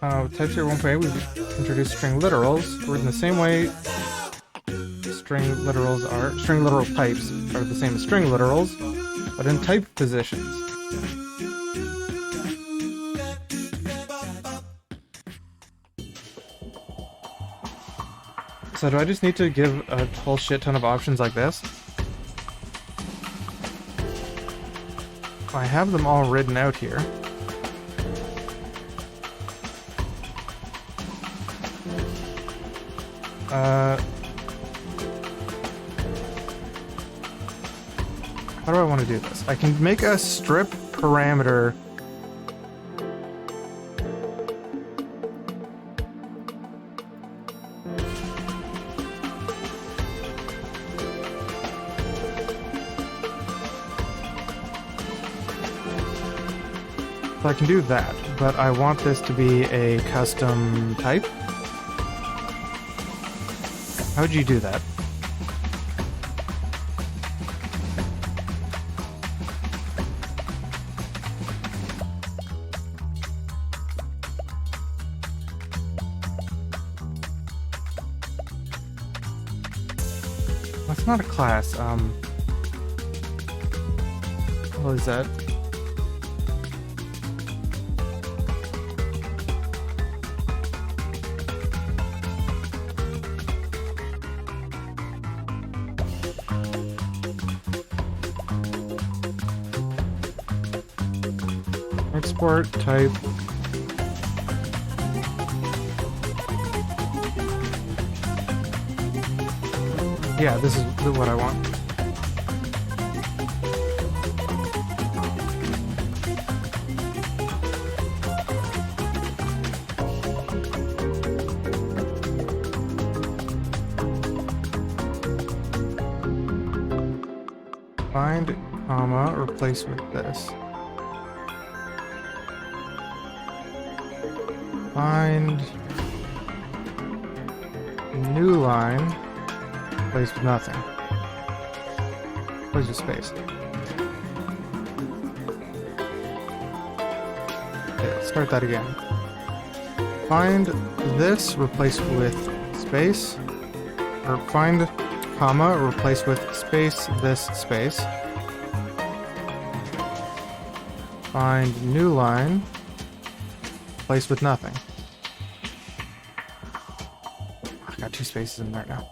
TypeScript 1.8, we've introduced string literals. We're in the same way string literal types are the same as string literals, but in type positions. So do I just need to give a whole shit ton of options like this? I have them all written out here. How do I want to do this? I can make a strip parameter. So I can do that, but I want this to be a custom type. How would you do that? That's not a class. What is that? Export type. Yeah, this is what I want. Find, comma, replace with this. Find new line, replace with nothing. Where's your space? Okay, let's start that again. Find this, replace with space, or find, comma, replace with space, this space. Find new line, replace with nothing. I got two spaces in there now.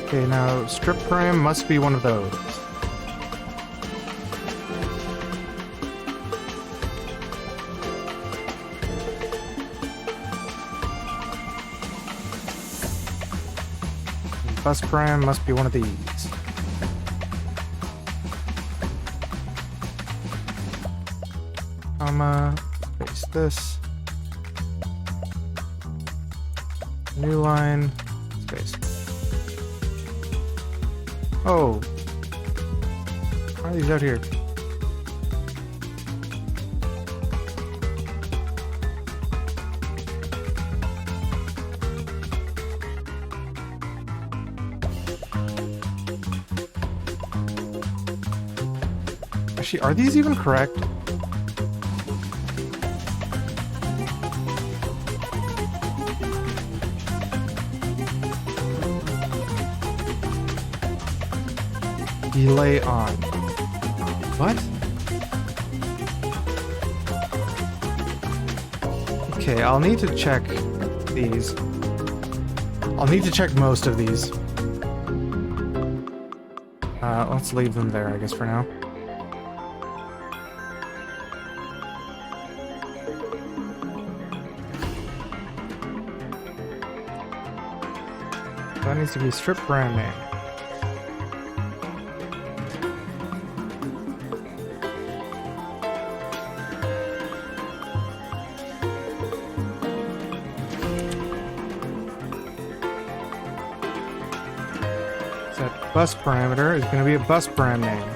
Okay, now strip param must be one of those. Bus param must be one of these. Comma, space this. New line, space. Oh. Why are these out here? Actually, are these even correct? Delay on. What? Okay, I'll need to check these. I'll need to check most of these. Let's leave them there, I guess, for now. That needs to be strip brand name. Set bus parameter is going to be a bus brand name.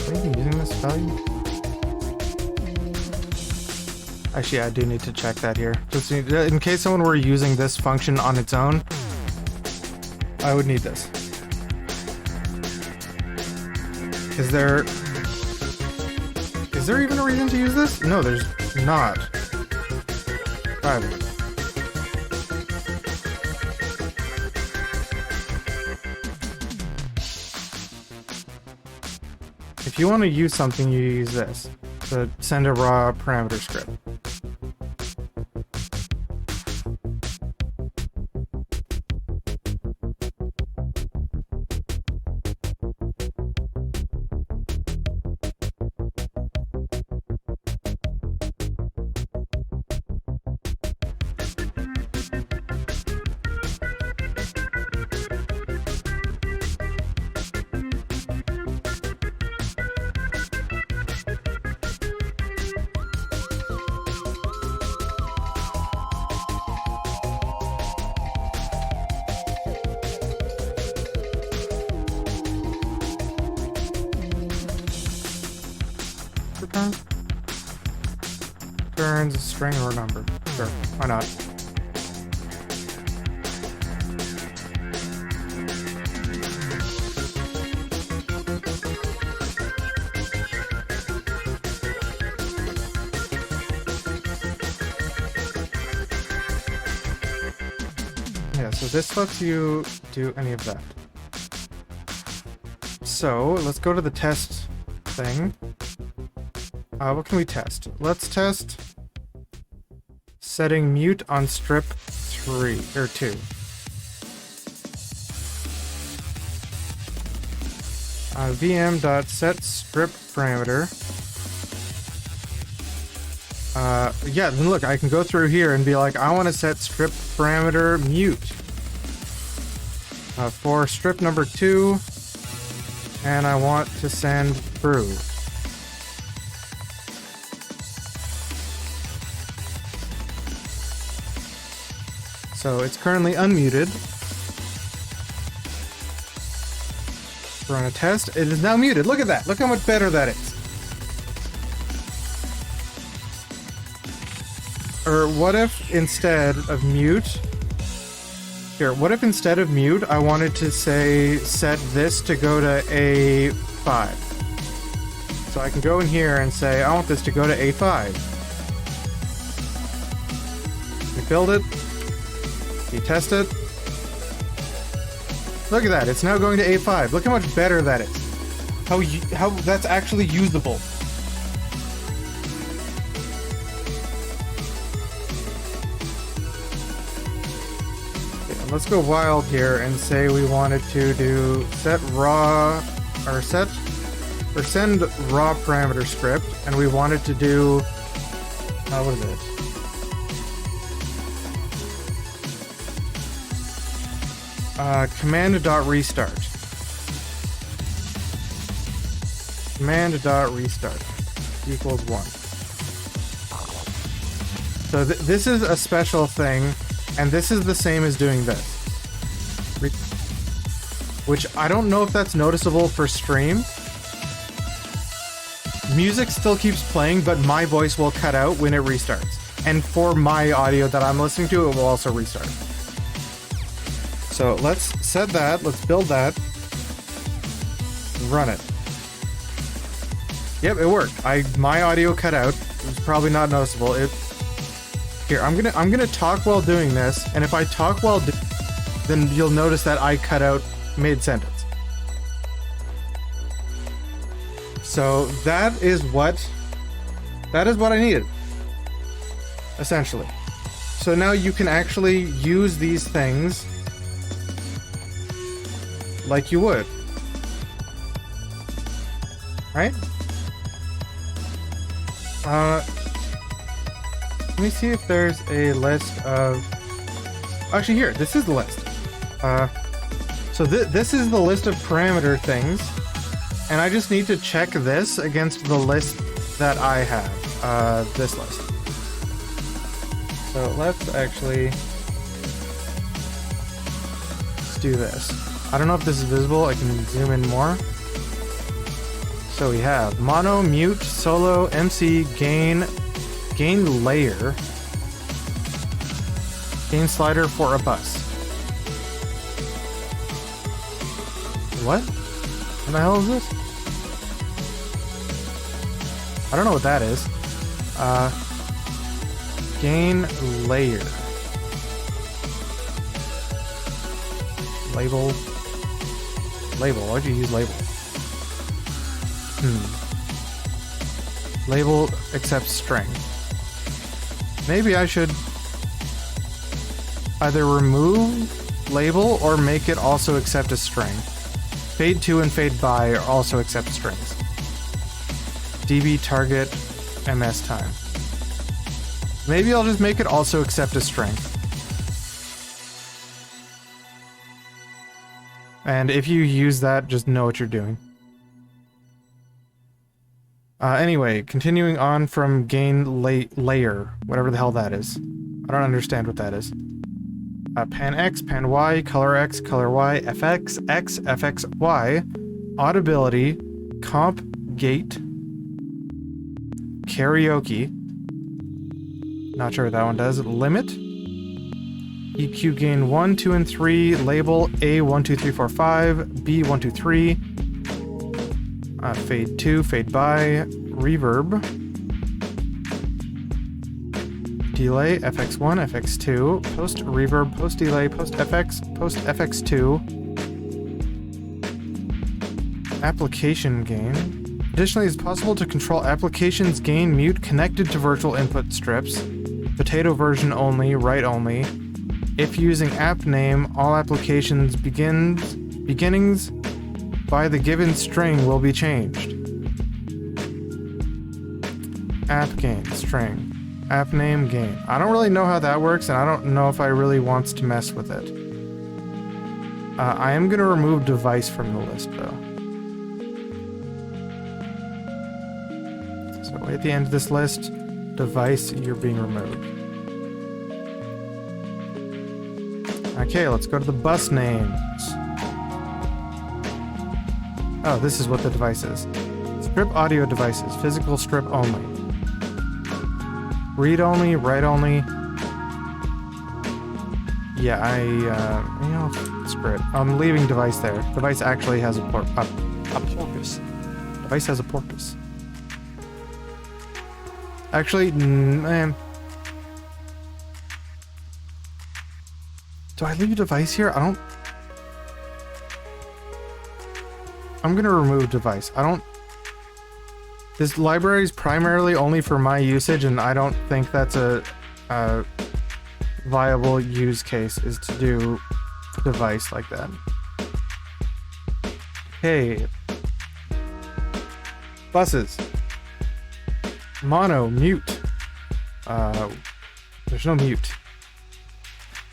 Are you using this value? Actually, I do need to check that here. Just in case someone were using this function on its own, I would need this. Is there even a reason to use this? No, there's not. Alright. If you want to use something, you use this to send a raw parameter script. Returns a string or a number. Sure, why not? Yeah, so this lets you do any of that. So let's go to the test thing. What can we test? Let's test setting mute on strip 3 or 2. VM.setStrip parameter. Yeah, then look, I can go through here and be like, I want to set strip parameter mute for strip number 2, and I want to send through. So it's currently unmuted. Run a test. It is now muted. Look at that. Look how much better that is. Or what if instead of mute... Here, what if instead of mute, I wanted to say set this to go to A5. So I can go in here and say, I want this to go to A5. We build it. You test it. Look at that, it's now going to A5. Look how much better that is. How that's actually usable. Okay, let's go wild here and say we wanted to do set raw or send raw parameter script, and we wanted to do what is it? Command.restart. Command.restart equals 1. So this is a special thing, and this is the same as doing this. Which I don't know if that's noticeable for stream. Music still keeps playing, but my voice will cut out when it restarts. And for my audio that I'm listening to, it will also restart. So let's set that, let's build that, run it. Yep, it worked. My audio cut out. It was probably not noticeable. Here, I'm gonna talk while doing this, and if I talk while then you'll notice that I cut out mid-sentence. So that is what I needed, essentially. So now you can actually use these things like you would, right? Let me see if there's a list of... Actually, here, this is the list. So this is the list of parameter things, and I just need to check this against the list that I have, this list. So let's do this. I don't know if this is visible. I can zoom in more. So we have mono, mute, solo, MC, gain layer, gain slider for a bus. What? What the hell is this? I don't know what that is. Gain layer. Label. Why'd you use label? Label accepts string. Maybe I should either remove label or make it also accept a string. Fade to and fade by also accept strings. DB target MS time. Maybe I'll just make it also accept a string. And if you use that, just know what you're doing. Anyway, continuing on from gain layer, whatever the hell that is. I don't understand what that is. Pan X, Pan Y, Color X, Color Y, FX, X, FX, Y, Audibility, Comp Gate, Karaoke. Not sure what that one does. Limit, EQ gain 1, 2, and 3, label A 1, 2, 3, 4, 5, B 1, 2, 3, fade to, fade by, reverb, delay, FX1, FX2, post reverb, post delay, post FX, post FX2, application gain. Additionally, it's possible to control applications gain mute connected to virtual input strips, potato version only, write only. If using app name, all applications beginnings by the given string will be changed. App gain, string. App name, gain. I don't really know how that works, and I don't know if I really wants to mess with it. I am going to remove device from the list, though. So at the end of this list, device, you're being removed. Okay, let's go to the bus names. Oh, this is what the device is. Strip audio devices, physical strip only. Read only, write only. Yeah, screw it. I'm leaving device there. Device actually has a porpoise. Device has a porpoise. Actually, man. Do I leave a device here? I'm gonna remove device. This library is primarily only for my usage, and I don't think that's a viable use case, is to do device like that. Okay. Buses. Mono, mute. There's no mute.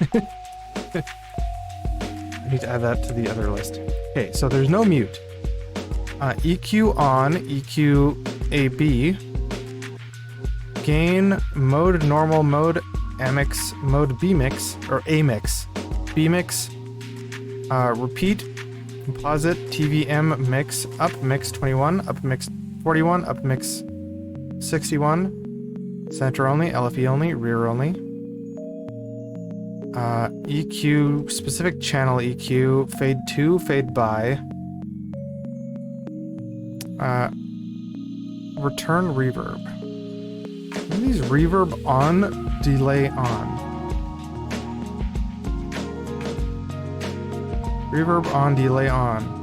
I need to add that to the other list. Okay, so there's no mute. EQ on, EQ AB, gain, mode normal, mode amix, mode B-mix, or A-mix, B-mix, repeat, composite, TVM mix, up mix 21, up mix 41, up mix 61, center only, LFE only, rear only, EQ, specific channel EQ, fade to, fade by, return reverb. What are these reverb on, delay on? Reverb on, delay on.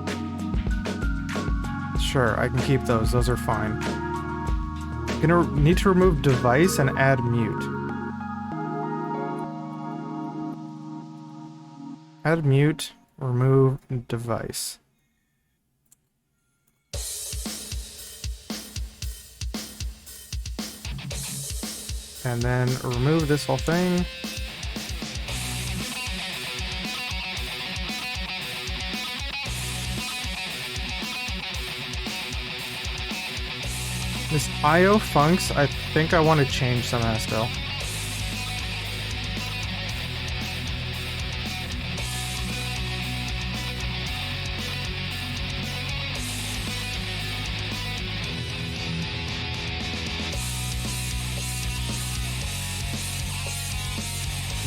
Sure, I can keep those. Those are fine. Gonna need to remove device and add mute. Add mute, remove device. And then remove this whole thing. This IO funks, I think I want to change somehow still.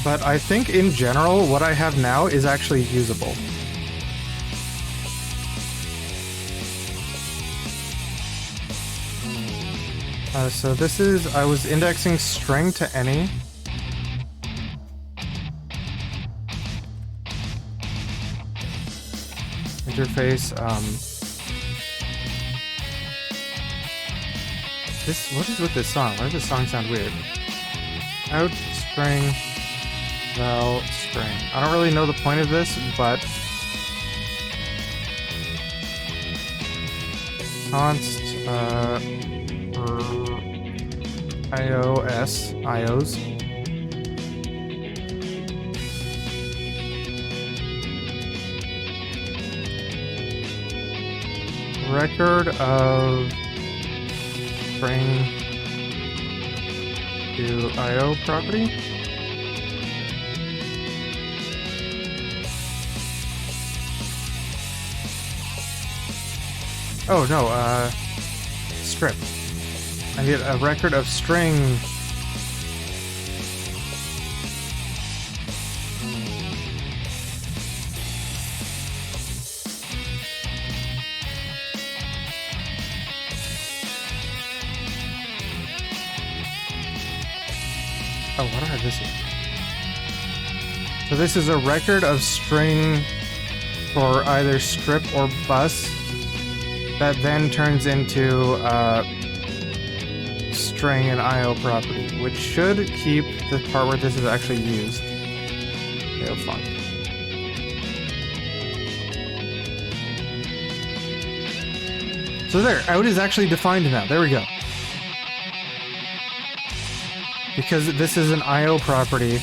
But I think in general, what I have now is actually usable. So this is, I was indexing string to any. Interface, what is with this song? Why does this song sound weird? Out, string, val, string. I don't really know the point of this, but const, IOs. Record of string to IO property. Oh no, strip. I need a record of string. Oh, what do I have this here? So this is a record of string for either strip or bus that then turns into string and IO property, which should keep the part where this is actually used. Oh, fun. So there, out is actually defined now. There we go. Because this is an IO property.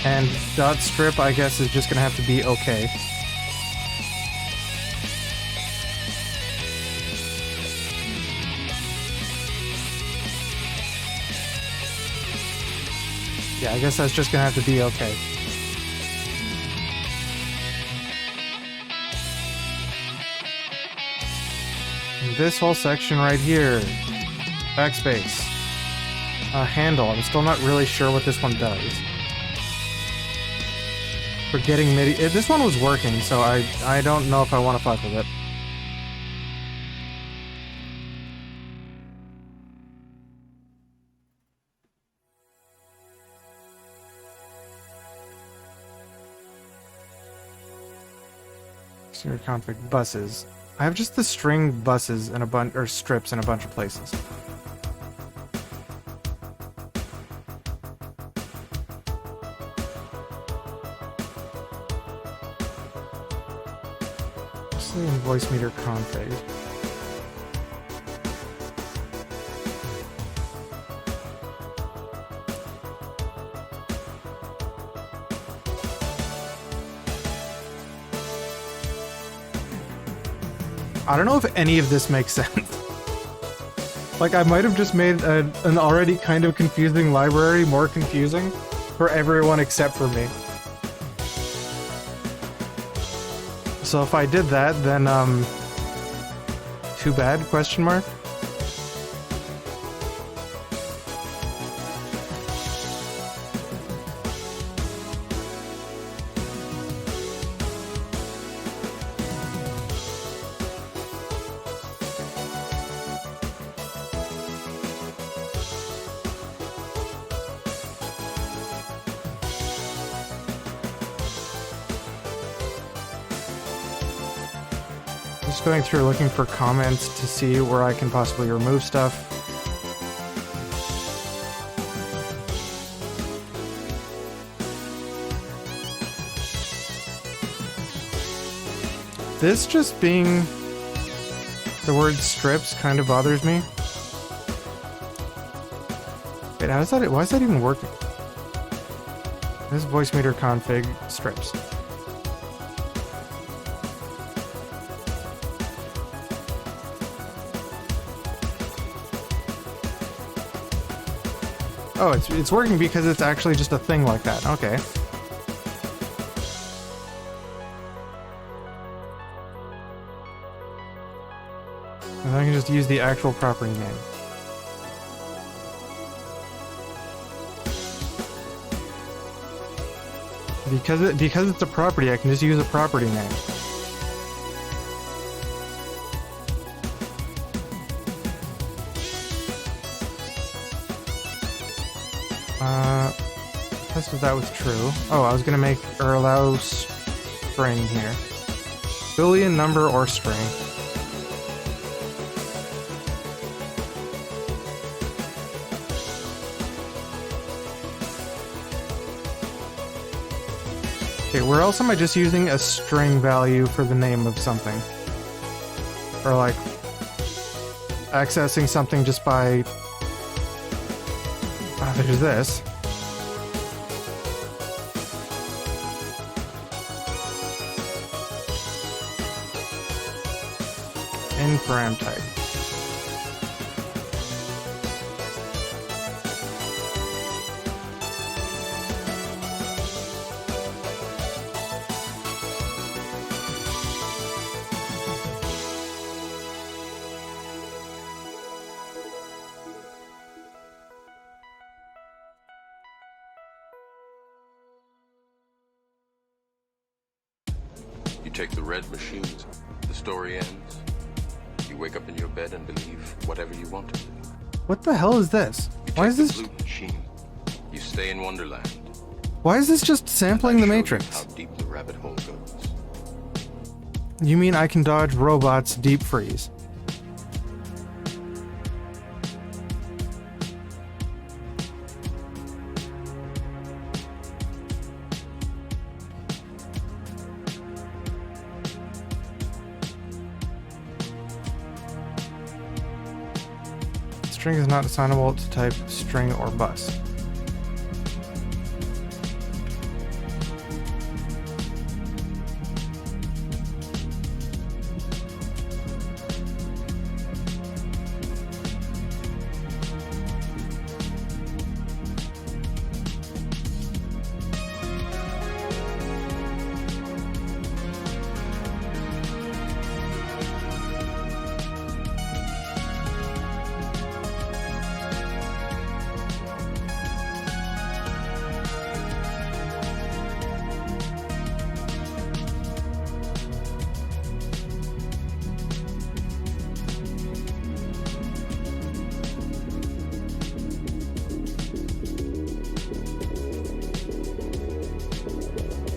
And dot strip, I guess, is just gonna have to be okay. Yeah, I guess that's just gonna have to be okay. And this whole section right here, backspace, handle. I'm still not really sure what this one does. For getting MIDI. This one was working, so I don't know if I want to fuck with it. Exterior config buses. I have just the string buses and a bunch, or strips in a bunch of places. In Voicemeeter config. I don't know if any of this makes sense. Like, I might have just made an already kind of confusing library more confusing for everyone except for me. So if I did that, then, too bad, question mark? Just going through looking for comments to see where I can possibly remove stuff. This just being the word strips kind of bothers me. Wait, how is that? Why is that even working? This is Voicemeeter config strips. Oh, it's working because it's actually just a thing like that. Okay. And I can just use the actual property name. Because it's a property, I can just use a property name. Test if that was true. Oh, I was gonna make or allow string here. Boolean, number, or string. Okay, where else am I just using a string value for the name of something? Or like accessing something just by... Oh, there's this. In param type. You take the red machines, the story ends. You wake up in your bed and believe whatever you want to. What the hell is this? You Why take is this? the blue machine. You stay in Wonderland. Why is this just sampling the I show you Matrix? how deep the rabbit hole goes. You mean I can dodge robots deep freeze? String is not assignable to type string or bus.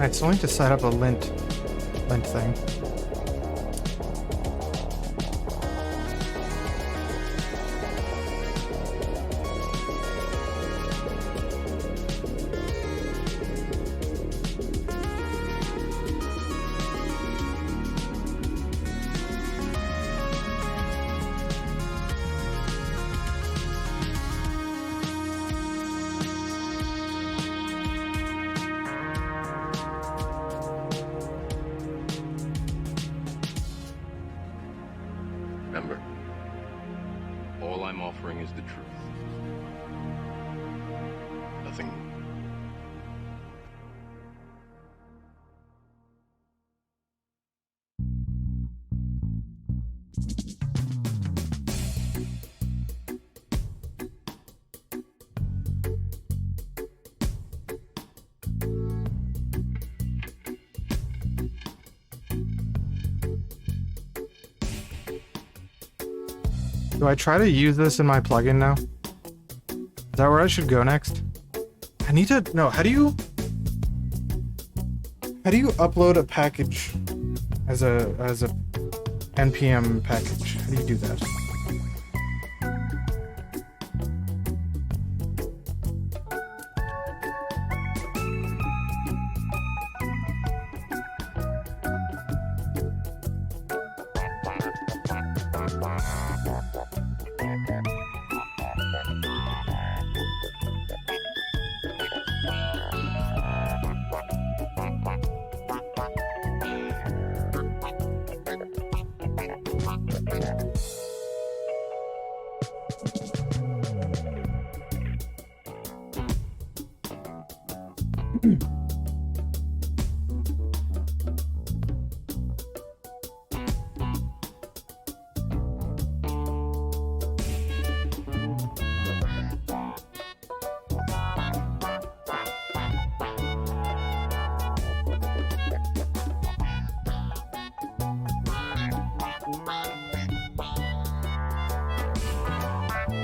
I still need to set up a lint thing. Remember, all I'm offering is the truth. Nothing more. Do I try to use this in my plugin now? Is that where I should go next? I need to know, how do you upload a package as a npm package. How do you do that?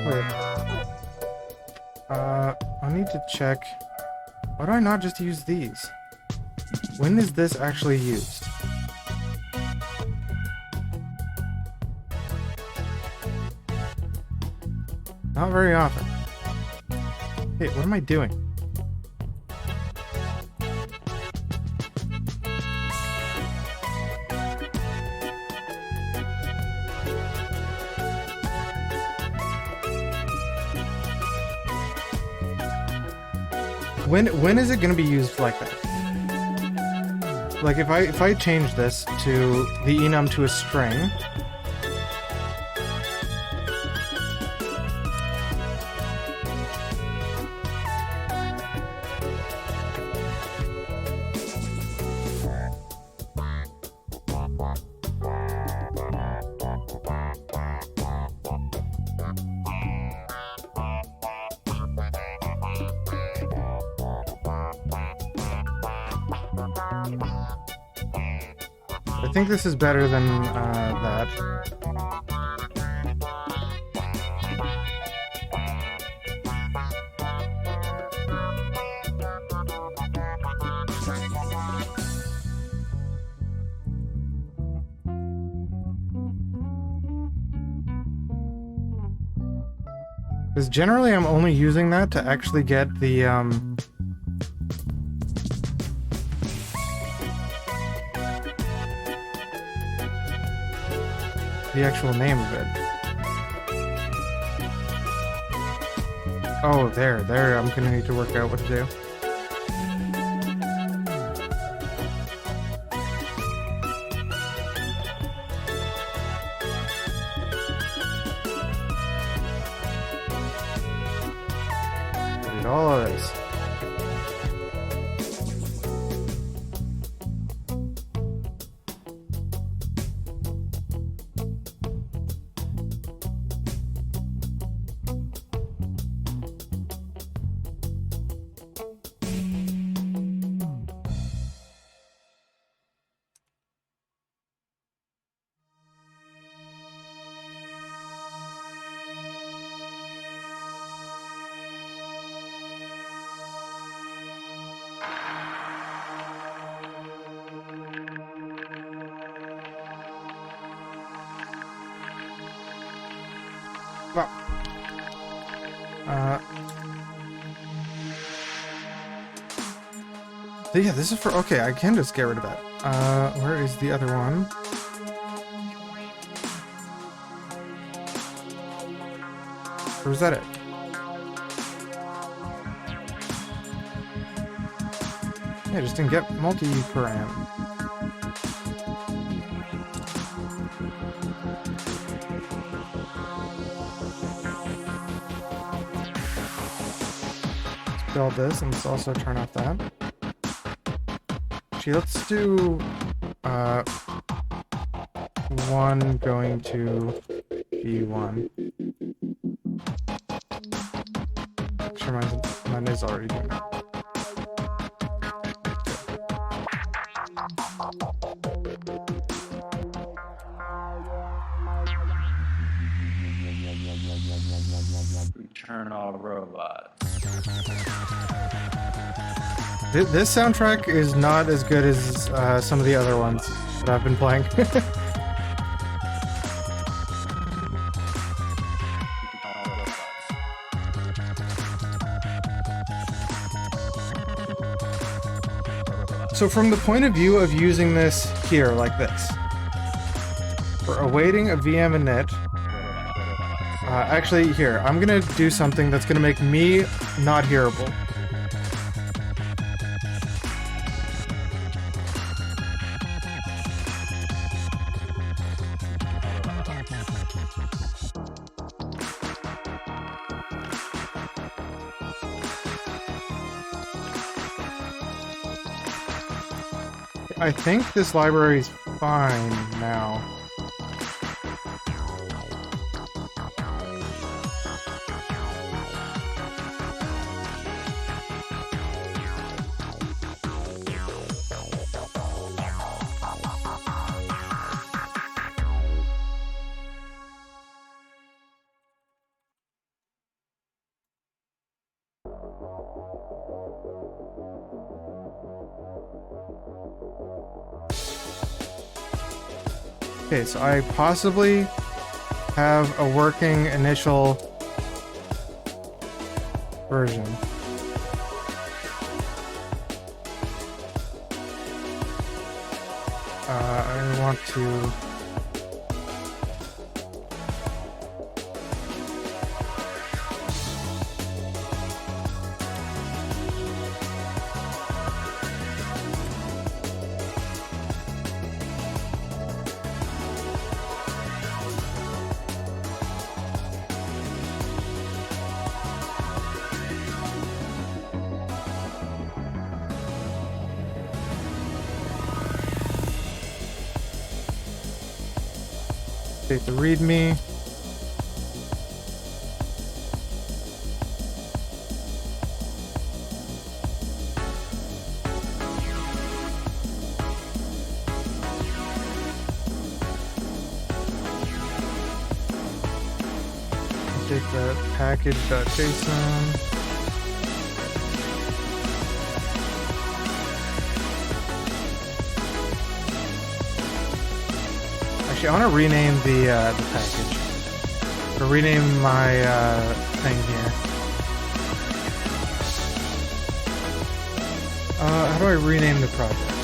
Wait. I need to check. Why do I not just use these? When is this actually used? Not very often. Hey, what am I doing? When is it gonna be used like that? Like if I change this to the enum to a string, I think this is better than that. Because generally I'm only using that to actually get the actual name of it. Oh, there, I'm gonna need to work out what to do. Delete all of this. Well, yeah, this is for, okay, I can just get rid of that. Where is the other one? Or is that it? Yeah, I just didn't get multi-param. Let's build this, and let's also turn off that. Actually, let's do one going to B1. Sure, mine is already doing that. Return all robots. This soundtrack is not as good as some of the other ones that I've been playing. So from the point of view of using this here, like this, for awaiting a VM init, actually here, I'm gonna do something that's gonna make me not hearable. I think this library is fine now. Okay, so I possibly have a working initial version. I want to... update the README. Update the package.json. Actually, I want to rename the package. Or rename my thing here. How do I rename the project?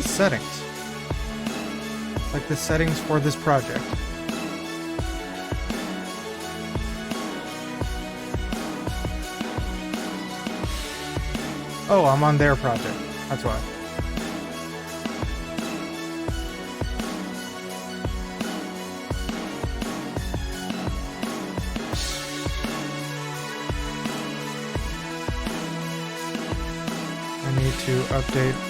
Settings. Like the settings for this project. Oh, I'm on their project. That's why. I need to update.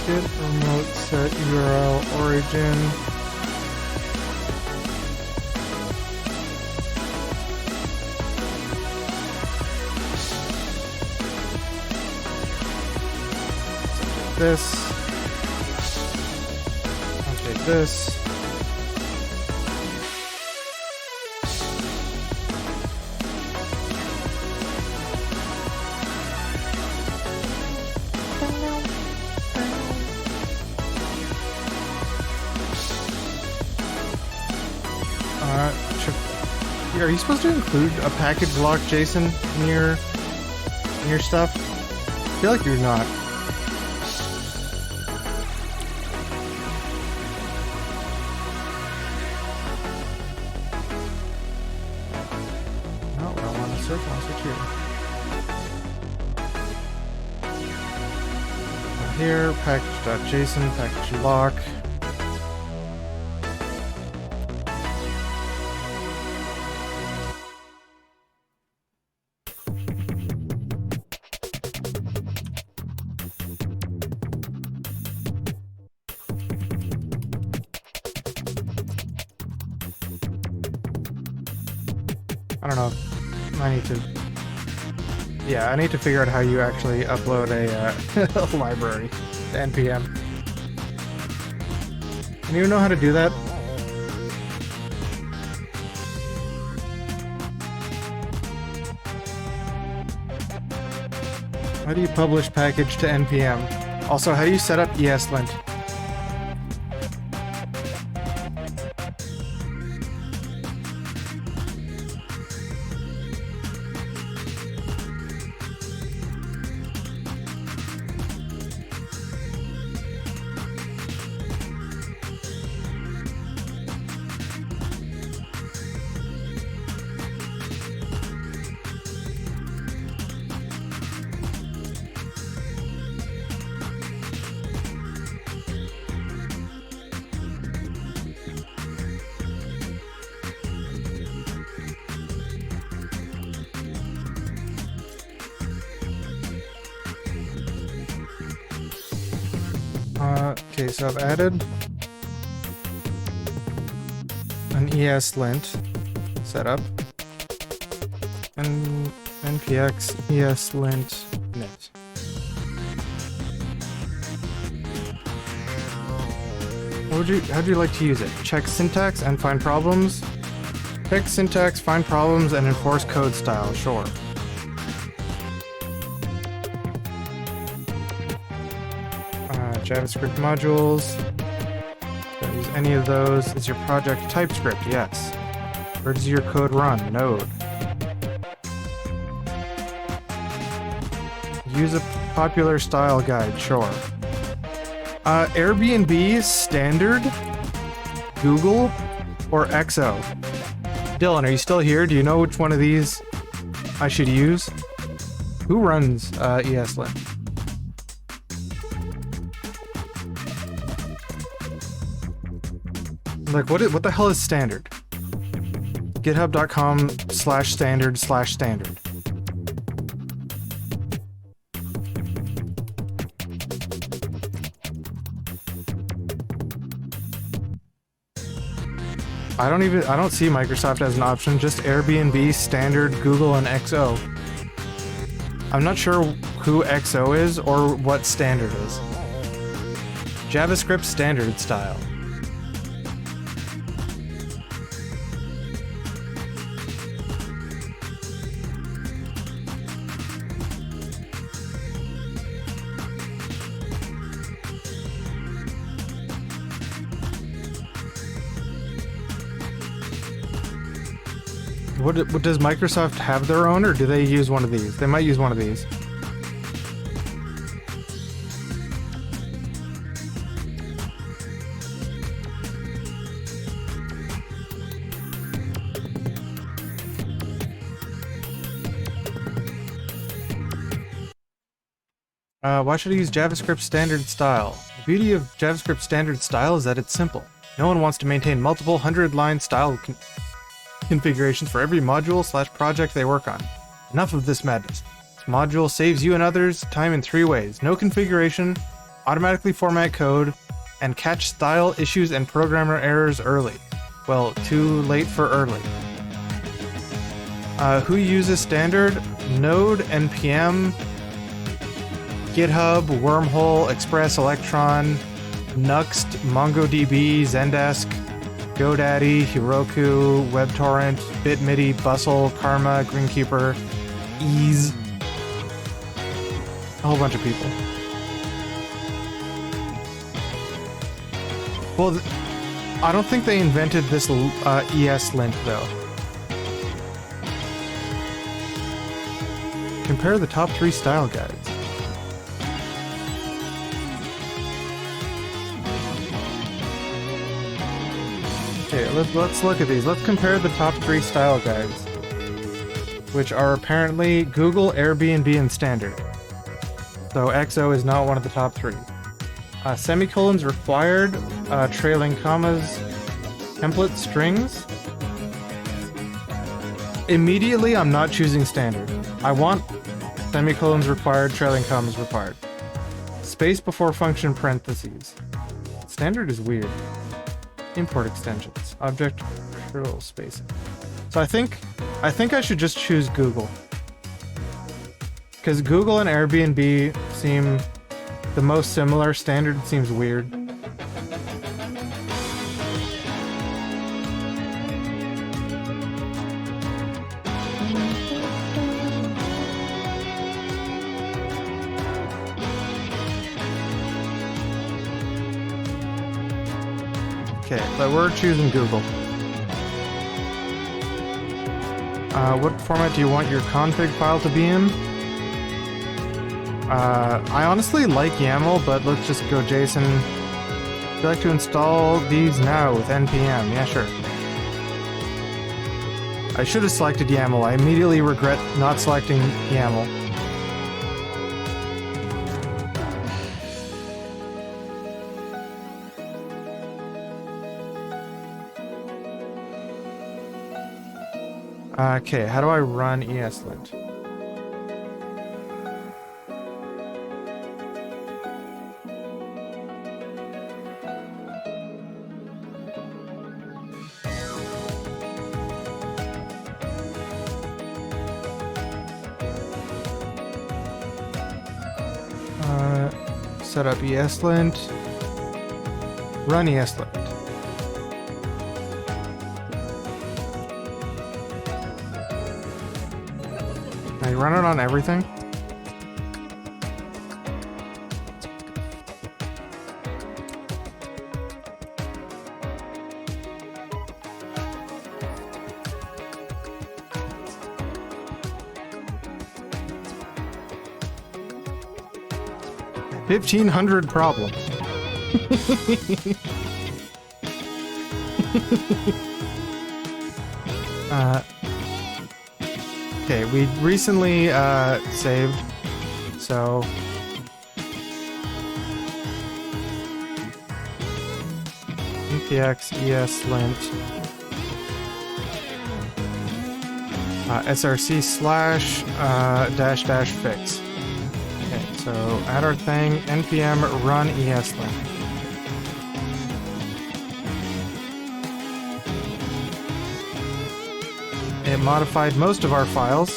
Git remote set URL origin. This. Update this. Are you supposed to include a package lock JSON in your stuff? I feel like you're not. No, I don't want to search. I want to switch here. Here, package.json, package lock. I don't know. I need to... Yeah, I need to figure out how you actually upload a library to NPM. Can you know how to do that? How do you publish package to NPM? Also, how do you set up ESLint? Okay, so I've added an ESLint setup and npx ESLint init. How'd you like to use it? Check syntax and find problems? Check syntax, find problems, and enforce code style, sure. JavaScript modules. Don't use any of those. Is your project TypeScript? Yes. Where does your code run? Node. Use a popular style guide. Sure. Airbnb, standard, Google, or XO? Dylan, are you still here? Do you know which one of these I should use? Who runs ESLint? Like, what the hell is standard? github.com/standard/standard. I don't see Microsoft as an option, just Airbnb, standard, Google, and XO. I'm not sure who XO is or what standard is. JavaScript standard style. What does Microsoft have their own, or do they use one of these? They might use one of these. Why should I use JavaScript standard style? The beauty of JavaScript standard style is that it's simple. No one wants to maintain multiple 100-line style configurations for every module/project they work on. Enough of this madness. This module saves you and others time in 3 ways. No configuration, automatically format code, and catch style issues and programmer errors early. Well, too late for early. Who uses standard? Node, NPM, GitHub, Wormhole, Express, Electron, Nuxt, MongoDB, Zendesk, GoDaddy, Heroku, WebTorrent, BitMidi, Bustle, Karma, Greenkeeper, Ease. A whole bunch of people. Well, I don't think they invented this ESLint though. Compare the top 3 style guides. Okay, let's look at these. Let's compare the top 3 style guides, which are apparently Google, Airbnb, and standard. So XO is not one of the top 3. Semicolons required, trailing commas, template strings. Immediately, I'm not choosing standard. I want semicolons required, trailing commas required. Space before function parentheses. Standard is weird. Import extensions. Object control spacing. So I think I think I should just choose Google. Because Google and Airbnb seem the most similar. Standard seems weird. Okay, but we're choosing Google. What format do you want your config file to be in? I honestly like YAML, but let's just go JSON. Would you like to install these now with npm? Yeah, sure. I should have selected YAML. I immediately regret not selecting YAML. Okay, how do I run ESLint? Set up ESLint. Run ESLint. Now you run it on everything. $1,500 problems. Okay, we recently saved, so npx ESLint src slash dash dash fix. Okay, so add our thing, npm run ESLint. It modified most of our files.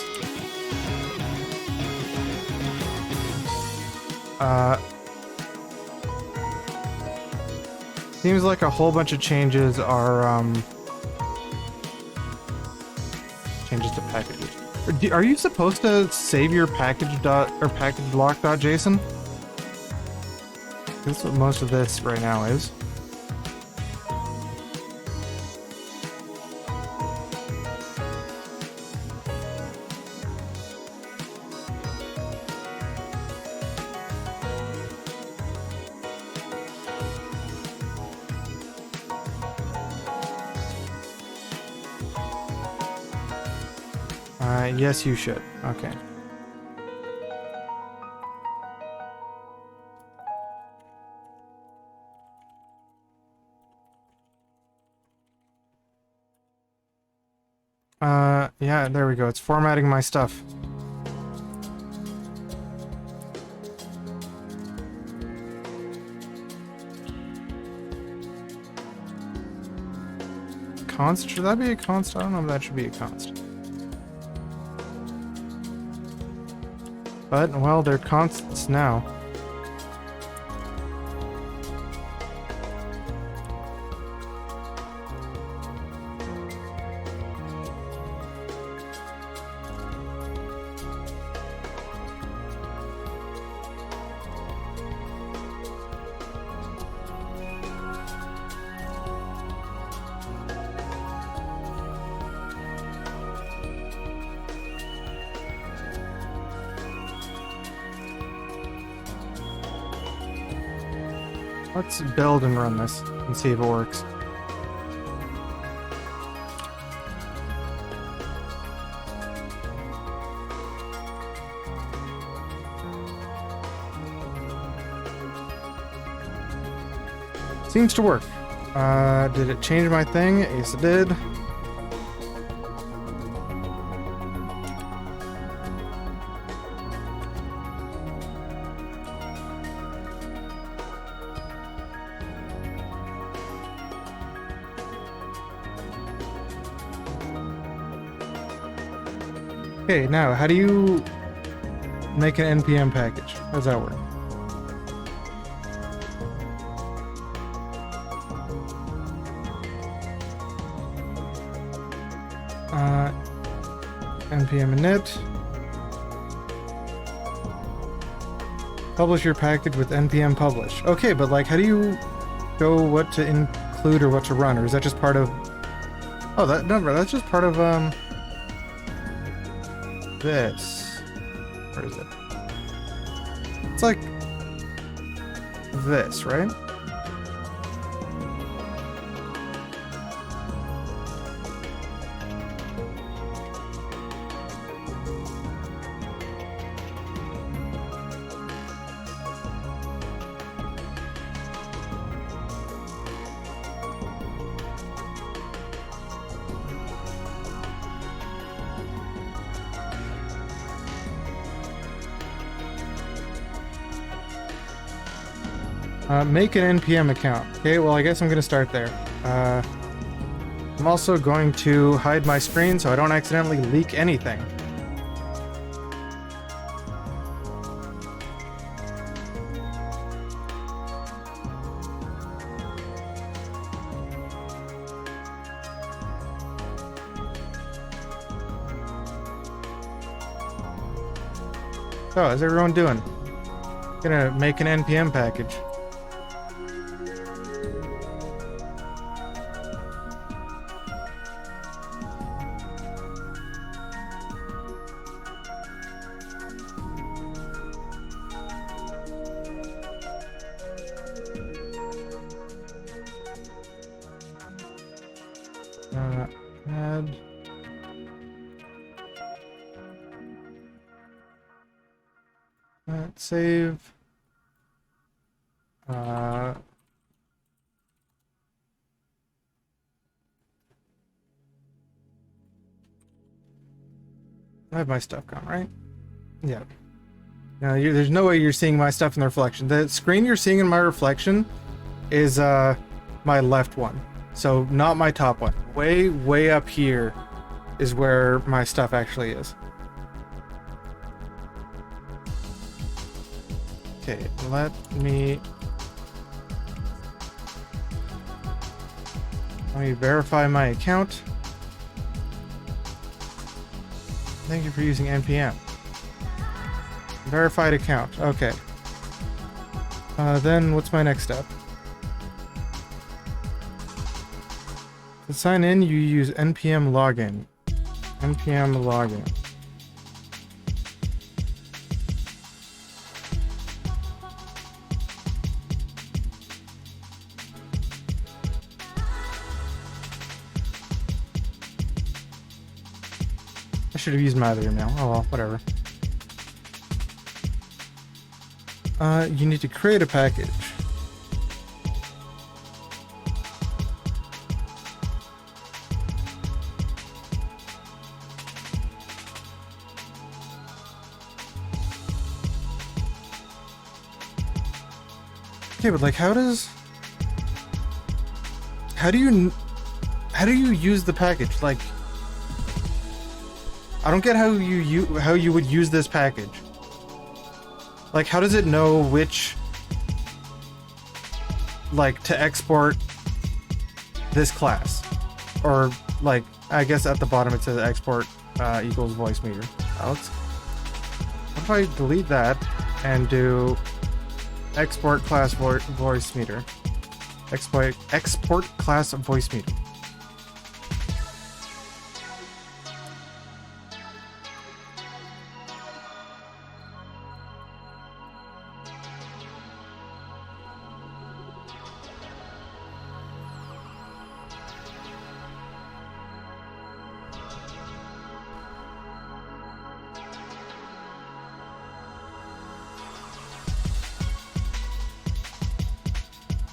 Seems like a whole bunch of changes are changes to packages. Are you supposed to save your package dot or package block.json? That's what most of this right now is. Yes, you should. Okay. Yeah, there we go. It's formatting my stuff. Const? Should that be a const? I don't know if that should be a const. But, well, they're constants now. Let's build and run this and see if it works. Seems to work. Did it change my thing? Yes, it did. Okay, now how do you make an npm package? How does that work? npm init. Publish your package with npm publish. Okay, but like, how do you go what to include or what to run, or is that just part of? Oh, that's just part of this. Where is it? It's like this, right? Make an npm account. Okay, well, I guess I'm gonna start there. I'm also going to hide my screen so I don't accidentally leak anything. So, how's everyone doing? Gonna make an npm package. Add. Save. I have my stuff gone, right? Yeah. Now, there's no way you're seeing my stuff in the reflection. The screen you're seeing in my reflection is my left one. So not my top one. Way up here is where my stuff actually is. Okay, let me verify my account. Thank you for using npm. Verified account. Okay. Then what's my next step? To sign in, you use npm login. npm login. I should have used my other email. Oh well, whatever. You need to create a package. Okay, but like, how do you use the package? Like, I don't get how you would use this package. Like, how does it know which, like, to export this class? Or, like, I guess at the bottom it says export equals Voicemeeter. What if I delete that and do export class Voicemeeter? Export class Voicemeeter.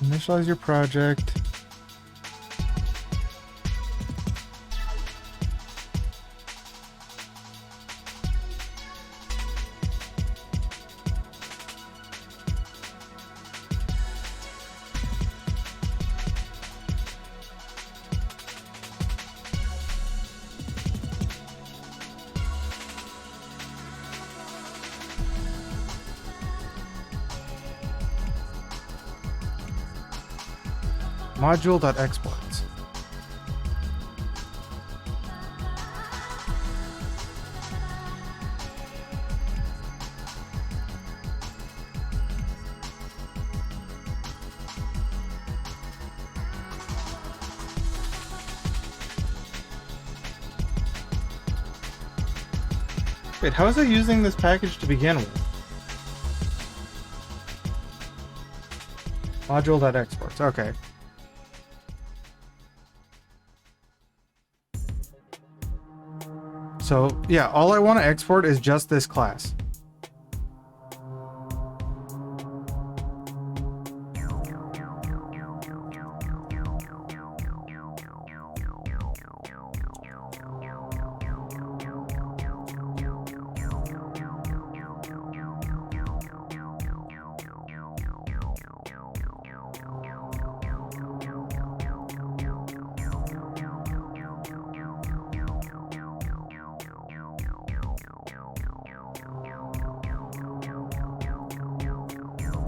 Initialize your project. Module.exports. Wait, how is it using this package to begin with? Module.exports, okay. So, yeah, all I want to export is just this class.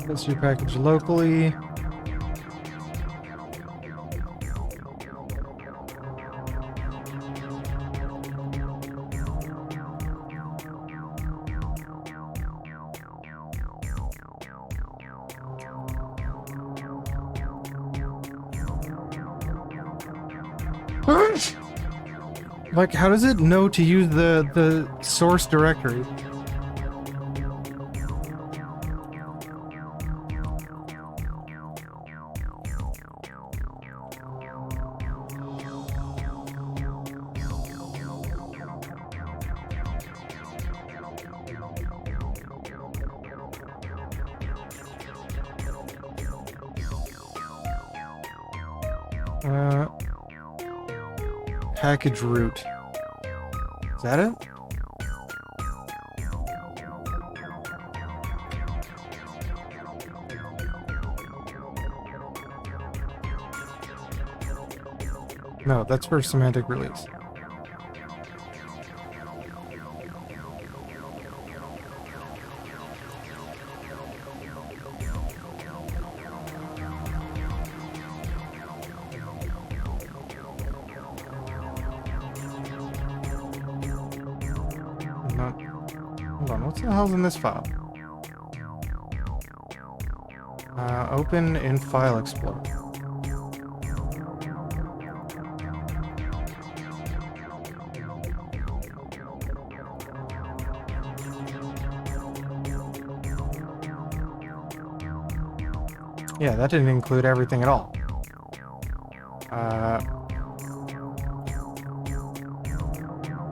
That's your package locally. Like, how does it know to use the source directory? Package root. Is that it? No, that's for semantic release. Hold on, what the hell's in this file? Open in File Explorer. Yeah, that didn't include everything at all.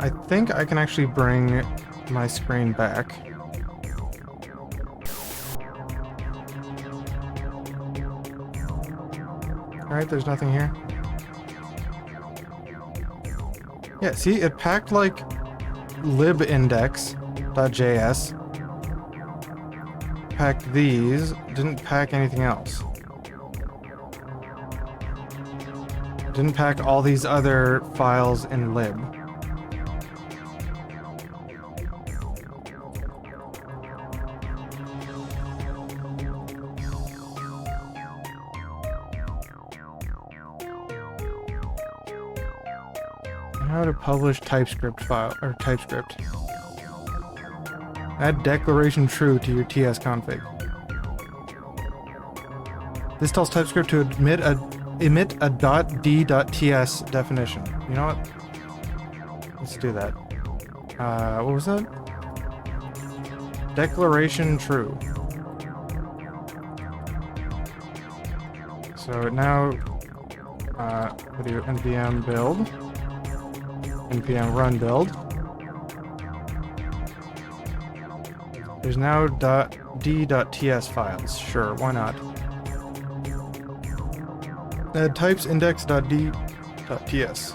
I think I can actually bring my screen back. Alright, there's nothing here. Yeah, see, it packed like libindex.js. Packed these, didn't pack anything else. Didn't pack all these other files in lib. How to publish TypeScript file, or TypeScript. Add declaration true to your TS config. This tells TypeScript to emit a .d.ts definition. You know what? Let's do that. What was that? Declaration true. So now, we'll do npm build, npm run build. There's now .d.ts files. Sure, why not? Add types index.d.ts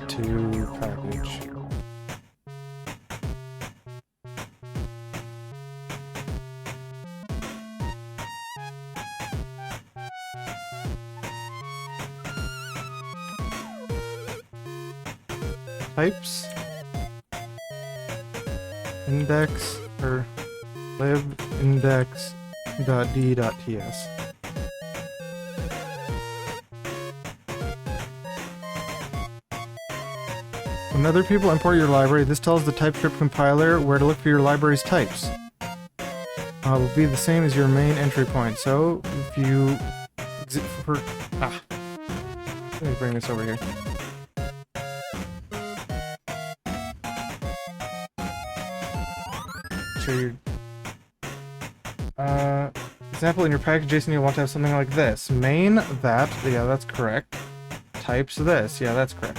to package. Types index or lib index .d.ts. When other people import your library, this tells the TypeScript compiler where to look for your library's types. Will be the same as your main entry point. So if you let me bring this over here. Show you. Example, in your package JSON, you'll want to have something like this. Main that, yeah, that's correct. Types this, yeah, that's correct.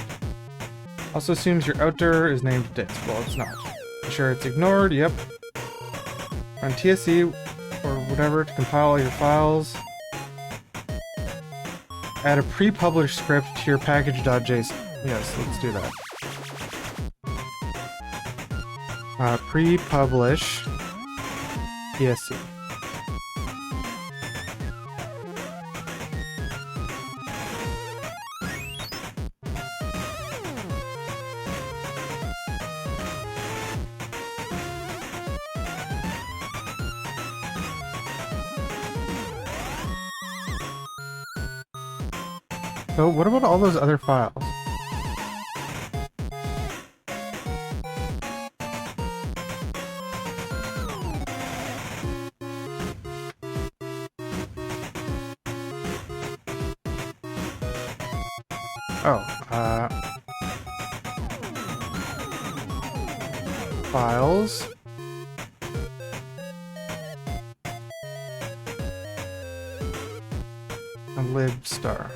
Also assumes your outer is named disk. Well, it's not. Be sure it's ignored, yep. Run TSC or whatever to compile all your files. Add a pre-published script to your package.json. Yes, let's do that. Pre-publish TSC. So what about all those other files? Files. And libstar.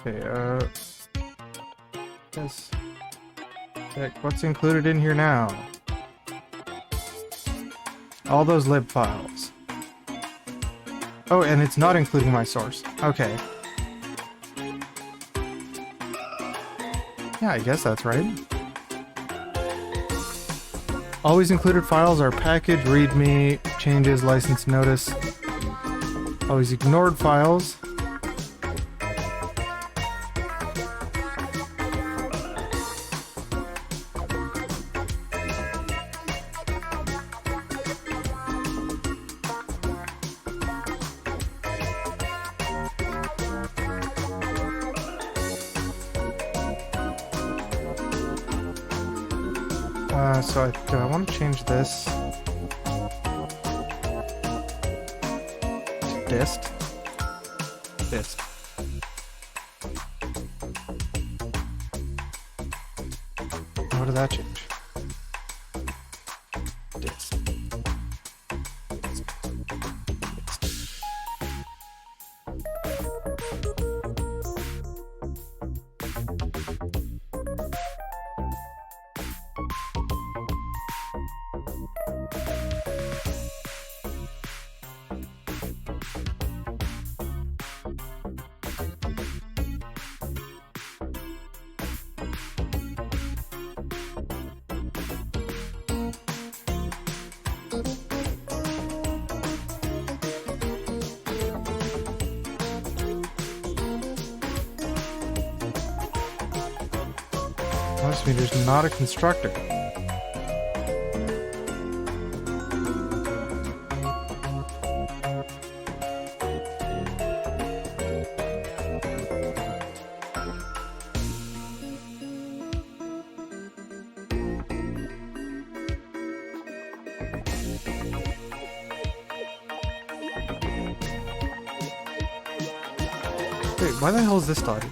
Okay, yes. Check what's included in here now. All those lib files. Oh, and it's not including my source. Okay. Yeah, I guess that's right. Always included files are package, readme, changes, license notice. Always ignored files. So I want to change this to dist. Dist. How did that change? Dist. Voicemeeter's not a constructor. Wait, why the hell is this dotted?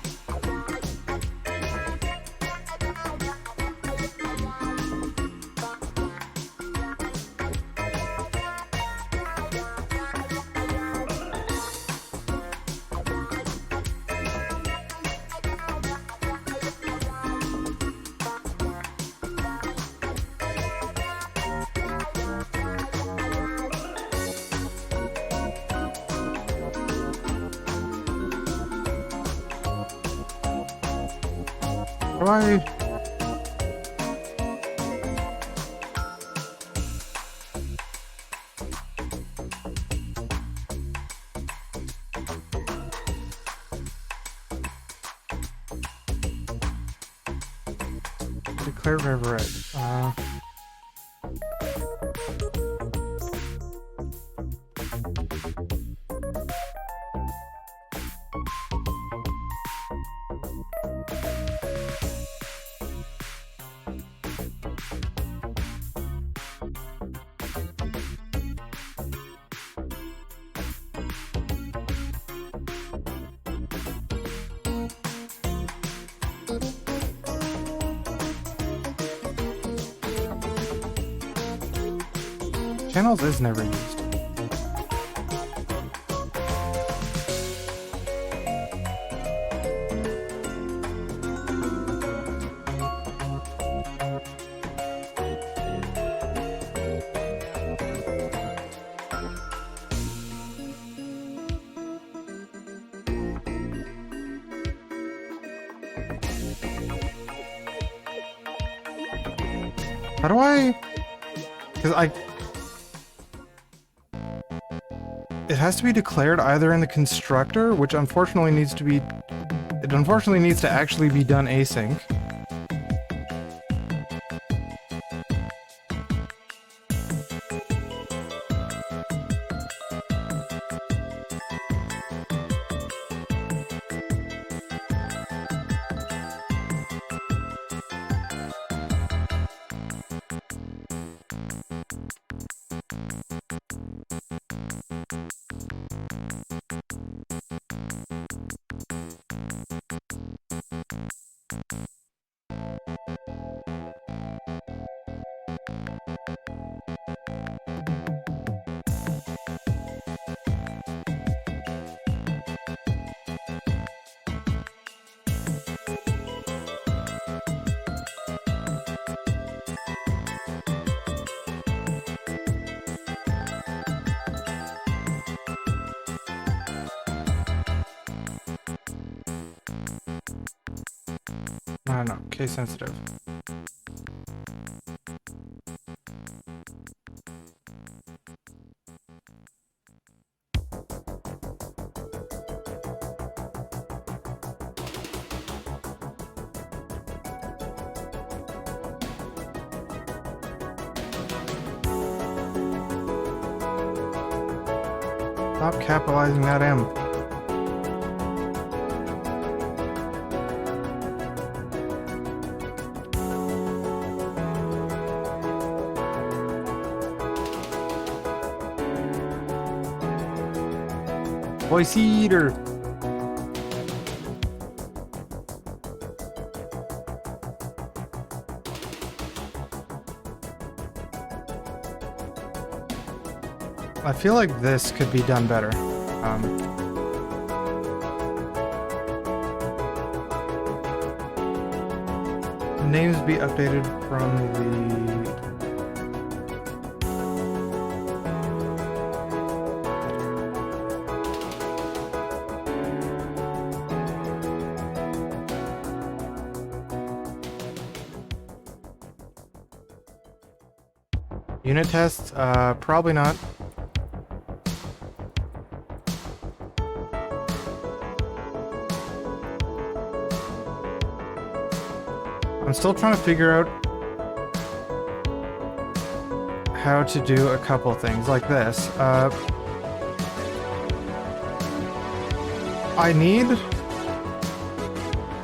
Why? declared read. Channels is never used. How do I? Because it has to be declared either in the constructor, which unfortunately needs to be... It unfortunately needs to actually be done async. No, case sensitive. Stop capitalizing that M. Voicemeeter. I feel like this could be done better. Names be updated from the... Unit tests? Probably not. I'm still trying to figure out how to do a couple things like this. I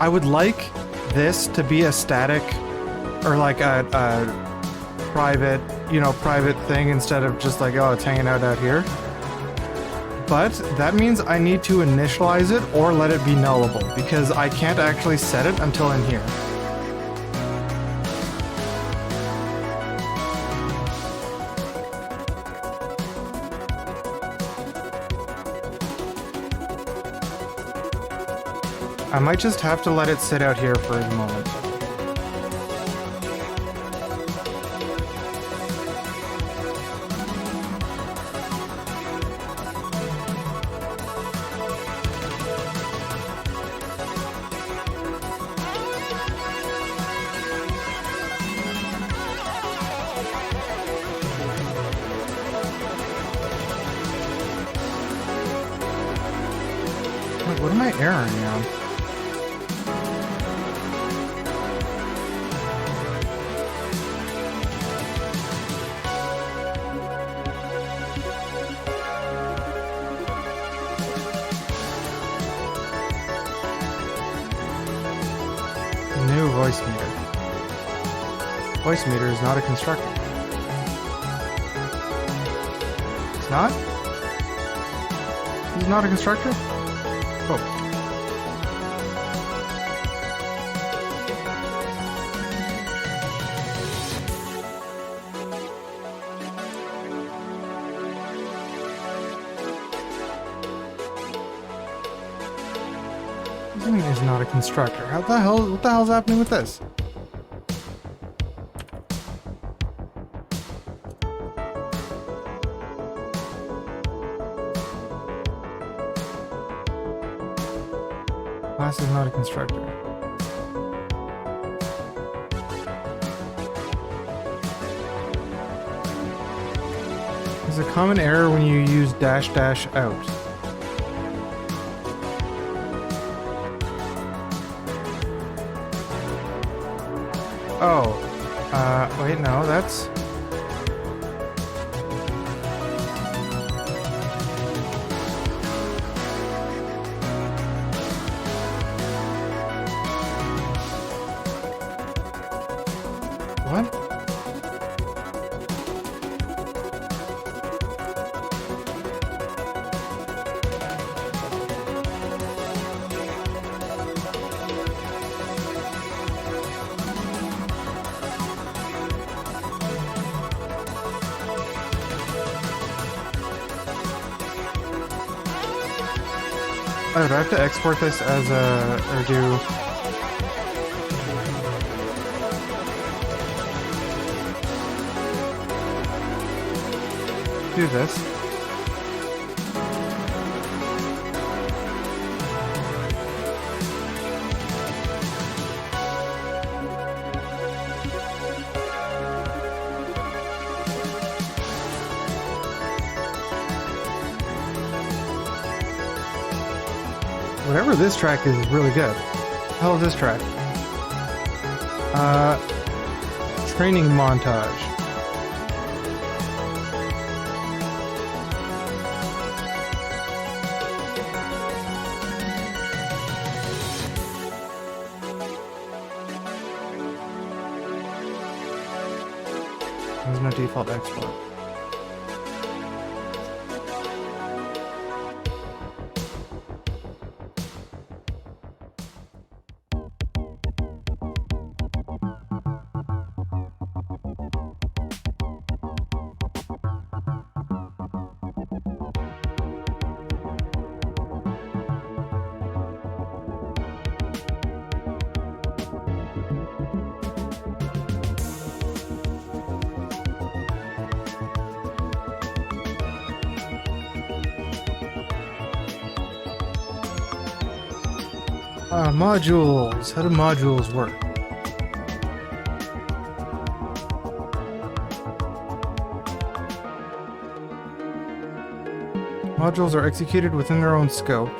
would like this to be a static or like a private, private thing instead of just like, oh, it's hanging out here. But that means I need to initialize it or let it be nullable because I can't actually set it until in here. I might just have to let it sit out here for a moment. Wait, what am I erroring now? Voicemeeter. Voicemeeter is not a constructor. It's not? He's not a constructor? Oh. This thing is not a constructor. What the hell's happening with this? Class is not a constructor. There's a common error when you use dash dash out. Oh, wait, no, that's... What? Oh, do I have to export this as a... or do this? Whatever this track is really good. Hell is this track? Training montage. There's no default export. Modules. How do modules work? Modules are executed within their own scope.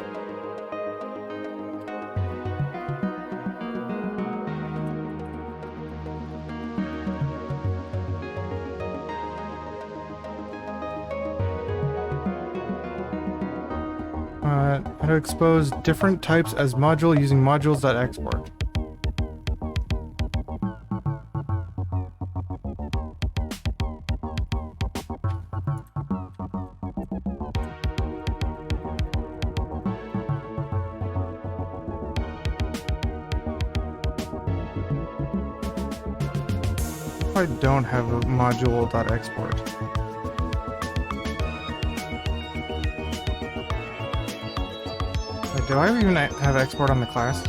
How to expose different types as module using modules.export. I don't have a module.export. Do I even have export on the class?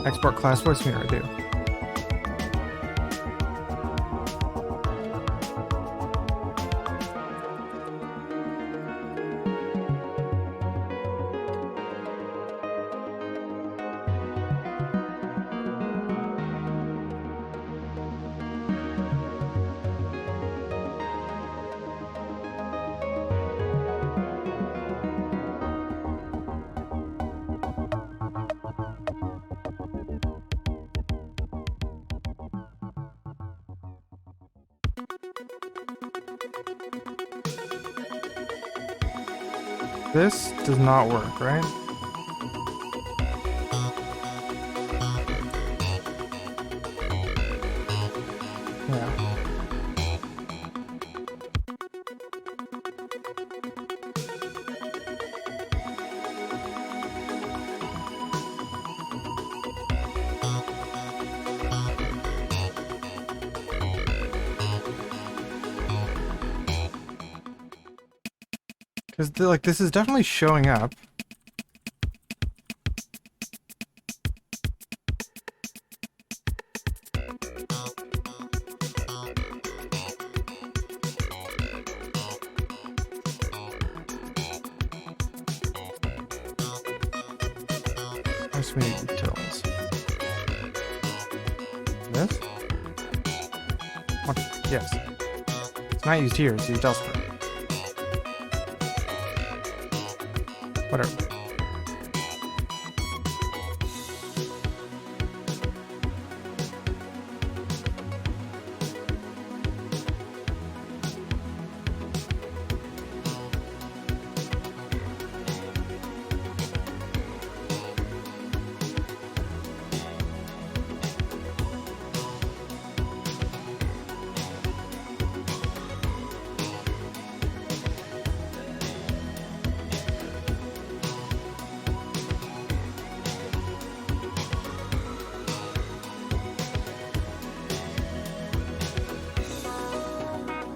Export class Voicemeeter, I do. This does not work, right? Because, like, this is definitely showing up. Voicemeeter details. This? What? Yes. It's not used here, it's used elsewhere. Whatever.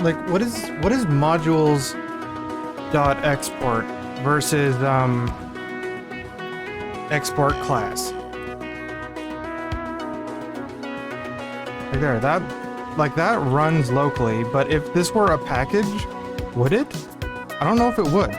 Like, what is modules dot export versus export class? Like there, that runs locally, but if this were a package, would it? I don't know if it would.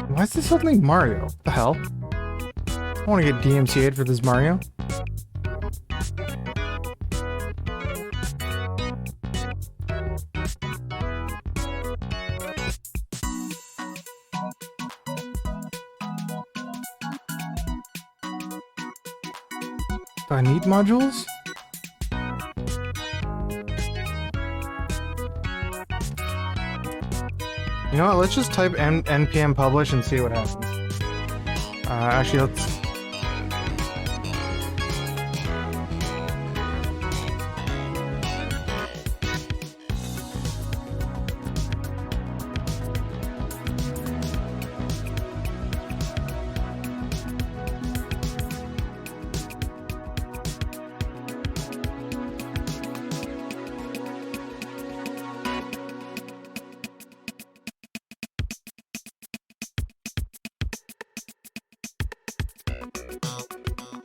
Why is this suddenly Mario? What the hell? I want to get DMCA'd for this Mario. Do I need modules? You know what, let's just type npm publish and see what happens. Actually, let's...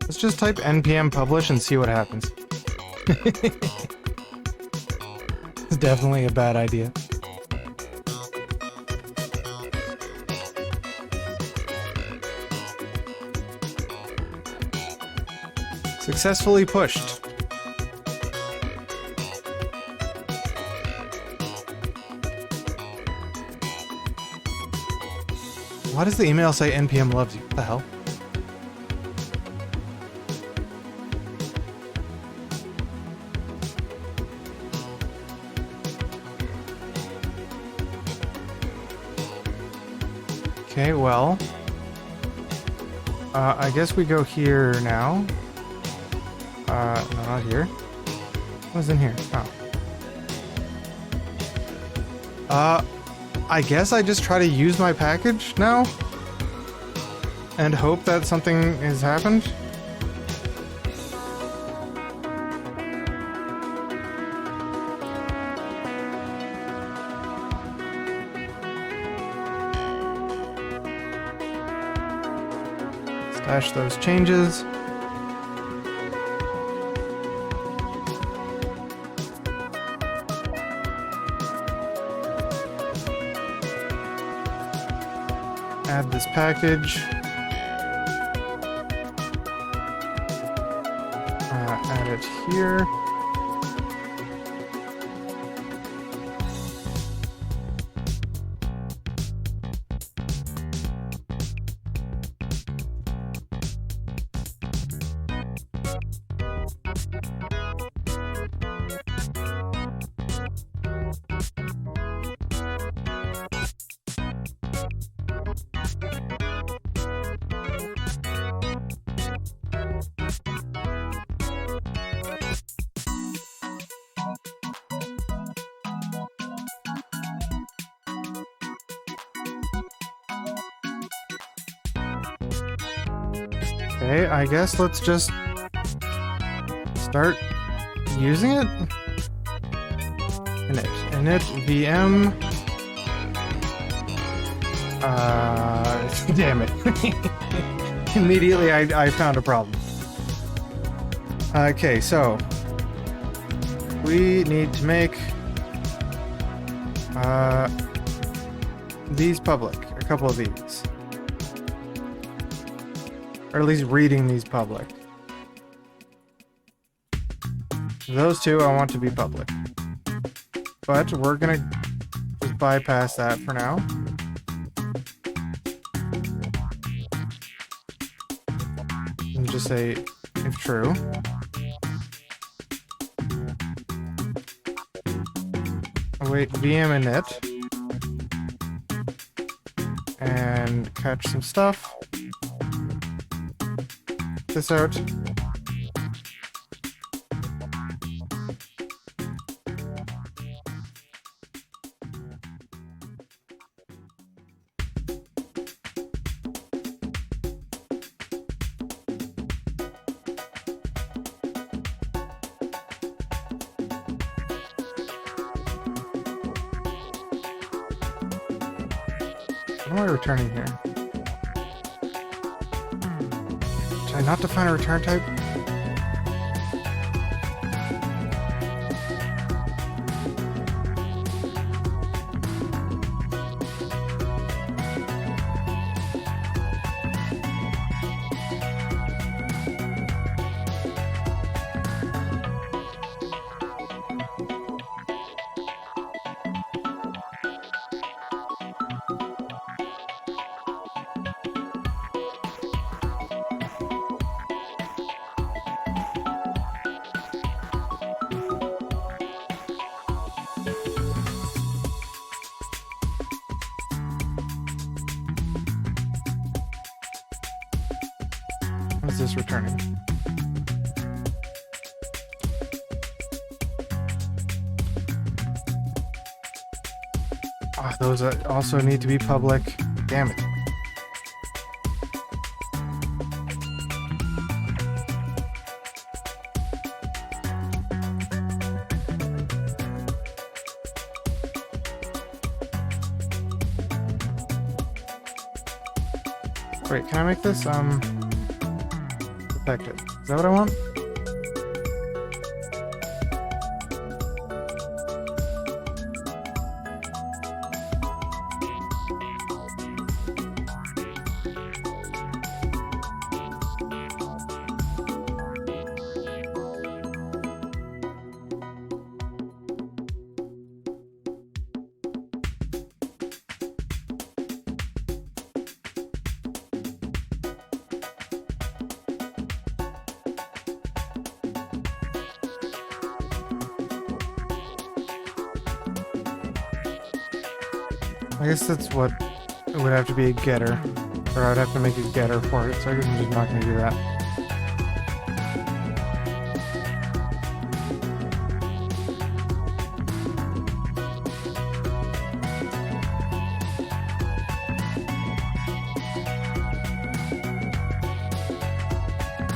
Let's just type npm publish and see what happens. It's definitely a bad idea. Successfully pushed. Why does the email say npm loves you? What the hell? Okay, well, I guess we go here now. No, not here. What's in here? Oh. I guess I just try to use my package now and hope that something has happened. Stash those changes. Add this package. Add it here. Okay, I guess let's just start using it. Init VM. Damn it. Immediately I found a problem. Okay, so we need to make these public. A couple of these. Or at least reading these public. Those two I want to be public. But we're gonna just bypass that for now. And just say if true. Await VM init. And catch some stuff. This out. What am I returning here? Did I not define a return type? What is this returning? Oh, those also need to be public. Damn it. Wait, can I make this, protected? Is that what I want? I guess that's what it would have to be, a getter. Or I'd have to make a getter for it, so I guess I'm just not going to do that.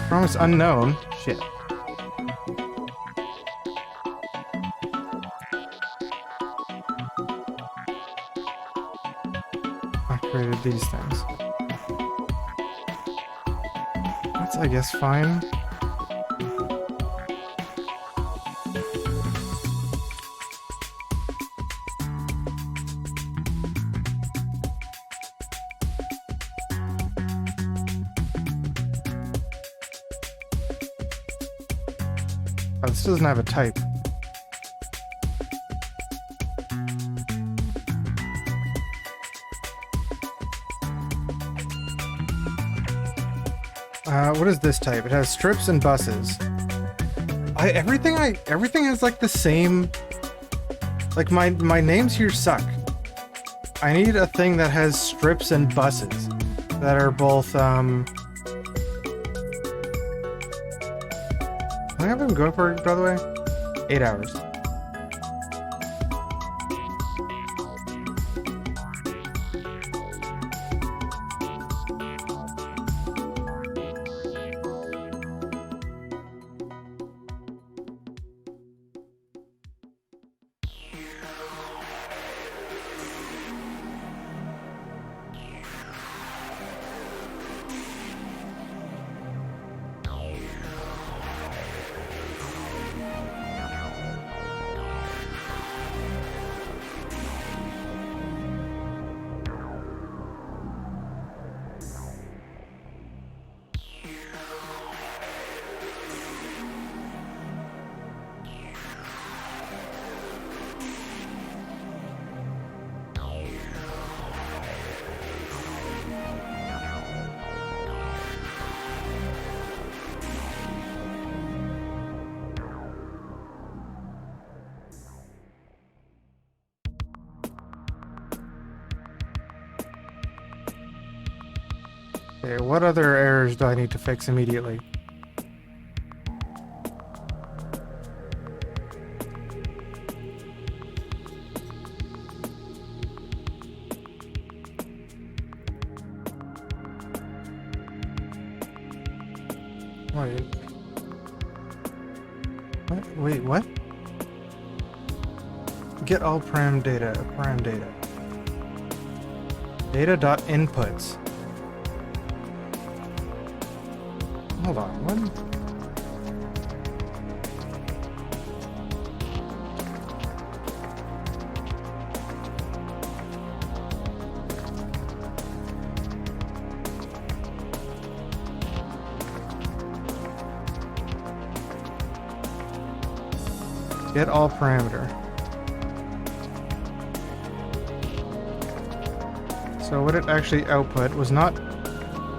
Promise unknown. Shit. Created these things. That's, I guess, fine. Oh, this doesn't have a type. What is this type? It has strips and buses. Everything has like the same. Like my names here suck. I need a thing that has strips and buses that are both. How long have I been going for, by the way? 8 hours. Okay, what other errors do I need to fix immediately? Wait. What? Wait, what? Get all param data. Data.inputs. Hold on, what? Get all parameter. So what it actually output was not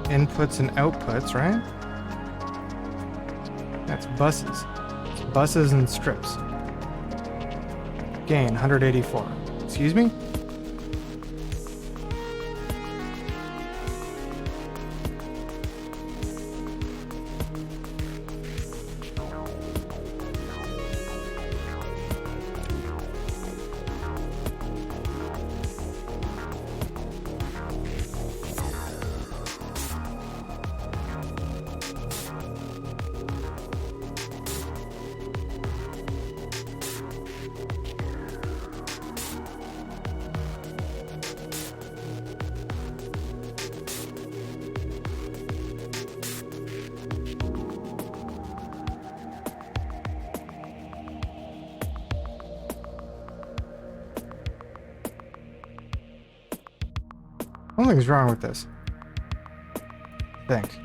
inputs and outputs, right? That's buses. It's buses and strips. Gain 184. Excuse me? Something's wrong with this. I think.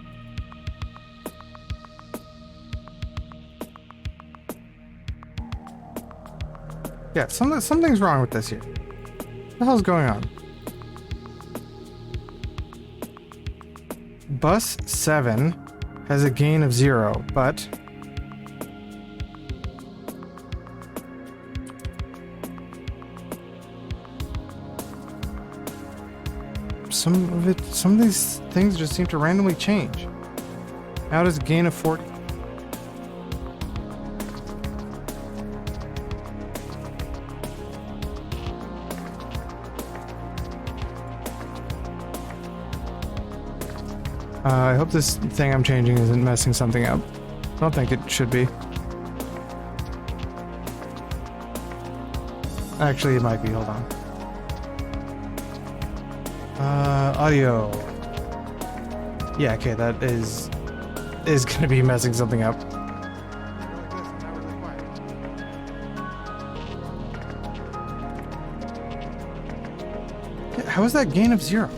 Yeah, something's wrong with this here. What the hell's going on? Bus 7 has a gain of 0, but some of these things just seem to randomly change. Now does a gain of 40. I hope this thing I'm changing isn't messing something up. I don't think it should be. Actually, it might be. Hold on. Audio. Yeah, okay, that is gonna be messing something up. How is that gain of 0?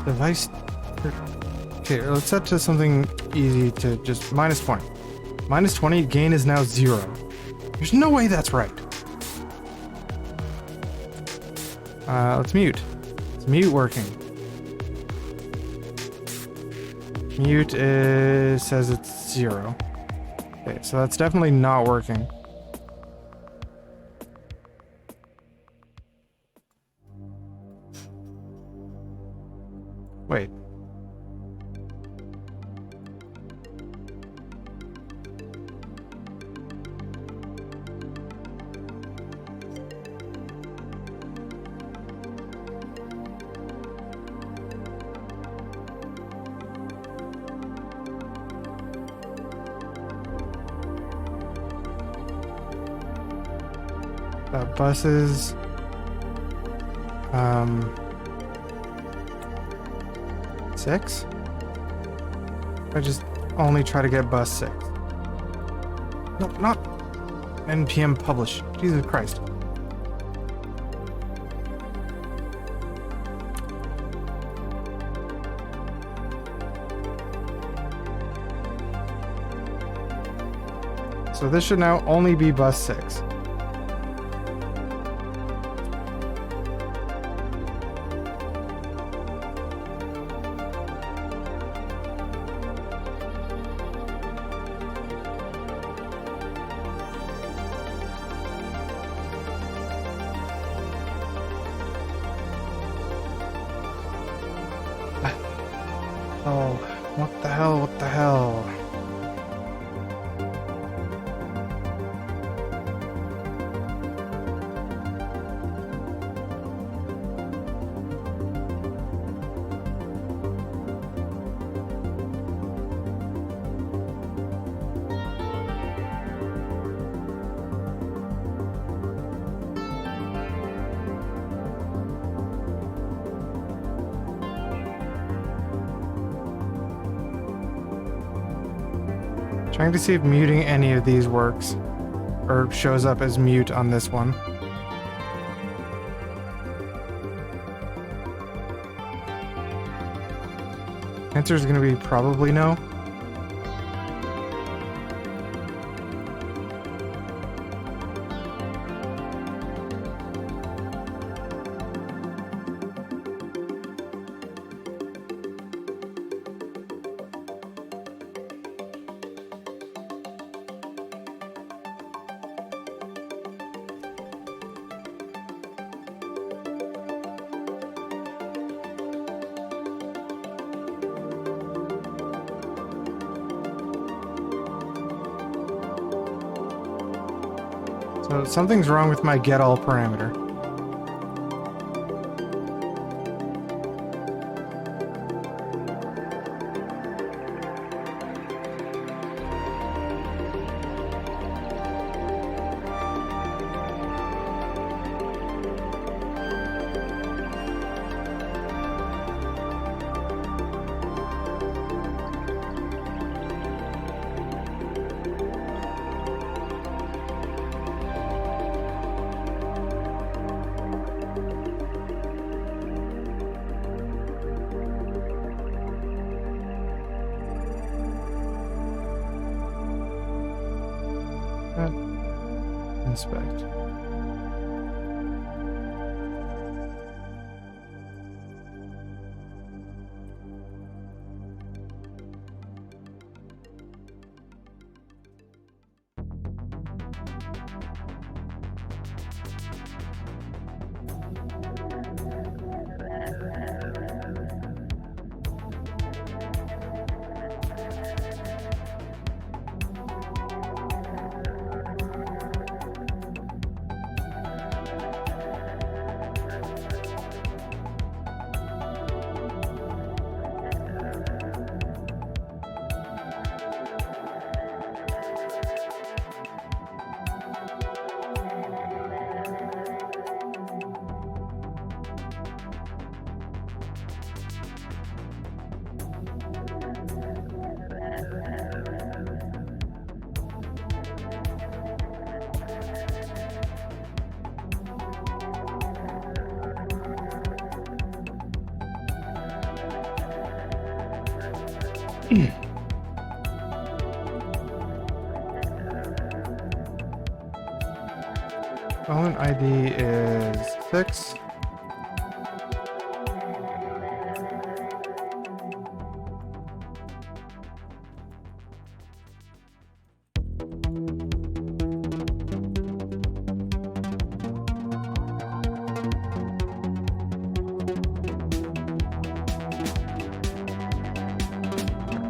Device. Okay, let's set to something easy to just minus 20. Minus 20, gain is now 0. There's no way that's right. Let's mute. Is mute working? Mute says it's 0. Okay, so that's definitely not working. Wait. Buses. 6? I just only try to get bus 6. No, not npm publish. Jesus Christ. So this should now only be bus 6. Trying to see if muting any of these works. Or shows up as mute on this one. Answer is going to be probably no. So something's wrong with my get all parameter. Inspect. Phone ID is 6.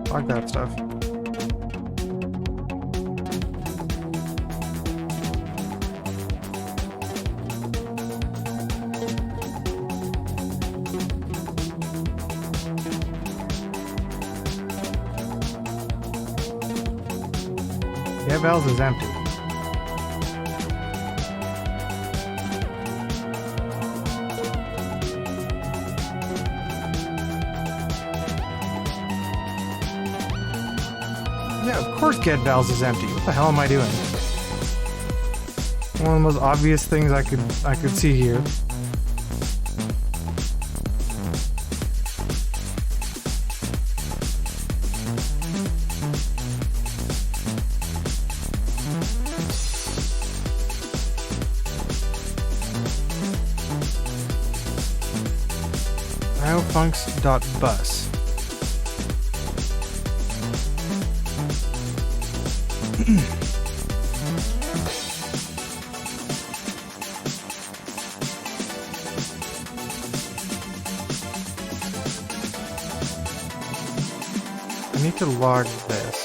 Fuck that stuff. Get valves is empty. Yeah, of course get valves is empty. What the hell am I doing? One of the most obvious things I could see here. Funcs.bus. I need to log this.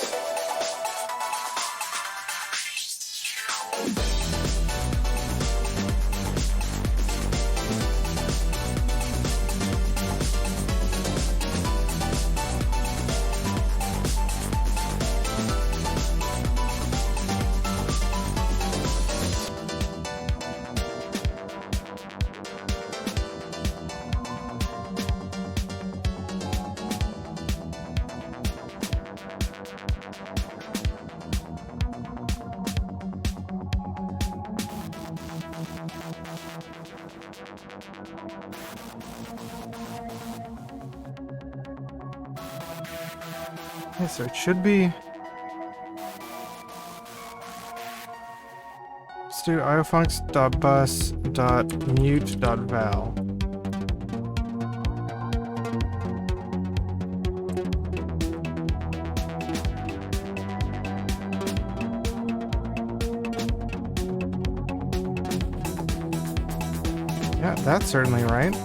Okay, so it should be... Let's do iofuncs.bus.mute.val. Yeah, that's certainly right.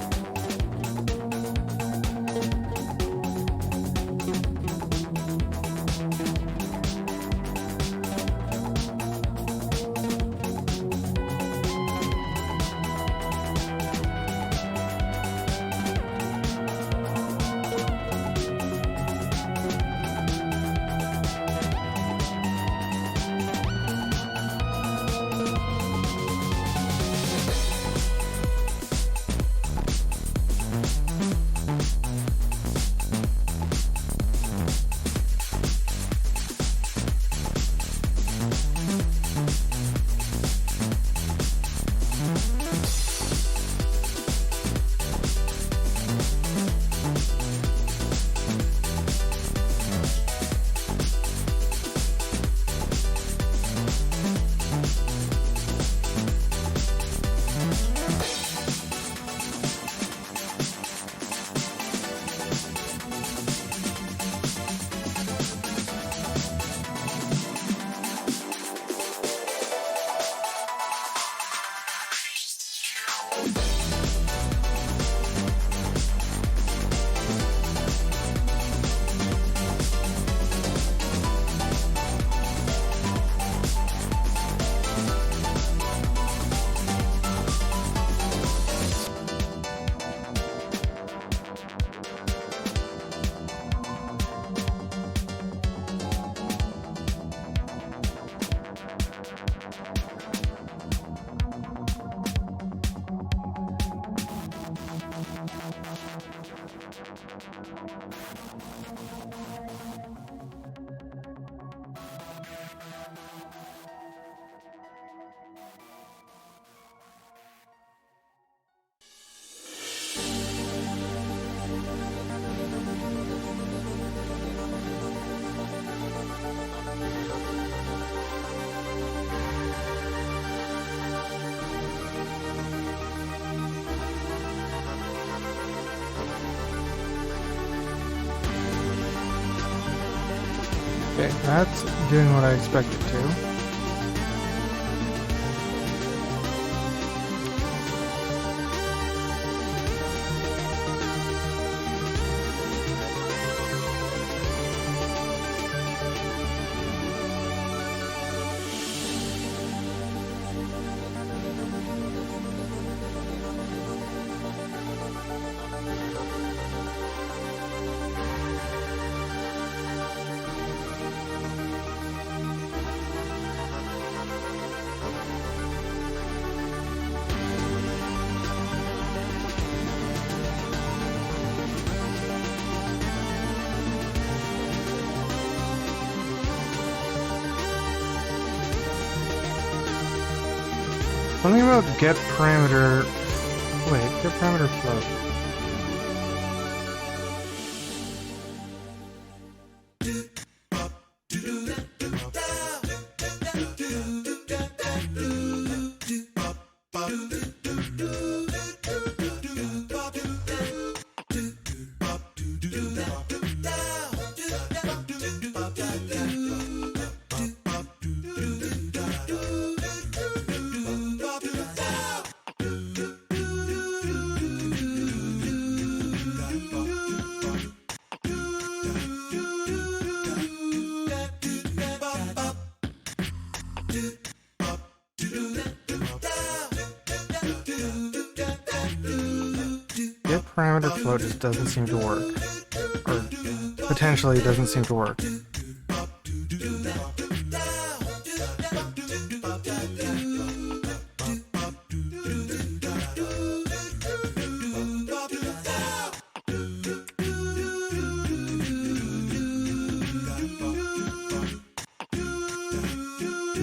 Okay, that's doing what I expected to. Something about get parameter... Wait, get parameter float. Get parameter float just doesn't seem to work. Or potentially doesn't seem to work.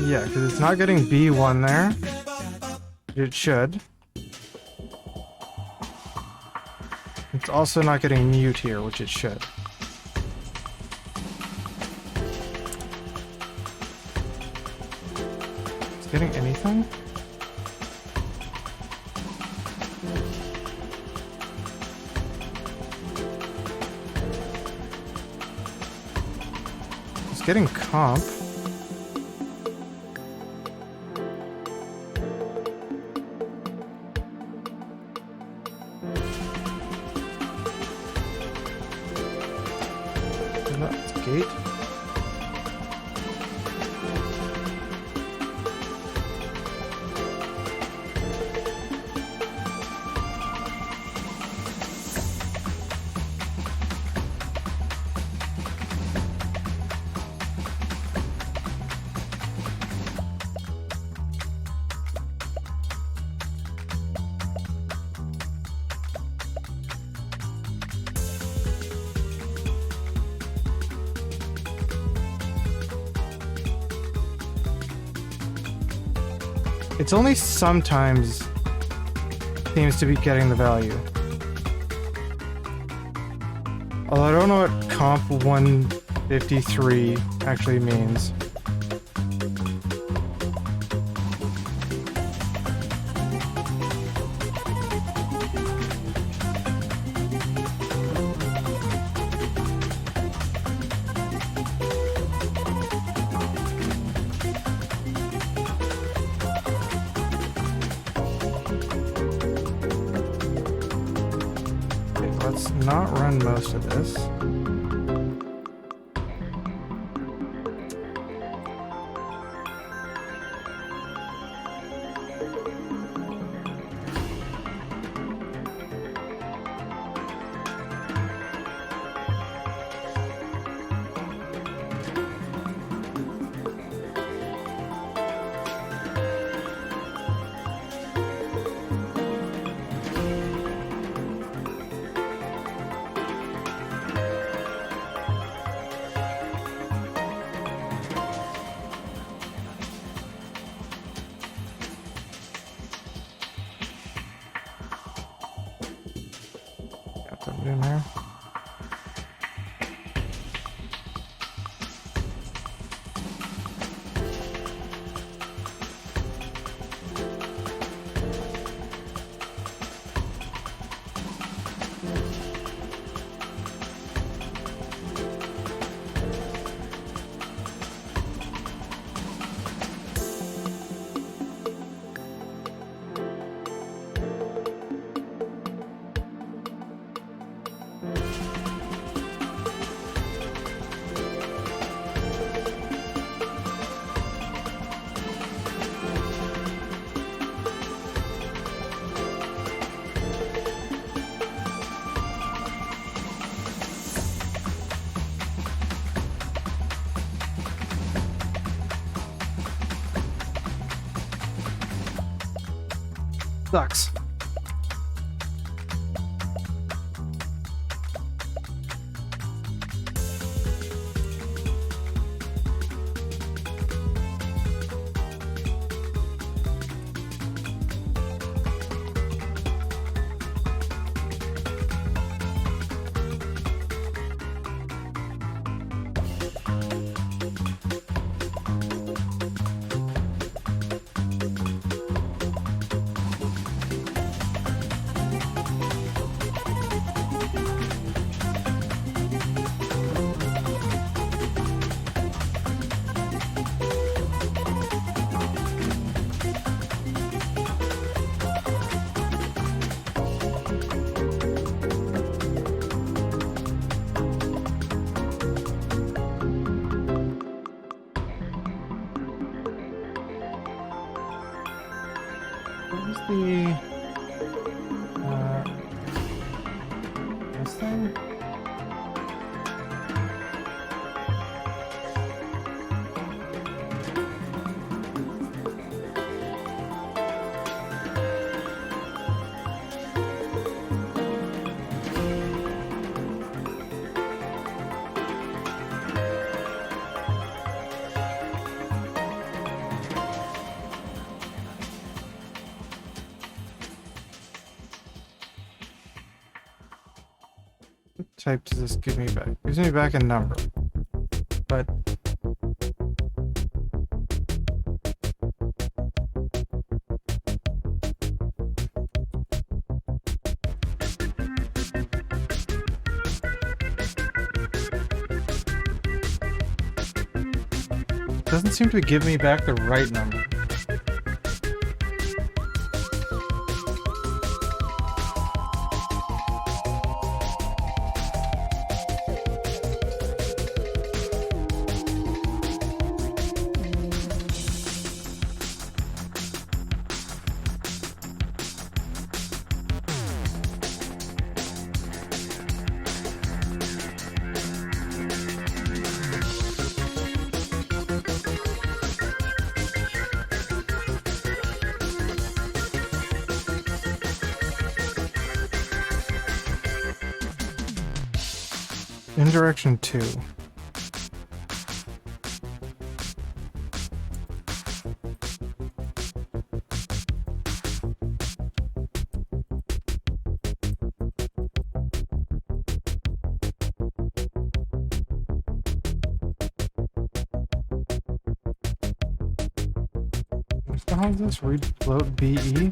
Yeah, because it's not getting B1 there. It should. It's also not getting mute here, which it should. Getting anything? It's getting comp. That's gate. It's only sometimes seems to be getting the value. Although I don't know what comp 153 actually means. Let's not run most of this. Got something in there. Sucks. Where's the this thing? What type does this give me back? It gives me back a number. But doesn't seem to give me back the right number. Indirection 2. What the hell is this? Read float BE?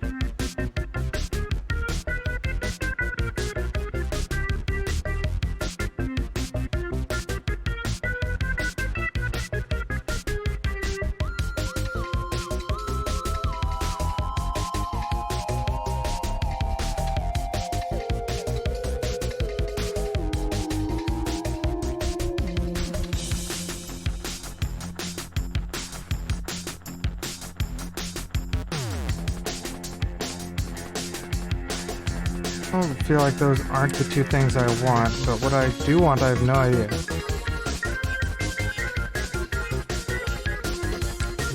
I don't feel like those aren't the two things I want, but what I do want, I have no idea.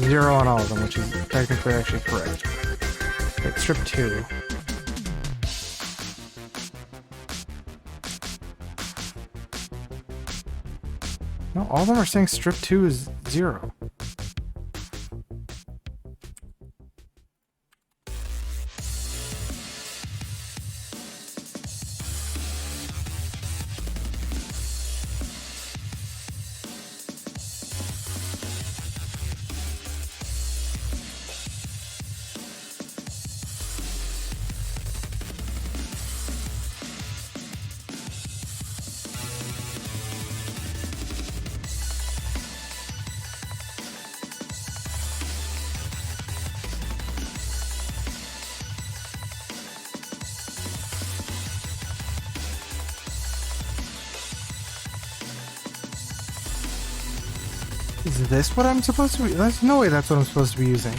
0 on all of them, which is technically actually correct. Wait, strip 2. No, all of them are saying strip 2 is 0. Is this what I'm supposed to be? There's no way that's what I'm supposed to be using.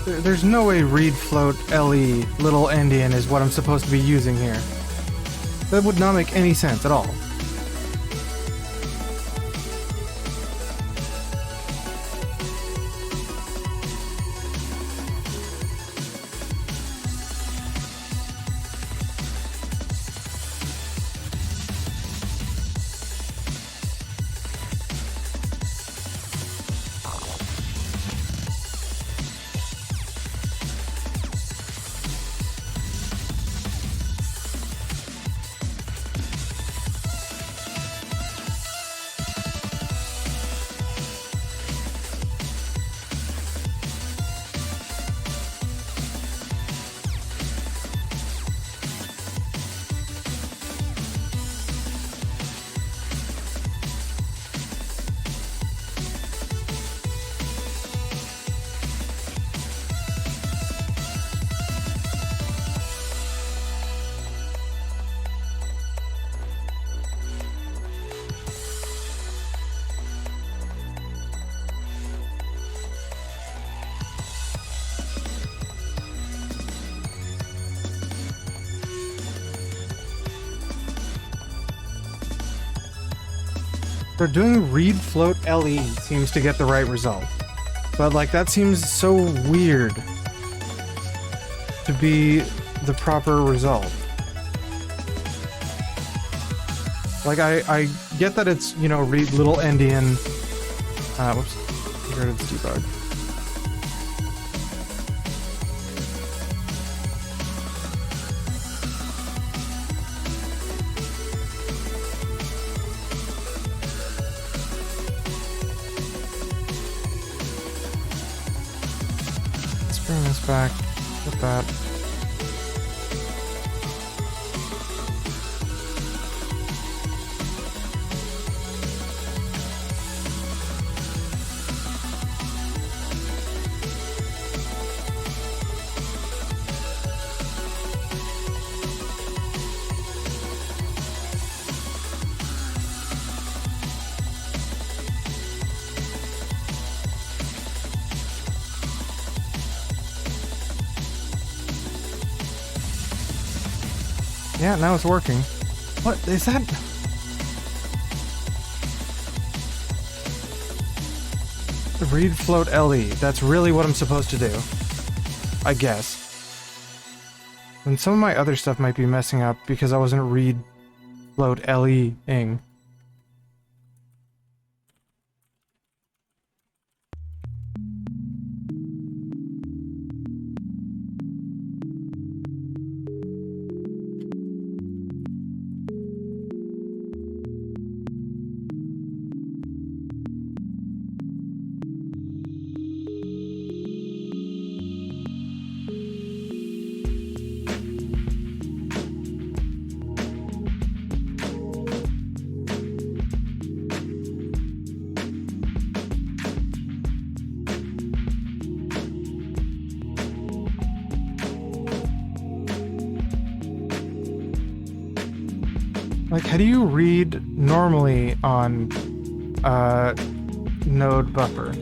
There's no way read float LE little endian is what I'm supposed to be using here. That would not make any sense at all. So doing read float LE seems to get the right result. But like that seems so weird to be the proper result. Like I get that it's, you know, read little endian Whoops. Get rid of this debug. Let's bring this back with that. Yeah, now it's working. What is that? Read float LE. That's really what I'm supposed to do. I guess. And some of my other stuff might be messing up because I wasn't read float LE-ing. Like, how do you read normally on node buffer?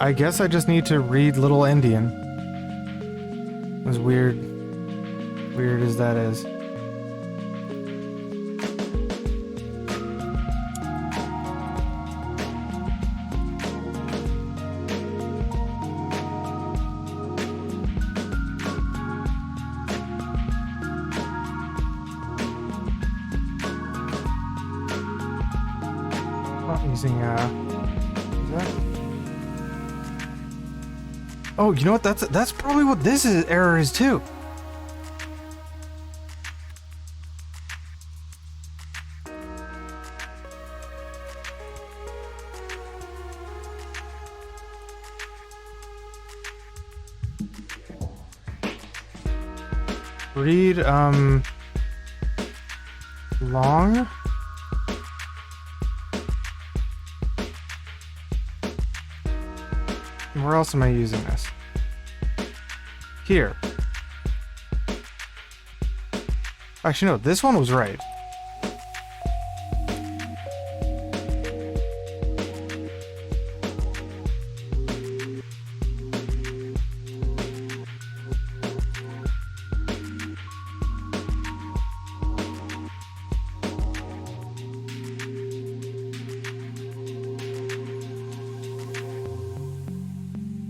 I guess I just need to read Little Indian. As weird as that is. Not using is that? Oh, you know what? That's probably what this error is too. Read long. Where else am I using this? Here. Actually, no, this one was right.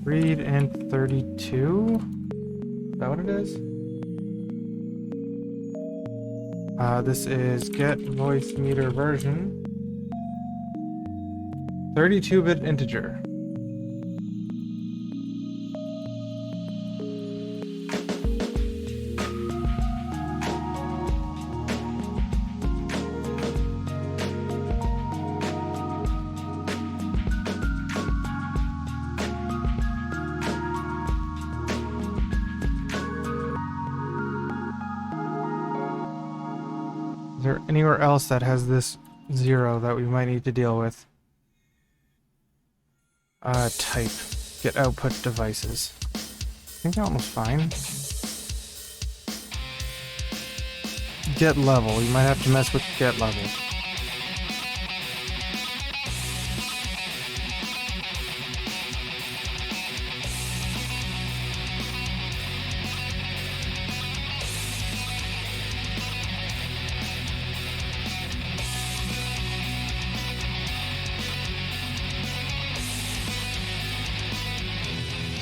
Read int 32? Is that what it is? This is get Voicemeeter version. 32-bit integer. Is there anywhere else that has this 0 that we might need to deal with? Type. Get output devices. I think that one was fine. Get level. You might have to mess with get level.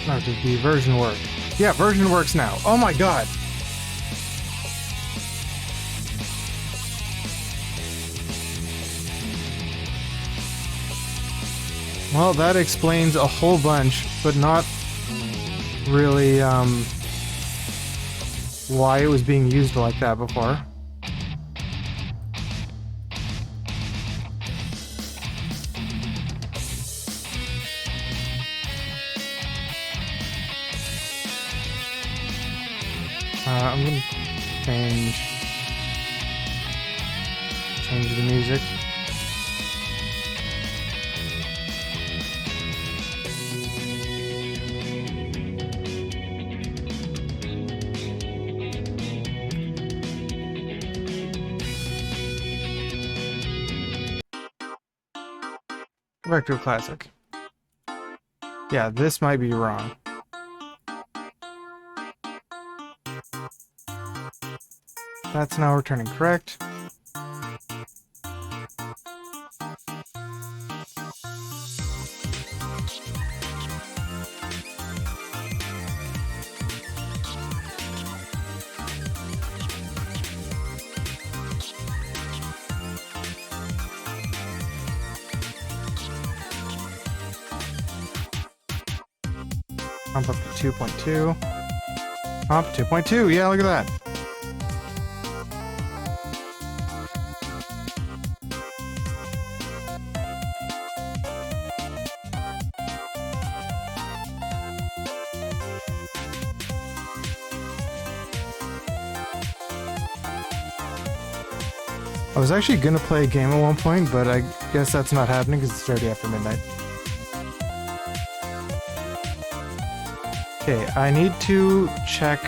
No, did the version work? Yeah, version works now. Oh my god! Well, that explains a whole bunch, but not really, why it was being used like that before. I'm gonna change the music. Go back to a classic. Yeah, this might be wrong. That's now returning correct. Pump up to 2.2. Pump 2.2. Yeah, look at that. I was actually gonna play a game at one point, but I guess that's not happening because it's already after midnight. Okay, I need to check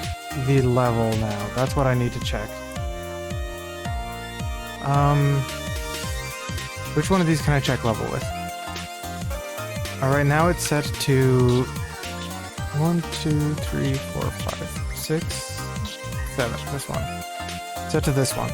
the level now. That's what I need to check. Which one of these can I check level with? Alright, now it's set to 1, 2, 3, 4, 5, 6, 7. This one. Set to this one.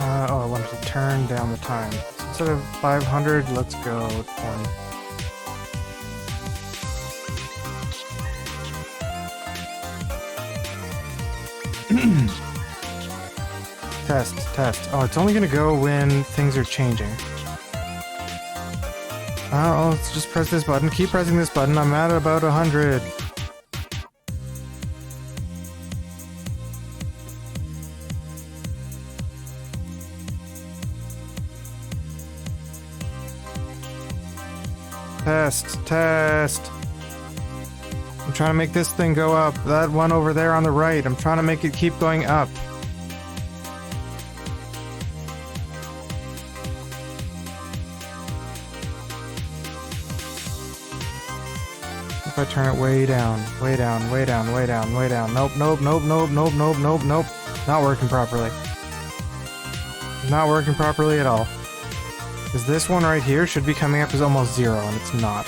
Oh, I wanted to turn down the time. So instead of 500, let's go 20. Test. Oh, it's only gonna go when things are changing. Oh, let's just press this button. Keep pressing this button. I'm at about 100. Test. I'm trying to make this thing go up. That one over there on the right. I'm trying to make it keep going up. If I turn it way down. Nope. Not working properly. Not working properly at all. Because this one right here should be coming up as almost 0, and it's not.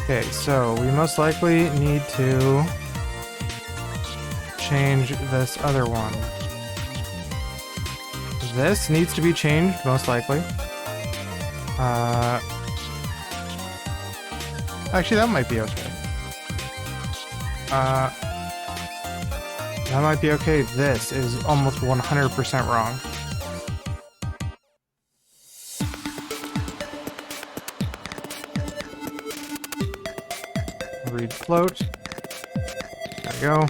Okay, so we most likely need to change this other one. This needs to be changed, most likely. Actually, that might be okay. That might be okay. This is almost 100% wrong. Read float. There we go.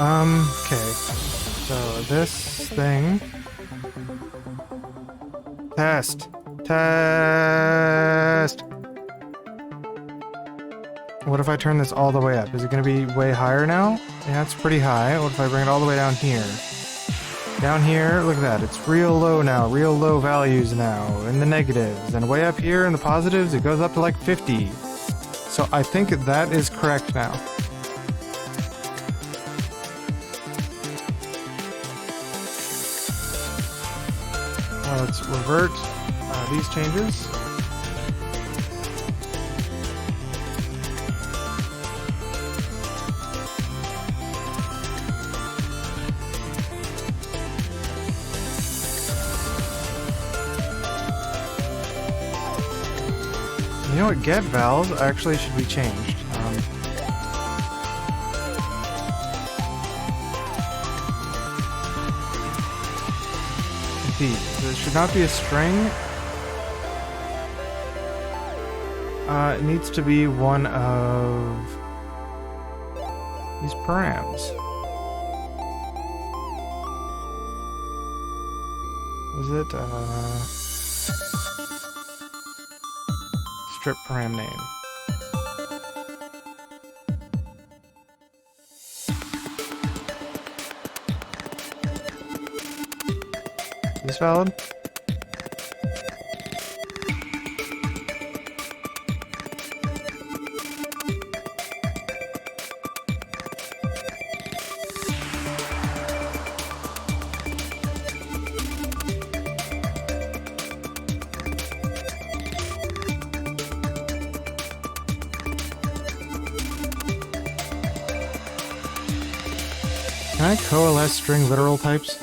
Okay. So this thing. Test. Test. What if I turn this all the way up? Is it going to be way higher now? Yeah, it's pretty high. What if I bring it all the way down here? Down here, look at that. It's real low now. Real low values now. In the negatives. And way up here in the positives, it goes up to like 50. So I think that is correct now. Let's revert these changes. You know what? Get valve actually should be changed. Indeed. It should not be a string. It needs to be one of these params. Is it, strip param name. Is this valid? Can I coalesce string literal types?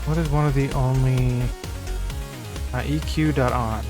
What is one of the only EQ.on?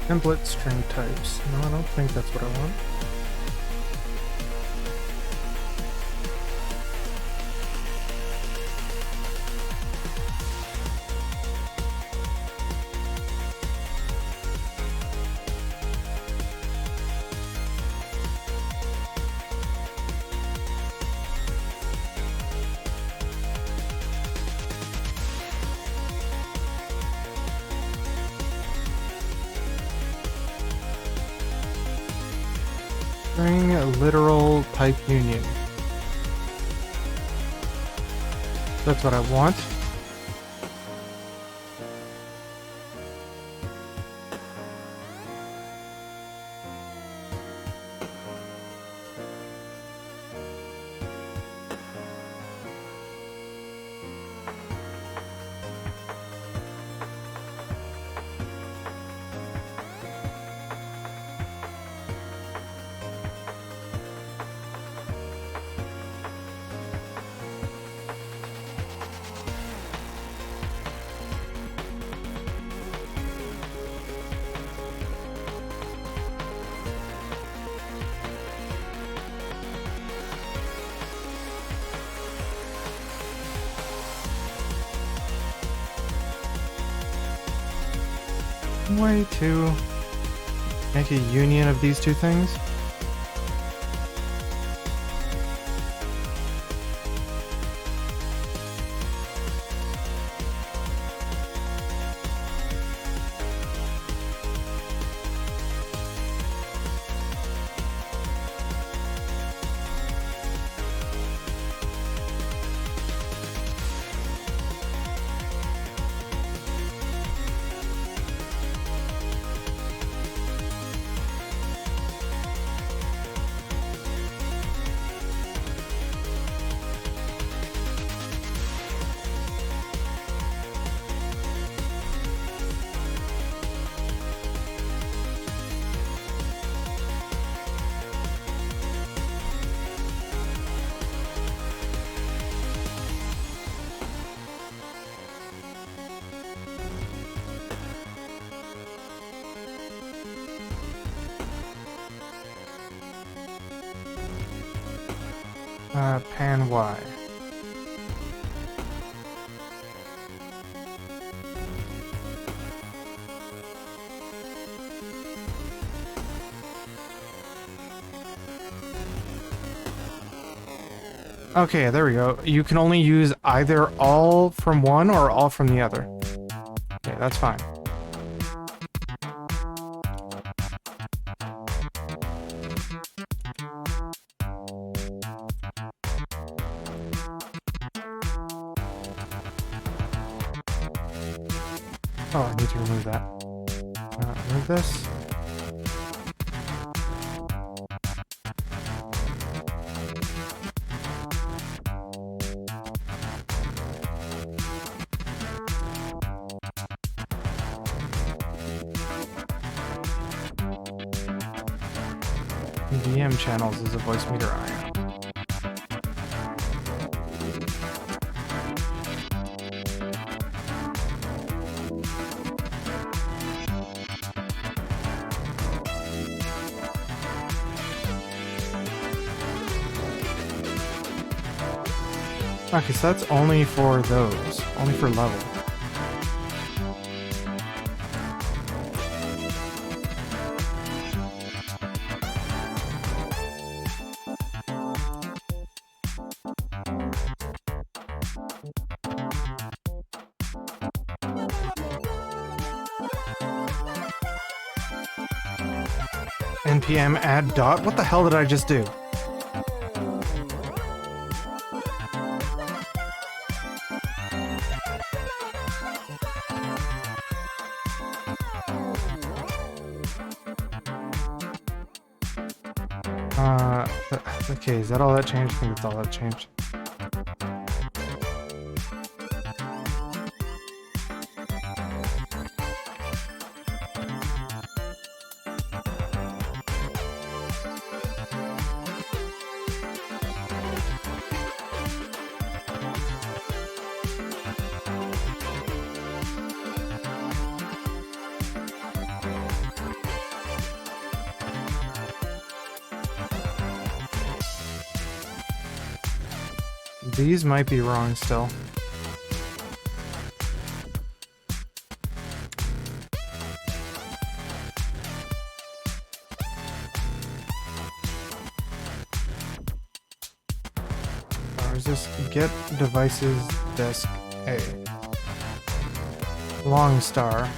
Template string types. No, I don't think that's what I want. String literal type union. That's what I want. way to make a union of these two things? Pan Y. Okay, there we go. You can only use either all from one or all from the other. Okay, that's fine. Oh, I need to remove that. Remove this. VM channels is a Voicemeeter ion. Okay, so that's only for those. Only for level. NPM add dot? What the hell did I just do? Okay, is that all that changed? I think that's all that changed. These might be wrong still. Or is this get devices disk A? Long star.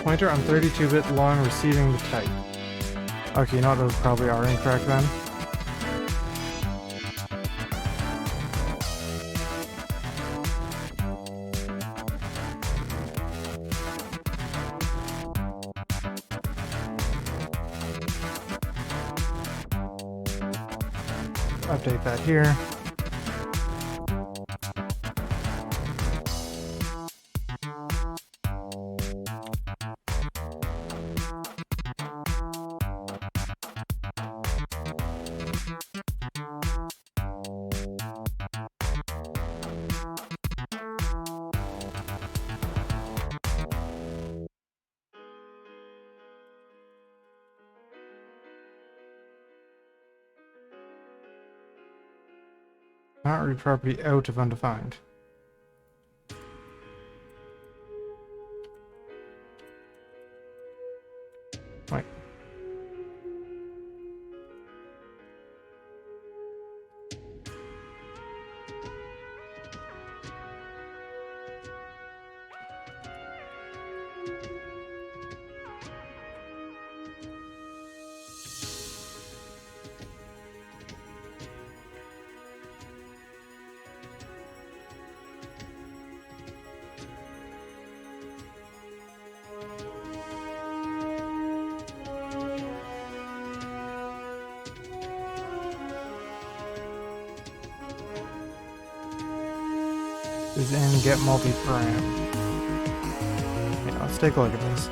Pointer on 32-bit long receiving the type. Okay, you know what, those probably are incorrect then. Update that here. Not read property out of undefined. Wait. Is in get multi-param. Yeah, let's take a look at this.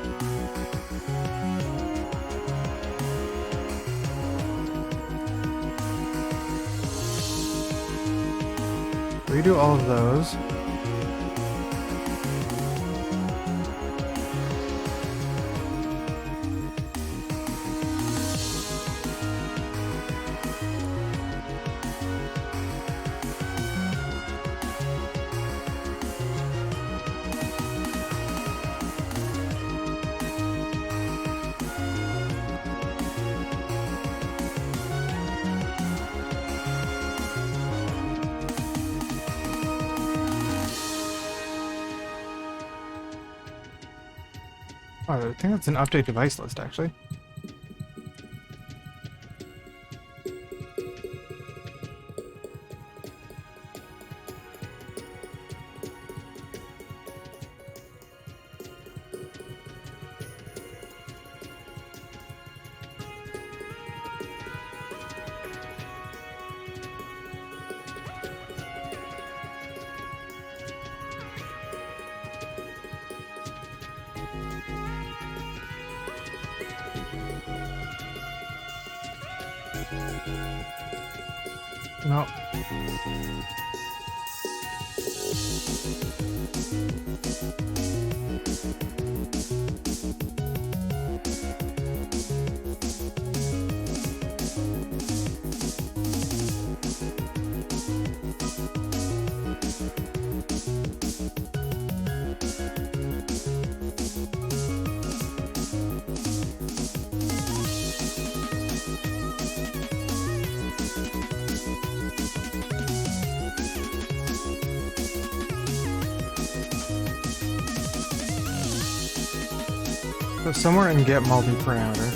Redo all of those. Oh, I think that's an update device list, actually. No. So somewhere in get multi-parameter.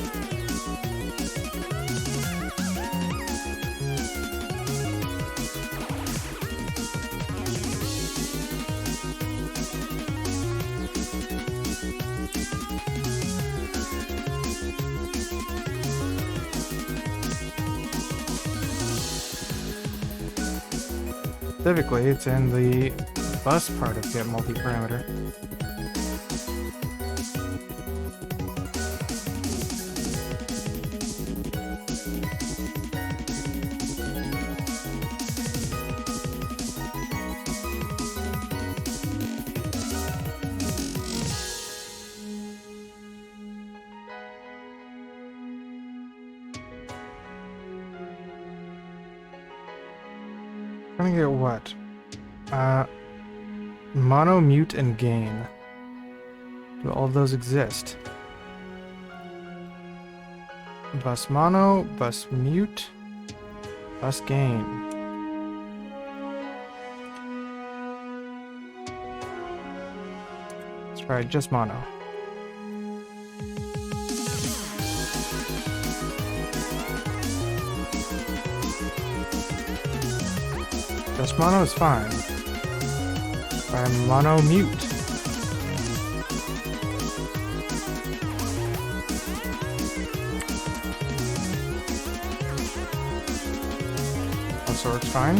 Specifically, it's in the bus part of get multi-parameter. Trying to get what? Mono, mute, and gain. Do all of those exist? Bus mono, bus mute, bus gain. Let's try just mono. Just mono is fine. Try mono mute. Also works fine.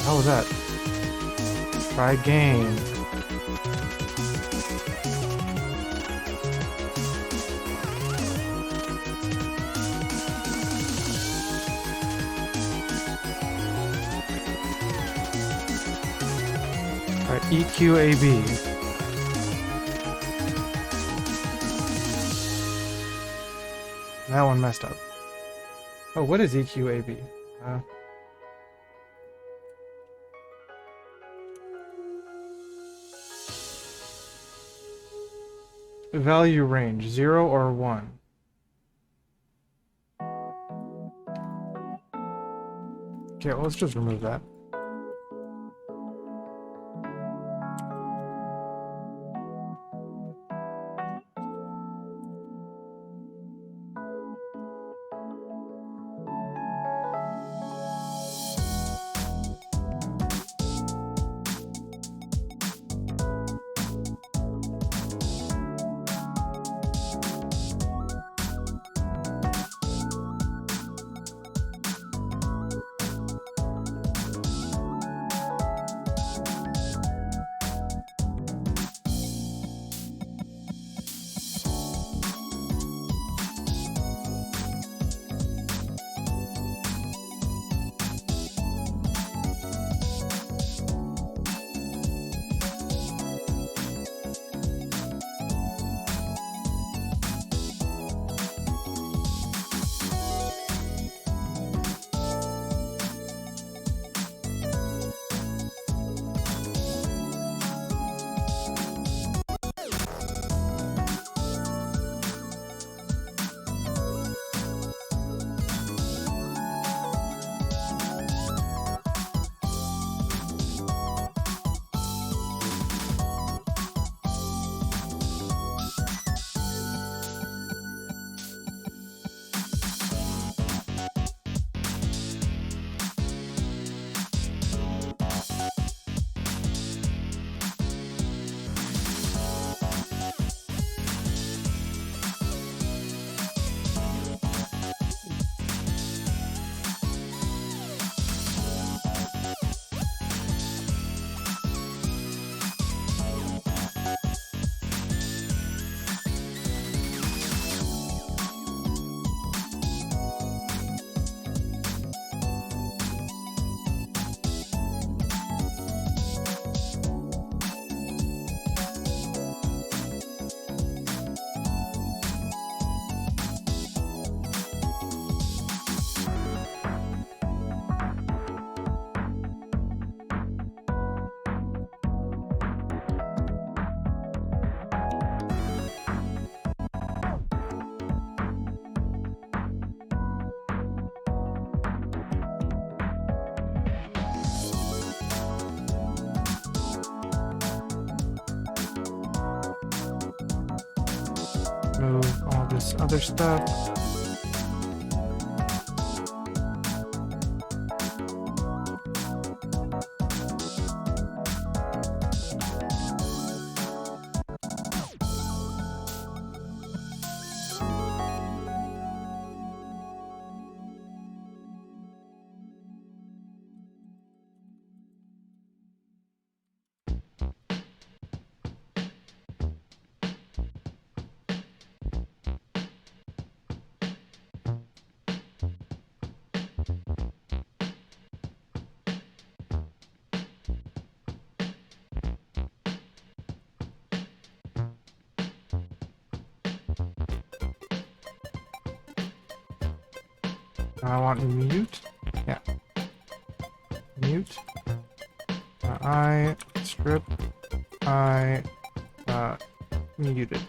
How was that? Try gain. EQAB. That one messed up. Oh, what is EQAB? value range, 0 or 1. Okay, well, let's just remove that. Move all this other stuff. I want mute. Yeah. Mute. I script. I muted.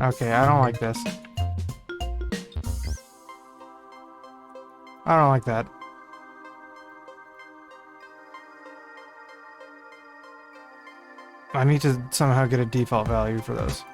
Okay, I don't like this. I don't like that. I need to somehow get a default value for those.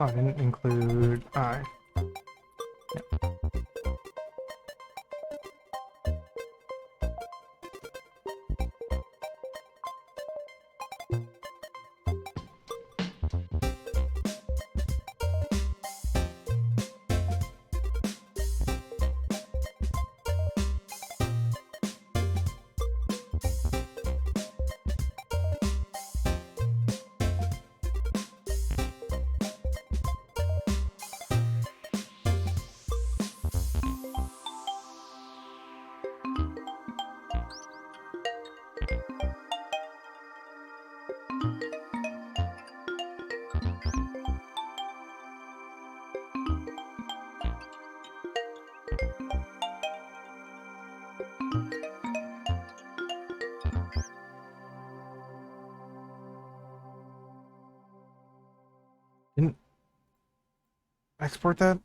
Oh, I didn't include I. Yeah. Didn't export that?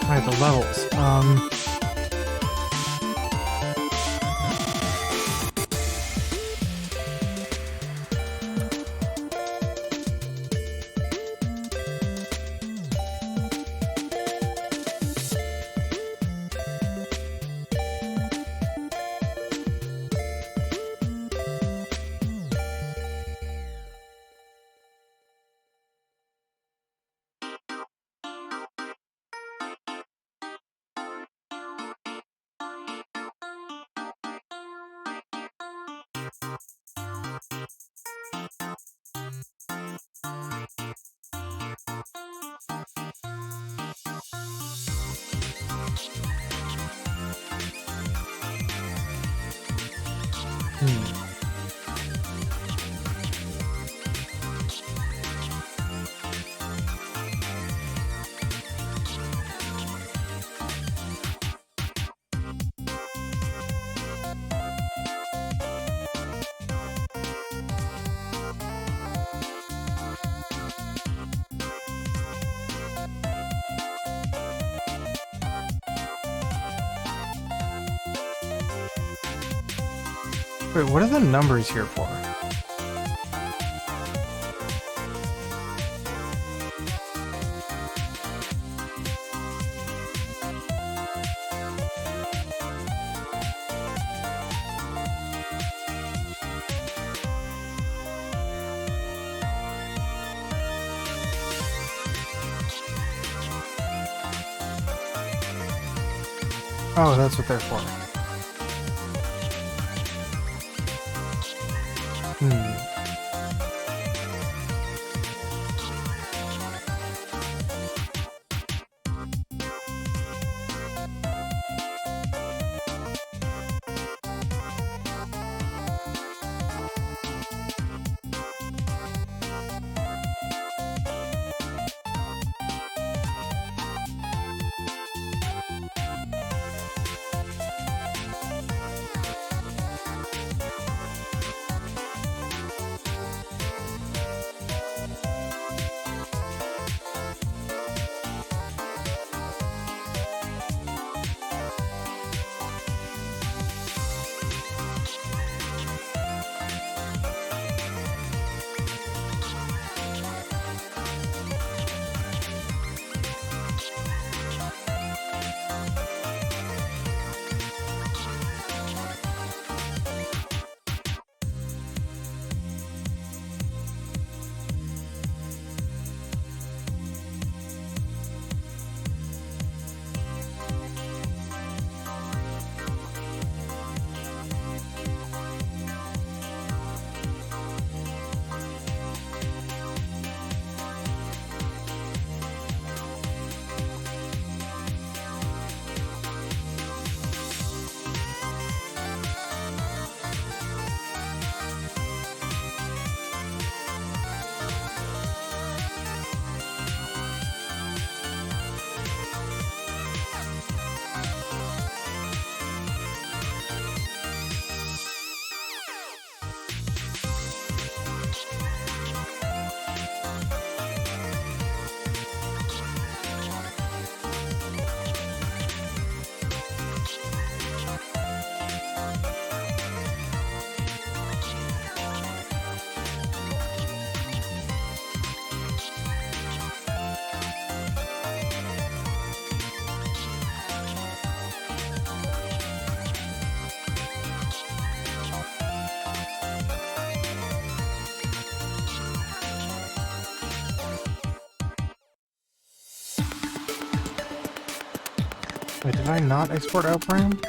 Alright, the levels. Wait, what are the numbers here for? Oh, that's what they're for. Wait, did I not export Outprime?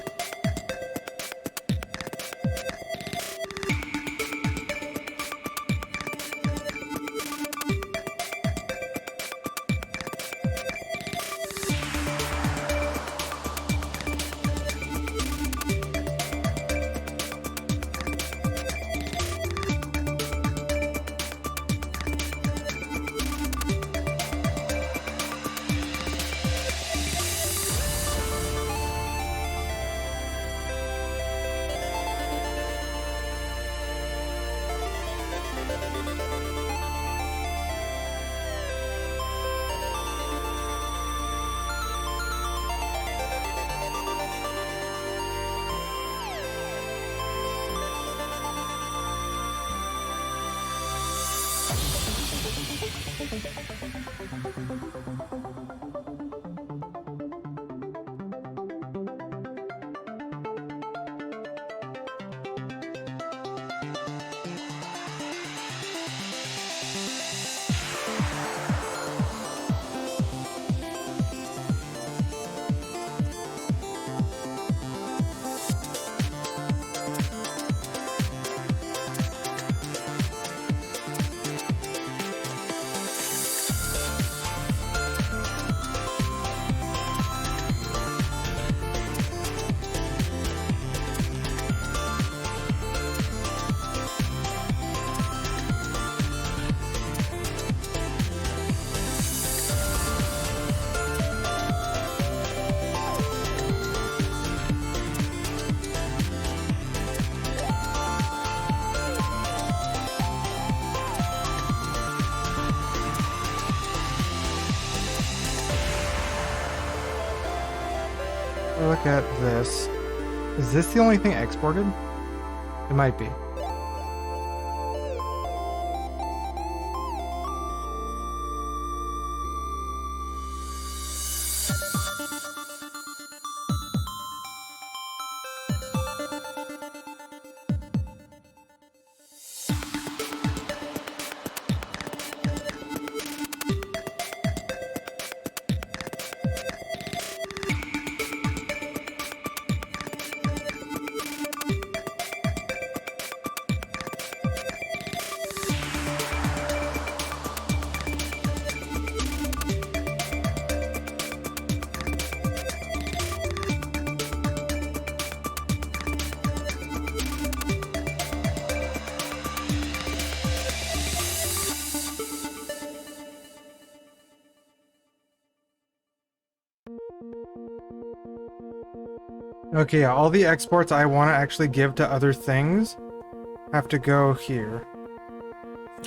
Look at this. Is this the only thing exported? It might be. Okay, yeah, all the exports I want to actually give to other things have to go here.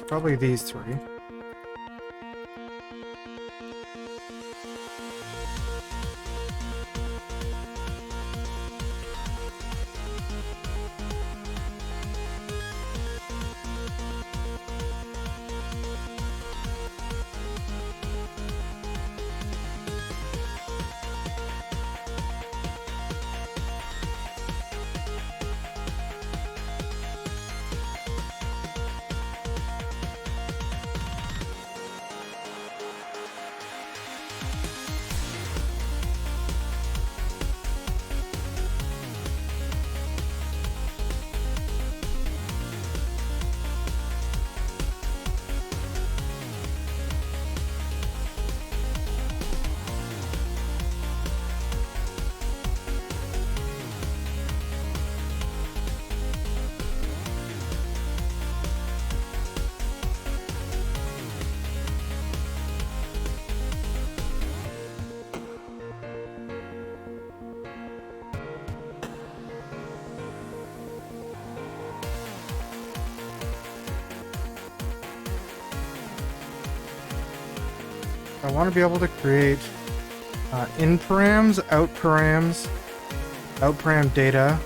Probably these three. I want to be able to create in params, out params, out param data,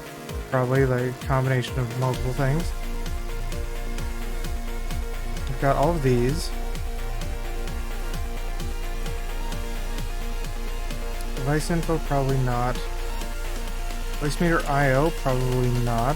probably the combination of multiple things. I've got all of these. Device info, probably not. Voicemeeter IO, probably not.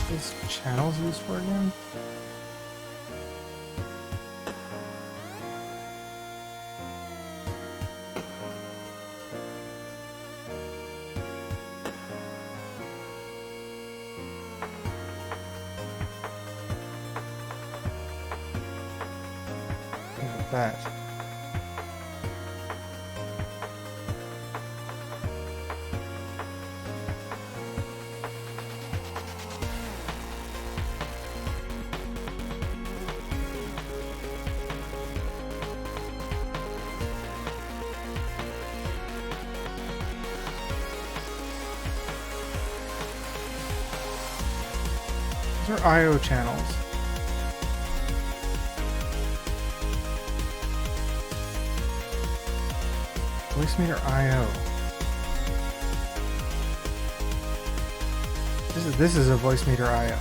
These channels used for again? That. These are IO channels. Voicemeeter IO. This is a Voicemeeter IO.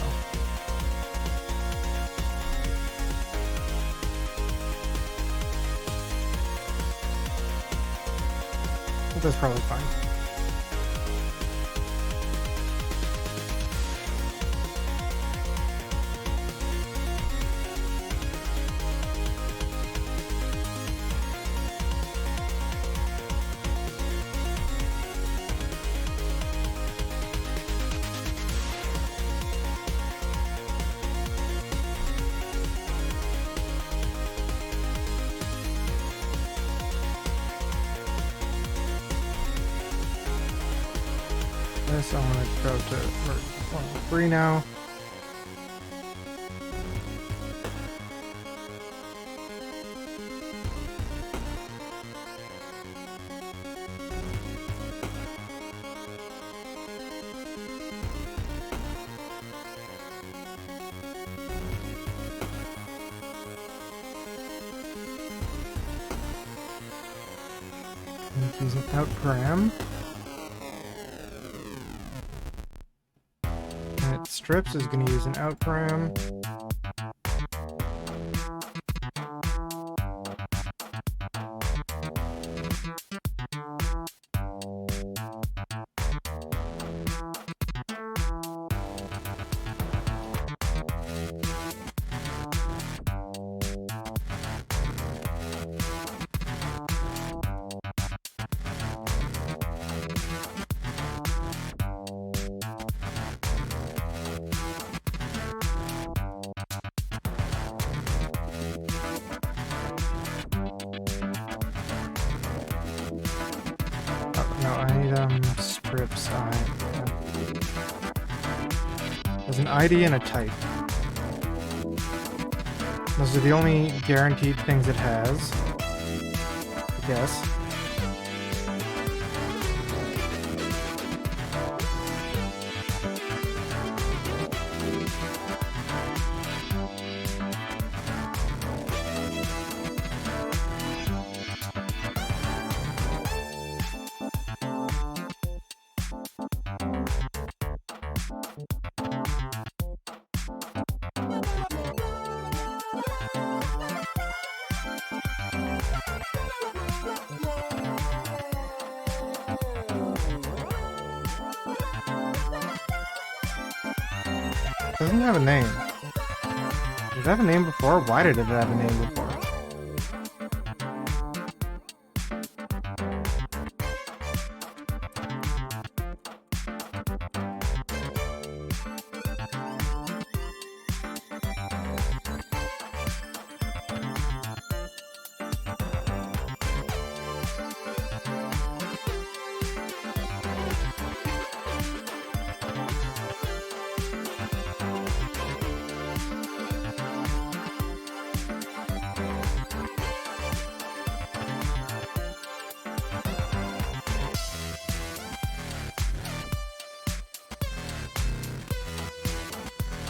But that's probably fine. This I want to go to version 1.3 now. Use an out param. And strips is going to use an out param. random strip sign. There's an ID and a type. Those are the only guaranteed things it has. I guess. Doesn't have a name. Did it have a name before? Why did it have a name before?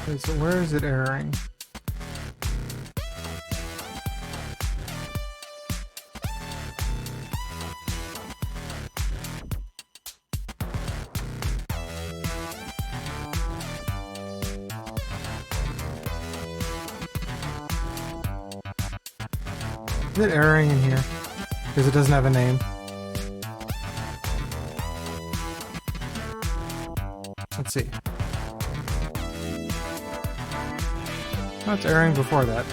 Okay, so where is it erroring? Is it erroring in here? Because it doesn't have a name. Let's see. Oh, it's erroring before that.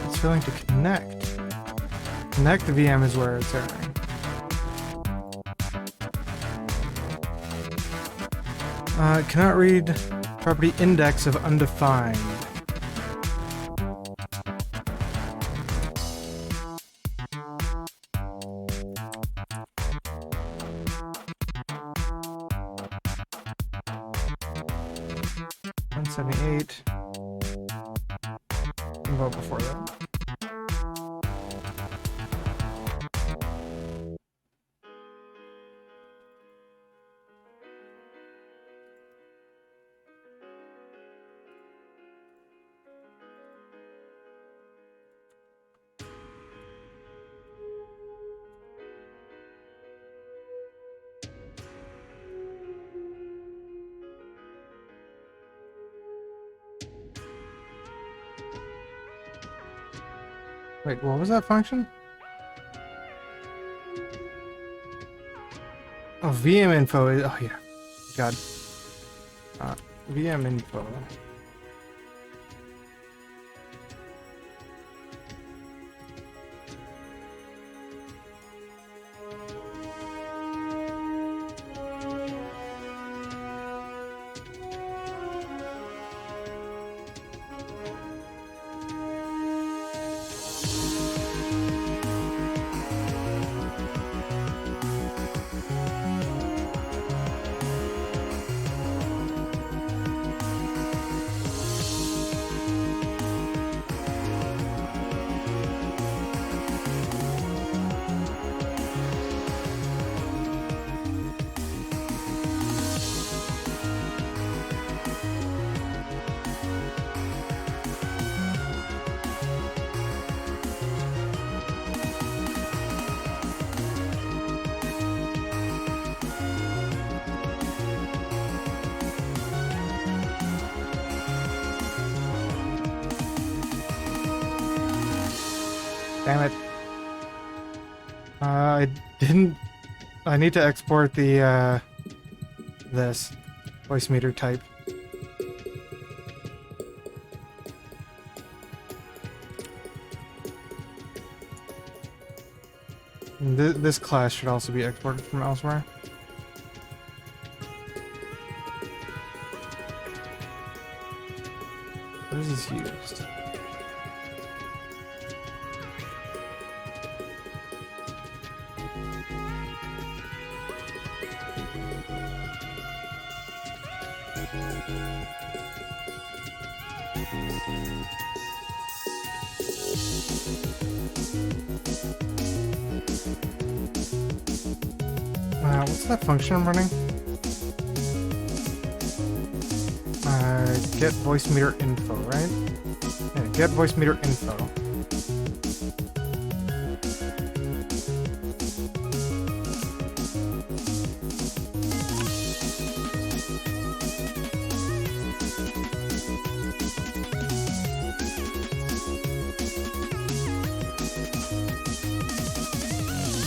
It's failing to connect. Connect the VM is where it's erroring. Cannot read property index of undefined. $178. Vote before that. Wait, what was that function? Oh, VM info is, oh yeah. God. VM info. Damn it. I didn't... I need to export the, this Voicemeeter type. This class should also be exported from elsewhere. Where is this used? What's that function I'm running? Get Voicemeeter info, right? Yeah, get Voicemeeter info.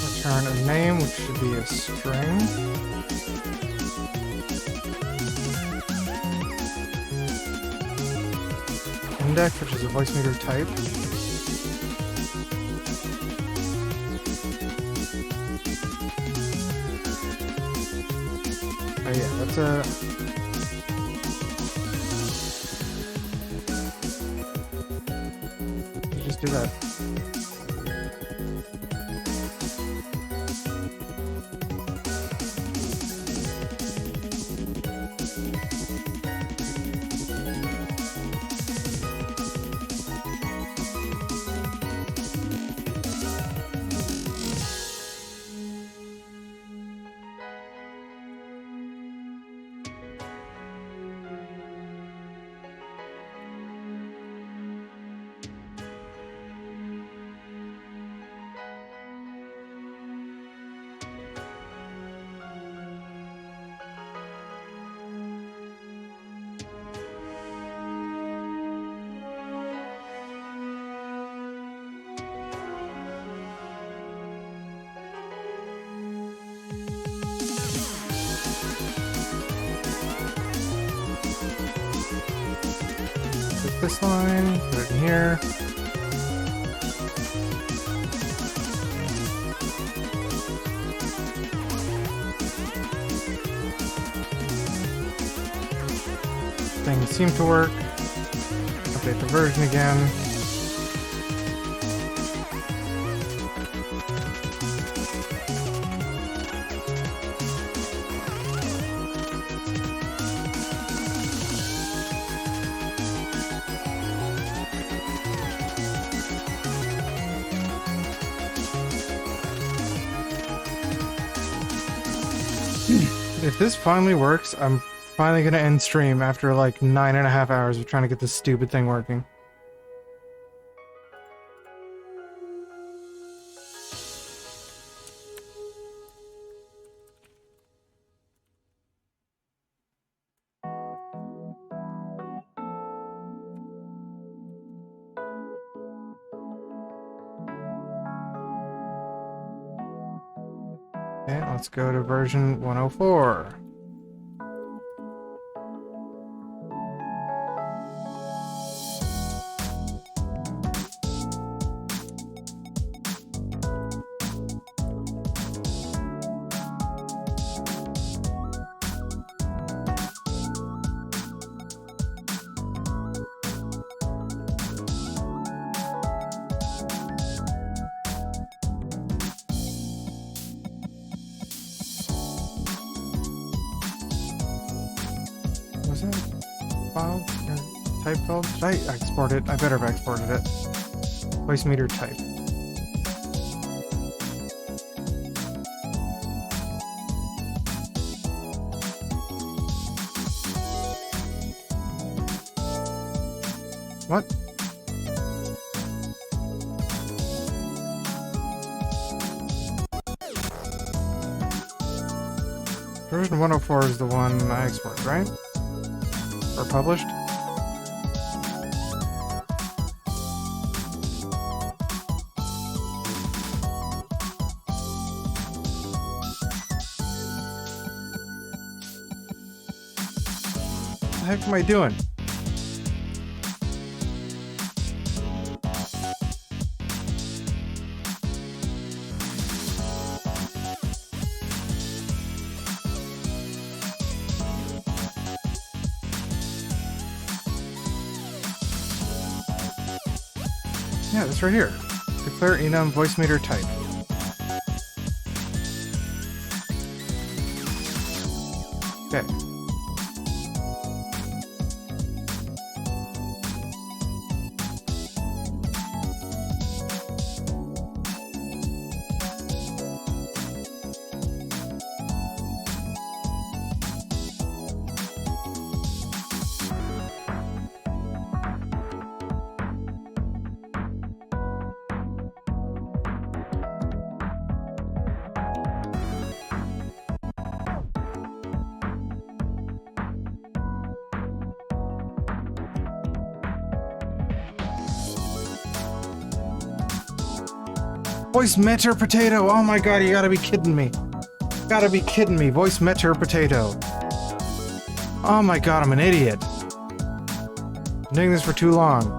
Return a name, which should be a string. Index, which is a Voicemeeter type. Oh yeah, that's a... You just do that. Take this line, put it in here. Things seem to work. Update the version again. If this finally works, I'm finally gonna end stream after like 9.5 hours of trying to get this stupid thing working. Okay, let's go to version 104. Was that file or type file? Did I export it? I better have exported it. Voicemeeter type. What? Version 104 is the one I exported, right? Or published? What the heck am I doing? Yeah, that's right here. Declare enum Voicemeeter type. Okay. Voicemeeter potato! Oh my god, you gotta be kidding me. Gotta be kidding me. Voicemeeter potato. Oh my god, I'm an idiot. I'm doing this for too long.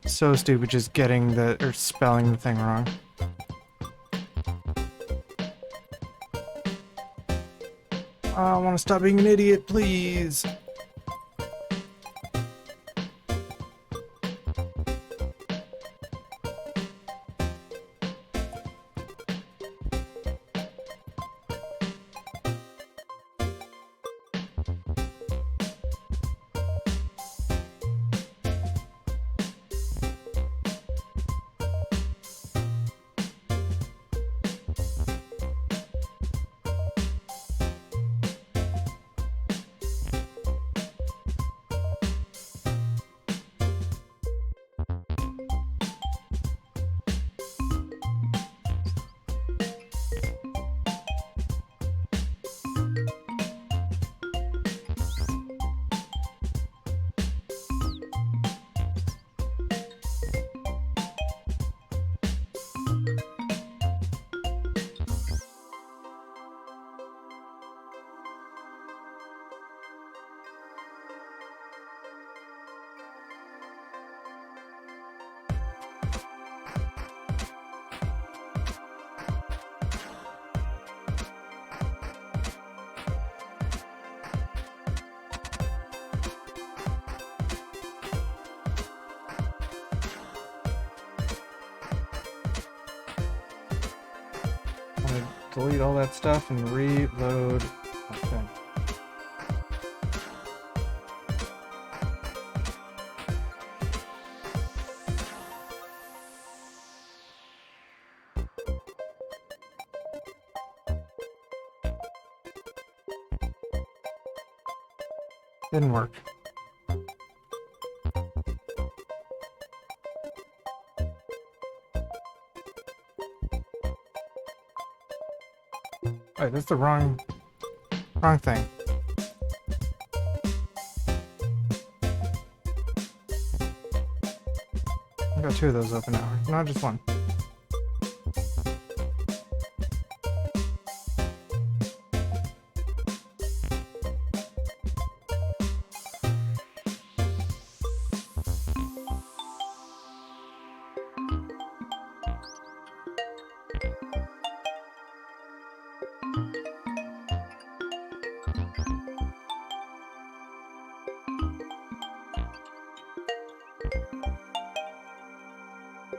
So stupid just getting the, or spelling the thing wrong. I want to stop being an idiot, please. Delete all that stuff and reload. Okay. Didn't work. Wait, that's the wrong thing. I got two of those open now, not just one.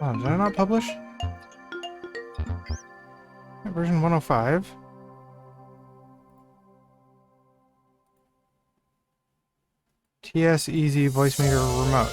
Oh, did I not publish? Version 105. TS Easy Voicemeeter Remote.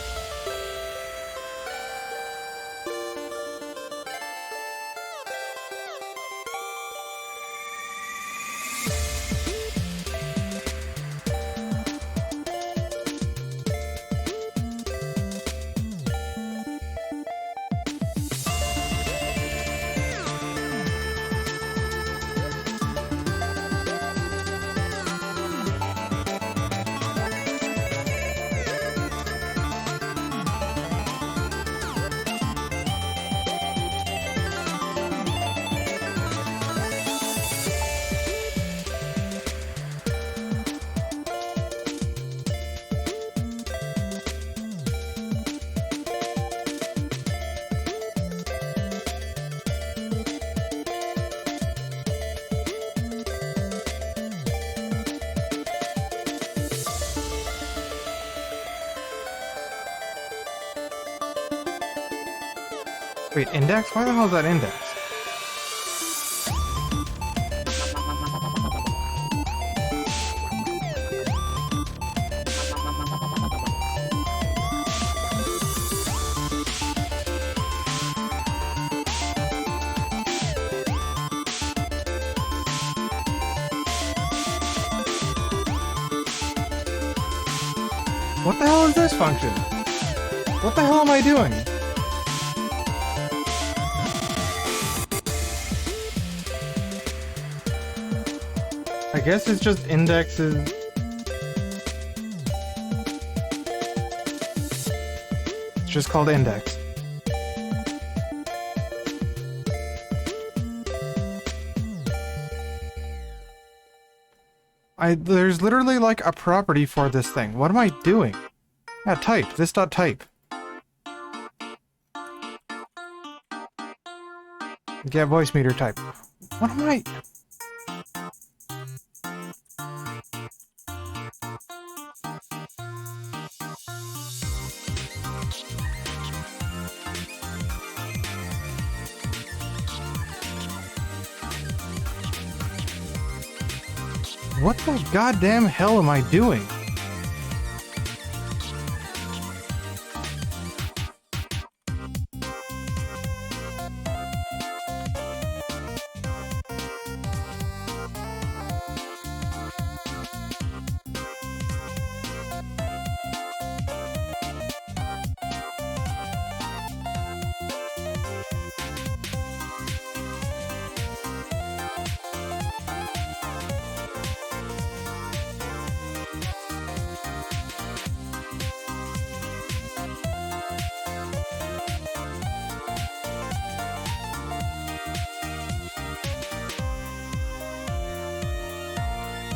Wait, index? Why the hell is that index? What the hell is this function? What the hell am I doing? I guess it's just indexes. It's just called index. There's literally like a property for this thing. What am I doing? Yeah, type. This dot type. Get Voicemeeter type. What am I? What the goddamn hell am I doing?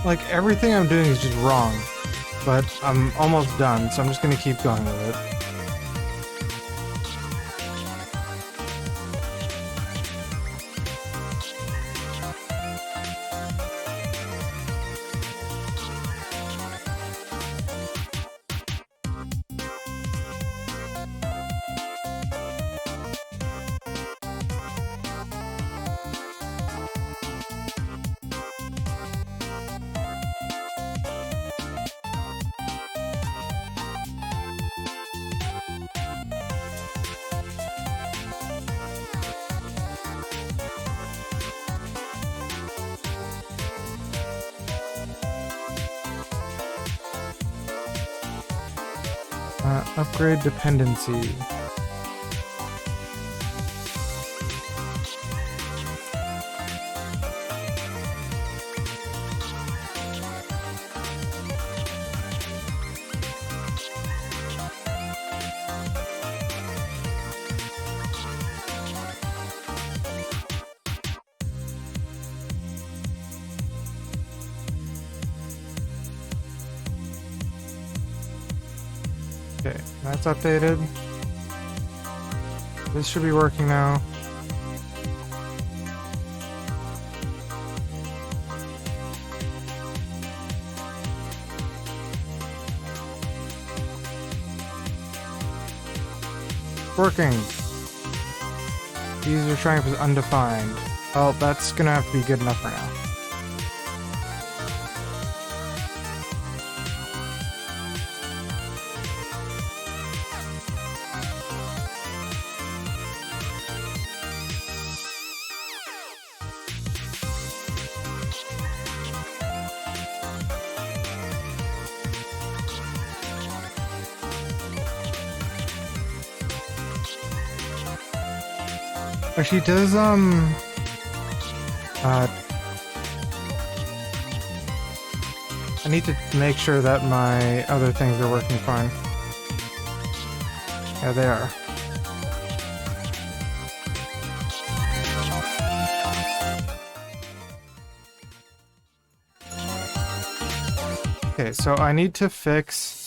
Like, everything I'm doing is just wrong. But I'm almost done, so I'm just gonna keep going with it. Upgrade dependency. Okay, that's updated. This should be working now. Working. User triumph is undefined. Well, that's gonna have to be good enough for now. Actually, does, I need to make sure that my other things are working fine. Yeah, they are. Okay, so I need to fix...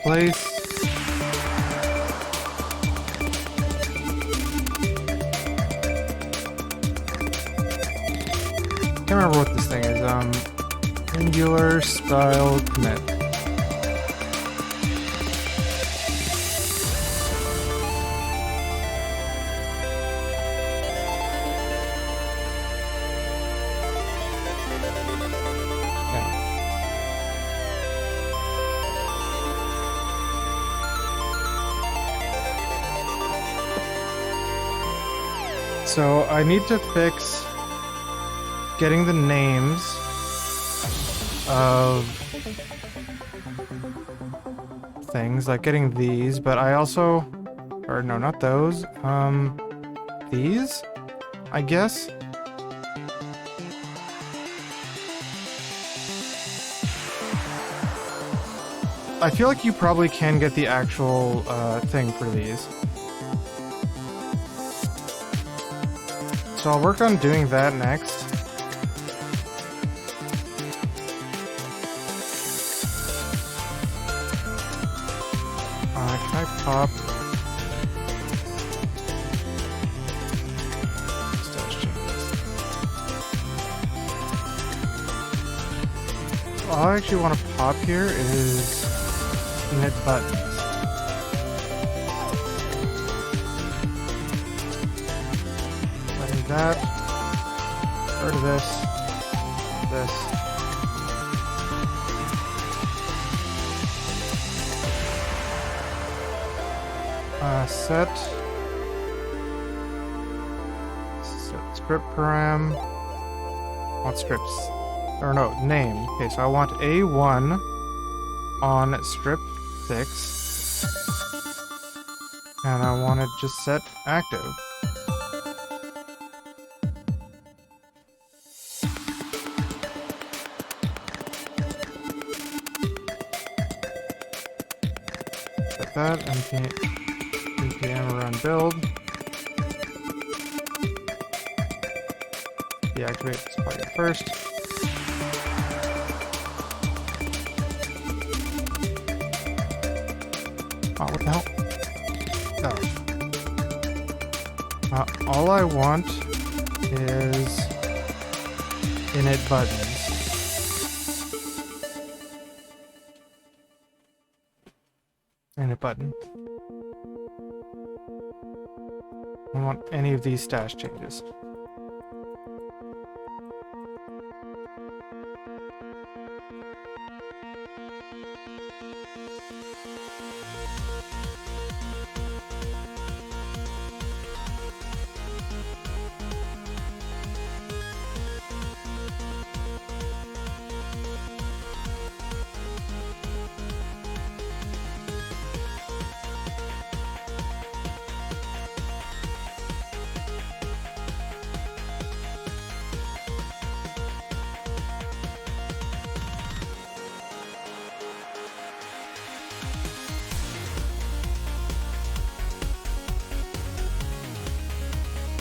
replace can't remember what this thing is. Angular style commit. So I need to fix getting the names of things, like getting these, but I also, or no, not those, these, I guess? I feel like you probably can get the actual thing for these. So I'll work on doing that next. Can I pop? All I actually want to pop here is init buttons. That, or this, set script param, want scripts, or no, name. Okay, so I want A1 on script 6, and I want to just set active. That npm run build. Deactivate this plugin first. Oh, what the hell? Oh. All I want is init buttons. And a button. I don't want any of these stash changes.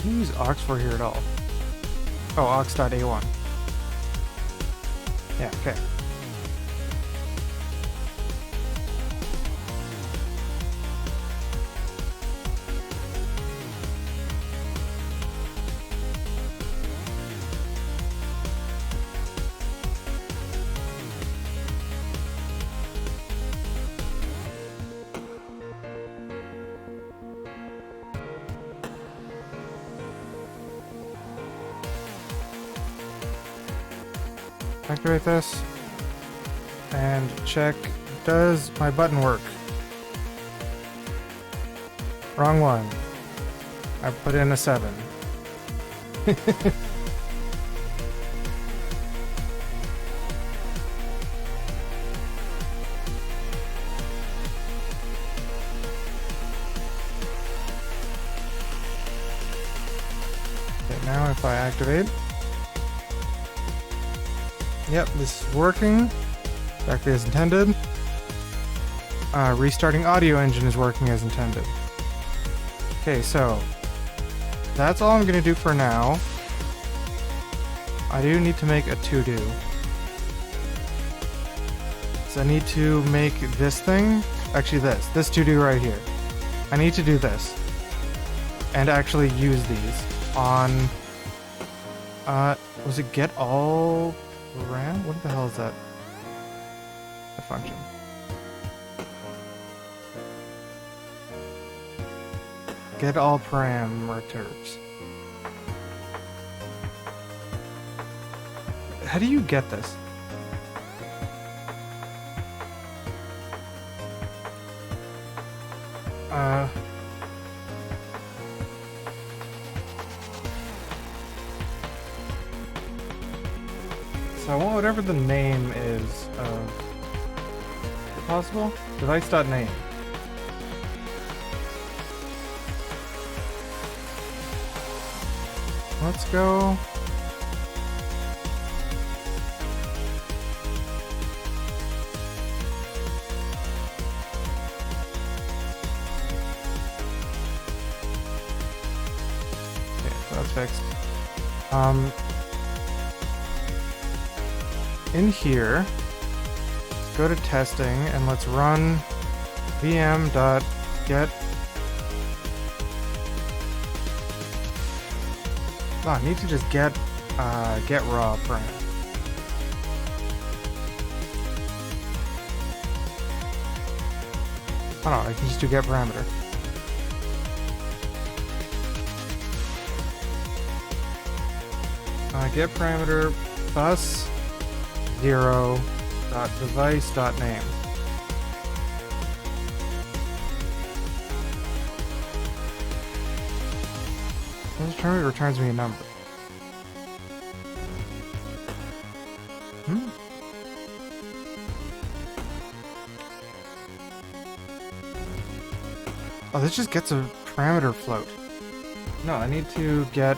Can you use aux for here at all? Oh, aux.a1. Yeah, okay. Activate this and check, does my button work? Wrong one. I put in a 7. Okay, now if I activate, yep, this is working exactly as intended. Restarting audio engine is working as intended. Okay, so that's all I'm going to do for now. I do need to make a to-do. So I need to make this thing, actually this to-do right here. I need to do this and actually use these on Was it get all param? What the hell is that? The function. Get all parameters. How do you get this? So I want whatever the name is of... Is it possible? Device.name. Let's go... Okay, so that's fixed. In here, go to testing and let's run vm.get. Oh, I need to just get raw param. Oh no, I can just do get parameter. Get parameter bus 0.device.name. This term returns me a number. Oh, this just gets a parameter float. No, I need to get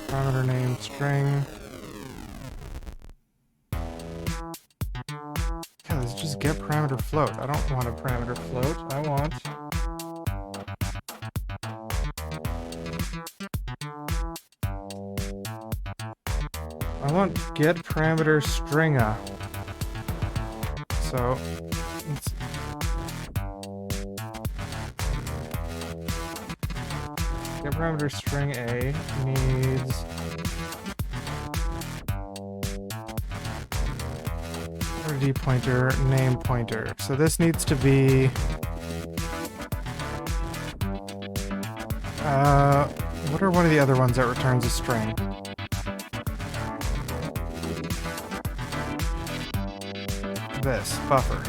parameter name string. Yeah, let's just get parameter float. I don't want a parameter float. I want get parameter stringa. So let's get parameter string A needs D pointer, name pointer. So this needs to be what are one of the other ones that returns a string? This buffer.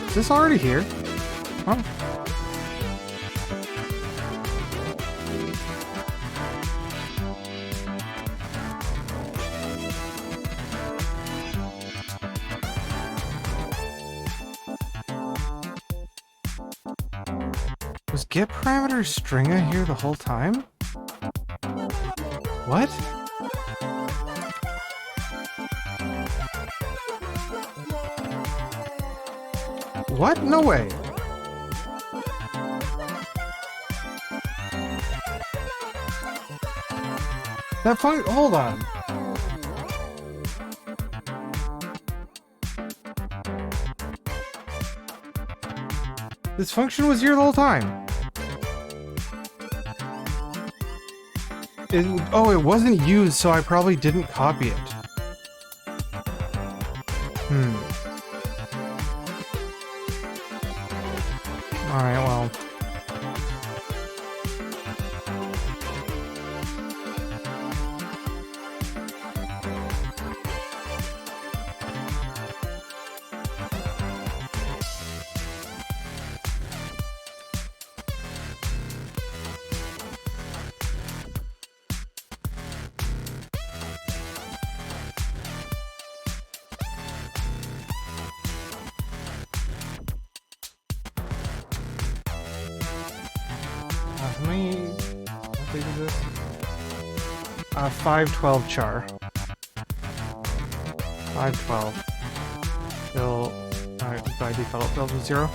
Is this already here? Oh. Was get parameter stringa here the whole time? What? What? No way. That function. Hold on. This function was here the whole time. It wasn't used, so I probably didn't copy it. Alright, well. How big is this? 512 char. 512. Fill, by default, fill to 0.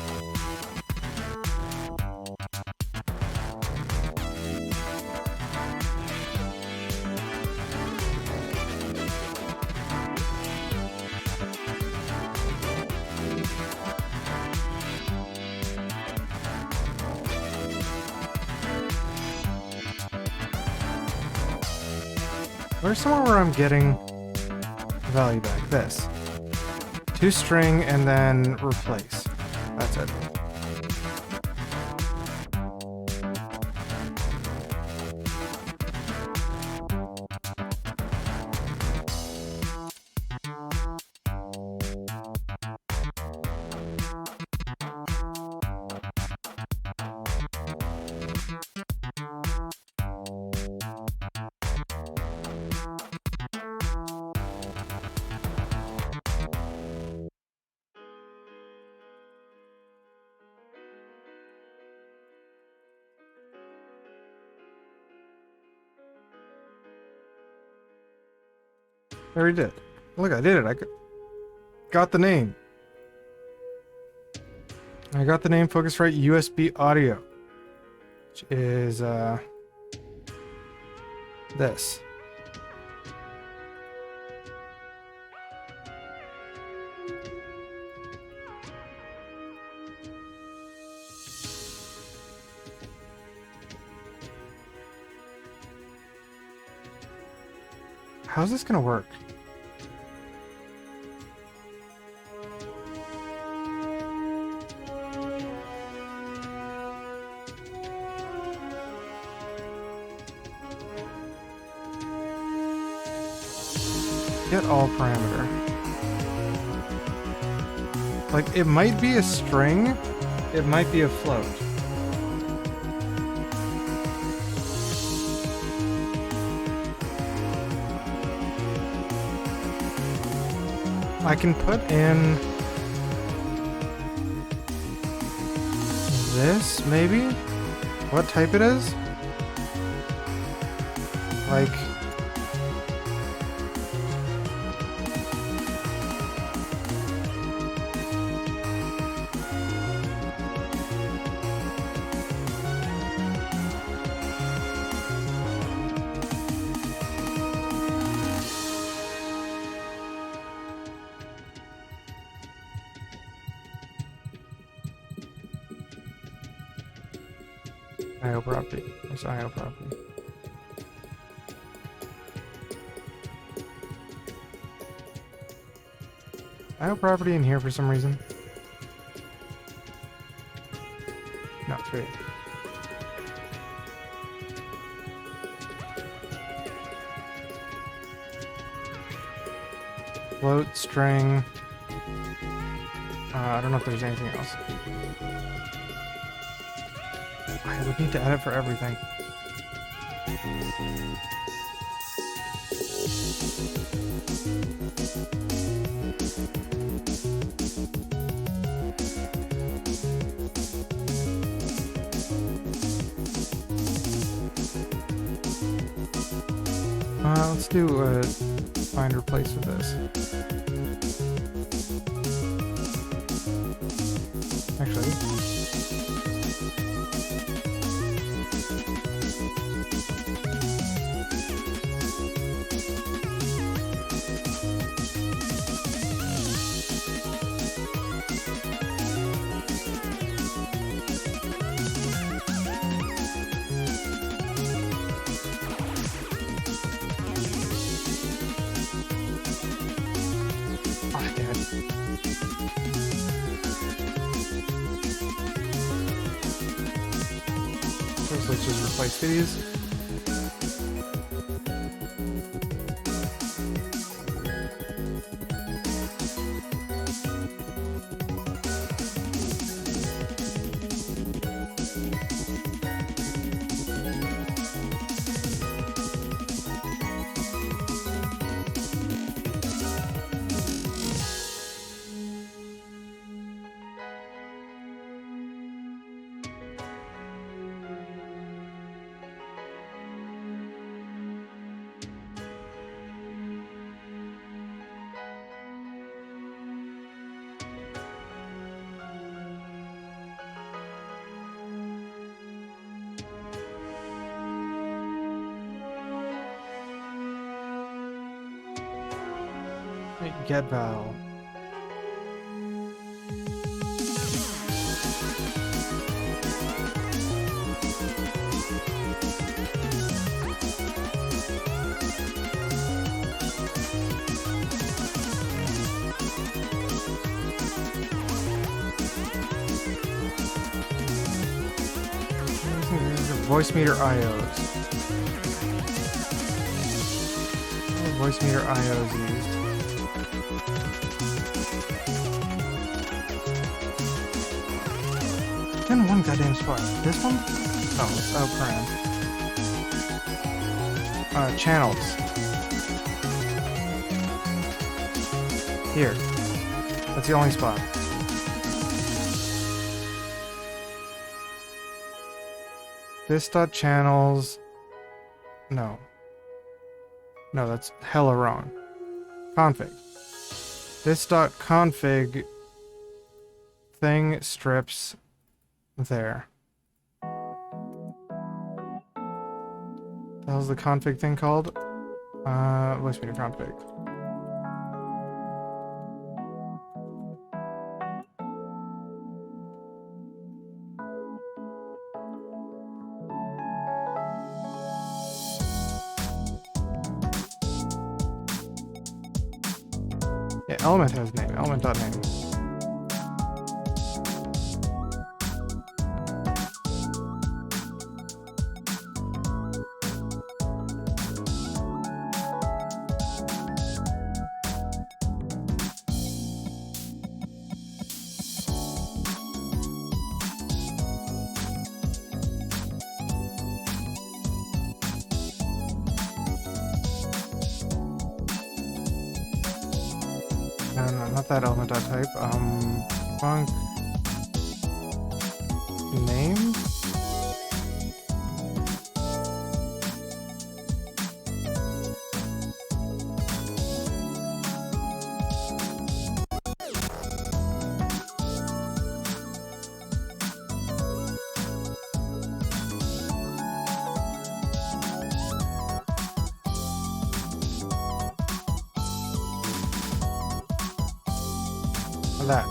There's somewhere where I'm getting value back. This. ToString and then replace. That's it. There we did. Look, I did it. I got the name. I got the name Focusrite USB Audio, which is this. How's this gonna work? Get all parameter. Like, it might be a string, it might be a float. I can put in this, maybe? What type it is? Like... IO property. What's IO property? IO property in here for some reason. No, it's weird. Float, string. I don't know if there's anything else. I would need to edit for everything. Let's do a find replace with this. Actually. Let's just replace these. Get val. Voicemeeter IOs. Voicemeeter IOs used. It's in one goddamn spot. This one? No, it's param. Channels. Here. That's the only spot. This dot channels. No. No, that's hella wrong. Config. This dot config thing strips there. The hell's the config thing called? Voicemeeter config. Yeah, element has name. Element.name. No, not that element.type. Func name? That.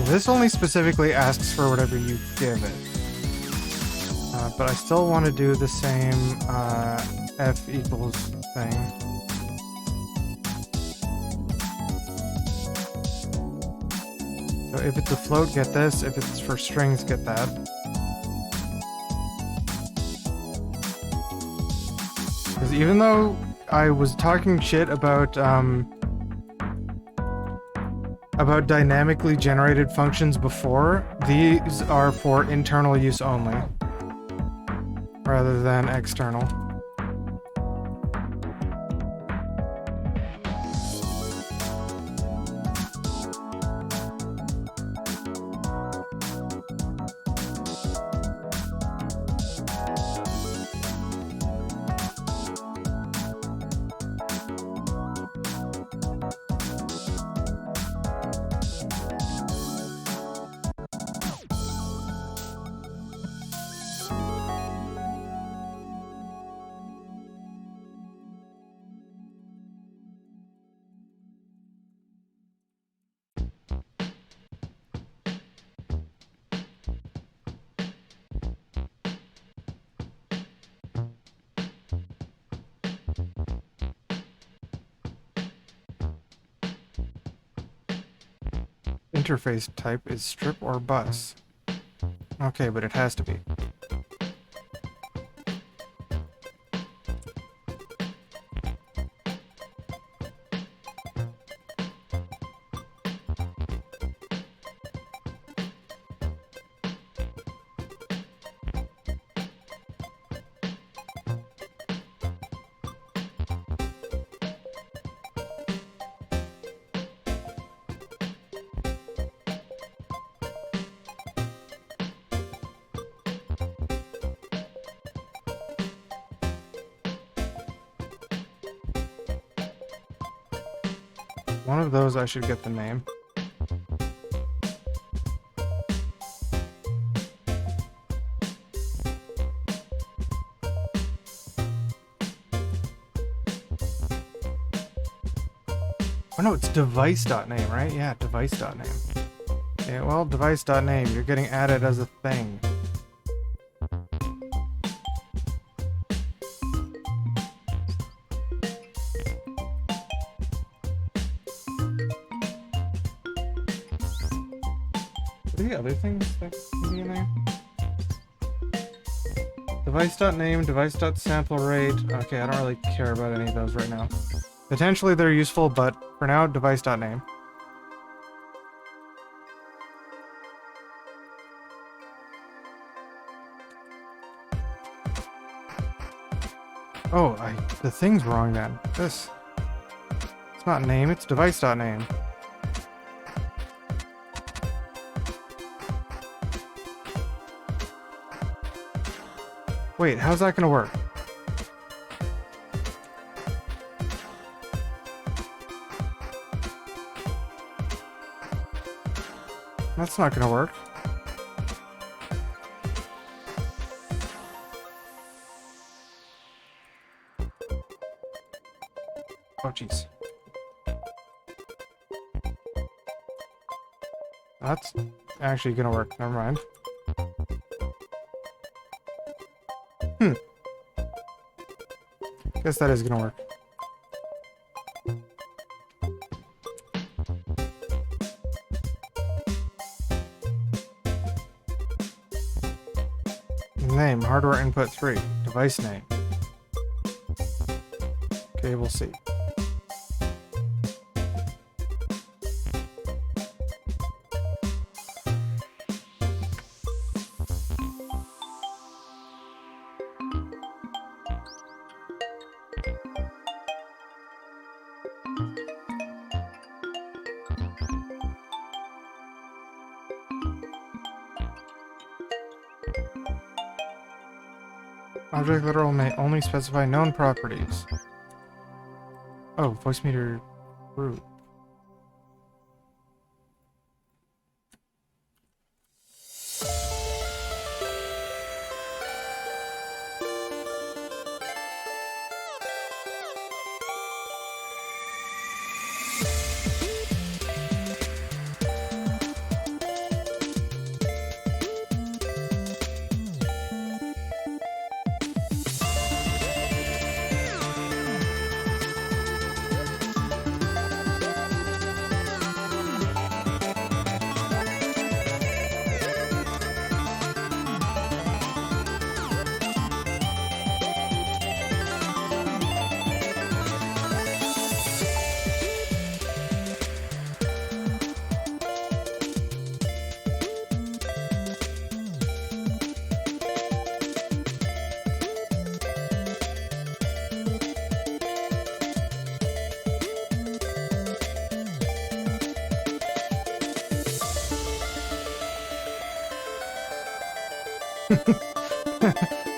This only specifically asks for whatever you give it. But I still want to do the same f equals thing. So if it's a float, get this. If it's for strings, get that. Because even though I was talking shit about dynamically generated functions before, these are for internal use only, rather than external. Interface type is strip or bus. Okay, but it has to be. One of those I should get the name. Oh no, it's device.name, right? Yeah, device.name. Yeah, well, device.name, you're getting added as a thing. What are the other things that can be in there? Device.name, device.sample rate. Okay, I don't really care about any of those right now. Potentially they're useful, but for now, device.name. Oh, the thing's wrong then. It's not name, it's device.name. Wait, how's that gonna work? That's not gonna work. Oh, jeez. That's actually gonna work. Never mind. Guess that is gonna work. Name, hardware input 3. Device name. Okay, we'll see. Object literal may only specify known properties. Oh, Voicemeeter group.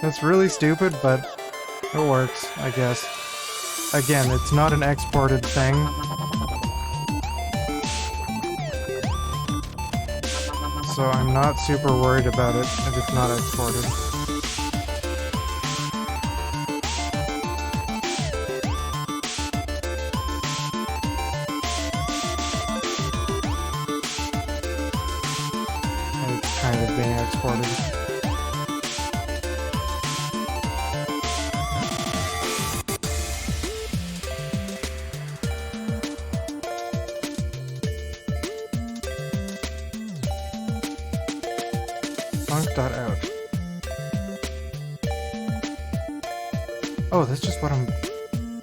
That's really stupid, but it works, I guess. Again, it's not an exported thing. So I'm not super worried about it if it's not exported. And it's kind of being exported. Func.out. Oh, that's just what I'm...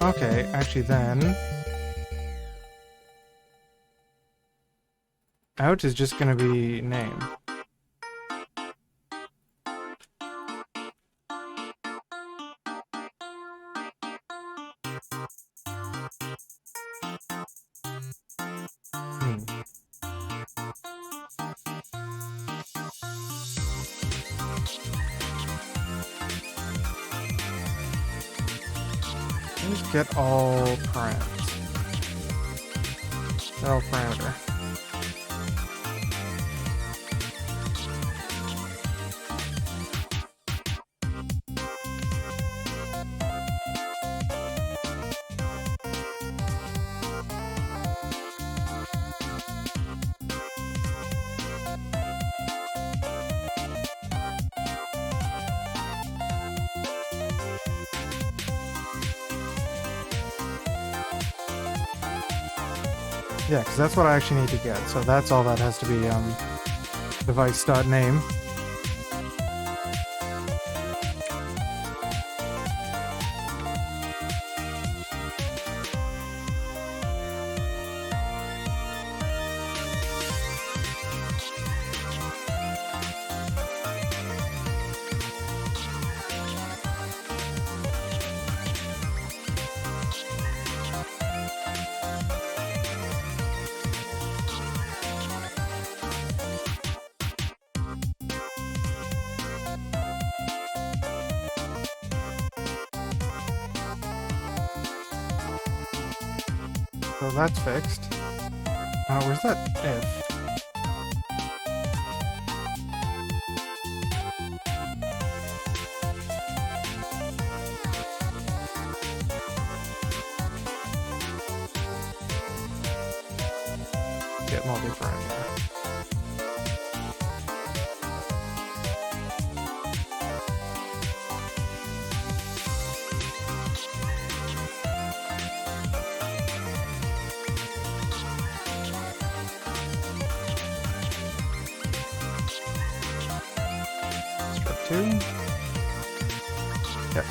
Okay, actually then... Out is just gonna be name. Just get all params. Get all parameter. Yeah, because that's what I actually need to get. So that's all that has to be device.name. So that's fixed. Where's that if? Get multi-parameter. Script 2. Yep.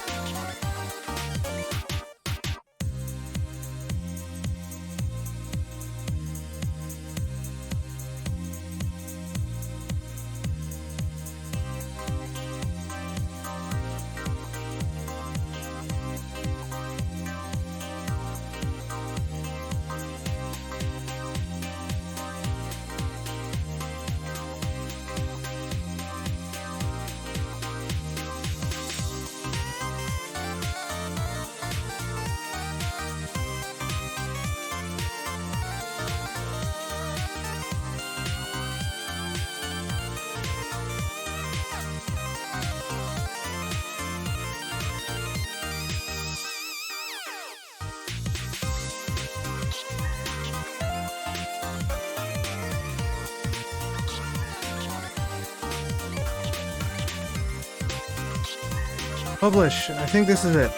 Publish. I think this is it.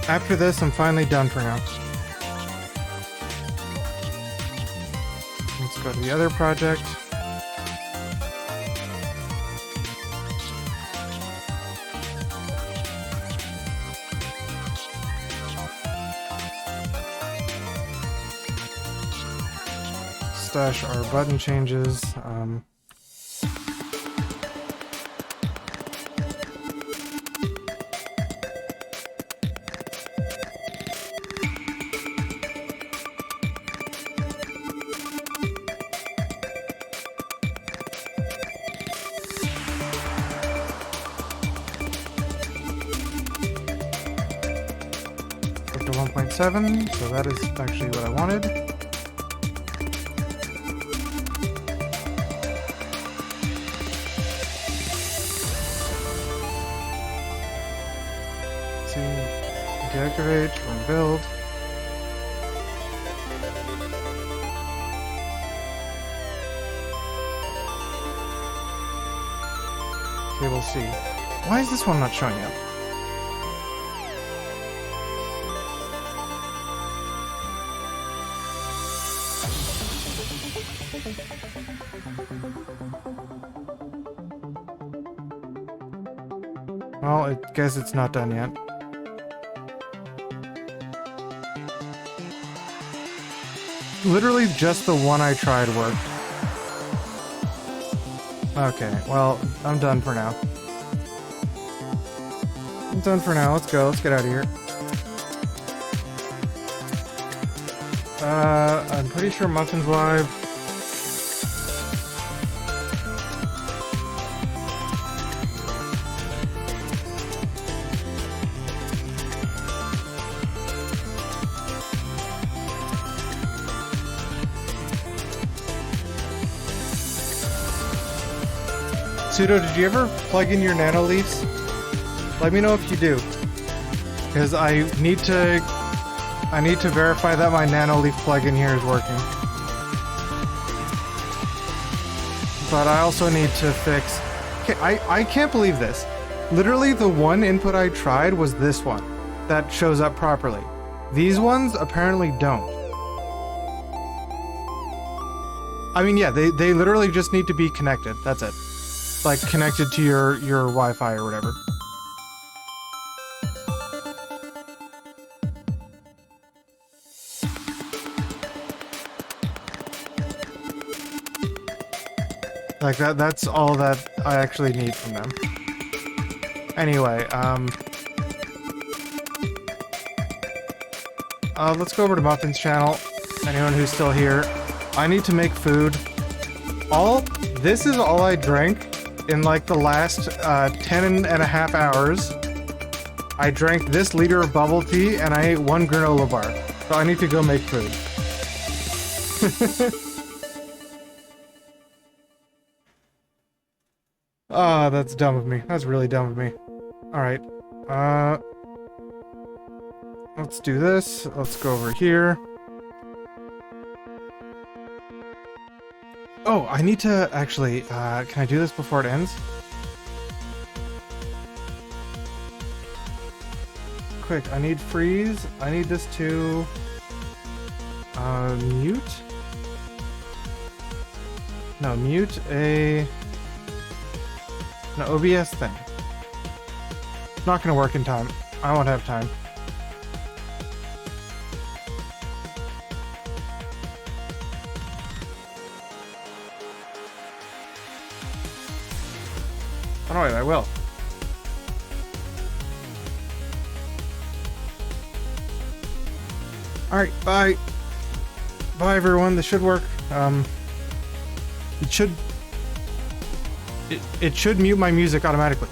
After this, I'm finally done for now. Let's go to the other project. Stash our button changes. Up to 1.7, so that is actually what I wanted. Deactivate from build. Cable C. Why is this one not showing up? Well, I guess it's not done yet. Literally just the one I tried worked. Okay, well, I'm done for now. I'm done for now. Let's go. Let's get out of here. I'm pretty sure Muffin's live. Pseudo, did you ever plug in your nano leafs? Let me know if you do, because I need to verify that my nano leaf plugin here is working. But I also need to fix. Okay, I can't believe this. Literally, the one input I tried was this one that shows up properly. These ones apparently don't. I mean, yeah, they literally just need to be connected. That's it. Like, connected to your Wi-Fi or whatever. Like, that's all that I actually need from them. Anyway, let's go over to Muffin's channel. Anyone who's still here. I need to make food. This is all I drank in like the last 10 and a half hours. I drank this liter of bubble tea and I ate 1 granola bar. So I need to go make food. Ah, that's dumb of me. That's really dumb of me. Alright. Let's do this. Let's go over here. Oh, I need to actually, can I do this before it ends? Quick, I need freeze. I need this to, mute? No, mute an OBS thing. It's not gonna work in time. I won't have time. Oh, wait, I will. Alright, bye. Bye, everyone. This should work. It should mute my music automatically.